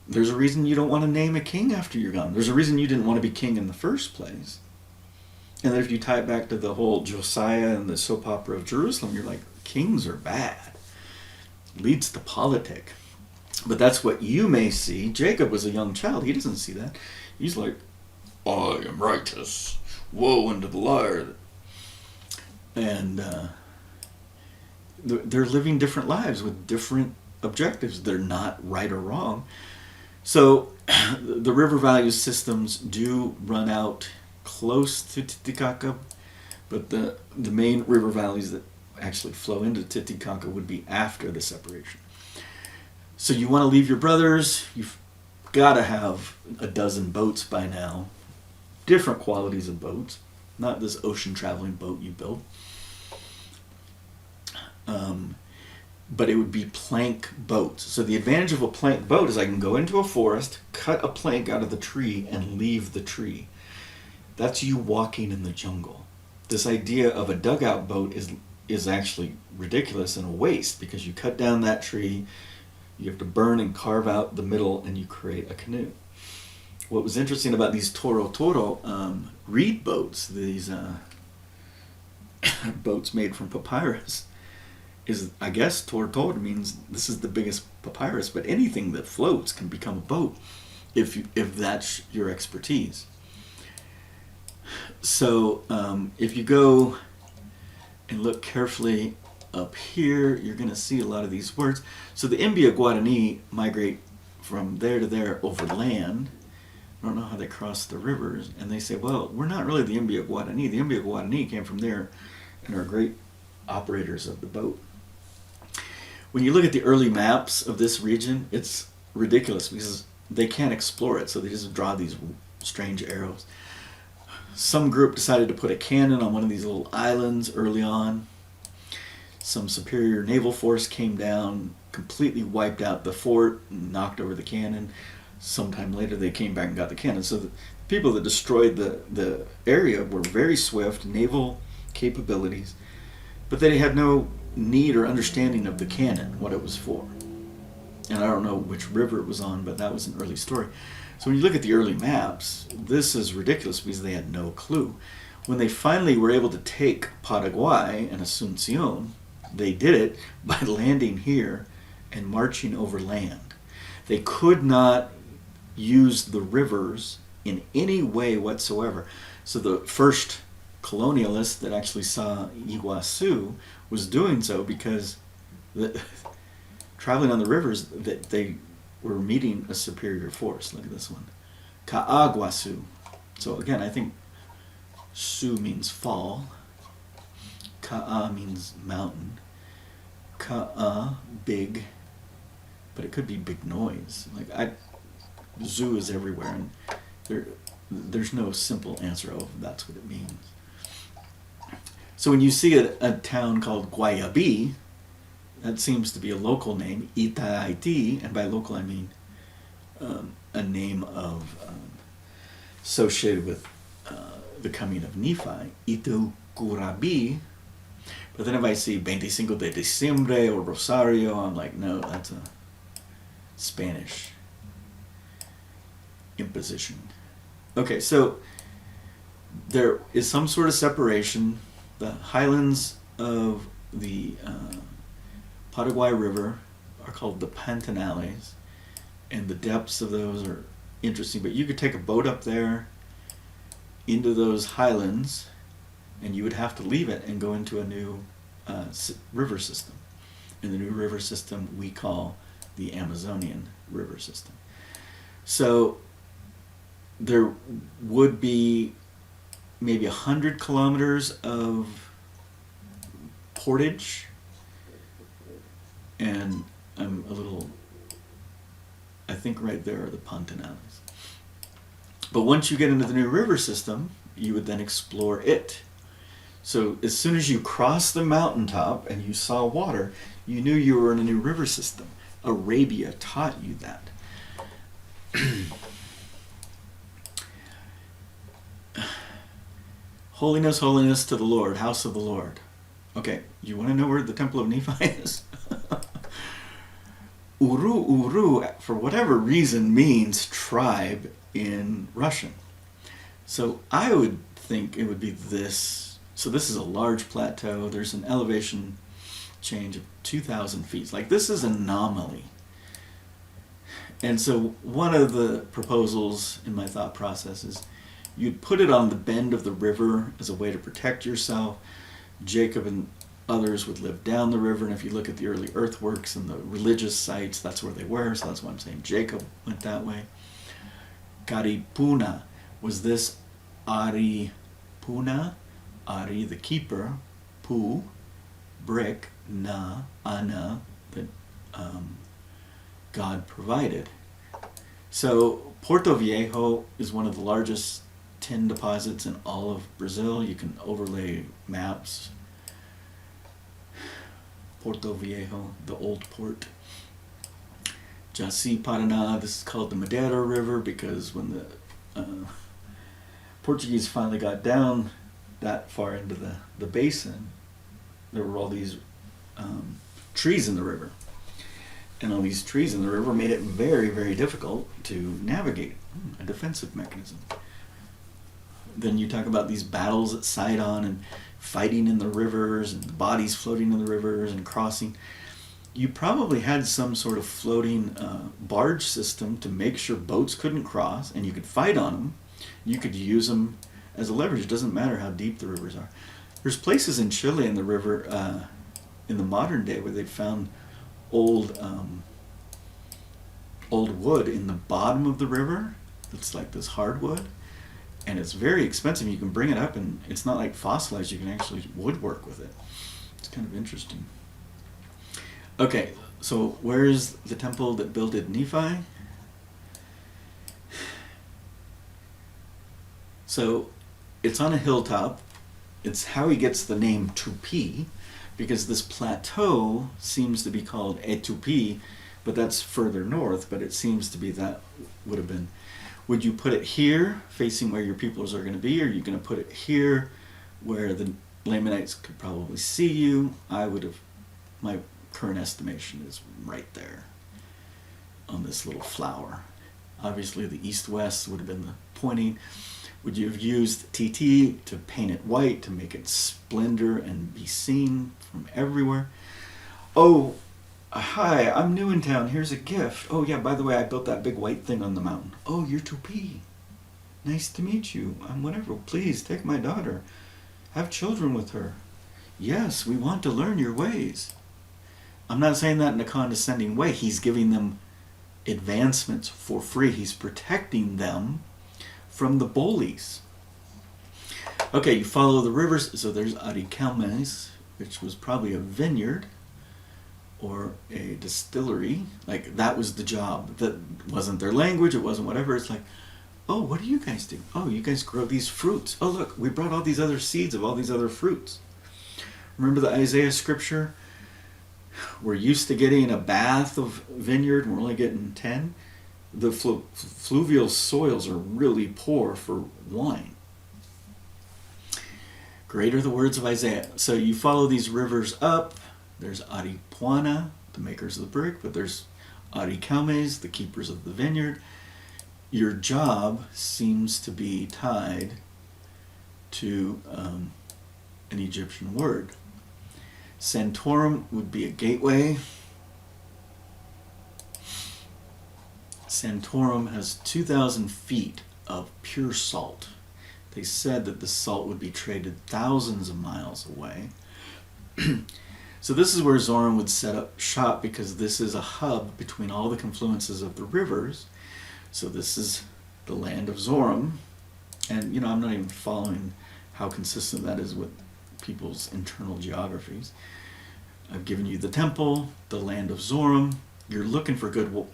There's a reason you don't want to name a king after you're gone. There's a reason you didn't want to be king in the first place. And then if you tie it back to the whole Josiah and the soap opera of Jerusalem, you're like, kings are bad. Leads to politic. But that's what you may see. Jacob was a young child. He doesn't see that. He's like, I am righteous. Woe unto the liar. And they're living different lives with different objectives. They're not right or wrong. So the river value systems do run out close to Titicaca, but the main river valleys that actually flow into Titicaca would be after the separation. So you want to leave your brothers. You've got to have a dozen boats by now. Different qualities of boats. Not this ocean traveling boat you built. But it would be plank boats. So the advantage of a plank boat is I can go into a forest, cut a plank out of the tree, and leave the tree. That's you walking in the jungle. This idea of a dugout boat is actually ridiculous and a waste, because you cut down that tree, you have to burn and carve out the middle, and you create a canoe. What was interesting about these toro reed boats, these boats made from papyrus, is, I guess, toro means this is the biggest papyrus, but anything that floats can become a boat if that's your expertise. So if you go and look carefully up here, you're going to see a lot of these words. So the Mbia Guarani migrate from there to there over land. I don't know how they cross the rivers. And they say, well, we're not really the Mbia Guarani. The Mbia Guarani came from there and are great operators of the boat. When you look at the early maps of this region, it's ridiculous because they can't explore it, so they just draw these strange arrows. Some group decided to put a cannon on one of these little islands early on. Some superior naval force came down, completely wiped out the fort, and knocked over the cannon. Sometime later they came back and got the cannon. So the people that destroyed the area were very swift, naval capabilities, but they had no need or understanding of the cannon, what it was for. And I don't know which river it was on, but that was an early story. So when you look at the early maps, this is ridiculous because they had no clue. When they finally were able to take Paraguay and Asuncion, they did it by landing here and marching over land. They could not use the rivers in any way whatsoever. So the first colonialist that actually saw Iguazu was doing so because traveling on the rivers, that they were meeting a superior force. Look at this one. Ka'aguasu. So again, I think Su means fall. Ka'a means mountain. Ka'a, big. But it could be big noise. Like Zu is everywhere, and there's no simple answer, oh, that's what it means. So when you see a town called Guayabi, that seems to be a local name, Itaiti, and by local I mean a name of associated with the coming of Nephi, Itucurabi. But then if I see 25 de Diciembre or Rosario, I'm like, no, that's a Spanish imposition. Okay, so there is some sort of separation. The highlands of the Paraguay River are called the Pantanales, and the depths of those are interesting. But you could take a boat up there into those highlands, and you would have to leave it and go into a new river system. And the new river system we call the Amazonian river system. So there would be maybe 100 kilometers of portage, and I'm a little, I think right there are the Pantanales. But once you get into the new river system, you would then explore it. So as soon as you crossed the mountaintop and you saw water, you knew you were in a new river system. Arabia taught you that. Holiness, holiness to the Lord, house of the Lord. Okay, you want to know where the Temple of Nephi is? Uru, Uru, for whatever reason, means tribe in Russian. So I would think it would be this. So this is a large plateau. There's an elevation change of 2,000 feet. Like, this is an anomaly. And so one of the proposals in my thought process is you'd put it on the bend of the river as a way to protect yourself. Jacob and others would live down the river, and if you look at the early earthworks and the religious sites, that's where they were, so that's why I'm saying Jacob went that way. Karipuna was this Ari Puna, Ari the keeper, Pu, brick, Na, Ana, that God provided. So Porto Viejo is one of the largest tin deposits in all of Brazil. You can overlay maps. Porto Viejo, the old port. Jaci Paraná, this is called the Madeira River because when the Portuguese finally got down that far into the basin, there were all these trees in the river. And all these trees in the river made it very, very difficult to navigate, a defensive mechanism. Then you talk about these battles at Sidon and fighting in the rivers and bodies floating in the rivers and crossing. You probably had some sort of floating barge system to make sure boats couldn't cross, and you could fight on them. You could use them as a leverage. It doesn't matter how deep the rivers are. There's places in Chile in the river in the modern day where they found old wood in the bottom of the river. It's like this hardwood, and it's very expensive. You can bring it up, and it's not like fossilized. You can actually woodwork with it. It's kind of interesting. Okay, so where is the temple that builded Nephi? So it's on a hilltop. It's how he gets the name Tupi, because this plateau seems to be called Etupi, but that's further north, but it seems to be that would have been. Would you put it here, facing where your peoples are going to be, or are you going to put it here, where the Lamanites could probably see you? I would have, my current estimation is right there on this little flower. Obviously the east-west would have been the pointing. Would you have used TT to paint it white, to make it splendor and be seen from everywhere? Oh, hi, I'm new in town. Here's a gift. Oh, yeah, by the way, I built that big white thing on the mountain. Oh, you're Tupi. Nice to meet you. I'm whatever. Please, take my daughter. Have children with her. Yes, we want to learn your ways. I'm not saying that in a condescending way. He's giving them advancements for free. He's protecting them from the bullies. Okay, you follow the rivers. So there's Ariquemes, which was probably a vineyard. or a distillery. Like, that was the job. That wasn't their language, it wasn't whatever. It's like, oh, what do you guys do? Oh, you guys grow these fruits. Oh, look, we brought all these other seeds of all these other fruits. Remember the Isaiah scripture? We're used to getting a bath of vineyard and we're only getting 10. The fluvial soils are really poor for wine. Great are the words of Isaiah. So you follow these rivers up. There's Aripuana, the makers of the brick, but there's Aricames, the keepers of the vineyard. Your job seems to be tied to an Egyptian word. Santorum would be a gateway. Santorum has 2,000 feet of pure salt. They said that the salt would be traded thousands of miles away. So this is where Zoram would set up shop, because this is a hub between all the confluences of the rivers. So this is the land of Zoram. And, you know, I'm not even following how consistent that is with people's internal geographies. I've given you the temple, the land of Zoram. You're looking for good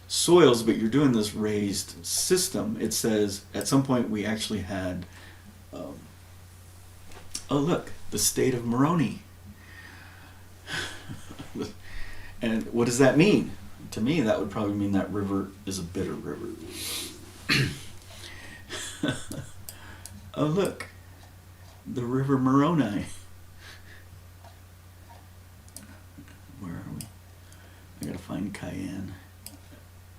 soils, but you're doing this raised system. It says at some point we actually had, oh look, the state of Moroni. And what does that mean? To me, that would probably mean that river is a bitter river. Oh look, the river Moroni. Where are we? I gotta find Cayenne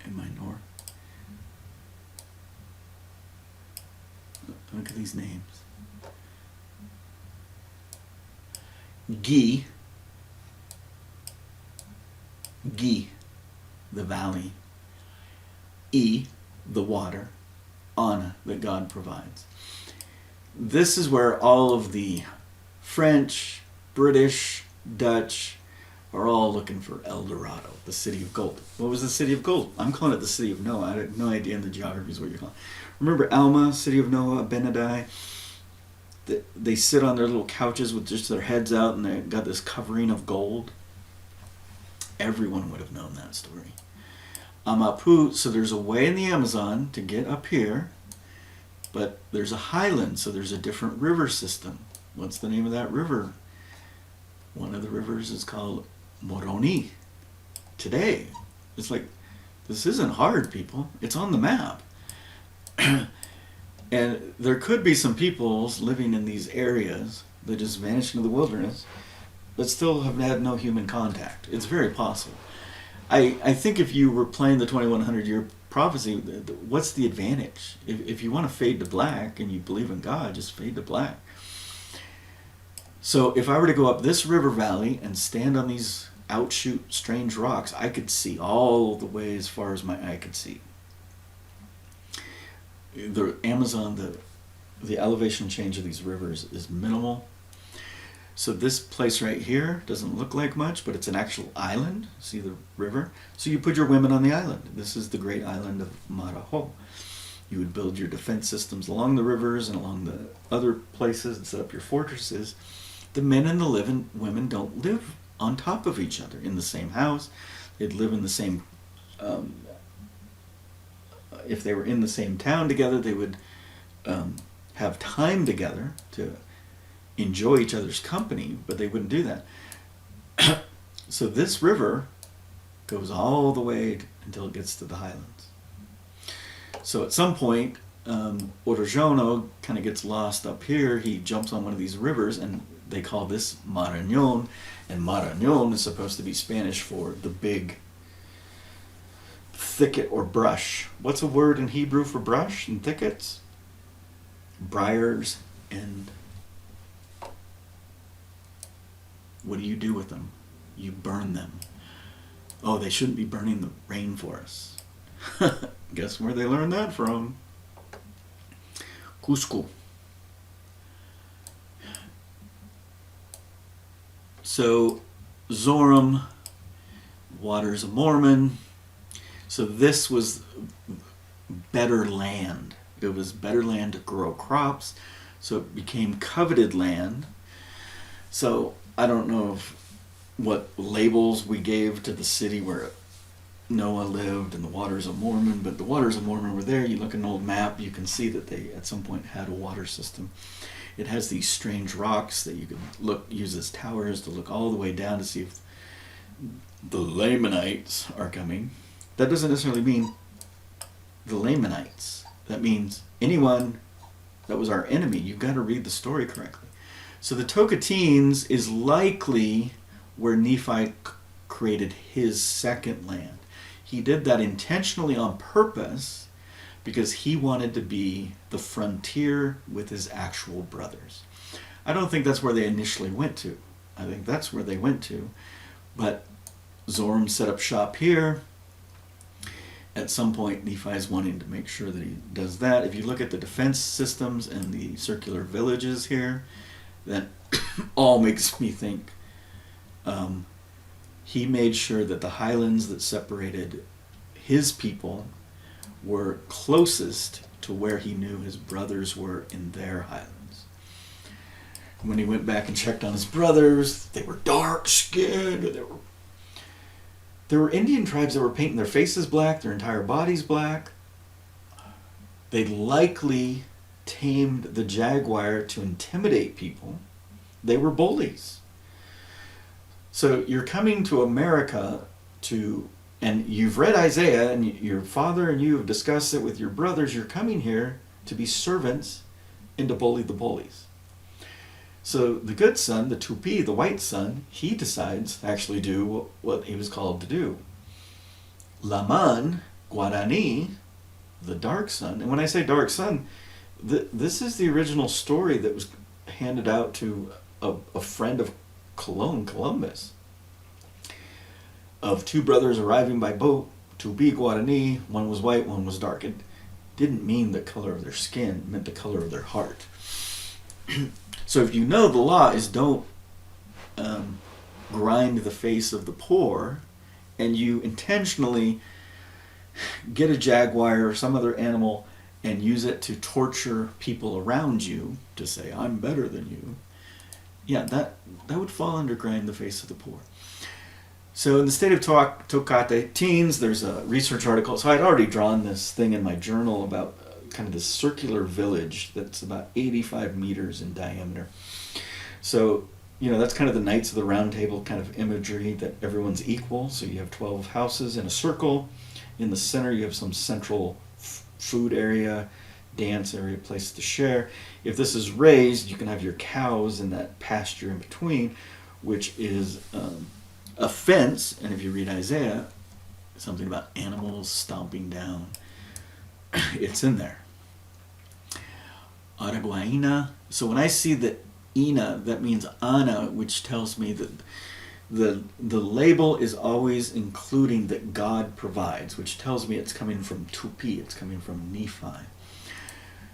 in my north. Look at these names. Gi, the valley. E, the water. Ana, that God provides. This is where all of the French, British, Dutch are all looking for El Dorado, the city of gold. What was the city of gold? I'm calling it the city of Noah. I had no idea in the geography is what you're calling it. Remember Alma, city of Noah, Benadai? They sit on their little couches with just their heads out and they got this covering of gold. Everyone would have known that story. Amapu, so there's a way in the Amazon to get up here, but there's a highland, so there's a different river system. What's the name of that river? One of the rivers is called Moroni. Today, it's like, this isn't hard, people. It's on the map. And there could be some peoples living in these areas that just vanished into the wilderness, but still have had no human contact. It's very possible. I think if you were playing the 2100 year prophecy, what's the advantage? If you want to fade to black and you believe in God, just fade to black. So if I were to go up this river valley and stand on these outshoot strange rocks, I could see all the way as far as my eye could see. The Amazon, the elevation change of these rivers is minimal. So this place right here doesn't look like much, but it's an actual island. See the river? So you put your women on the island. This is the great island of Marajo. You would build your defense systems along the rivers and along the other places and set up your fortresses. The men and the women don't live on top of each other in the same house. They'd live in the same, if they were in the same town together, they would have time together to enjoy each other's company, but they wouldn't do that. So this river goes all the way until it gets to the highlands. So at some point, Orojono kind of gets lost up here. He jumps on one of these rivers, and they call this Marañón, and Marañón is supposed to be Spanish for the big thicket or brush. What's a word in Hebrew for brush and thickets? Briars. And what do you do with them? You burn them. Oh, they shouldn't be burning the rainforests. Guess where they learned that from? Cusco. So, Zoram, waters of Mormon. So this was better land. It was better land to grow crops. So it became coveted land. So I don't know if what labels we gave to the city where Noah lived and the Waters of Mormon, but the Waters of Mormon were there. You look at an old map, you can see that they at some point had a water system. It has these strange rocks that you can use as towers to look all the way down to see if the Lamanites are coming. That doesn't necessarily mean the Lamanites. That means anyone that was our enemy. You've got to read the story correctly. So the Tocoteans is likely where Nephi created his second land. He did that intentionally on purpose because he wanted to be the frontier with his actual brothers. I don't think that's where they initially went to. I think that's where they went to. But Zoram set up shop here. At some point, Nephi is wanting to make sure that he does that. If you look at the defense systems and the circular villages here, that all makes me think he made sure that the highlands that separated his people were closest to where he knew his brothers were in their highlands. When he went back and checked on his brothers, they were dark-skinned. There were Indian tribes that were painting their faces black, their entire bodies black. They likely tamed the jaguar to intimidate people. They were bullies. So you're coming to America and you've read Isaiah, and your father and you have discussed it with your brothers. You're coming here to be servants and to bully the bullies. So the good son, the Tupi, the white son, he decides to actually do what he was called to do. Laman, Guarani, the dark son, and when I say dark son, this is the original story that was handed out to a friend of Columbus, of two brothers arriving by boat, Tupi, Guarani, one was white, one was dark. It didn't mean the color of their skin, it meant the color of their heart. So if you know the law is don't grind the face of the poor, and you intentionally get a jaguar or some other animal and use it to torture people around you to say, I'm better than you, yeah, that would fall under grind the face of the poor. So in the state of Tocoteans, there's a research article. So I'd already drawn this thing in my journal about kind of this circular village that's about 85 meters in diameter. So, that's kind of the Knights of the Round Table kind of imagery, that everyone's equal. So you have 12 houses in a circle. In the center, you have some central food area, dance area, place to share. If this is raised, you can have your cows in that pasture in between, which is a fence. And if you read Isaiah, something about animals stomping down, it's in there. Araguaina. So when I see the Ina, that means Ana, which tells me that the label is always including that God provides, which tells me it's coming from Tupi, it's coming from Nephi.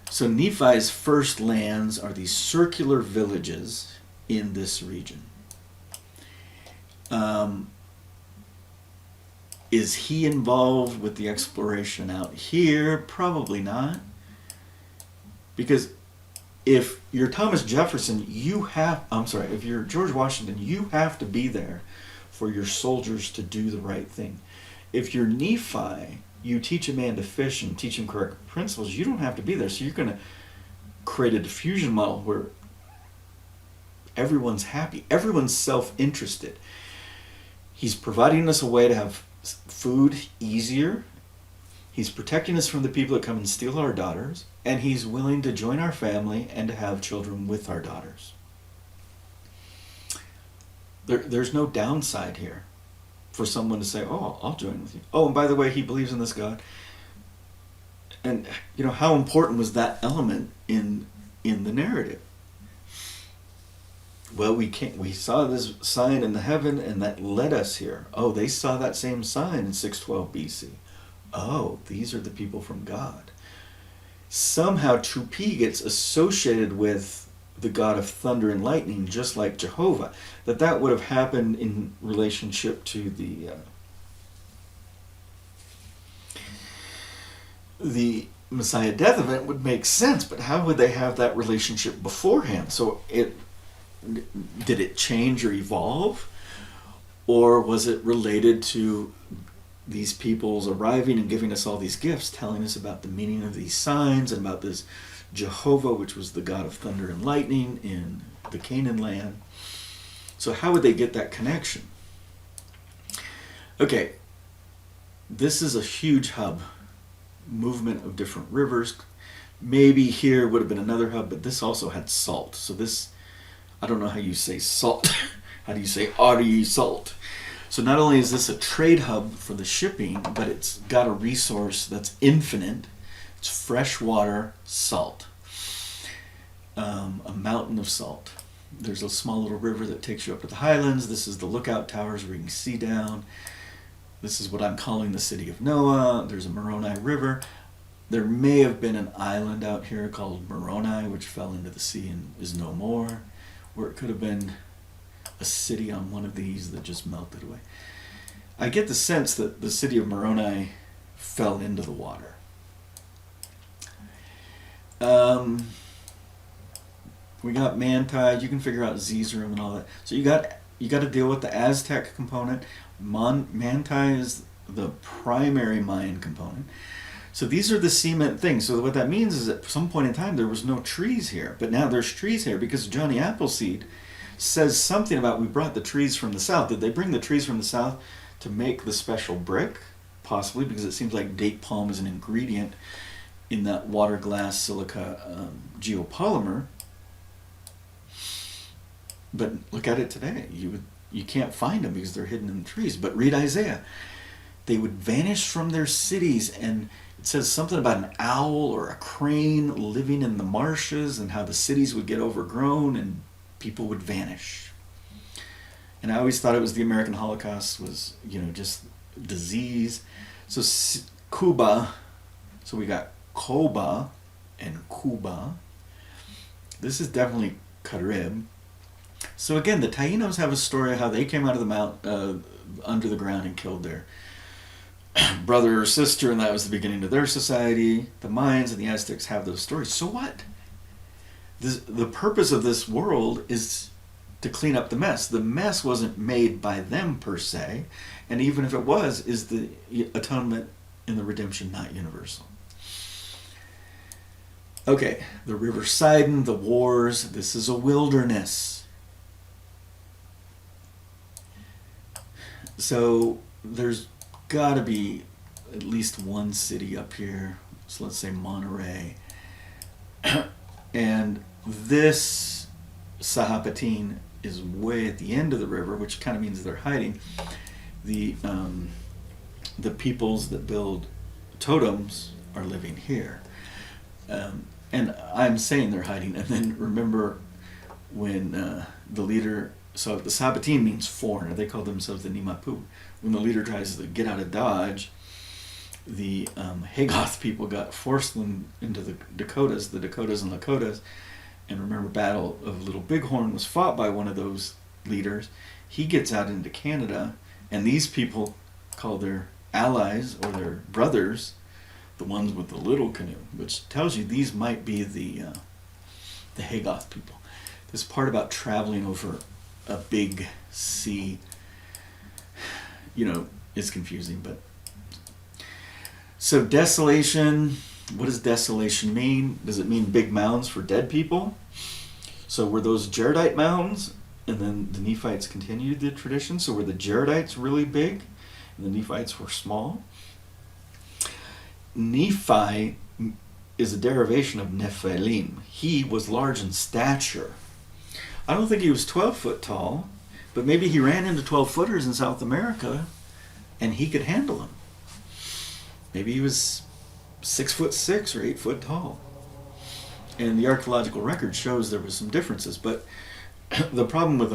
So Nephi's first lands are these circular villages in this region. Is he involved with the exploration out here? Probably not. Because if you're Thomas Jefferson, if you're George Washington, you have to be there for your soldiers to do the right thing. If you're Nephi, you teach a man to fish and teach him correct principles, you don't have to be there. So you're going to create a diffusion model where everyone's happy, everyone's self-interested. He's providing us a way to have food easier. He's protecting us from the people that come and steal our daughters, and he's willing to join our family and to have children with our daughters. There's no downside here for someone to say, oh, I'll join with you. Oh, and by the way, he believes in this God. And, how important was that element in the narrative? Well, we saw this sign in the heaven, and that led us here. Oh, they saw that same sign in 612 BC. Oh, these are the people from God. Somehow Tupi gets associated with the God of thunder and lightning, just like Jehovah. That would have happened in relationship to the Messiah death event would make sense, but how would they have that relationship beforehand? So did it change or evolve? Or was it related to these peoples arriving and giving us all these gifts, telling us about the meaning of these signs and about this Jehovah, which was the god of thunder and lightning in the Canaan land? So how would they get that connection? Okay, this is a huge hub, movement of different rivers. Maybe here would have been another hub, but this also had salt. So this, I don't know how you say salt. How do you say Ari salt? So not only is this a trade hub for the shipping, but it's got a resource that's infinite. It's freshwater salt, a mountain of salt. There's a small little river that takes you up to the highlands. This is the lookout towers where you can see down. This is what I'm calling the city of Noah. There's a Moroni River. There may have been an island out here called Moroni, which fell into the sea and is no more, or it could have been a city on one of these that just melted away. I get the sense that the city of Moroni fell into the water. We got Manti. You can figure out Zeezrom and all that. So you got to deal with the Aztec component. Manti is the primary Mayan component. So these are the cement things. So what that means is at some point in time there was no trees here, but now there's trees here because Johnny Appleseed says something about we brought the trees from the south. Did they bring the trees from the south to make the special brick? Possibly, because it seems like date palm is an ingredient in that water glass silica geopolymer. But look at it today. You can't find them because they're hidden in the trees. But read Isaiah. They would vanish from their cities, and it says something about an owl or a crane living in the marshes and how the cities would get overgrown and people would vanish. And I always thought it was the American Holocaust was, just disease. So Cuba, so we got Koba and Cuba. This is definitely Carib. So again, the Taínos have a story of how they came out of the mount under the ground and killed their brother or sister, and that was the beginning of their society. The Mayans and the Aztecs have those stories. So what? The purpose of this world is to clean up the mess. The mess wasn't made by them per se, and even if it was, is the atonement in the redemption not universal? Okay, the River Sidon, the wars, this is a wilderness. So there's got to be at least one city up here. So let's say Monterey. And this Sahapatin is way at the end of the river, which kind of means they're hiding. The peoples that build totems are living here. And I'm saying they're hiding. And then remember when the leader, so the Sahapatin means foreigner. They call themselves the Nimapu. When the leader tries to get out of Dodge, the Hagoth people got forced into the Dakotas and Lakotas. And remember, Battle of Little Bighorn was fought by one of those leaders. He gets out into Canada, and these people call their allies or their brothers the ones with the little canoe, which tells you these might be the Hagoth people. This part about traveling over a big sea, is confusing, but so desolation, what does desolation mean? Does it mean big mounds for dead people? So were those Jaredite mounds, and then the Nephites continued the tradition? So were the Jaredites really big, and the Nephites were small? Nephi is a derivation of Nephilim. He was large in stature. I don't think he was 12 foot tall, but maybe he ran into 12-footers in South America, and he could handle them. Maybe he was 6'6" or 8 foot tall. And the archaeological record shows there was some differences. But the problem with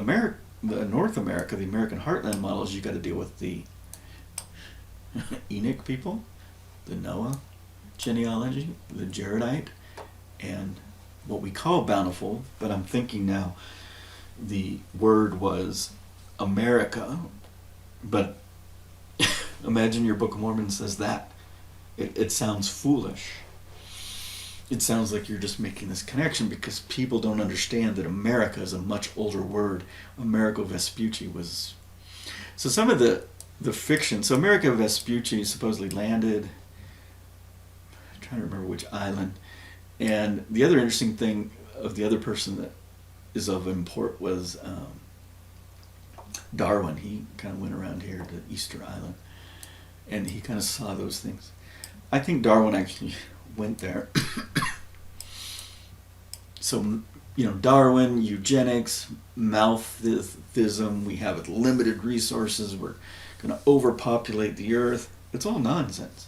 North America, the American Heartland model, is you got to deal with the Enoch people, the Noah genealogy, the Jaredite, and what we call Bountiful. But I'm thinking now the word was America. But imagine your Book of Mormon says that. It sounds foolish. It sounds like you're just making this connection because people don't understand that America is a much older word. Amerigo Vespucci was... So some of the fiction. So Amerigo Vespucci supposedly landed. I'm trying to remember which island. And the other interesting thing of the other person that is of import was Darwin. He kind of went around here to Easter Island, and he kind of saw those things. I think Darwin actually went there. So, Darwin, eugenics, Malthusism, we have limited resources, we're going to overpopulate the earth. It's all nonsense.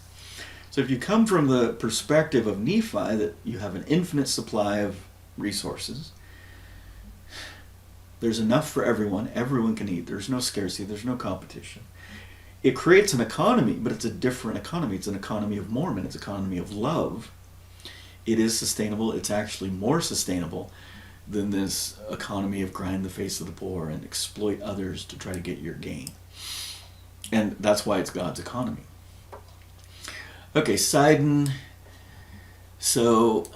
So if you come from the perspective of Nephi, that you have an infinite supply of resources, there's enough for everyone can eat, there's no scarcity, there's no competition. It creates an economy, but it's a different economy. It's an economy of Mormon, it's an economy of love. It is sustainable, it's actually more sustainable than this economy of grind the face of the poor and exploit others to try to get your gain. And that's why it's God's economy. Okay, Sidon. So,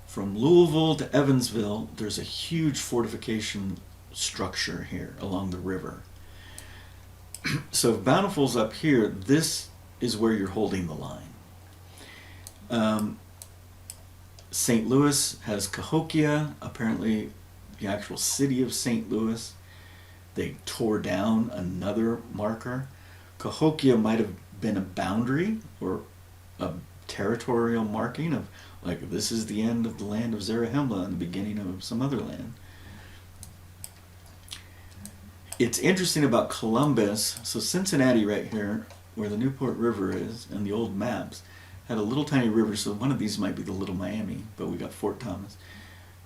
from Louisville to Evansville, there's a huge fortification structure here along the river. So if Bountiful's up here, this is where you're holding the line. St. Louis has Cahokia, apparently the actual city of St. Louis. They tore down another marker. Cahokia might have been a boundary or a territorial marking of, like, this is the end of the land of Zarahemla and the beginning of some other land. It's interesting about Columbus. So Cincinnati right here, where the Newport River is, and the old maps, had a little tiny river, so one of these might be the Little Miami, but we got Fort Thomas.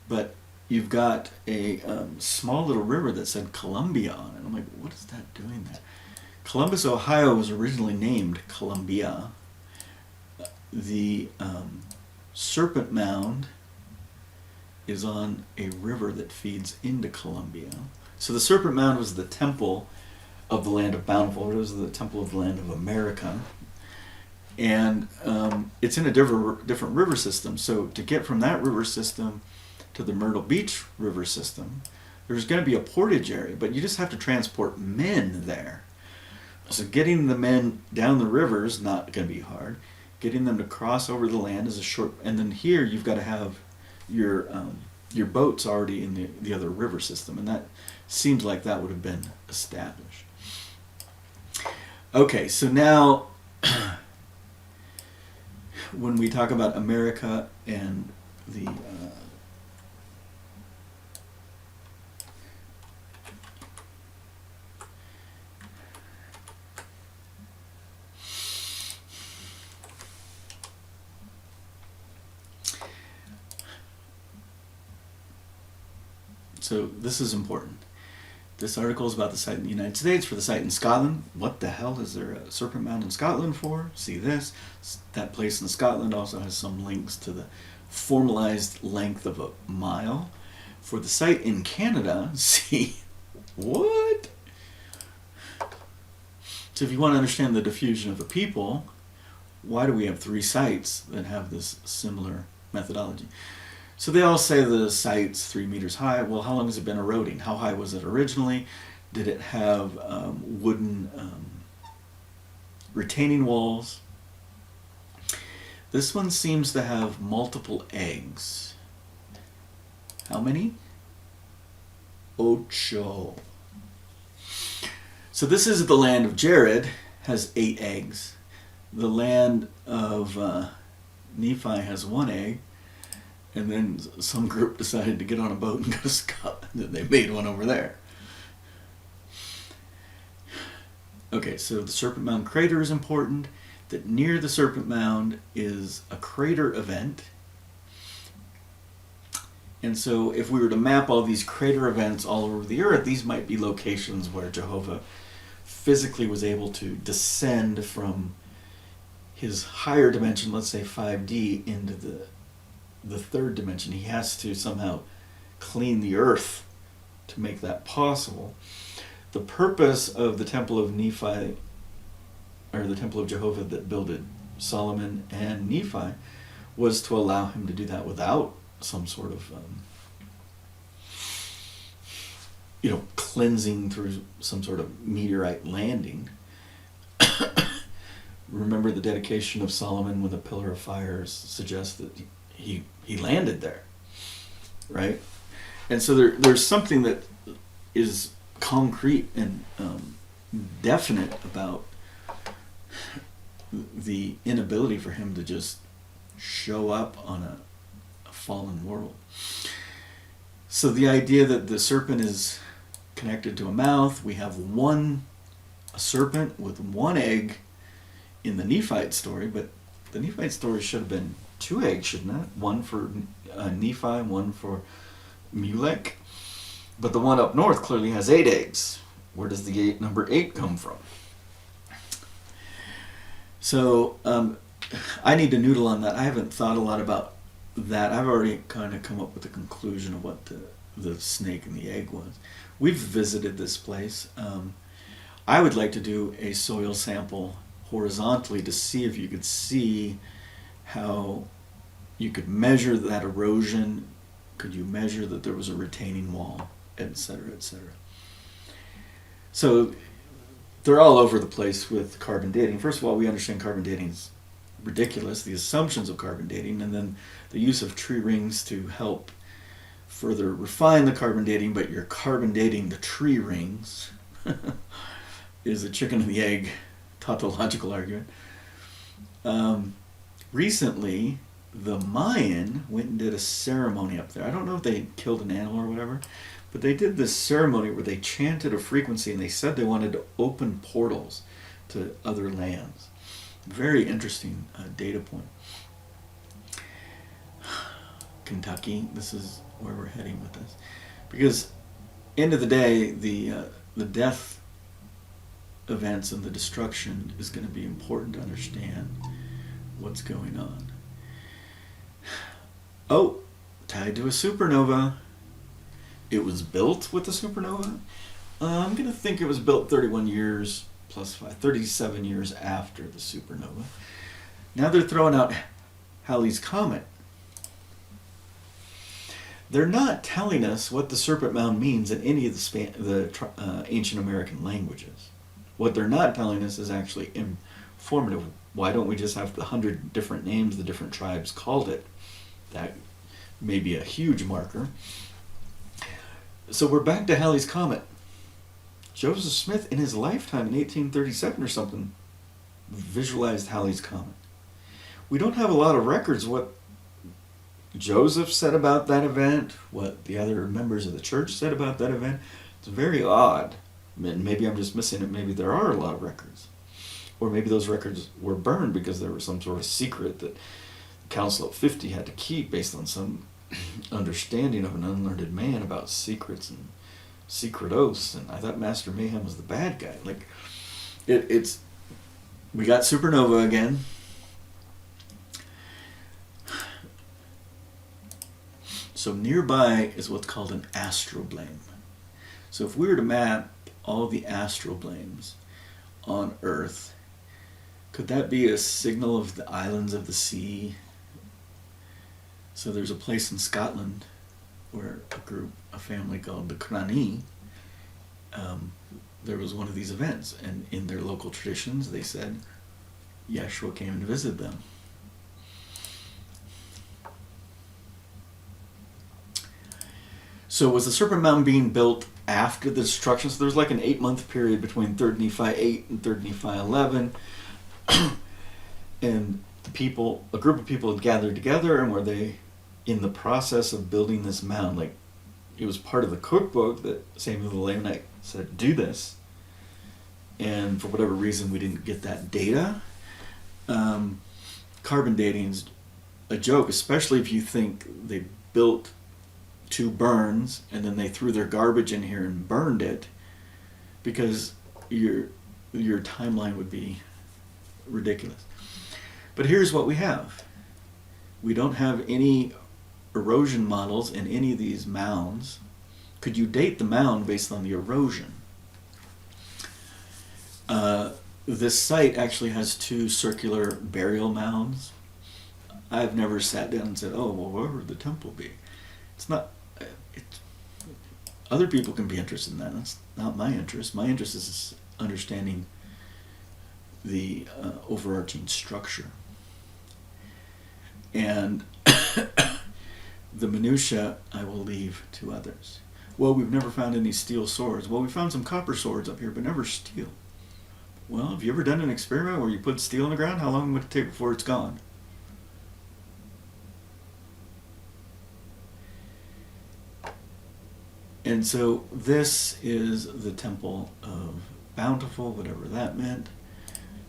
But you've got a small little river that said Colon-mbia on it. I'm like, what is that doing there? Columbus, Ohio was originally named Colon-mbia. The Serpent Mound is on a river that feeds into Colon-mbia. So the Serpent Mound was the temple of the land of Bountiful. It was the temple of the land of America. And it's in a different river system. So to get from that river system to the Myrtle Beach river system, there's going to be a portage area, but you just have to transport men there. So getting the men down the river is not going to be hard. Getting them to cross over the land is a short, and then here you've got to have your boats already in the other river system, and that seems like that would have been established. Okay, so now when we talk about America and the so this is important. This article is about the site in the United States. For the site in Scotland, what the hell is there a Serpent Mound in Scotland for? See this. That place in Scotland also has some links to the formalized length of a mile. For the site in Canada, see what? So if you want to understand the diffusion of a people, why do we have 3 sites that have this similar methodology? So they all say the site's 3 meters high. Well, how long has it been eroding? How high was it originally? Did it have wooden retaining walls? This one seems to have multiple eggs. How many? 8. So this is the land of Jared, has 8 eggs. The land of Nephi has 1 egg. And then some group decided to get on a boat and go to Scotland, and they made one over there. Okay, so the Serpent Mound crater is important. That near the Serpent Mound is a crater event. And so if we were to map all these crater events all over the earth, these might be locations where Jehovah physically was able to descend from his higher dimension, let's say 5D, into the 3rd dimension. He has to somehow clean the earth to make that possible. The purpose of the Temple of Nephi, or the Temple of Jehovah that builded Solomon and Nephi, was to allow him to do that without some sort of cleansing through some sort of meteorite landing. Remember the dedication of Solomon when the pillar of fire suggests that he landed there, right? And so there's something that is concrete and definite about the inability for him to just show up on a fallen world. So the idea that the serpent is connected to a mouth, we have a serpent with one egg in the Nephite story, but the Nephite story should have been 2 eggs, shouldn't it? One for Nephi, one for Mulek. But the one up north clearly has 8 eggs. Where does the number 8 come from? So I need to noodle on that. I haven't thought a lot about that. I've already kind of come up with a conclusion of what the snake and the egg was. We've visited this place. I would like to do a soil sample horizontally to see if you could see how you could measure that erosion. Could you measure that there was a retaining wall, etc., etc. So they're all over the place with carbon dating. First of all, we understand carbon dating is ridiculous, the assumptions of carbon dating, and then the use of tree rings to help further refine the carbon dating, but you're carbon dating the tree rings is a chicken and the egg tautological argument. Recently, the Mayan went and did a ceremony up there. I don't know if they killed an animal or whatever, but they did this ceremony where they chanted a frequency and they said they wanted to open portals to other lands. Very interesting data point. Kentucky, this is where we're heading with this. Because end of the day, the death events and the destruction is going to be important to understand what's going on. Oh, tied to a supernova. It was built with a supernova. I'm going to think it was built 31 years plus 5, 37 years after the supernova. Now they're throwing out Halley's Comet. They're not telling us what the Serpent Mound means in any of the ancient American languages. What they're not telling us is actually informative. Why don't we just have the 100 different names the different tribes called it? That may be a huge marker. So we're back to Halley's Comet. Joseph Smith, in his lifetime in 1837 or something, visualized Halley's Comet. We don't have a lot of records what Joseph said about that event, what the other members of the church said about that event. It's very odd. Maybe I'm just missing it. Maybe there are a lot of records. Or maybe those records were burned because there was some sort of secret that the Council of 50 had to keep based on some understanding of an unlearned man about secrets and secret oaths. And I thought Master Mayhem was the bad guy. Like, it's we got supernova again. So nearby is what's called an astrobleme. So if we were to map all the astroblames on Earth, could that be a signal of the islands of the sea? So there's a place in Scotland where a family called the Crani, there was one of these events, and in their local traditions they said Yeshua came and visited them. So was the Serpent Mound being built after the destruction? So there was like an 8-month period between 3rd Nephi 8 and 3rd Nephi 11. And a group of people had gathered together, and were they in the process of building this mound? Like, it was part of the cookbook that Samuel the Lamanite said, do this. And for whatever reason, we didn't get that data. Carbon dating's a joke, especially if you think they built 2 burns and then they threw their garbage in here and burned it, because your timeline would be ridiculous. But here's what we have. We don't have any erosion models in any of these mounds. Could you date the mound based on the erosion? This site actually has 2 circular burial mounds. I've never sat down and said, oh, well, where would the temple be? It's not. Other people can be interested in that. That's not my interest. My interest is understanding the overarching structure. And the minutia I will leave to others. Well, we've never found any steel swords. Well, we found some copper swords up here, but never steel. Well, have you ever done an experiment where you put steel in the ground? How long would it take before it's gone? And so this is the temple of Bountiful, whatever that meant,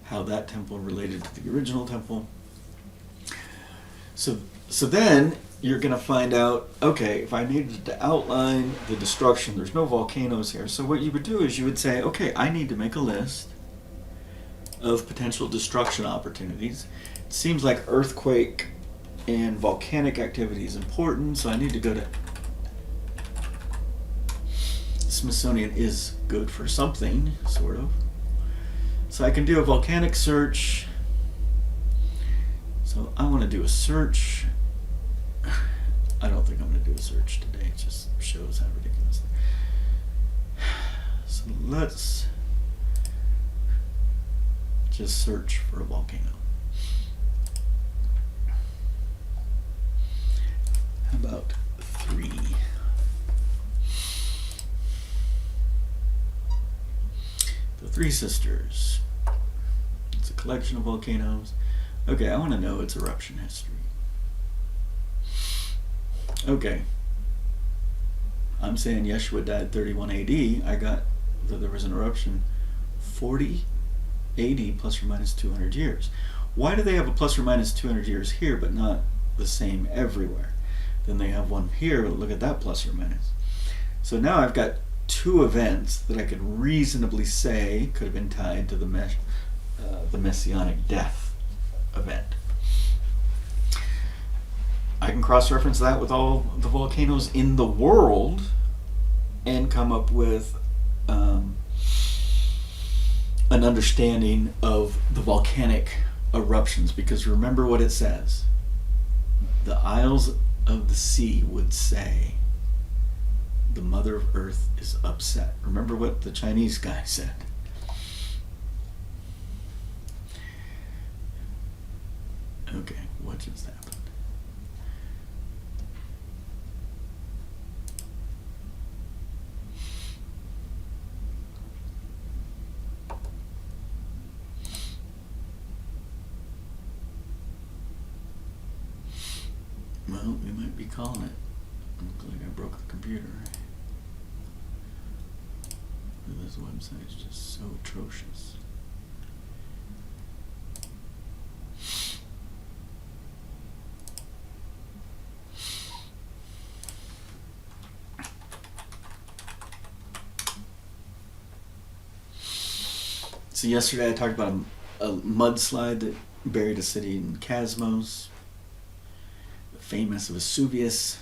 how that temple related to the original temple. So then you're going to find out, okay, if I needed to outline the destruction, there's no volcanoes here. So what you would do is you would say, okay, I need to make a list of potential destruction opportunities. It seems like earthquake and volcanic activity is important, so I need to go to Smithsonian is good for something, sort of. So I can do a volcanic search. So I want to do a search. I don't think I'm going to do a search today. It just shows how ridiculous. So let's just search for a volcano. How about 3? The Three Sisters. It's a collection of volcanoes. Okay, I want to know its eruption history. Okay. I'm saying Yeshua died 31 AD. I got that there was an eruption 40 AD plus or minus 200 years. Why do they have a plus or minus 200 years here but not the same everywhere? Then they have one here. Look at that plus or minus. So now I've got 2 events that I could reasonably say could have been tied to the messianic death event. I can cross-reference that with all the volcanoes in the world and come up with an understanding of the volcanic eruptions, because remember what it says. The isles of the sea would say the Mother of Earth is upset. Remember what the Chinese guy said. Okay, what just happened? Well, we might be calling it. Looks like I broke the computer. This website is just so atrocious. So yesterday I talked about a mudslide that buried a city in Casmos, the famous Vesuvius.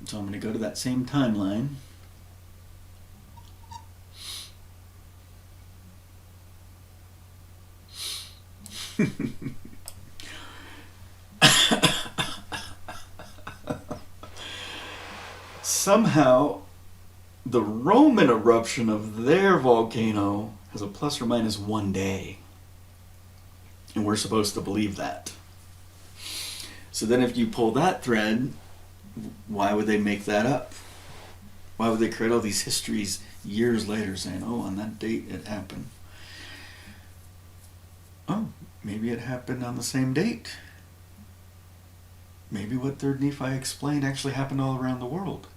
So I'm going to go to that same timeline. Somehow, the Roman eruption of their volcano has a plus or minus 1 day. And we're supposed to believe that. So then if you pull that thread, why would they make that up? Why would they create all these histories years later saying, oh, on that date it happened? Oh, maybe it happened on the same date. Maybe what 3rd Nephi explained actually happened all around the world.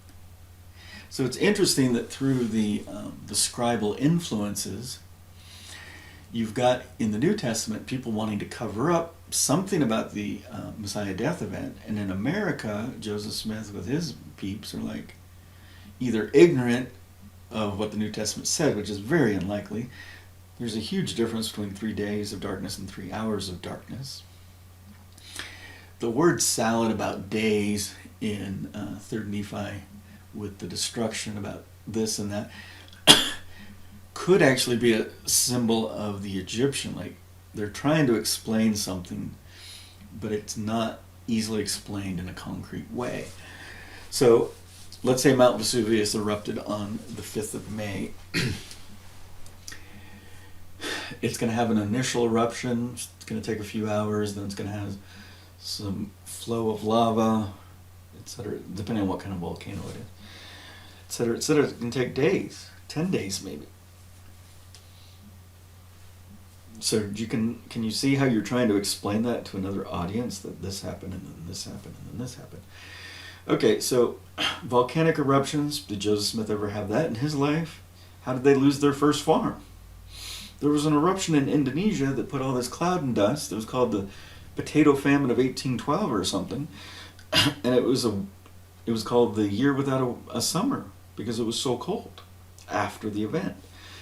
So it's interesting that through the scribal influences, you've got in the New Testament people wanting to cover up something about the Messiah death event, and in America, Joseph Smith with his peeps are like either ignorant of what the New Testament said, which is very unlikely. There's a huge difference between 3 days of darkness and 3 hours of darkness. The word salad about days in 3rd Nephi with the destruction about this and that could actually be a symbol of the Egyptian. Like they're trying to explain something, but it's not easily explained in a concrete way. So let's say Mount Vesuvius erupted on the 5th of May. It's going to have an initial eruption. It's going to take a few hours. Then it's going to have some flow of lava, etc., depending on what kind of volcano it is, etc., etc. It can take days, 10 days maybe. So can you see how you're trying to explain that to another audience, that this happened and then this happened and then this happened? Okay, so volcanic eruptions, did Joseph Smith ever have that in his life? How did they lose their first farm? There was an eruption in Indonesia that put all this cloud and dust. It was called the potato famine of 1812 or something, and it was called the year without a summer because it was so cold after the event.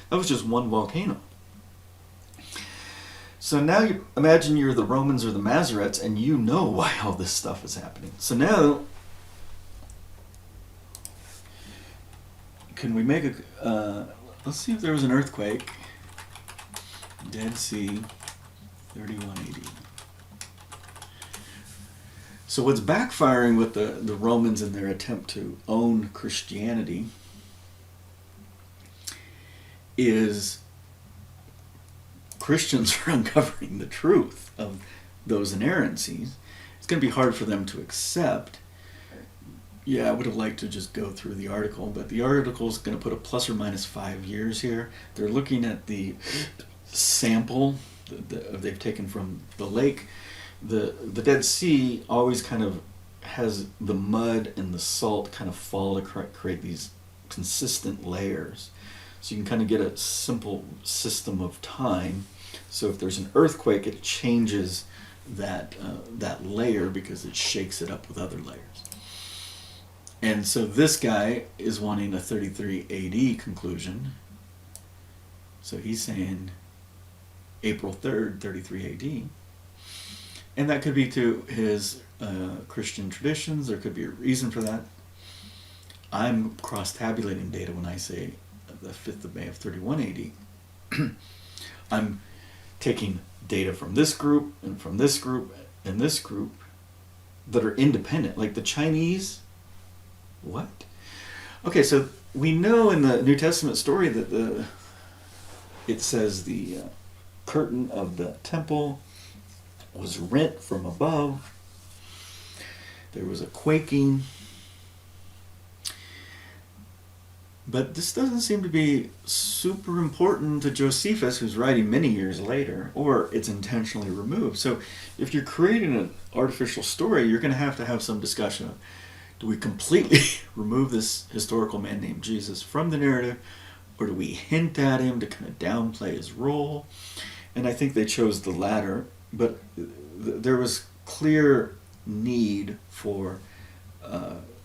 That was just one volcano. So now you imagine you're the Romans or the Masoretes and you know why all this stuff is happening. So now, can we make let's see if there was an earthquake. Dead Sea, 31 AD. So what's backfiring with the Romans in their attempt to own Christianity is Christians are uncovering the truth of those inerrancies. It's going to be hard for them to accept. Yeah, I would have liked to just go through the article, but the article is going to put a plus or minus 5 years here. They're looking at the sample they've taken from the lake. The Dead Sea always kind of has the mud and the salt kind of fall to create these consistent layers. So you can kind of get a simple system of time. So if there's an earthquake, it changes that layer because it shakes it up with other layers. And so this guy is wanting a 33 AD conclusion. So he's saying April 3rd, 33 AD. And that could be to his Christian traditions. There could be a reason for that. I'm cross-tabulating data when I say the 5th of May of 31 AD. I'm taking data from this group and from this group and this group that are independent. Like the Chinese, what? Okay, so we know in the New Testament story that it says the curtain of the temple was rent from above. There was a quaking. But this doesn't seem to be super important to Josephus, who's writing many years later, or it's intentionally removed. So if you're creating an artificial story, you're going to have some discussion of, do we completely remove this historical man named Jesus from the narrative, or do we hint at him to kind of downplay his role? And I think they chose the latter, but there was clear need for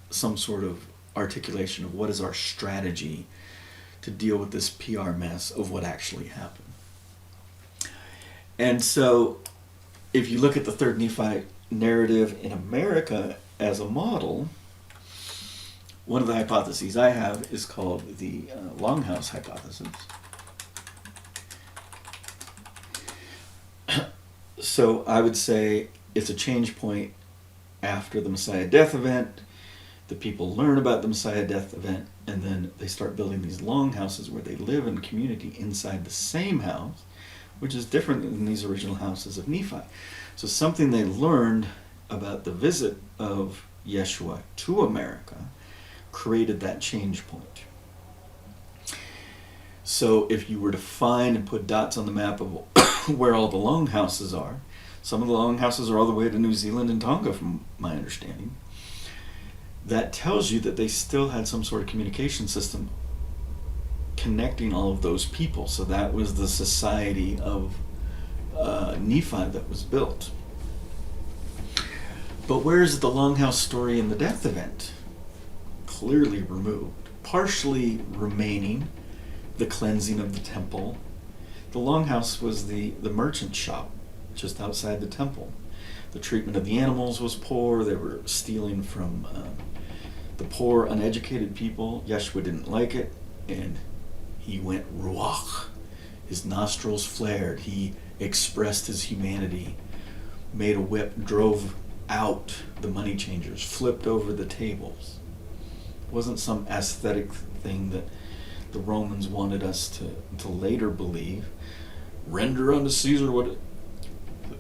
some sort of articulation of what is our strategy to deal with this PR mess of what actually happened. And so if you look at the Third Nephi narrative in America as a model, one of the hypotheses I have is called the Longhouse hypothesis. So I would say it's a change point after the Messiah death event. The people learn about the Messiah death event, and then they start building these longhouses where they live in community inside the same house, which is different than these original houses of Nephi. So something they learned about the visit of Yeshua to America created that change point. So if you were to find and put dots on the map of where all the longhouses are, some of the longhouses are all the way to New Zealand and Tonga, from my understanding. That tells you that they still had some sort of communication system connecting all of those people. So that was the society of Nephi that was built. But where's the Longhouse story in the death event? Clearly removed. Partially remaining, the cleansing of the temple. The Longhouse was the merchant shop just outside the temple. The treatment of the animals was poor. They were stealing from the poor, uneducated people. Yeshua didn't like it, and He went ruach. His nostrils flared. He expressed his humanity, made a whip, drove out the money changers, flipped over the tables. It wasn't some aesthetic thing that the Romans wanted us to later believe. Render unto Caesar what...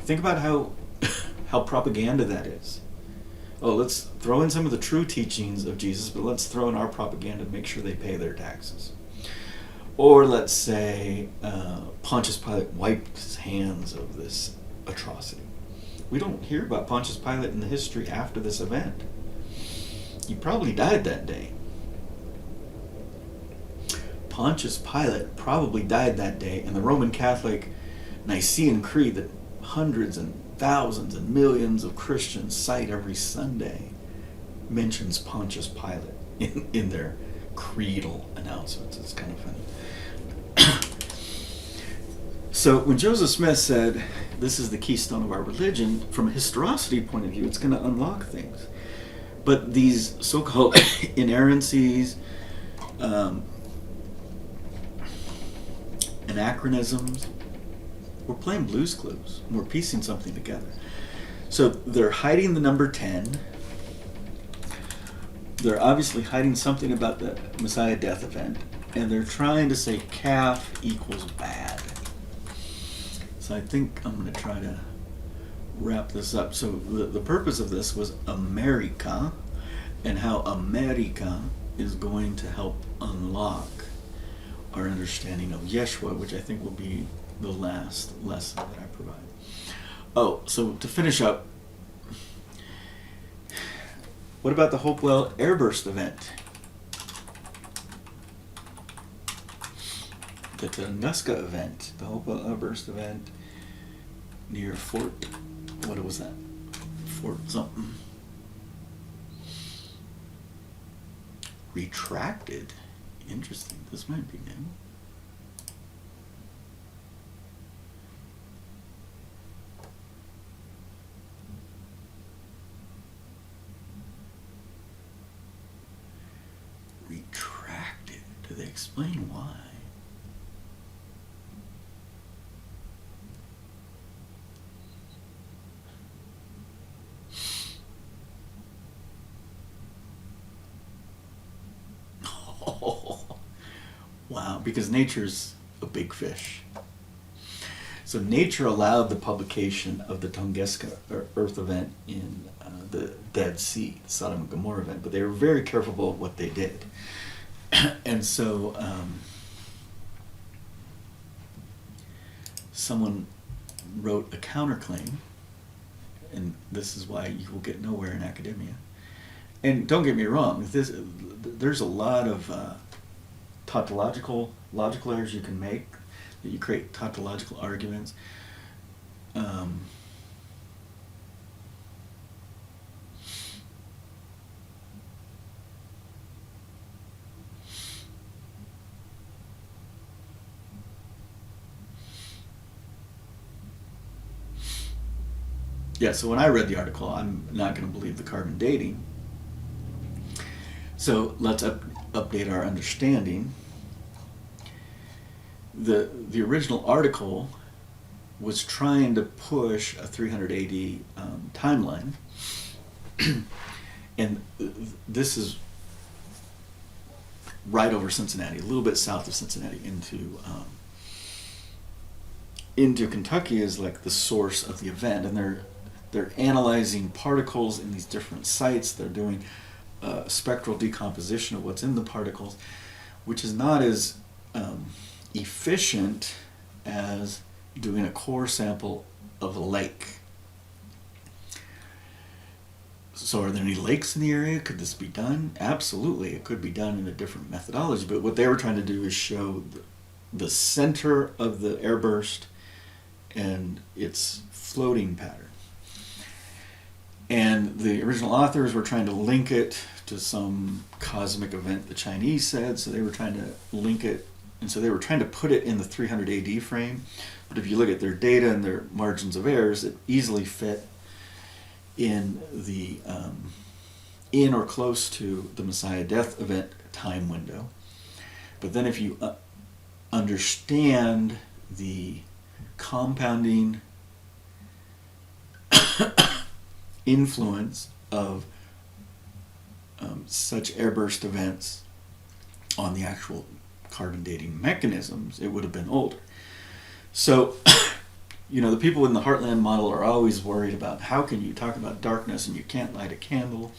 Think about how propaganda that is. Oh, let's throw in some of the true teachings of Jesus, but let's throw in our propaganda to make sure they pay their taxes. Or let's say Pontius Pilate wiped his hands of this atrocity. We don't hear about Pontius Pilate in the history after this event. He probably died that day. Pontius Pilate probably died that day, and the Roman Catholic Nicene Creed that hundreds and thousands and millions of Christians cite every Sunday mentions Pontius Pilate in their creedal announcements. It's kind of funny. So when Joseph Smith said, this is the keystone of our religion, from a historicity point of view, it's going to unlock things. But these so-called inerrancies, anachronisms, we're playing Blue's Clues. We're piecing something together. So they're hiding the number 10. They're obviously hiding something about the Messiah death event. And they're trying to say calf equals bad. So I think I'm going to try to wrap this up. So the purpose of this was America, and how America is going to help unlock our understanding of Yeshua, which I think will be the last lesson that I provide. Oh, so to finish up, what about the Hopewell airburst event? The Tunguska event, the Hopewell airburst event near Fort, what was that? Fort something. Retracted. Interesting. This might be new. Retracted. Do they explain why? Wow, because nature's a big fish. So nature allowed the publication of the Tunguska Earth event in the Dead Sea, Sodom and Gomorrah event, but they were very careful about what they did. And so someone wrote a counterclaim, and this is why you will get nowhere in academia. And don't get me wrong, there's a lot of tautological, logical errors you can make, that you create tautological arguments. Yeah, so when I read the article, I'm not going to believe the carbon dating. So let's update our understanding. The original article was trying to push a 300 AD timeline, and this is right over Cincinnati, a little bit south of Cincinnati, into Kentucky is like the source of the event, and they're analyzing particles in these different sites. They're doing spectral decomposition of what's in the particles, which is not as efficient as doing a core sample of a lake. So are there any lakes in the area? Could this be done? Absolutely, it could be done in a different methodology, but what they were trying to do is show the center of the airburst and its floating pattern. And the original authors were trying to link it to some cosmic event the Chinese said, so they were trying to link it, and so they were trying to put it in the 300 AD frame. But if you look at their data and their margins of errors, it easily fit in the in or close to the Messiah death event time window. But then if you understand the compounding influence of such airburst events on the actual carbon dating mechanisms, it would have been older. So, the people in the Heartland model are always worried about how can you talk about darkness and you can't light a candle.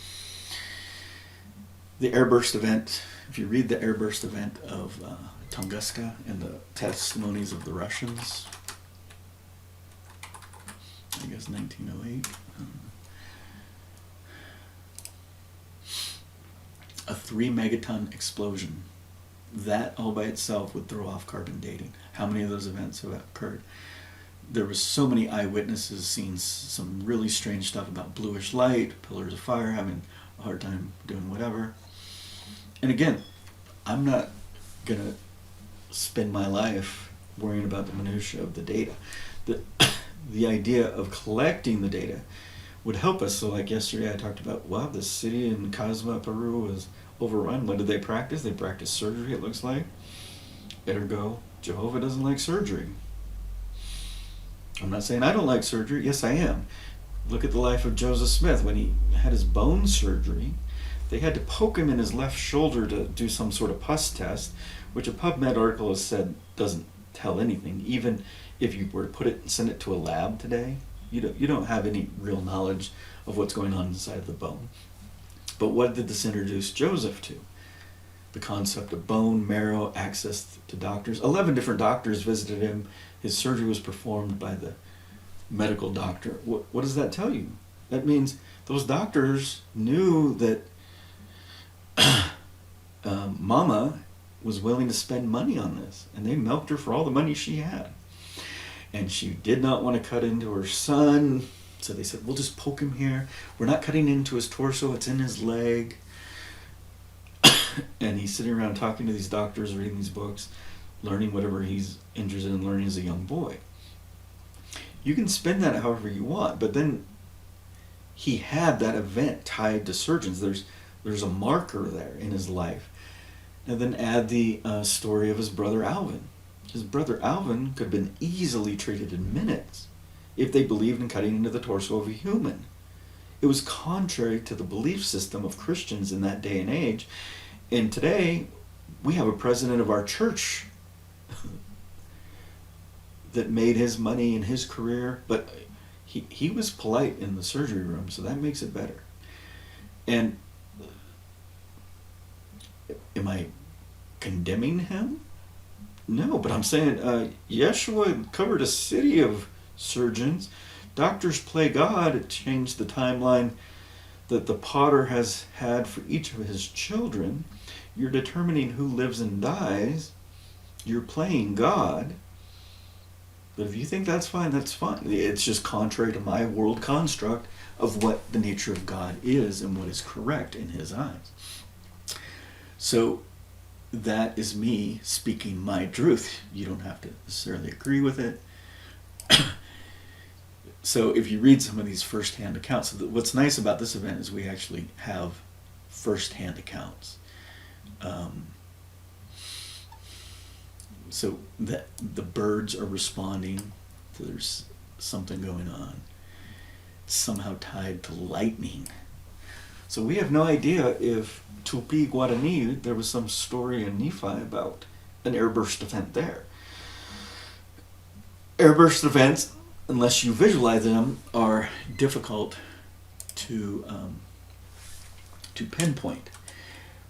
The airburst event, if you read the airburst event of Tunguska and the testimonies of the Russians, I guess 1908, a 3 megaton explosion, that all by itself would throw off carbon dating. How many of those events have occurred? There was so many eyewitnesses seeing some really strange stuff about bluish light, pillars of fire, having a hard time doing whatever. And again, I'm not going to spend my life worrying about the minutiae of the data. The idea of collecting the data would help us. So like yesterday I talked about, wow, the city in Cosma, Peru was overrun. What did they practice? They practiced surgery, it looks like. Ergo, Jehovah doesn't like surgery. I'm not saying I don't like surgery. Yes, I am. Look at the life of Joseph Smith. When he had his bone surgery, they had to poke him in his left shoulder to do some sort of pus test, which a PubMed article has said doesn't tell anything. Even if you were to put it and send it to a lab today, you don't have any real knowledge of what's going on inside of the bone. But what did this introduce Joseph to? The concept of bone marrow, access to doctors. 11 different doctors visited him. His surgery was performed by the medical doctor. What does that tell you? That means those doctors knew that Mama was willing to spend money on this, and they milked her for all the money she had. And she did not want to cut into her son, so they said, we'll just poke him here. We're not cutting into his torso, it's in his leg. And he's sitting around talking to these doctors, reading these books, learning whatever he's interested in learning as a young boy. You can spin that however you want, but then he had that event tied to surgeons. There's a marker there in his life. And then add the story of his brother Alvin. His brother Alvin could have been easily treated in minutes if they believed in cutting into the torso of a human. It was contrary to the belief system of Christians in that day and age. And today, we have a president of our church that made his money in his career, but he was polite in the surgery room, so that makes it better. And am I condemning him? No, but I'm saying Yeshua covered a city of surgeons. Doctors play God. It changed the timeline that the potter has had for each of his children. You're determining who lives and dies. You're playing God. But if you think that's fine, that's fine. It's just contrary to my world construct of what the nature of God is and what is correct in his eyes. So that is me speaking my truth. You don't have to necessarily agree with it. So if you read some of these first-hand accounts, what's nice about this event is we actually have first-hand accounts. So that the birds are responding, there's something going on. It's somehow tied to lightning. So we have no idea if Tupi Guarani, there was some story in Nephi about an airburst event there. Airburst events, unless you visualize them, are difficult to pinpoint.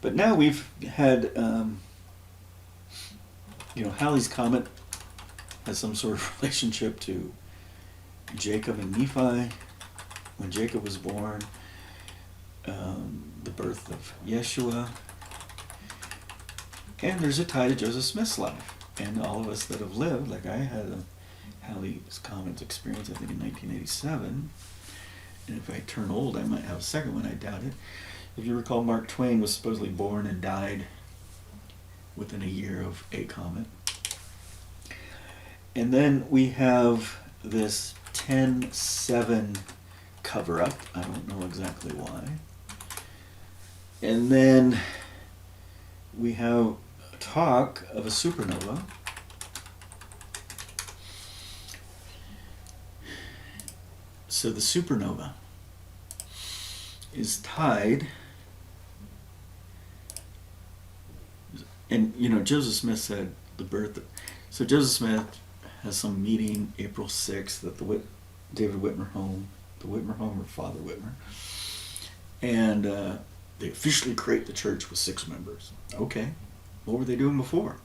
But now we've had, Halley's Comet has some sort of relationship to Jacob and Nephi, when Jacob was born, the birth of Yeshua, and there's a tie to Joseph Smith's life, and all of us that have lived. Like I had a Halley's Comet experience, I think in 1987, and if I turn old I might have a second one, I doubt it. If you recall, Mark Twain was supposedly born and died within a year of a comet. And then we have this 10-7 cover-up. I don't know exactly why. And then we have talk of a supernova. So the supernova is tied, and Joseph Smith said the birth. So Joseph Smith has some meeting April 6th at the David Whitmer home, the Whitmer home, or Father Whitmer, and they officially create the church with 6 members. Okay, what were they doing before?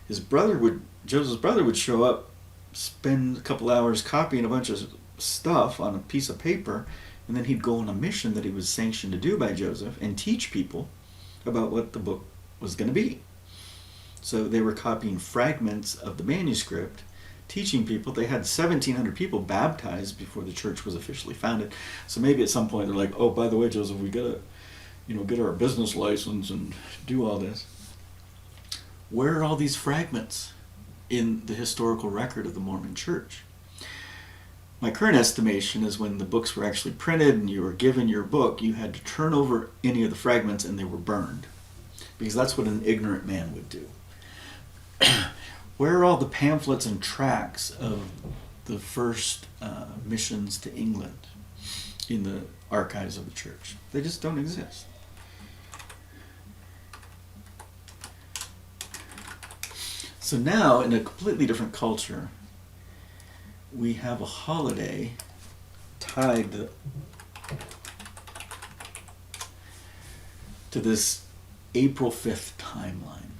Joseph's brother would show up, spend a couple hours copying a bunch of stuff on a piece of paper, and then he'd go on a mission that he was sanctioned to do by Joseph and teach people about what the book was going to be. So they were copying fragments of the manuscript, teaching people. They had 1,700 people baptized before the church was officially founded. So maybe at some point they're like, oh, by the way, Joseph, we got to get our business license and do all this. Where are all these fragments in the historical record of the Mormon Church? My current estimation is when the books were actually printed and you were given your book, you had to turn over any of the fragments and they were burned. Because that's what an ignorant man would do. Where are all the pamphlets and tracts of the first missions to England in the archives of the church? They just don't exist. So now, in a completely different culture, we have a holiday tied to this April 5th timeline.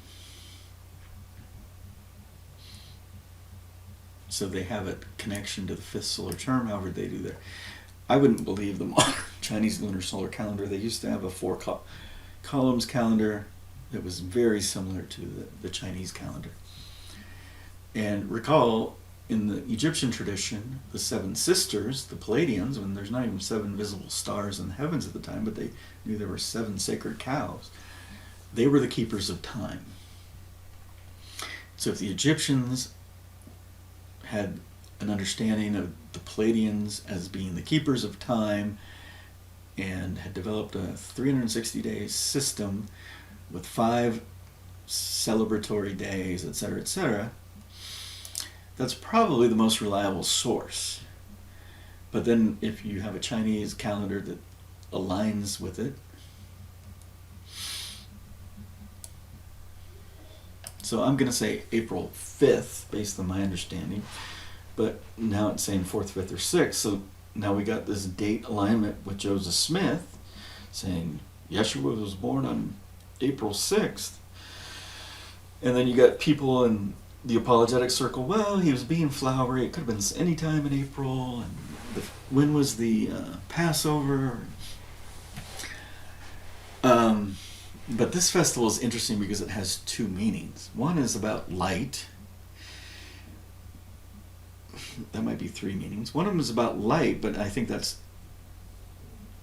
So they have a connection to the 5th solar term, however they do their. I wouldn't believe the modern Chinese lunar solar calendar. They used to have a 4 columns calendar that was very similar to the Chinese calendar. And recall, in the Egyptian tradition, the 7 sisters, the Pleiadians, when there's not even 7 visible stars in the heavens at the time, but they knew there were 7 sacred cows, they were the keepers of time. So if the Egyptians had an understanding of the Pleiadians as being the keepers of time and had developed a 360-day system with 5 celebratory days, etc., that's probably the most reliable source. But then if you have a Chinese calendar that aligns with it, so I'm going to say April 5th based on my understanding, but now it's saying 4th, 5th, or 6th, so now we got this date alignment with Joseph Smith saying Yeshua was born on April 6th, and then you got people in the apologetic circle, well, he was being flowery, it could have been any time in April, and when was the Passover? But this festival is interesting because it has 2 meanings. One is about light. That might be 3 meanings. One of them is about light, but I think that's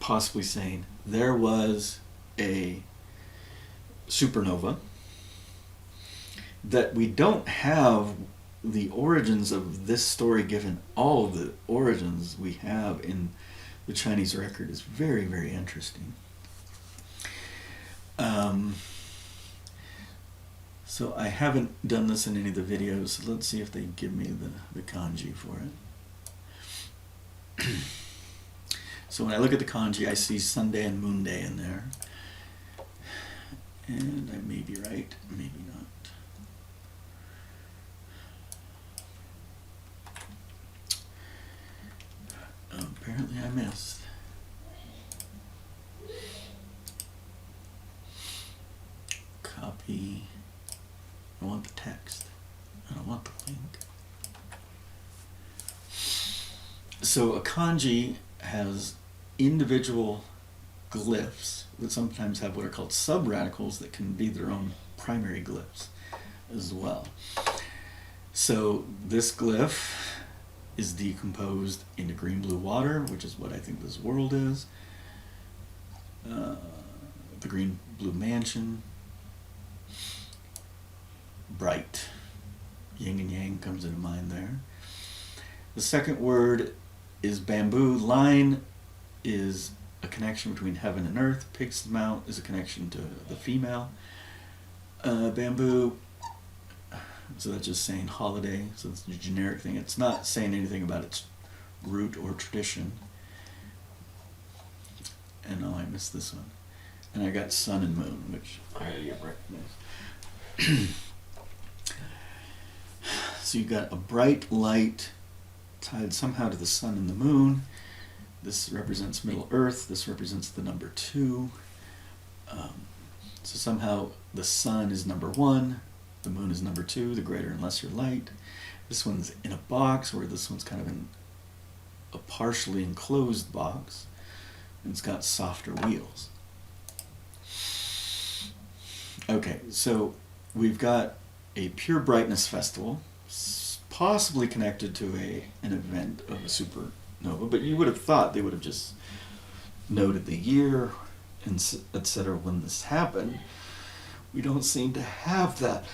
possibly saying there was a supernova, that we don't have the origins of this story given all of the origins we have in the Chinese record is very, very interesting. So I haven't done this in any of the videos, so let's see if they give me the kanji for it. So when I look at the kanji, I see Sunday and Moon Day in there. And I may be right, maybe not. Apparently I missed. Copy. I want the text. I don't want the link. So a kanji has individual glyphs that sometimes have what are called subradicals that can be their own primary glyphs as well. So this glyph is decomposed into green-blue water, which is what I think this world is. The green-blue mansion. Bright. Yin and yang comes into mind there. The second word is bamboo. Line is a connection between heaven and earth. Pig's mount is a connection to the female. Bamboo, so that's just saying holiday, so it's a generic thing. It's not saying anything about its root or tradition. And oh, I missed this one. And I got sun and moon, which I already recognize. So you got a bright light tied somehow to the sun and the moon. This represents Middle Earth. This represents the number 2. So somehow the sun is number 1, the moon is number 2, the greater and lesser light. This one's in a box, where this one's kind of in a partially enclosed box, and it's got softer wheels. Okay, so we've got a pure brightness festival, possibly connected to an event of a supernova, but you would have thought they would have just noted the year, and etc. when this happened. We don't seem to have that,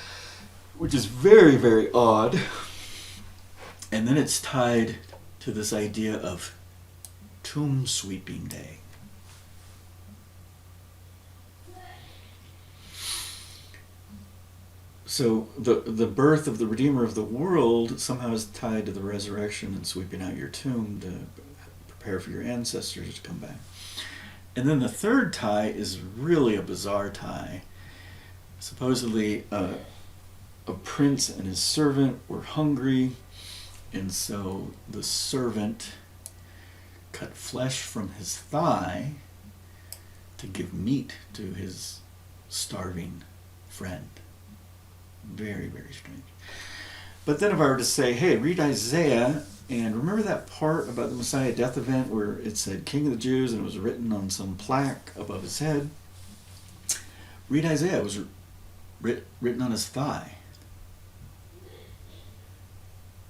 which is very, very odd. And then it's tied to this idea of tomb sweeping day. So the birth of the Redeemer of the world somehow is tied to the resurrection and sweeping out your tomb to prepare for your ancestors to come back. And then the third tie is really a bizarre tie. Supposedly a prince and his servant were hungry, and so the servant cut flesh from his thigh to give meat to his starving friend. Very, very strange. But then if I were to say, hey, read Isaiah, and remember that part about the Messiah death event where it said King of the Jews and it was written on some plaque above his head? Read Isaiah. It was written on his thigh.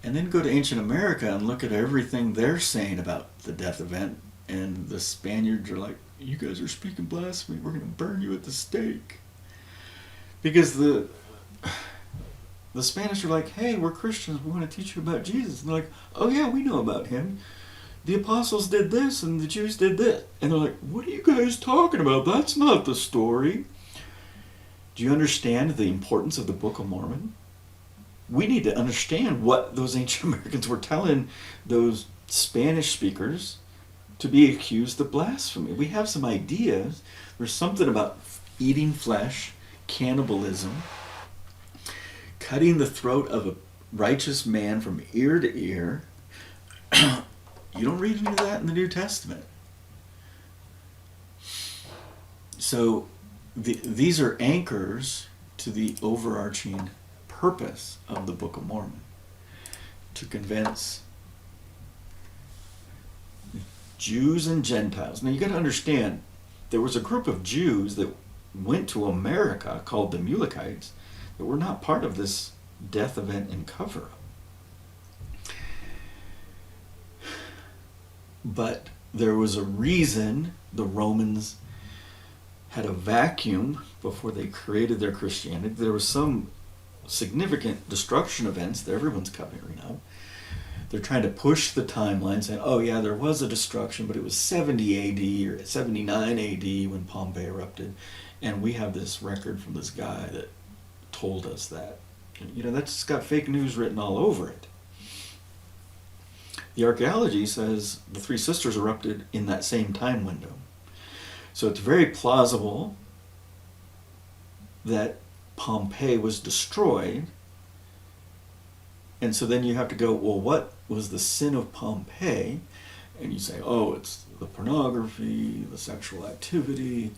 And then go to ancient America and look at everything they're saying about the death event, and the Spaniards are like, you guys are speaking blasphemy. We're going to burn you at the stake. Because the Spanish are like, hey, we're Christians, we want to teach you about Jesus. And they're like, oh yeah, we know about him. The apostles did this and the Jews did this. And they're like, what are you guys talking about? That's not the story. Do you understand the importance of the Book of Mormon? We need to understand what those ancient Americans were telling those Spanish speakers to be accused of blasphemy. We have some ideas. There's something about eating flesh, cannibalism, cutting the throat of a righteous man from ear to ear. You don't read any of that in the New Testament. So these are anchors to the overarching purpose of the Book of Mormon, to convince Jews and Gentiles. Now you got to understand, there was a group of Jews that went to America called the Mulekites that were not part of this death event and cover-up. But there was a reason the Romans had a vacuum before they created their Christianity. There was some significant destruction events that everyone's covering up. They're trying to push the timeline, saying, oh yeah, there was a destruction, but it was 70 AD or 79 AD when Pompeii erupted. And we have this record from this guy that told us that. You know, that's got fake news written all over it. The archaeology says the Three Sisters erupted in that same time window. So it's very plausible that Pompeii was destroyed. And so then you have to go, well, what was the sin of Pompeii? And you say, oh, it's the pornography, the sexual activity.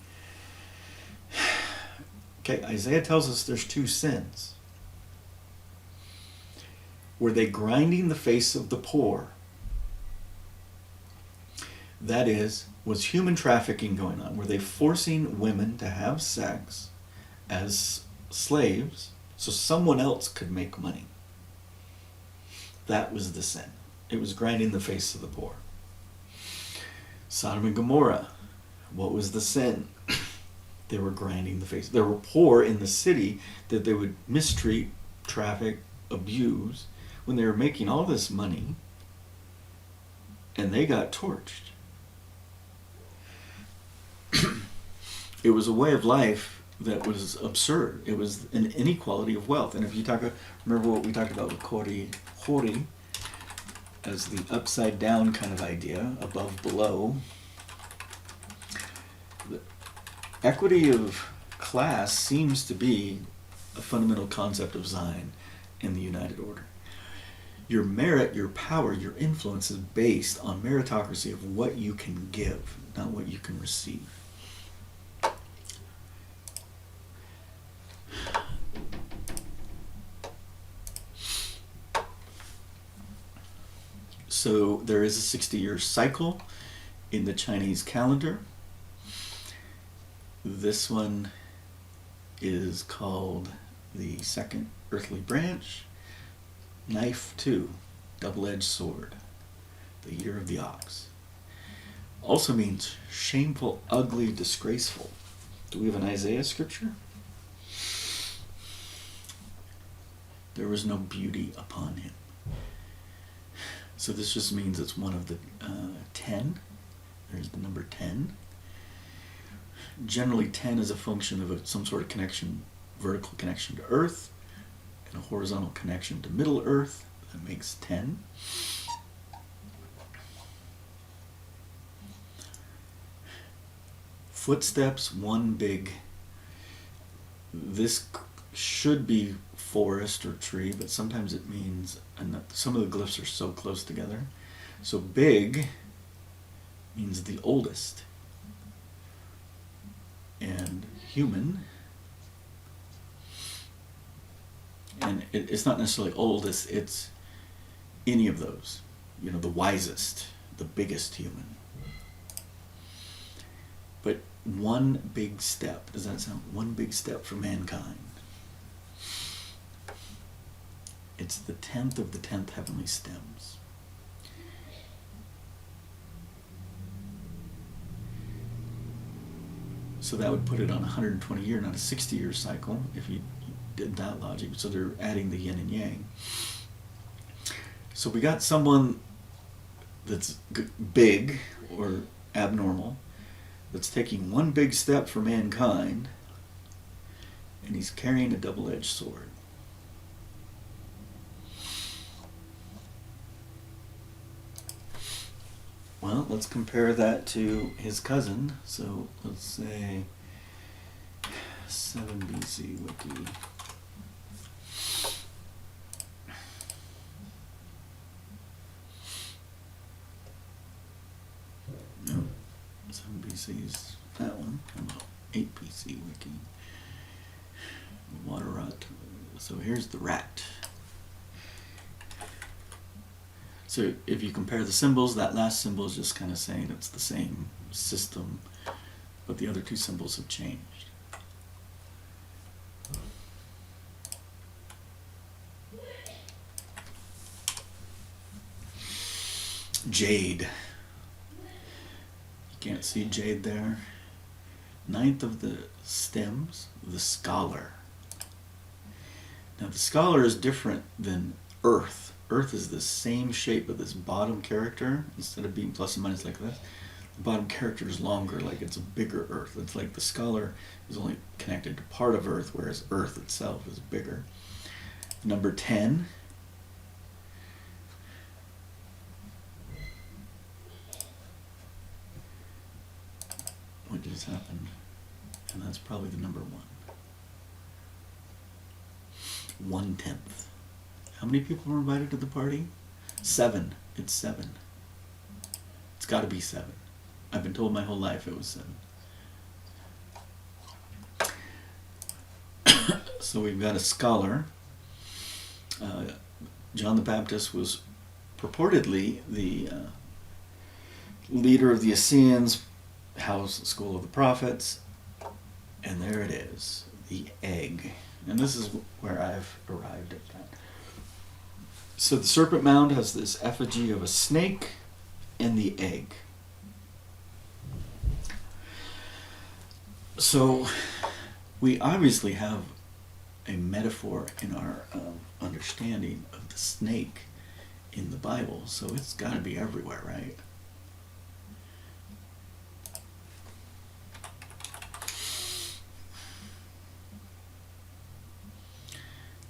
Okay, Isaiah tells us there's 2 sins. Were they grinding the face of the poor? That is, was human trafficking going on? Were they forcing women to have sex as slaves so someone else could make money? That was the sin. It was grinding the face of the poor. Sodom and Gomorrah, what was the sin? They were grinding the face. There were poor in the city that they would mistreat, traffic, abuse when they were making all this money, and they got torched. It was a way of life that was absurd. It was an inequality of wealth. And if you remember what we talked about with Hori, as the upside down kind of idea, above, below. The equity of class seems to be a fundamental concept of Zion in the United Order. Your merit, your power, your influence is based on meritocracy of what you can give, not what you can receive. So there is a 60-year cycle in the Chinese calendar. This one is called the second earthly branch. Knife 2, double-edged sword, the year of the ox. Also means shameful, ugly, disgraceful. Do we have an Isaiah scripture? There was no beauty upon him. So this just means it's one of the 10. There's the number 10. Generally 10 is a function of some sort of connection, vertical connection to earth, and a horizontal connection to Middle Earth. That makes 10. Footsteps, one big. This should be forest or tree, but sometimes it means, and some of the glyphs are so close together. So big means the oldest. And human, and it's not necessarily oldest, it's any of those. You know, the wisest, the biggest human. But one big step, does that sound? One big step for mankind. It's the 10th of the 10th heavenly stems. So that would put it on a 120-year, not a 60-year cycle, if you did that logic. So they're adding the yin and yang. So we got someone that's big or abnormal, that's taking one big step for mankind, and he's carrying a double-edged sword. Well, let's compare that to his cousin. So let's say 7 BC wiki. No, 7 BC is that one. How about 8 BC wiki? Water rot. So here's the rat. So if you compare the symbols, that last symbol is just kind of saying it's the same system, but the other two symbols have changed. Jade. You can't see jade there. 9th of the stems, the scholar. Now the scholar is different than earth. Earth is the same shape of this bottom character. Instead of being plus and minus like this, the bottom character is longer, like it's a bigger earth. It's like the scholar is only connected to part of earth, whereas earth itself is bigger. Number 10. What just happened? And that's probably the number 1. 1/10. How many people were invited to the party? 7. It's 7. It's got to be 7. I've been told my whole life it was 7. So we've got a scholar. John the Baptist was purportedly the leader of the Essenes, house school of the prophets, and there it is, the egg. And this is where I've arrived at that. So the Serpent Mound has this effigy of a snake and the egg. So we obviously have a metaphor in our understanding of the snake in the Bible, so it's got to be everywhere, right?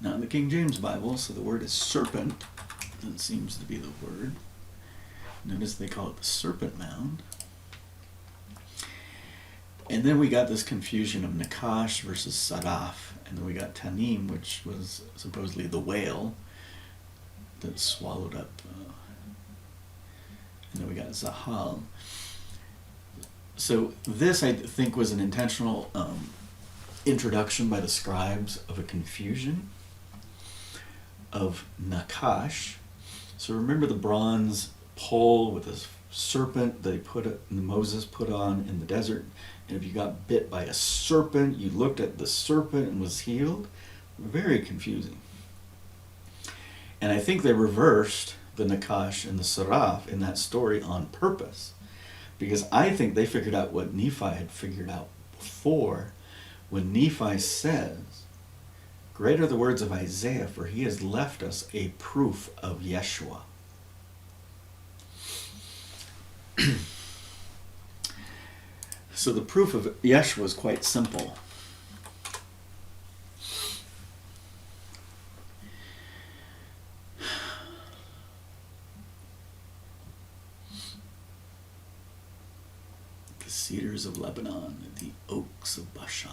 Now in the King James Bible, so the word is serpent. That seems to be the word. Notice they call it the serpent mound. And then we got this confusion of Nakash versus Saraf. And then we got Tanim, which was supposedly the whale that swallowed up. And then we got Zahal. So this, I think, was an intentional introduction by the scribes of a confusion of Nakash. So remember the bronze pole with this serpent that Moses put on in the desert, and if you got bit by a serpent, you looked at the serpent and was healed. Very confusing. And I think they reversed the Nakash and the Saraf in that story on purpose, because I think they figured out what Nephi had figured out before, when Nephi says, "Great are the words of Isaiah, for he has left us a proof of Yeshua." So the proof of Yeshua is quite simple. The cedars of Lebanon, the oaks of Bashan.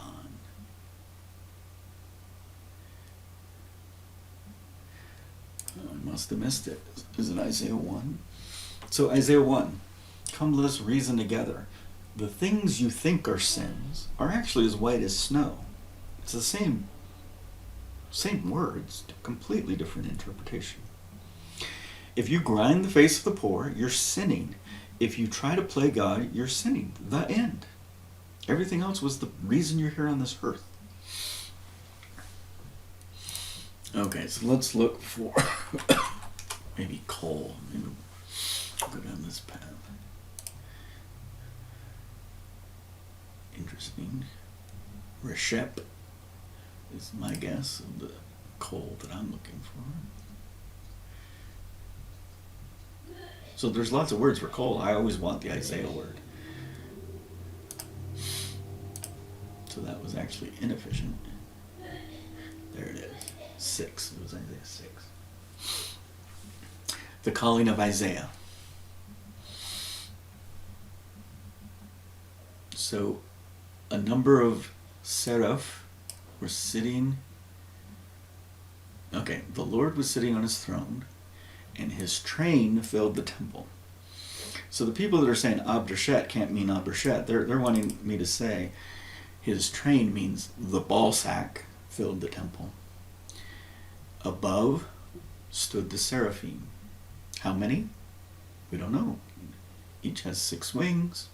Oh, I must have missed it. Is it Isaiah 1? So Isaiah 1, come let us reason together. The things you think are sins are actually as white as snow. It's the same words, completely different interpretation. If you grind the face of the poor, you're sinning. If you try to play God, you're sinning. The end. Everything else was the reason you're here on this earth. Okay, so let's look for maybe coal. Maybe we'll go down this path. Interesting. Reshep is my guess of the coal that I'm looking for. So there's lots of words for coal. I always want the Isaiah word. So that was actually inefficient. There it is. 6. It was Isaiah 6. The calling of Isaiah. So a number of seraph were sitting. Okay, the Lord was sitting on his throne, and his train filled the temple. So the people that are saying Abdreshet can't mean Abdreshet. They're wanting me to say his train means the ball sack filled the temple. Above stood the seraphim. How many? We don't know. Each has 6 wings.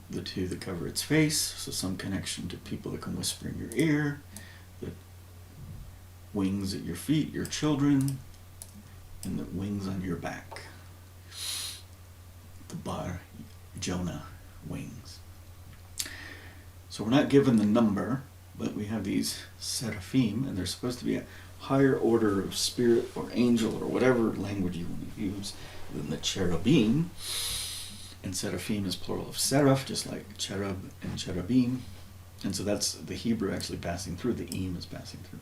The 2 that cover its face, so some connection to people that can whisper in your ear. The wings at your feet, your children, and the wings on your back. The Bar Jonah wings. So we're not given the number, but we have these seraphim, and they're supposed to be a higher order of spirit or angel or whatever language you want to use than the cherubim. And seraphim is plural of seraph, just like cherub and cherubim. And so that's the Hebrew actually passing through. The im is passing through.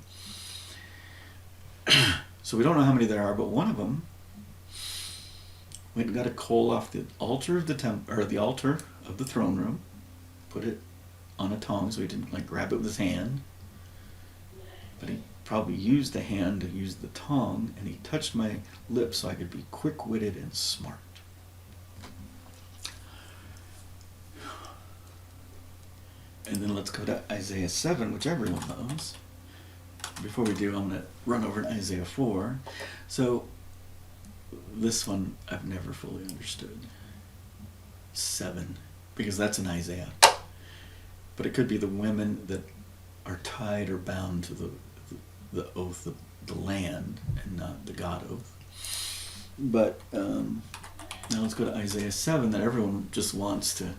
So we don't know how many there are, but one of them went and got a coal off the altar of the altar of the throne room, put it on a tong so he didn't grab it with his hand. But he probably used the hand to use the tong, and he touched my lips so I could be quick-witted and smart. And then let's go to Isaiah 7, which everyone knows. Before we do, I'm going to run over to Isaiah 4. So this one I've never fully understood. 7, because that's in Isaiah. But it could be the women that are tied or bound to the oath of the land and not the God oath. But now let's go to Isaiah 7 that everyone just wants to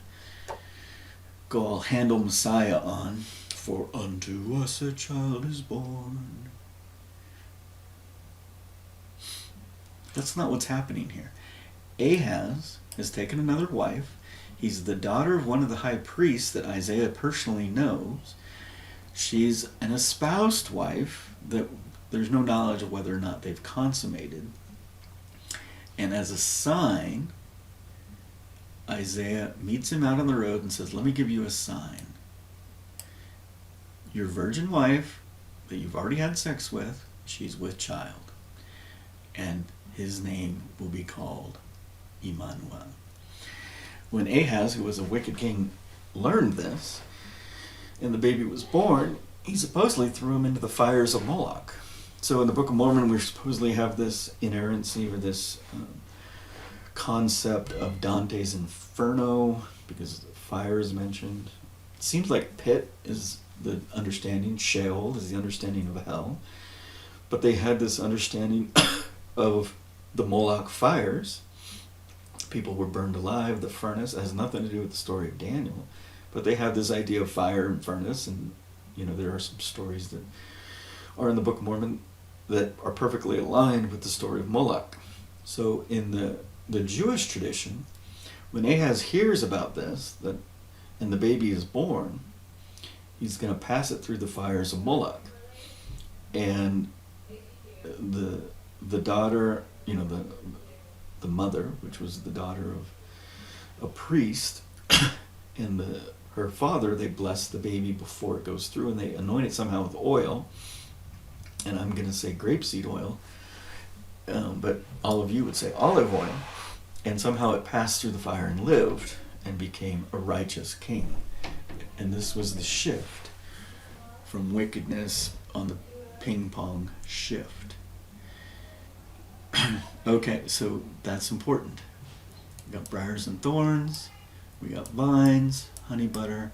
go all handle Messiah on. For unto us a child is born. That's not what's happening here. Ahaz has taken another wife. He's the daughter of one of the high priests that Isaiah personally knows. She's an espoused wife that there's no knowledge of whether or not they've consummated. And as a sign, Isaiah meets him out on the road and says, let me give you a sign. Your virgin wife that you've already had sex with, she's with child. And his name will be called Emmanuel. When Ahaz, who was a wicked king, learned this, and the baby was born, he supposedly threw him into the fires of Moloch. So in the Book of Mormon, we supposedly have this inerrancy, or this concept of Dante's Inferno, because fire is mentioned. It seems like pit is the understanding, Sheol is the understanding of hell. But they had this understanding of the Moloch fires. People were burned alive, the furnace. It has nothing to do with the story of Daniel. But they have this idea of fire and furnace, and there are some stories that are in the Book of Mormon that are perfectly aligned with the story of Moloch. So in the Jewish tradition, when Ahaz hears about this, and the baby is born, he's going to pass it through the fires of Moloch. And the daughter, the mother, which was the daughter of a priest, and her father, they bless the baby before it goes through, and they anoint it somehow with oil, and I'm going to say grapeseed oil, but all of you would say olive oil, and somehow it passed through the fire and lived and became a righteous king. And this was the shift from wickedness on the ping pong shift. Okay, so that's important. We got briars and thorns, we got vines, honey butter.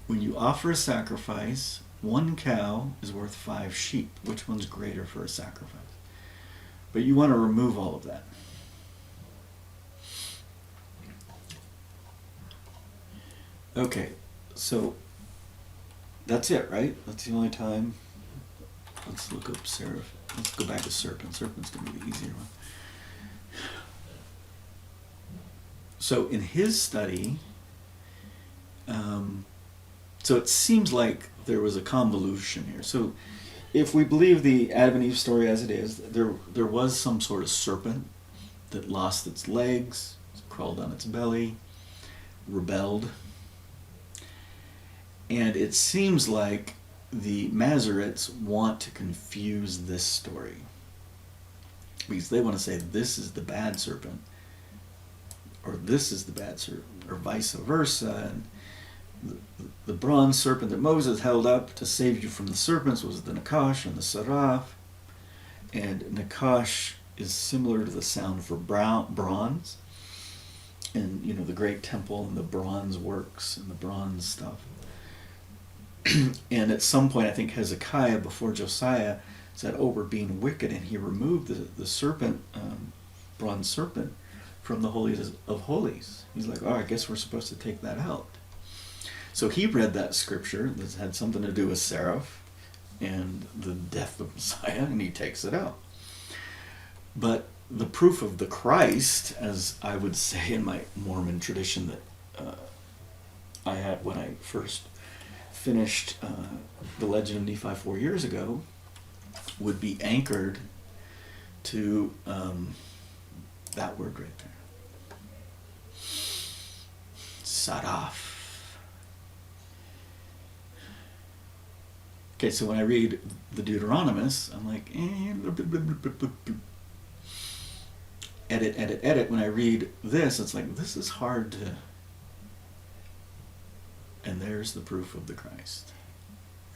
When you offer a sacrifice, 1 cow is worth 5 sheep. Which one's greater for a sacrifice? But you want to remove all of that. Okay, so that's it, right? That's the only time. Let's look up seraph. Let's go back to serpent. Serpent's going to be the easier one. So in his study, so it seems like there was a convolution here. So if we believe the Adam and Eve story as it is, there was some sort of serpent that lost its legs, crawled on its belly, rebelled. And it seems like the Masoretes want to confuse this story, because they want to say this is the bad serpent, or this is the bad serpent, or vice versa. And the bronze serpent that Moses held up to save you from the serpents was the Nakash and the Seraph. And Nakash is similar to the sound for bronze. And, the great temple and the bronze works and the bronze stuff. And at some point, I think Hezekiah, before Josiah, said, oh, we're being wicked. And he removed the serpent, bronze serpent, from the Holies of Holies. He's like, oh, I guess we're supposed to take that out. So he read that scripture that had something to do with Seraph and the death of Messiah, and he takes it out. But the proof of the Christ, as I would say in my Mormon tradition that I had when I first finished the Legend of Nephi 4 years ago, would be anchored to that word right there. Saraf. Okay, so when I read the Deuteronomist, I'm like, edit. When I read this, it's like, this is hard to... And there's the proof of the Christ,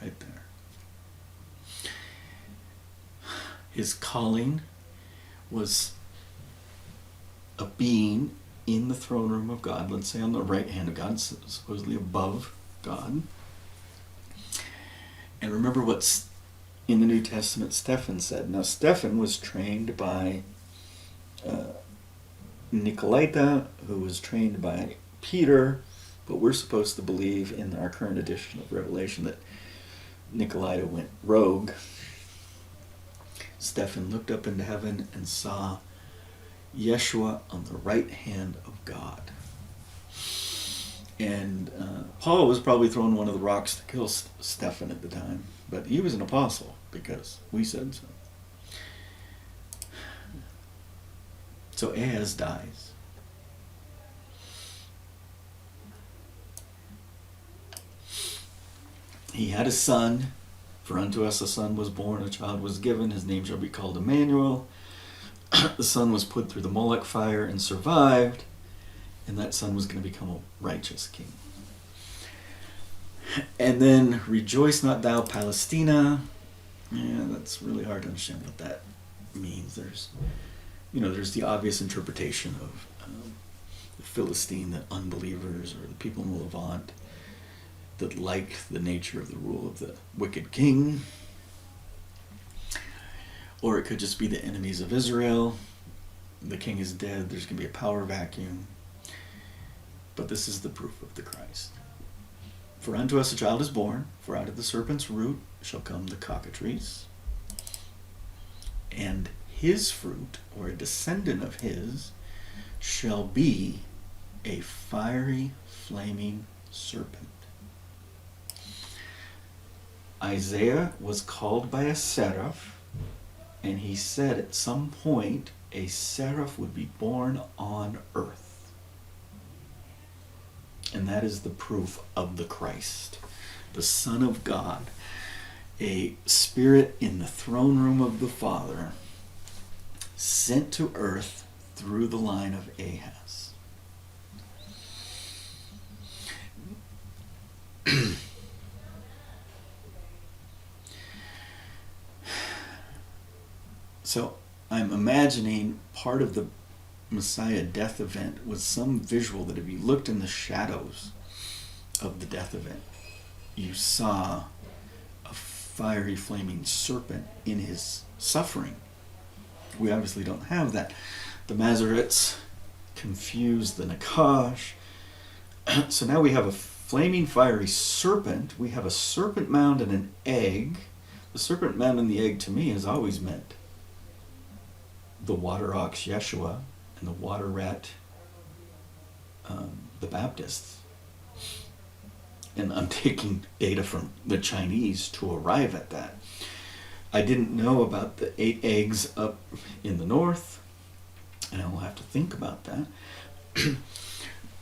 right there. His calling was a being in the throne room of God, let's say on the right hand of God, supposedly above God. And remember what's in the New Testament Stephen said. Now, Stephen was trained by Nicolaita, who was trained by Peter, but we're supposed to believe in our current edition of Revelation that Nicolaita went rogue. Stephen looked up into heaven and saw Yeshua on the right hand of God. And Paul was probably throwing one of the rocks to kill Stephen at the time, but he was an apostle because we said so. So Ahaz dies. He had a son. For unto us a son was born, a child was given. His name shall be called Emmanuel. The son was put through the Molech fire and survived. And that son was going to become a righteous king. And then, rejoice not thou, Palestina. Yeah, that's really hard to understand what that means. There's the obvious interpretation of the Philistine, the unbelievers, or the people in the Levant that like the nature of the rule of the wicked king. Or it could just be the enemies of Israel. The king is dead, there's going to be a power vacuum. But this is the proof of the Christ. For unto us a child is born, for out of the serpent's root shall come the cockatrice. And his fruit, or a descendant of his, shall be a fiery, flaming serpent. Isaiah was called by a seraph, and he said at some point a seraph would be born on earth. And that is the proof of the Christ, the Son of God, a spirit in the throne room of the Father, sent to earth through the line of Ahaz. So I'm imagining part of the Messiah death event was some visual that if you looked in the shadows of the death event, you saw a fiery flaming serpent in his suffering. We obviously don't have that. The Masoretes confused the Nakash. So now we have a flaming fiery serpent. We have a serpent mound and an egg. The serpent mound and the egg to me has always meant the water ox Yeshua and the water rat the Baptists. And I'm taking data from the Chinese to arrive at that. I didn't know about the 8 eggs up in the north, and I'll have to think about that.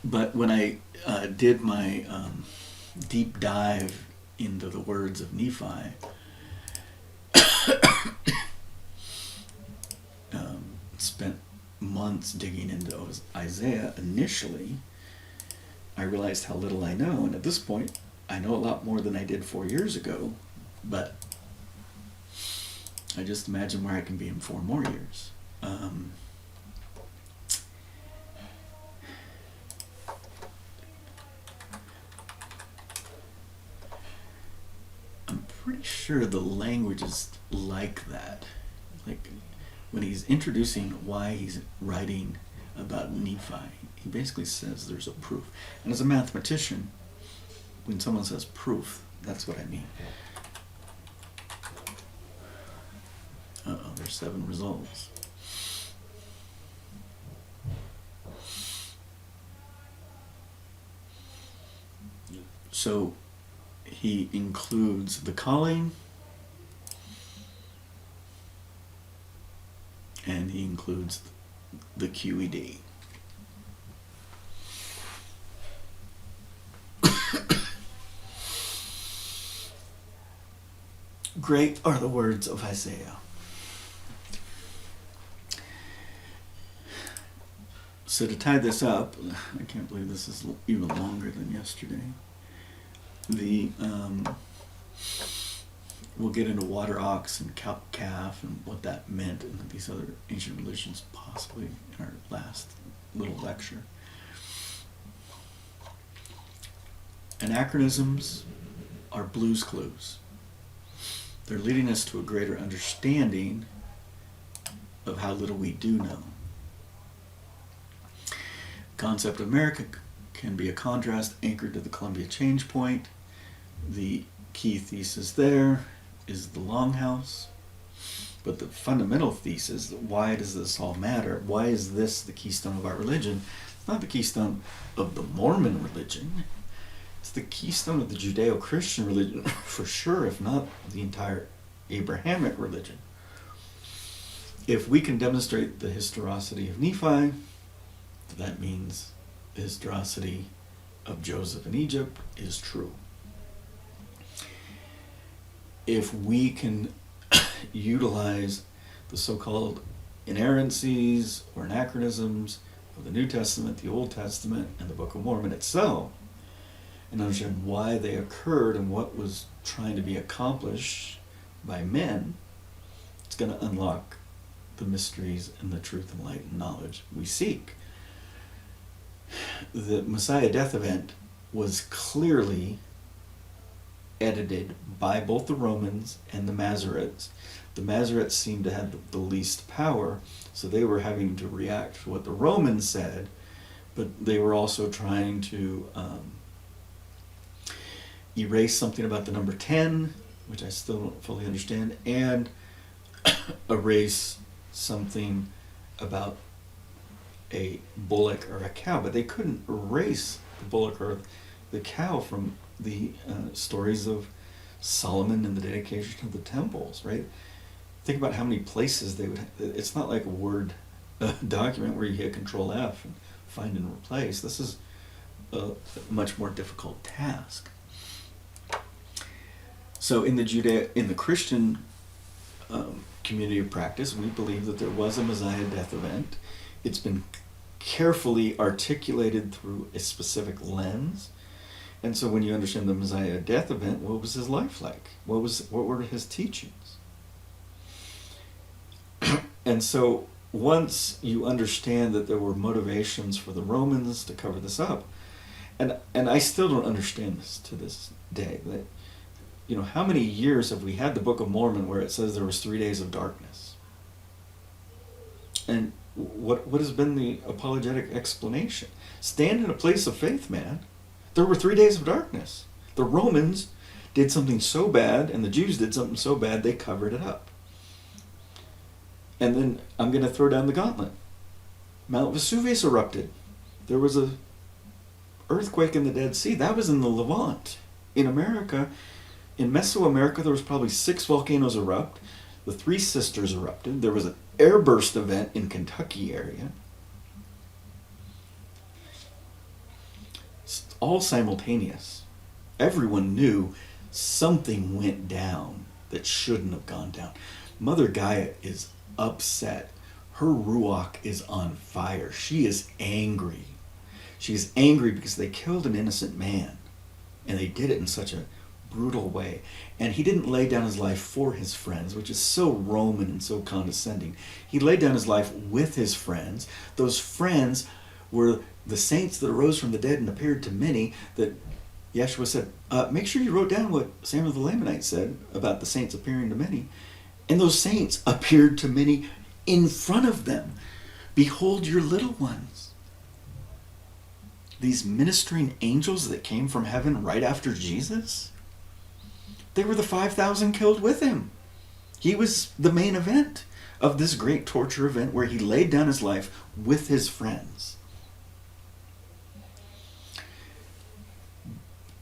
But when I did my deep dive into the words of Nephi, spent months digging into Isaiah initially, I realized how little I know. And at this point, I know a lot more than I did 4 years ago, but I just imagine where I can be in 4 more years. I'm pretty sure the language is like that. Like, when he's introducing why he's writing about Nephi, he basically says there's a proof. And as a mathematician, when someone says proof, that's what I mean. Uh-oh, there's 7 results. So he includes the calling, and he includes the QED. Great are the words of Isaiah. So to tie this up, I can't believe this is even longer than yesterday. We'll get into water ox and calf and what that meant in these other ancient religions, possibly in our last little lecture. Anachronisms are Blue's Clues. They're leading us to a greater understanding of how little we do know. Concept of America can be a contrast anchored to the Colon-mbia change point. The key thesis there is the Longhouse. But the fundamental thesis, why does this all matter? Why is this the keystone of our religion? It's not the keystone of the Mormon religion. It's the keystone of the Judeo-Christian religion, for sure, if not the entire Abrahamic religion. if we can demonstrate the historicity of Nephi, that means the historicity of Joseph in Egypt is true. If we can utilize the so-called inerrancies or anachronisms of the New Testament, the Old Testament, and the Book of Mormon itself, and understand why they occurred and what was trying to be accomplished by men, it's going to unlock the mysteries and the truth and light and knowledge we seek. The Messiah death event was clearly edited by both the Romans and the Masoretes. The Masoretes seemed to have the least power, so they were having to react to what the Romans said, but they were also trying to erase something about the number 10, which I still don't fully understand, and erase something about a bullock or a cow, but they couldn't erase the bullock or the cow from the stories of Solomon and the dedication of the temples, right? Think about how many places they would. It's not like a Word document where you hit Control F and find and replace. This is a much more difficult task. So in the Christian community of practice, we believe that there was a Messiah death event. It's been carefully articulated through a specific lens. And so when you understand the Messiah death event, what was his life like? What were his teachings? And so once you understand that there were motivations for the Romans to cover this up, and I still don't understand this to this day, that, you know, how many years have we had the Book of Mormon where it says there was 3 days of darkness? And what has been the apologetic explanation? Stand in a place of faith, man. There were 3 days of darkness. The Romans did something so bad, and the Jews did something so bad, they covered it up. And then I'm going to throw down the gauntlet. Mount Vesuvius erupted. There was a earthquake in the Dead Sea. That was in the Levant. In America, in Mesoamerica, there was probably 6 volcanoes erupt. The Three Sisters erupted. There was an airburst event in Kentucky area. All simultaneous. Everyone knew something went down that shouldn't have gone down. Mother Gaia is upset. Her ruach is on fire. She is angry. She is angry because they killed an innocent man, and they did it in such a brutal way. And he didn't lay down his life for his friends, which is so Roman and so condescending. He laid down his life with his friends. Those friends were the saints that arose from the dead and appeared to many, that Yeshua said, make sure you wrote down what Samuel the Lamanite said about the saints appearing to many. And those saints appeared to many in front of them. Behold your little ones. These ministering angels that came from heaven right after Jesus, they were the 5,000 killed with him. He was the main event of this great torture event where he laid down his life with his friends.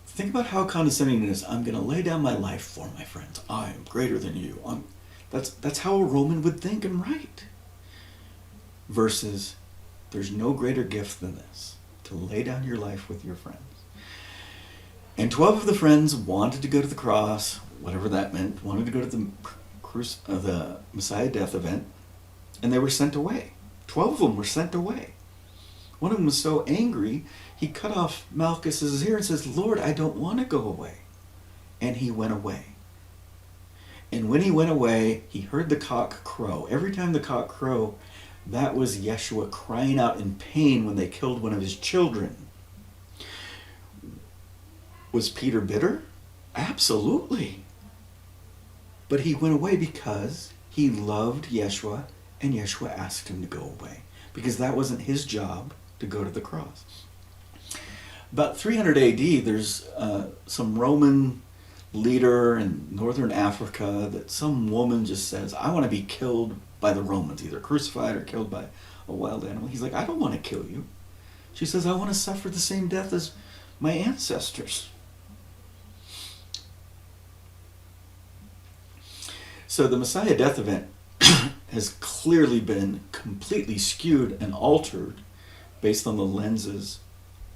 Think about how condescending it is. I'm going to lay down my life for my friends. I am greater than you. That's how a Roman would think and write. Versus, there's no greater gift than this, to lay down your life with your friends. And 12 of the friends wanted to go to the cross, whatever that meant, wanted to go to the Messiah death event, and they were sent away. 12 of them were sent away. One of them was so angry, he cut off Malchus's ear and says, Lord, I don't want to go away. And he went away. And when he went away, he heard the cock crow. Every time the cock crowed, that was Yeshua crying out in pain when they killed one of his children. Was Peter bitter? Absolutely. But he went away because he loved Yeshua, and Yeshua asked him to go away, because that wasn't his job to go to the cross. About 300 AD, there's some Roman leader in northern Africa that some woman just says, I want to be killed by the Romans, either crucified or killed by a wild animal. He's like, I don't want to kill you. She says, I want to suffer the same death as my ancestors. So the Messiah death event has clearly been completely skewed and altered based on the lenses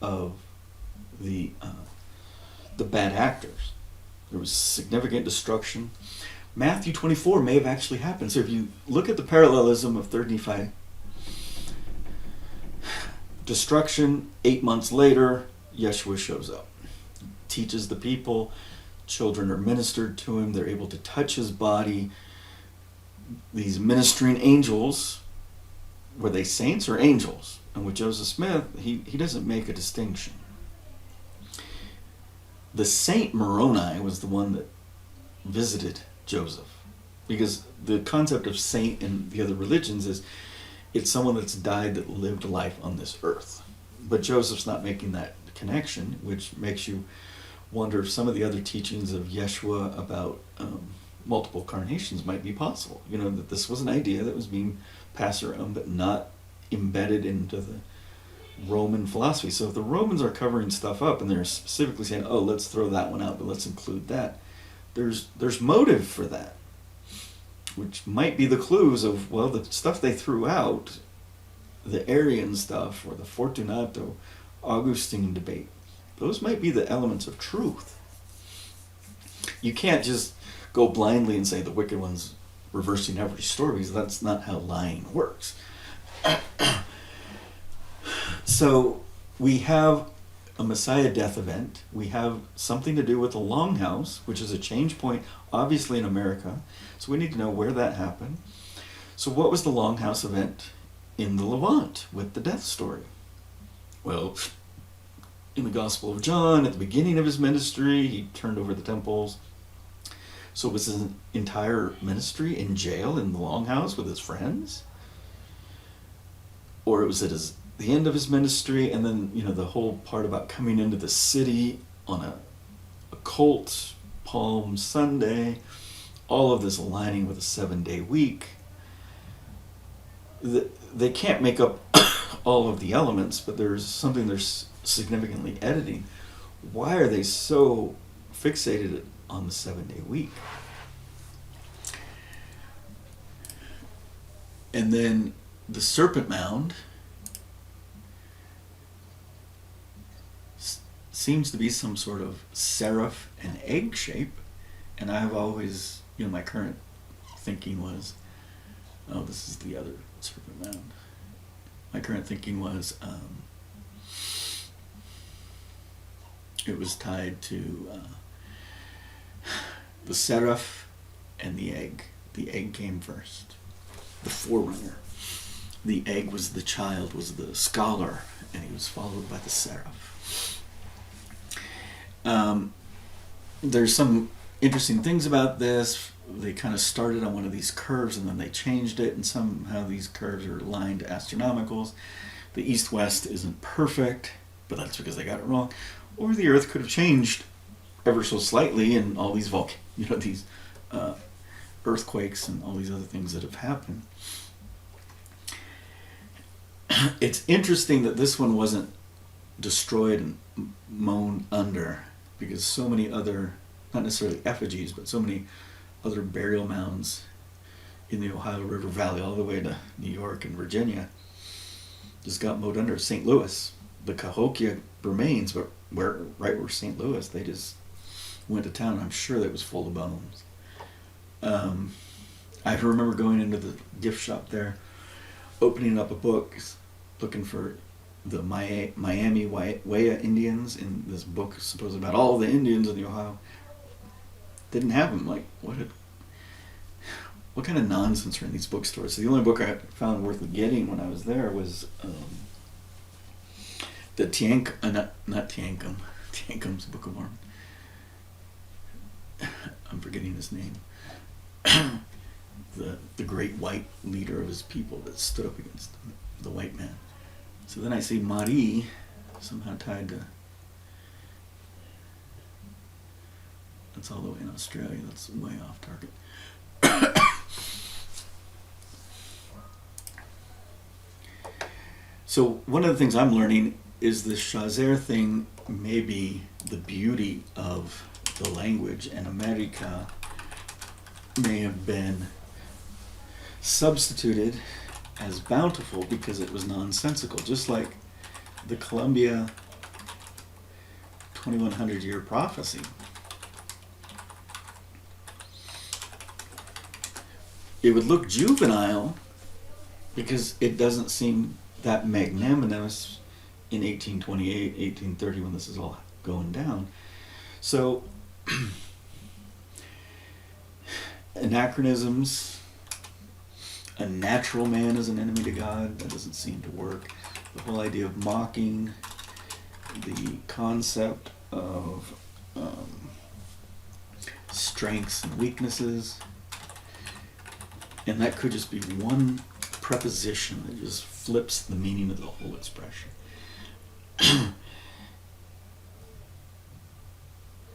of the bad actors. There was significant destruction. Matthew 24 may have actually happened. So if you look at the parallelism of 3rd Nephi, destruction, 8 months later, Yeshua shows up, teaches the people, children are ministered to him, they're able to touch his body. These ministering angels, were they saints or angels? And with Joseph Smith, he doesn't make a distinction. The saint Moroni was the one that visited Joseph, because the concept of saint in the other religions is it's someone that's died that lived life on this earth. But Joseph's not making that connection, which makes you wonder if some of the other teachings of Yeshua about multiple carnations might be possible. You know, that this was an idea that was being passed around but not embedded into the Roman philosophy. So if the Romans are covering stuff up and they're specifically saying, oh, let's throw that one out, but let's include that, there's motive for that, which might be the clues of, well, the stuff they threw out, the Arian stuff or the Fortunato Augustine debate, those might be the elements of truth. You can't just go blindly and say the wicked one's reversing every story, because that's not how lying works. So we have a Messiah death event. We have something to do with the Longhouse, which is a change point, obviously in America. So we need to know where that happened. So what was the Longhouse event in the Levant with the death story? Well, in the Gospel of John, at the beginning of his ministry, he turned over the temples. So was his entire ministry in jail in the Longhouse with his friends? Or was it the end of his ministry, and then, you know, the whole part about coming into the city on a cult Palm Sunday, all of this aligning with a 7-day week. They can't make up all of the elements, but there's something they're significantly editing. Why are they so fixated on the 7-day week? And then the Serpent Mound seems to be some sort of seraph and egg shape, and I've always, you know, my current thinking was, oh, this is the other Serpent Mound. My current thinking was it was tied to the seraph and the egg. The egg came first, the forerunner. The egg was the child, was the scholar, and he was followed by the seraph. There's some interesting things about this. They kind of started on one of these curves and then they changed it, and somehow these curves are aligned to astronomicals. The east-west isn't perfect, but that's because they got it wrong. Or the Earth could have changed ever so slightly, and all these these earthquakes and all these other things that have happened. It's interesting that this one wasn't destroyed and mown under, because so many other, not necessarily effigies, but so many other burial mounds in the Ohio River Valley all the way to New York and Virginia just got mowed under. St. Louis, the Cahokia remains, but right where St. Louis, they just went to town. I'm sure that was full of bones. I remember going into the gift shop there, opening up a book, looking for the Miami Waya Indians, in this book supposed about all the Indians in the Ohio. Didn't have them. Like, what kind of nonsense are in these bookstores? So the only book I found worth getting when I was there was the Tiankum's Book of Mormon. I'm forgetting his name. The great white leader of his people that stood up against the white man. So then I see Mari somehow tied to, that's all the way in Australia, that's way off target. So one of the things I'm learning is the Shazer thing may be the beauty of the language, and America may have been substituted as Bountiful because it was nonsensical, just like the Colon-mbia 2100 year prophecy. It would look juvenile because it doesn't seem that magnanimous in 1828, 1830 when this is all going down. So, anachronisms, a natural man is an enemy to God, that doesn't seem to work. The whole idea of mocking, the concept of strengths and weaknesses, and that could just be one preposition that just flips the meaning of the whole expression.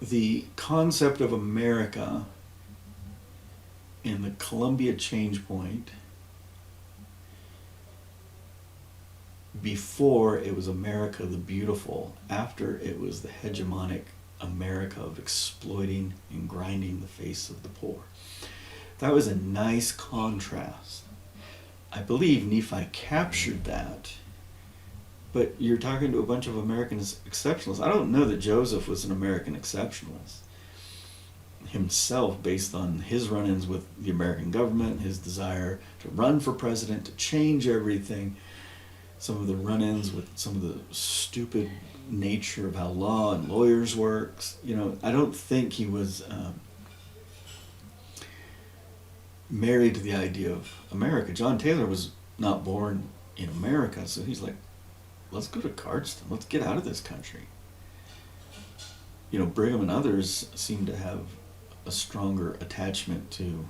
The concept of America in the Colon-mbia change point, before it was America the Beautiful, after it was the hegemonic America of exploiting and grinding the face of the poor. That was a nice contrast. I believe Nephi captured that, but you're talking to a bunch of American exceptionalists. I don't know that Joseph was an American exceptionalist himself, based on his run-ins with the American government, his desire to run for president, to change everything, some of the run-ins with some of the stupid nature of how law and lawyers works. You know, I don't think he was married to the idea of America. John Taylor was not born in America, so he's like, let's go to Cardston, let's get out of this country. You know, Brigham and others seem to have a stronger attachment to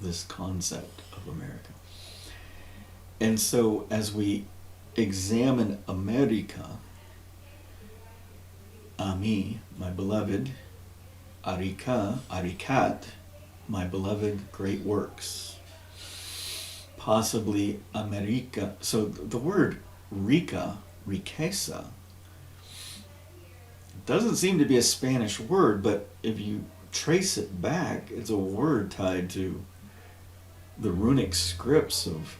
this concept of America. And so as we examine America, Ami, my beloved, Arika, Arikat, my beloved great works. Possibly America. So the word rica, riqueza, doesn't seem to be a Spanish word, but if you trace it back, it's a word tied to the runic scripts of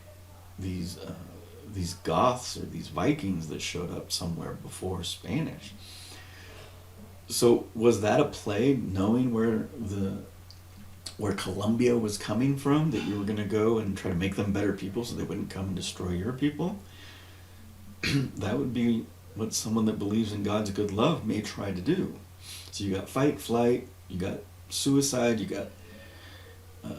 these Goths or these Vikings that showed up somewhere before Spanish. So was that a play, knowing where Colon-mbia was coming from, that you were going to go and try to make them better people so they wouldn't come and destroy your people? That would be what someone that believes in God's good love may try to do. So you got fight, flight, you got suicide, you got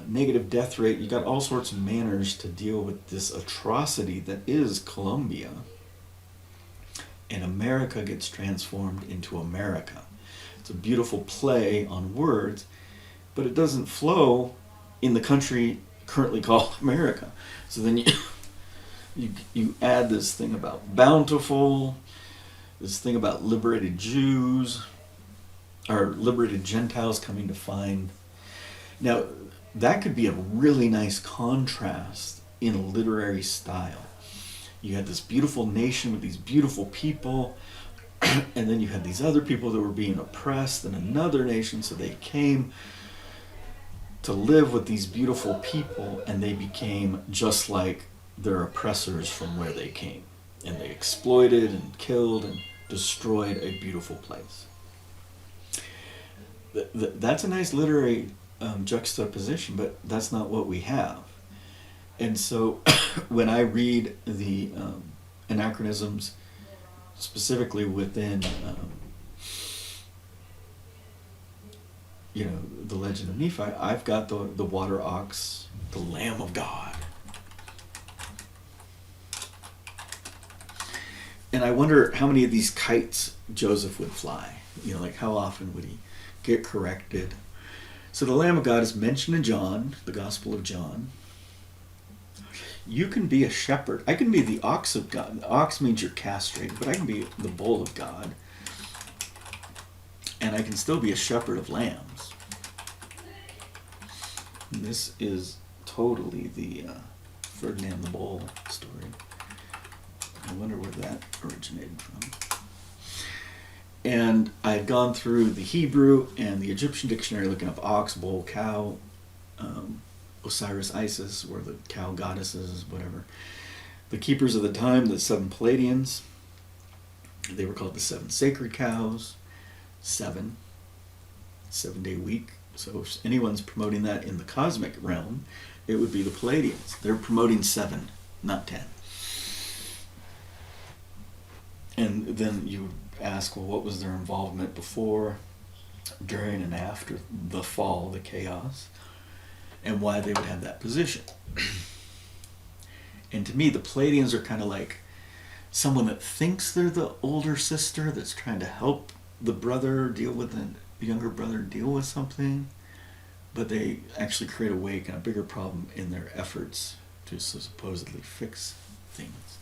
negative death rate, you got all sorts of manners to deal with this atrocity that is Colon-mbia. And America gets transformed into America. It's a beautiful play on words, but it doesn't flow in the country currently called America. So then you add this thing about Bountiful, this thing about liberated Jews, or liberated Gentiles coming to find. Now, that could be a really nice contrast in a literary style. You had this beautiful nation with these beautiful people, and then you had these other people that were being oppressed in another nation, so they came to live with these beautiful people, and they became just like their oppressors from where they came. And they exploited and killed and destroyed a beautiful place. That's a nice literary juxtaposition, but that's not what we have. And so when I read the anachronisms, specifically within the legend of Nephi, I've got the water ox, the Lamb of God. And I wonder how many of these kites Joseph would fly. Like how often would he get corrected? So the Lamb of God is mentioned in John, the Gospel of John. You can be a shepherd. I can be the ox of God. The ox means you're castrated, but I can be the bull of God. And I can still be a shepherd of lambs. And this is totally the Ferdinand the Bull story. I wonder where that originated from. And I had gone through the Hebrew and the Egyptian dictionary looking up ox, bull, cow, Osiris, Isis, or the cow goddesses, whatever. The keepers of the time, the 7 Palladians, they were called the 7 sacred cows. 7-day week. So if anyone's promoting that in the cosmic realm, it would be the Palladians. They're promoting 7, not 10. And then you would ask, well, what was their involvement before, during, and after the fall, the chaos, and why they would have that position. And to me, the Palladians are kind of like someone that thinks they're the older sister that's trying to help the brother deal with the younger brother deal with something, but they actually create a wake and a bigger problem in their efforts to supposedly fix things.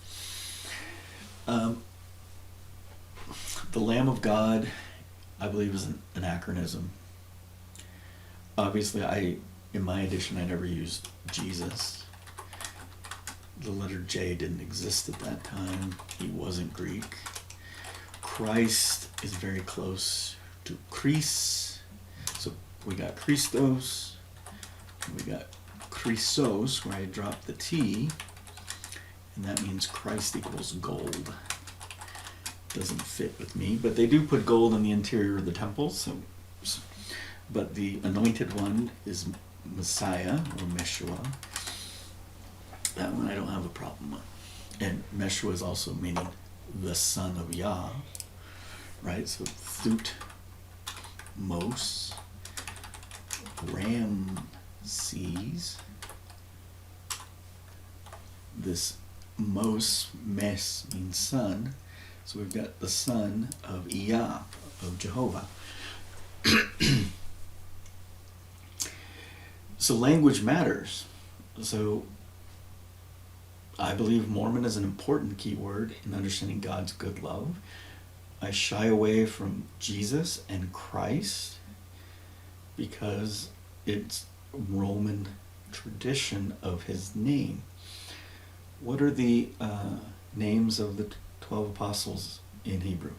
The Lamb of God, I believe, is an anachronism. Obviously, in my edition, I never used Jesus. The letter J didn't exist at that time. He wasn't Greek. Christ is very close to Chris. So we got Christos, we got Chrysos, where I dropped the T, and that means Christ equals gold. Doesn't fit with me, but they do put gold in the interior of the temple. But the anointed one is Messiah or Meshua. That one I don't have a problem with. And Meshua is also meaning the son of Yah, right? So Thut, Mos, Ramses. This Mos, Mes means son. So we've got the son of Yah, of Jehovah. So language matters. So I believe Mormon is an important keyword in understanding God's good love. I shy away from Jesus and Christ because it's Roman tradition of his name. What are the names of the 12 apostles in Hebrew?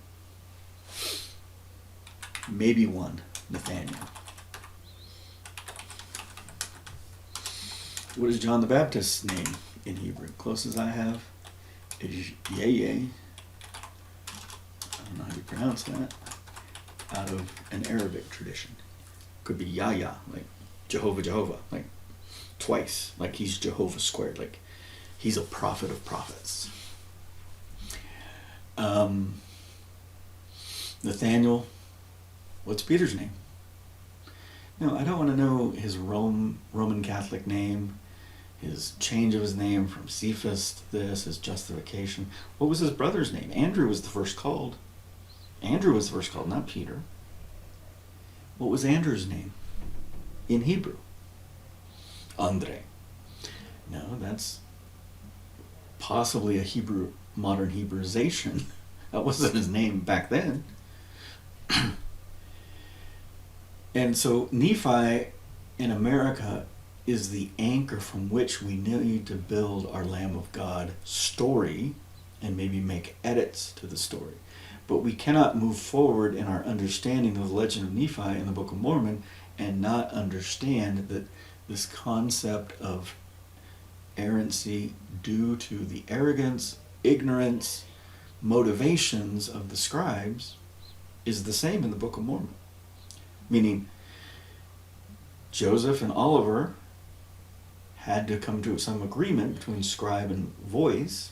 Maybe one, Nathaniel. What is John the Baptist's name in Hebrew? Closest I have is Yeye. I don't know how you pronounce that. Out of an Arabic tradition. Could be Yahya, like Jehovah, like twice, like he's Jehovah squared, like he's a prophet of prophets. Nathaniel, what's Peter's name? No, I don't want to know his Roman Catholic name, his change of his name from Cephas to this, his justification. What was his brother's name? Andrew was the first called. Andrew was the first called, not Peter. What was Andrew's name in Hebrew? Andre. No, that's possibly a modern Hebraization. That wasn't his name back then. And so Nephi in America is the anchor from which we need to build our Lamb of God story and maybe make edits to the story. But we cannot move forward in our understanding of the legend of Nephi in the Book of Mormon and not understand that this concept of errancy due to the arrogance, ignorance, motivations of the scribes is the same in the Book of Mormon. Meaning, Joseph and Oliver had to come to some agreement between scribe and voice,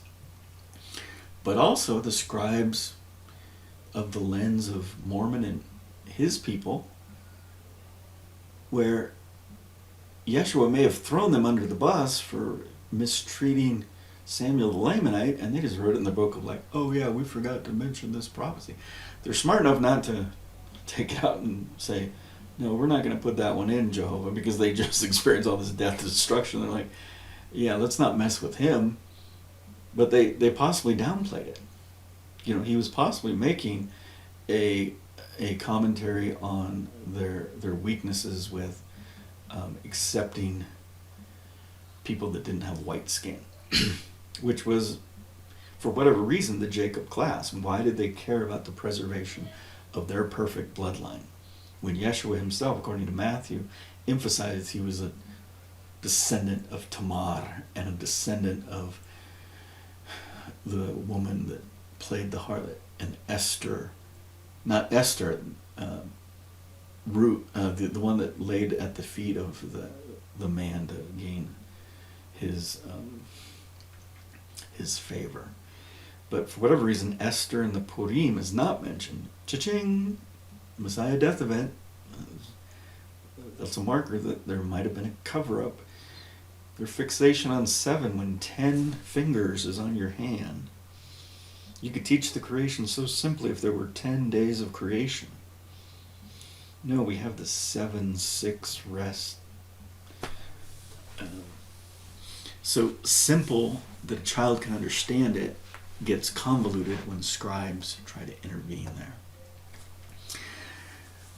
but also the scribes of the lens of Mormon and his people, where Yeshua may have thrown them under the bus for mistreating Samuel the Lamanite, and they just wrote it in the book of like, oh yeah, we forgot to mention this prophecy. They're smart enough not to take it out and say, no, we're not going to put that one in, Jehovah, because they just experienced all this death and destruction. They're like, yeah, let's not mess with him. But they possibly downplayed it. You know, he was possibly making a commentary on their weaknesses with accepting people that didn't have white skin, which was, for whatever reason, the Jacob class. And why did they care about the preservation of their perfect bloodline? When Yeshua himself, according to Matthew, emphasized he was a descendant of Tamar and a descendant of the woman that played the harlot, and Esther, not Esther, the one that laid at the feet of the man to gain his favor. But for whatever reason, Esther in the Purim is not mentioned. Cha-ching! Messiah death event. That's a marker that there might have been a cover-up. Their fixation on 7 when 10 fingers is on your hand. You could teach the creation so simply if there were 10 days of creation. No, we have the 7-6 rest. So simple that a child can understand it gets convoluted when scribes try to intervene there.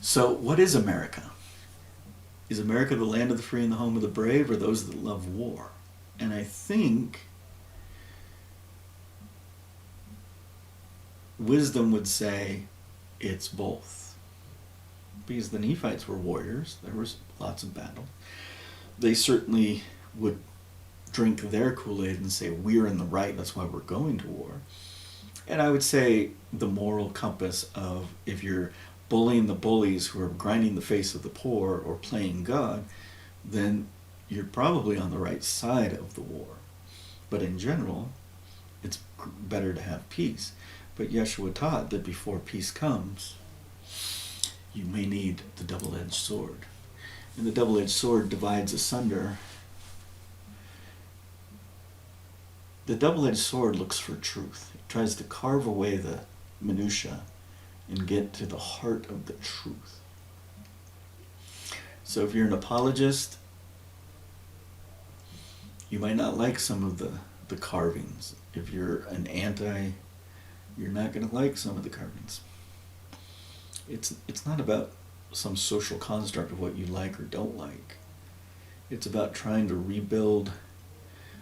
So what is America? Is America the land of the free and the home of the brave, or those that love war? And I think wisdom would say it's both. Because the Nephites were warriors. There was lots of battle. They certainly would drink their Kool-Aid and say, we're in the right, that's why we're going to war. And I would say the moral compass of if you're bullying the bullies who are grinding the face of the poor or playing God, then you're probably on the right side of the war. But in general, it's better to have peace. But Yeshua taught that before peace comes, you may need the double-edged sword. And the double-edged sword divides asunder. The double-edged sword looks for truth. It tries to carve away the minutia and get to the heart of the truth. So if you're an apologist, you might not like some of the carvings. If you're an anti, you're not going to like some of the carvings. It's not about some social construct of what you like or don't like. It's about trying to rebuild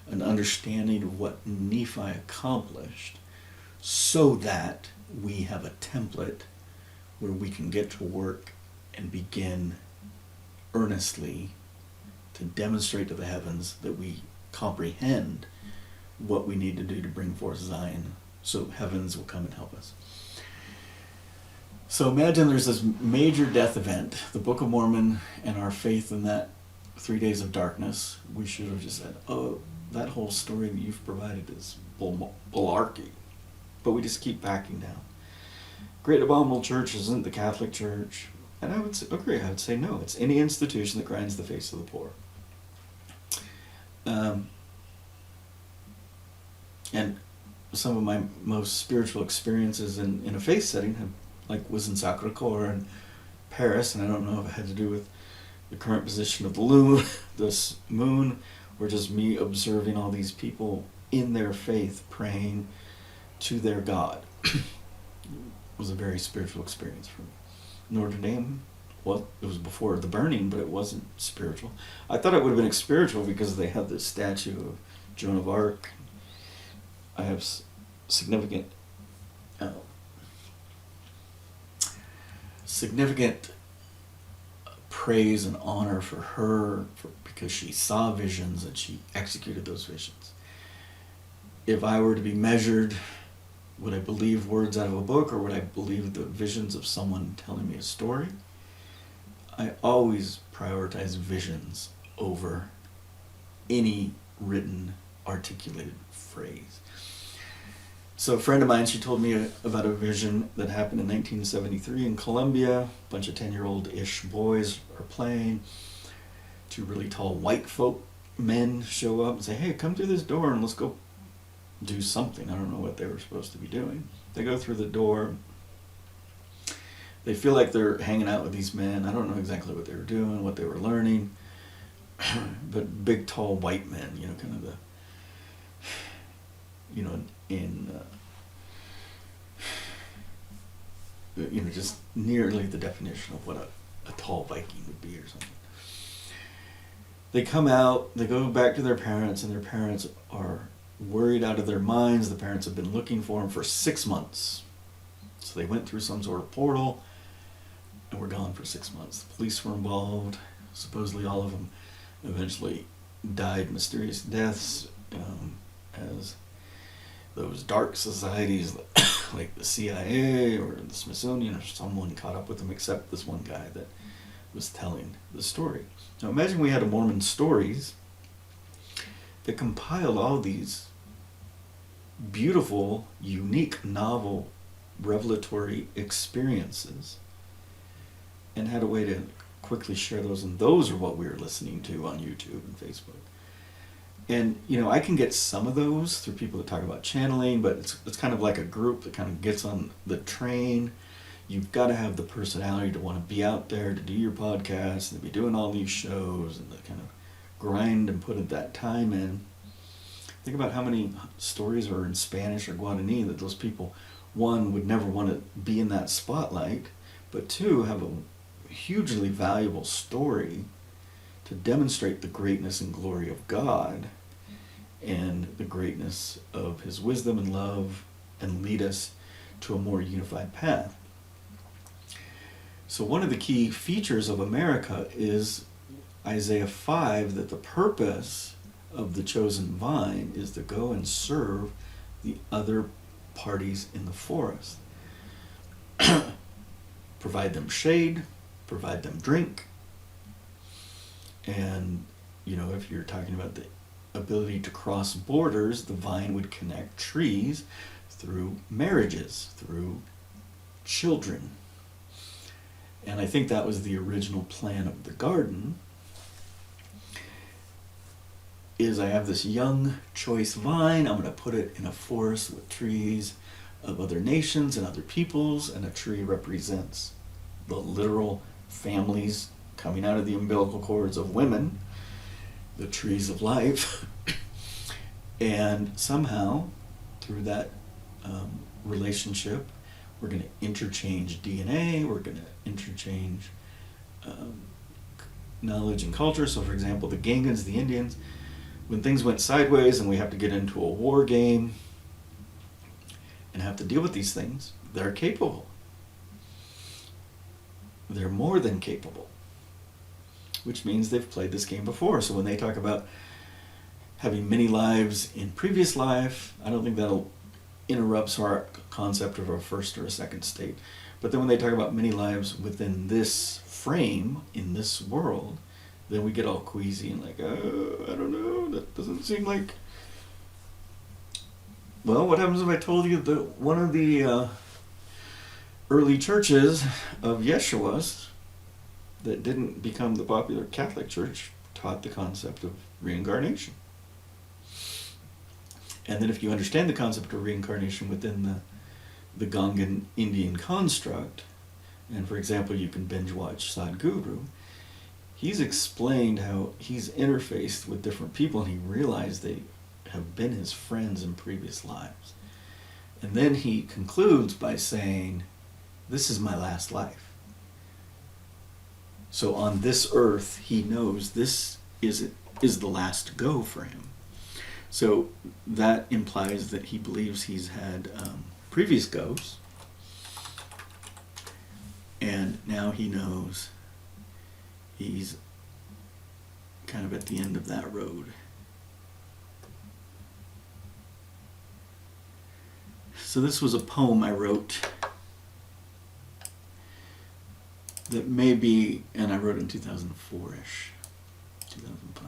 an understanding of what Nephi accomplished so that we have a template where we can get to work and begin earnestly to demonstrate to the heavens that we comprehend what we need to do to bring forth Zion so heavens will come and help us. So imagine there's this major death event, the Book of Mormon, and our faith in that 3 days of darkness. We should have just said, oh, that whole story that you've provided is bullarchy. But we just keep backing down. Great Abominable Church isn't the Catholic Church. And I would agree. I would say no. It's any institution that grinds the face of the poor. And some of my most spiritual experiences in a faith setting was in Sacre-Cœur in Paris, and I don't know if it had to do with the current position of the moon, or just me observing all these people in their faith praying to their God. It was a very spiritual experience for me. Notre Dame, well, it was before the burning, but it wasn't spiritual. I thought it would have been spiritual because they had this statue of Joan of Arc. I have significant praise and honor for her because she saw visions and she executed those visions. If I were to be measured, would I believe words out of a book or would I believe the visions of someone telling me a story? I always prioritize visions over any written, articulated phrase. So a friend of mine, she told me about a vision that happened in 1973 in Colon-mbia. A bunch of 10-year-old-ish boys are playing. 2 really tall white folk men show up and say, hey, come through this door and let's go do something. I don't know what they were supposed to be doing. They go through the door. They feel like they're hanging out with these men. I don't know exactly what they were doing, what they were learning. But big, tall white men, kind of the, just nearly the definition of what a tall Viking would be or something. They come out, they go back to their parents, and their parents are worried out of their minds. The parents have been looking for them for 6 months. So they went through some sort of portal and were gone for 6 months. The police were involved. Supposedly all of them eventually died mysterious deaths, as those dark societies like the CIA or the Smithsonian or someone caught up with them, except this one guy that was telling the story. Now imagine we had a Mormon Stories that compiled all these beautiful, unique, novel, revelatory experiences and had a way to quickly share those, and those are what we were listening to on YouTube and Facebook. And I can get some of those through people that talk about channeling, but it's kind of like a group that kind of gets on the train. You've got to have the personality to want to be out there, to do your podcast, and to be doing all these shows, and to kind of grind and put that time in. Think about how many stories are in Spanish or Guarani that those people, one, would never want to be in that spotlight, but two, have a hugely valuable story to demonstrate the greatness and glory of God and the greatness of His wisdom and love, and lead us to a more unified path. So one of the key features of America is Isaiah 5, that the purpose of the chosen vine is to go and serve the other parties in the forest. Provide them shade, provide them drink, and if you're talking about the ability to cross borders, the vine would connect trees through marriages, through children. And I think that was the original plan of the garden, is I have this young choice vine, I'm going to put it in a forest with trees of other nations and other peoples, and a tree represents the literal families coming out of the umbilical cords of women, the trees of life. And somehow, through that relationship, we're going to interchange DNA, we're going to interchange knowledge and culture. So for example, the Gangans, the Indians, when things went sideways and we have to get into a war game and have to deal with these things, they're capable. They're more than capable, which means they've played this game before. So when they talk about having many lives in previous life, I don't think that'll interrupt our concept of a first or a second state. But then when they talk about many lives within this frame, in this world, then we get all queasy and like, I don't know, that doesn't seem like... Well, what happens if I told you that one of the early churches of Yeshua's that didn't become the popular Catholic Church taught the concept of reincarnation? And then if you understand the concept of reincarnation within the Gongan Indian construct, and for example, you can binge watch Sadhguru, he's explained how he's interfaced with different people and he realized they have been his friends in previous lives. And then he concludes by saying, this is my last life. So on this earth, he knows this is the last to go for him. So that implies that he believes he's had previous goes, and now he knows he's kind of at the end of that road. So this was a poem I wrote that may be, and I wrote it in 2004-ish, 2005.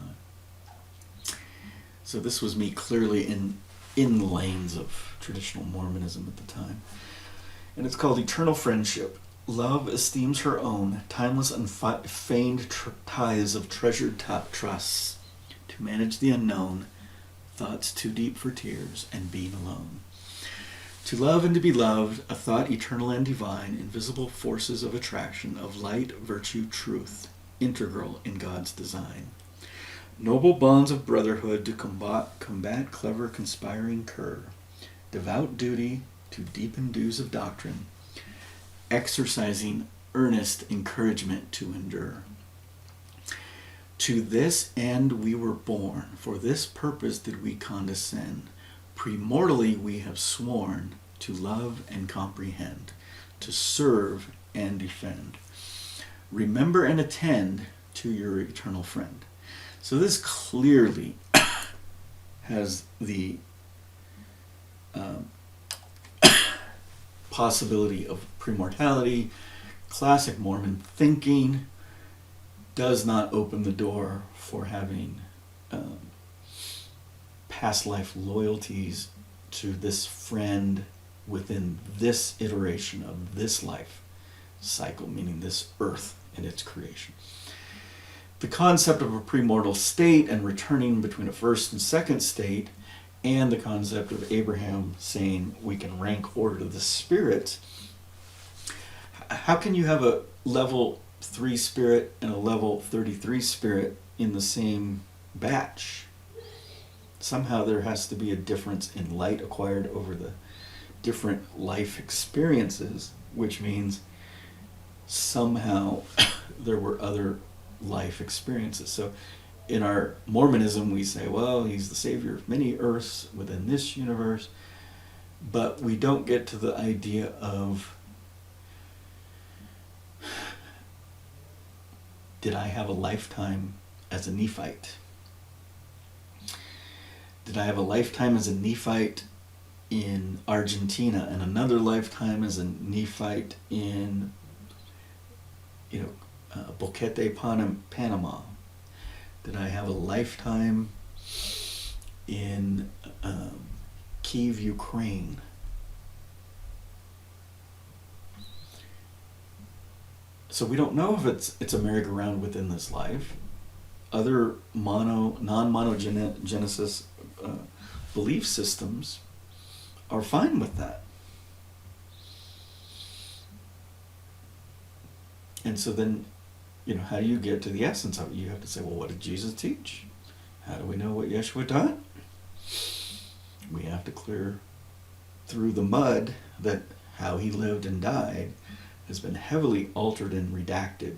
So this was me clearly in the lanes of traditional Mormonism at the time. And it's called Eternal Friendship. Love esteems her own, timeless unfeigned ties of treasured trusts, to manage the unknown, thoughts too deep for tears, and being alone. To love and to be loved, a thought eternal and divine, invisible forces of attraction, of light, virtue, truth, integral in God's design. Noble bonds of brotherhood to combat clever conspiring cur, devout duty to deepen dues of doctrine, exercising earnest encouragement to endure. To this end we were born, for this purpose did we condescend. Premortally we have sworn to love and comprehend, to serve and defend. Remember and attend to your eternal friend. So this clearly has the possibility of premortality. Classic Mormon thinking does not open the door for having past life loyalties to this friend within this iteration of this life cycle, meaning this earth and its creation. The concept of a premortal state and returning between a first and second state, and the concept of Abraham saying we can rank order the spirits. How can you have a level 3 spirit and a level 33 spirit in the same batch? Somehow there has to be a difference in light acquired over the different life experiences, which means somehow there were other life experiences. So in our Mormonism we say, well, he's the savior of many earths within this universe, but we don't get to the idea of, did I have a lifetime as a Nephite? Did I have a lifetime as a Nephite in Argentina and another lifetime as a Nephite in, Boquete, Panama? Did I have a lifetime in Kiev, Ukraine? So we don't know if it's a merry-go-round within this life. Other non-monogenesis belief systems are fine with that. And so then, how do you get to the essence of it? You have to say, well, what did Jesus teach? How do we know what Yeshua taught? We have to clear through the mud that how he lived and died has been heavily altered and redacted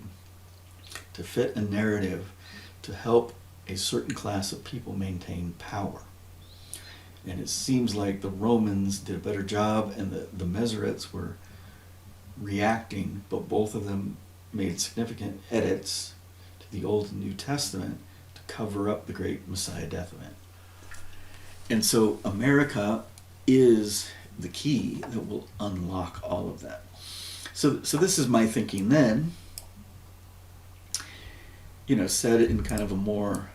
to fit a narrative to help a certain class of people maintain power. And it seems like the Romans did a better job and the Masoretes were reacting, but both of them made significant edits to the Old and New Testament to cover up the great Messiah death event. And so America is the key that will unlock all of that. So this is my thinking then, said in kind of a more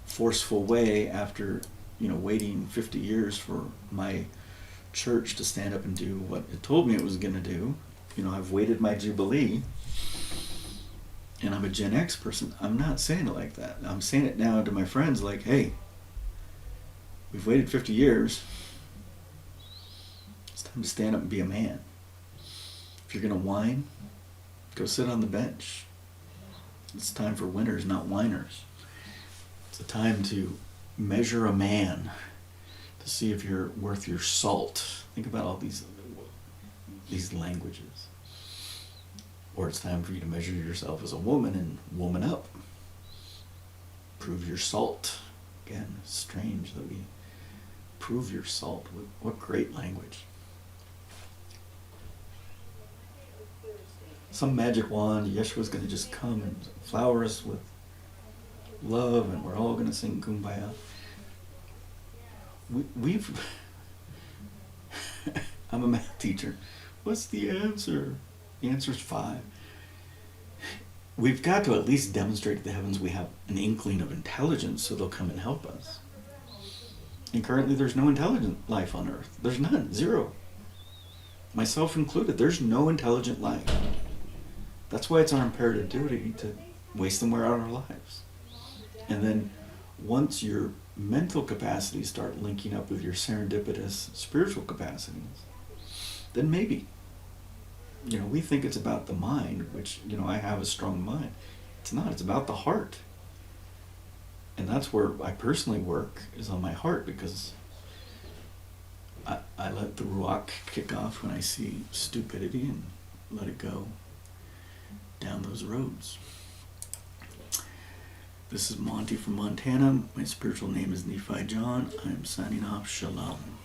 forceful way after, waiting 50 years for my church to stand up and do what it told me it was going to do. I've waited my Jubilee, and I'm a Gen X person. I'm not saying it like that. I'm saying it now to my friends like, hey, we've waited 50 years. It's time to stand up and be a man. If you're going to whine, go sit on the bench. It's time for winners, not whiners. It's a time to measure a man to see if you're worth your salt. Think about all these languages. Or it's time for you to measure yourself as a woman and woman up. Prove your salt. Again, strange that we prove your salt. What great language. Some magic wand, Yeshua's going to just come and flower us with love, and we're all going to sing Kumbaya. I'm a math teacher. What's the answer? The answer's 5. We've got to at least demonstrate to the heavens we have an inkling of intelligence so they'll come and help us. And currently there's no intelligent life on Earth. There's none. 0. Myself included. There's no intelligent life. That's why it's our imperative duty to waste and wear out our lives. And then once your mental capacities start linking up with your serendipitous spiritual capacities, then maybe. We think it's about the mind, which, I have a strong mind. It's not. It's about the heart. And that's where I personally work, is on my heart, because I let the Ruach kick off when I see stupidity and let it go down those roads. This is Monty from Montana. My spiritual name is Nephi John. I'm signing off. Shalom.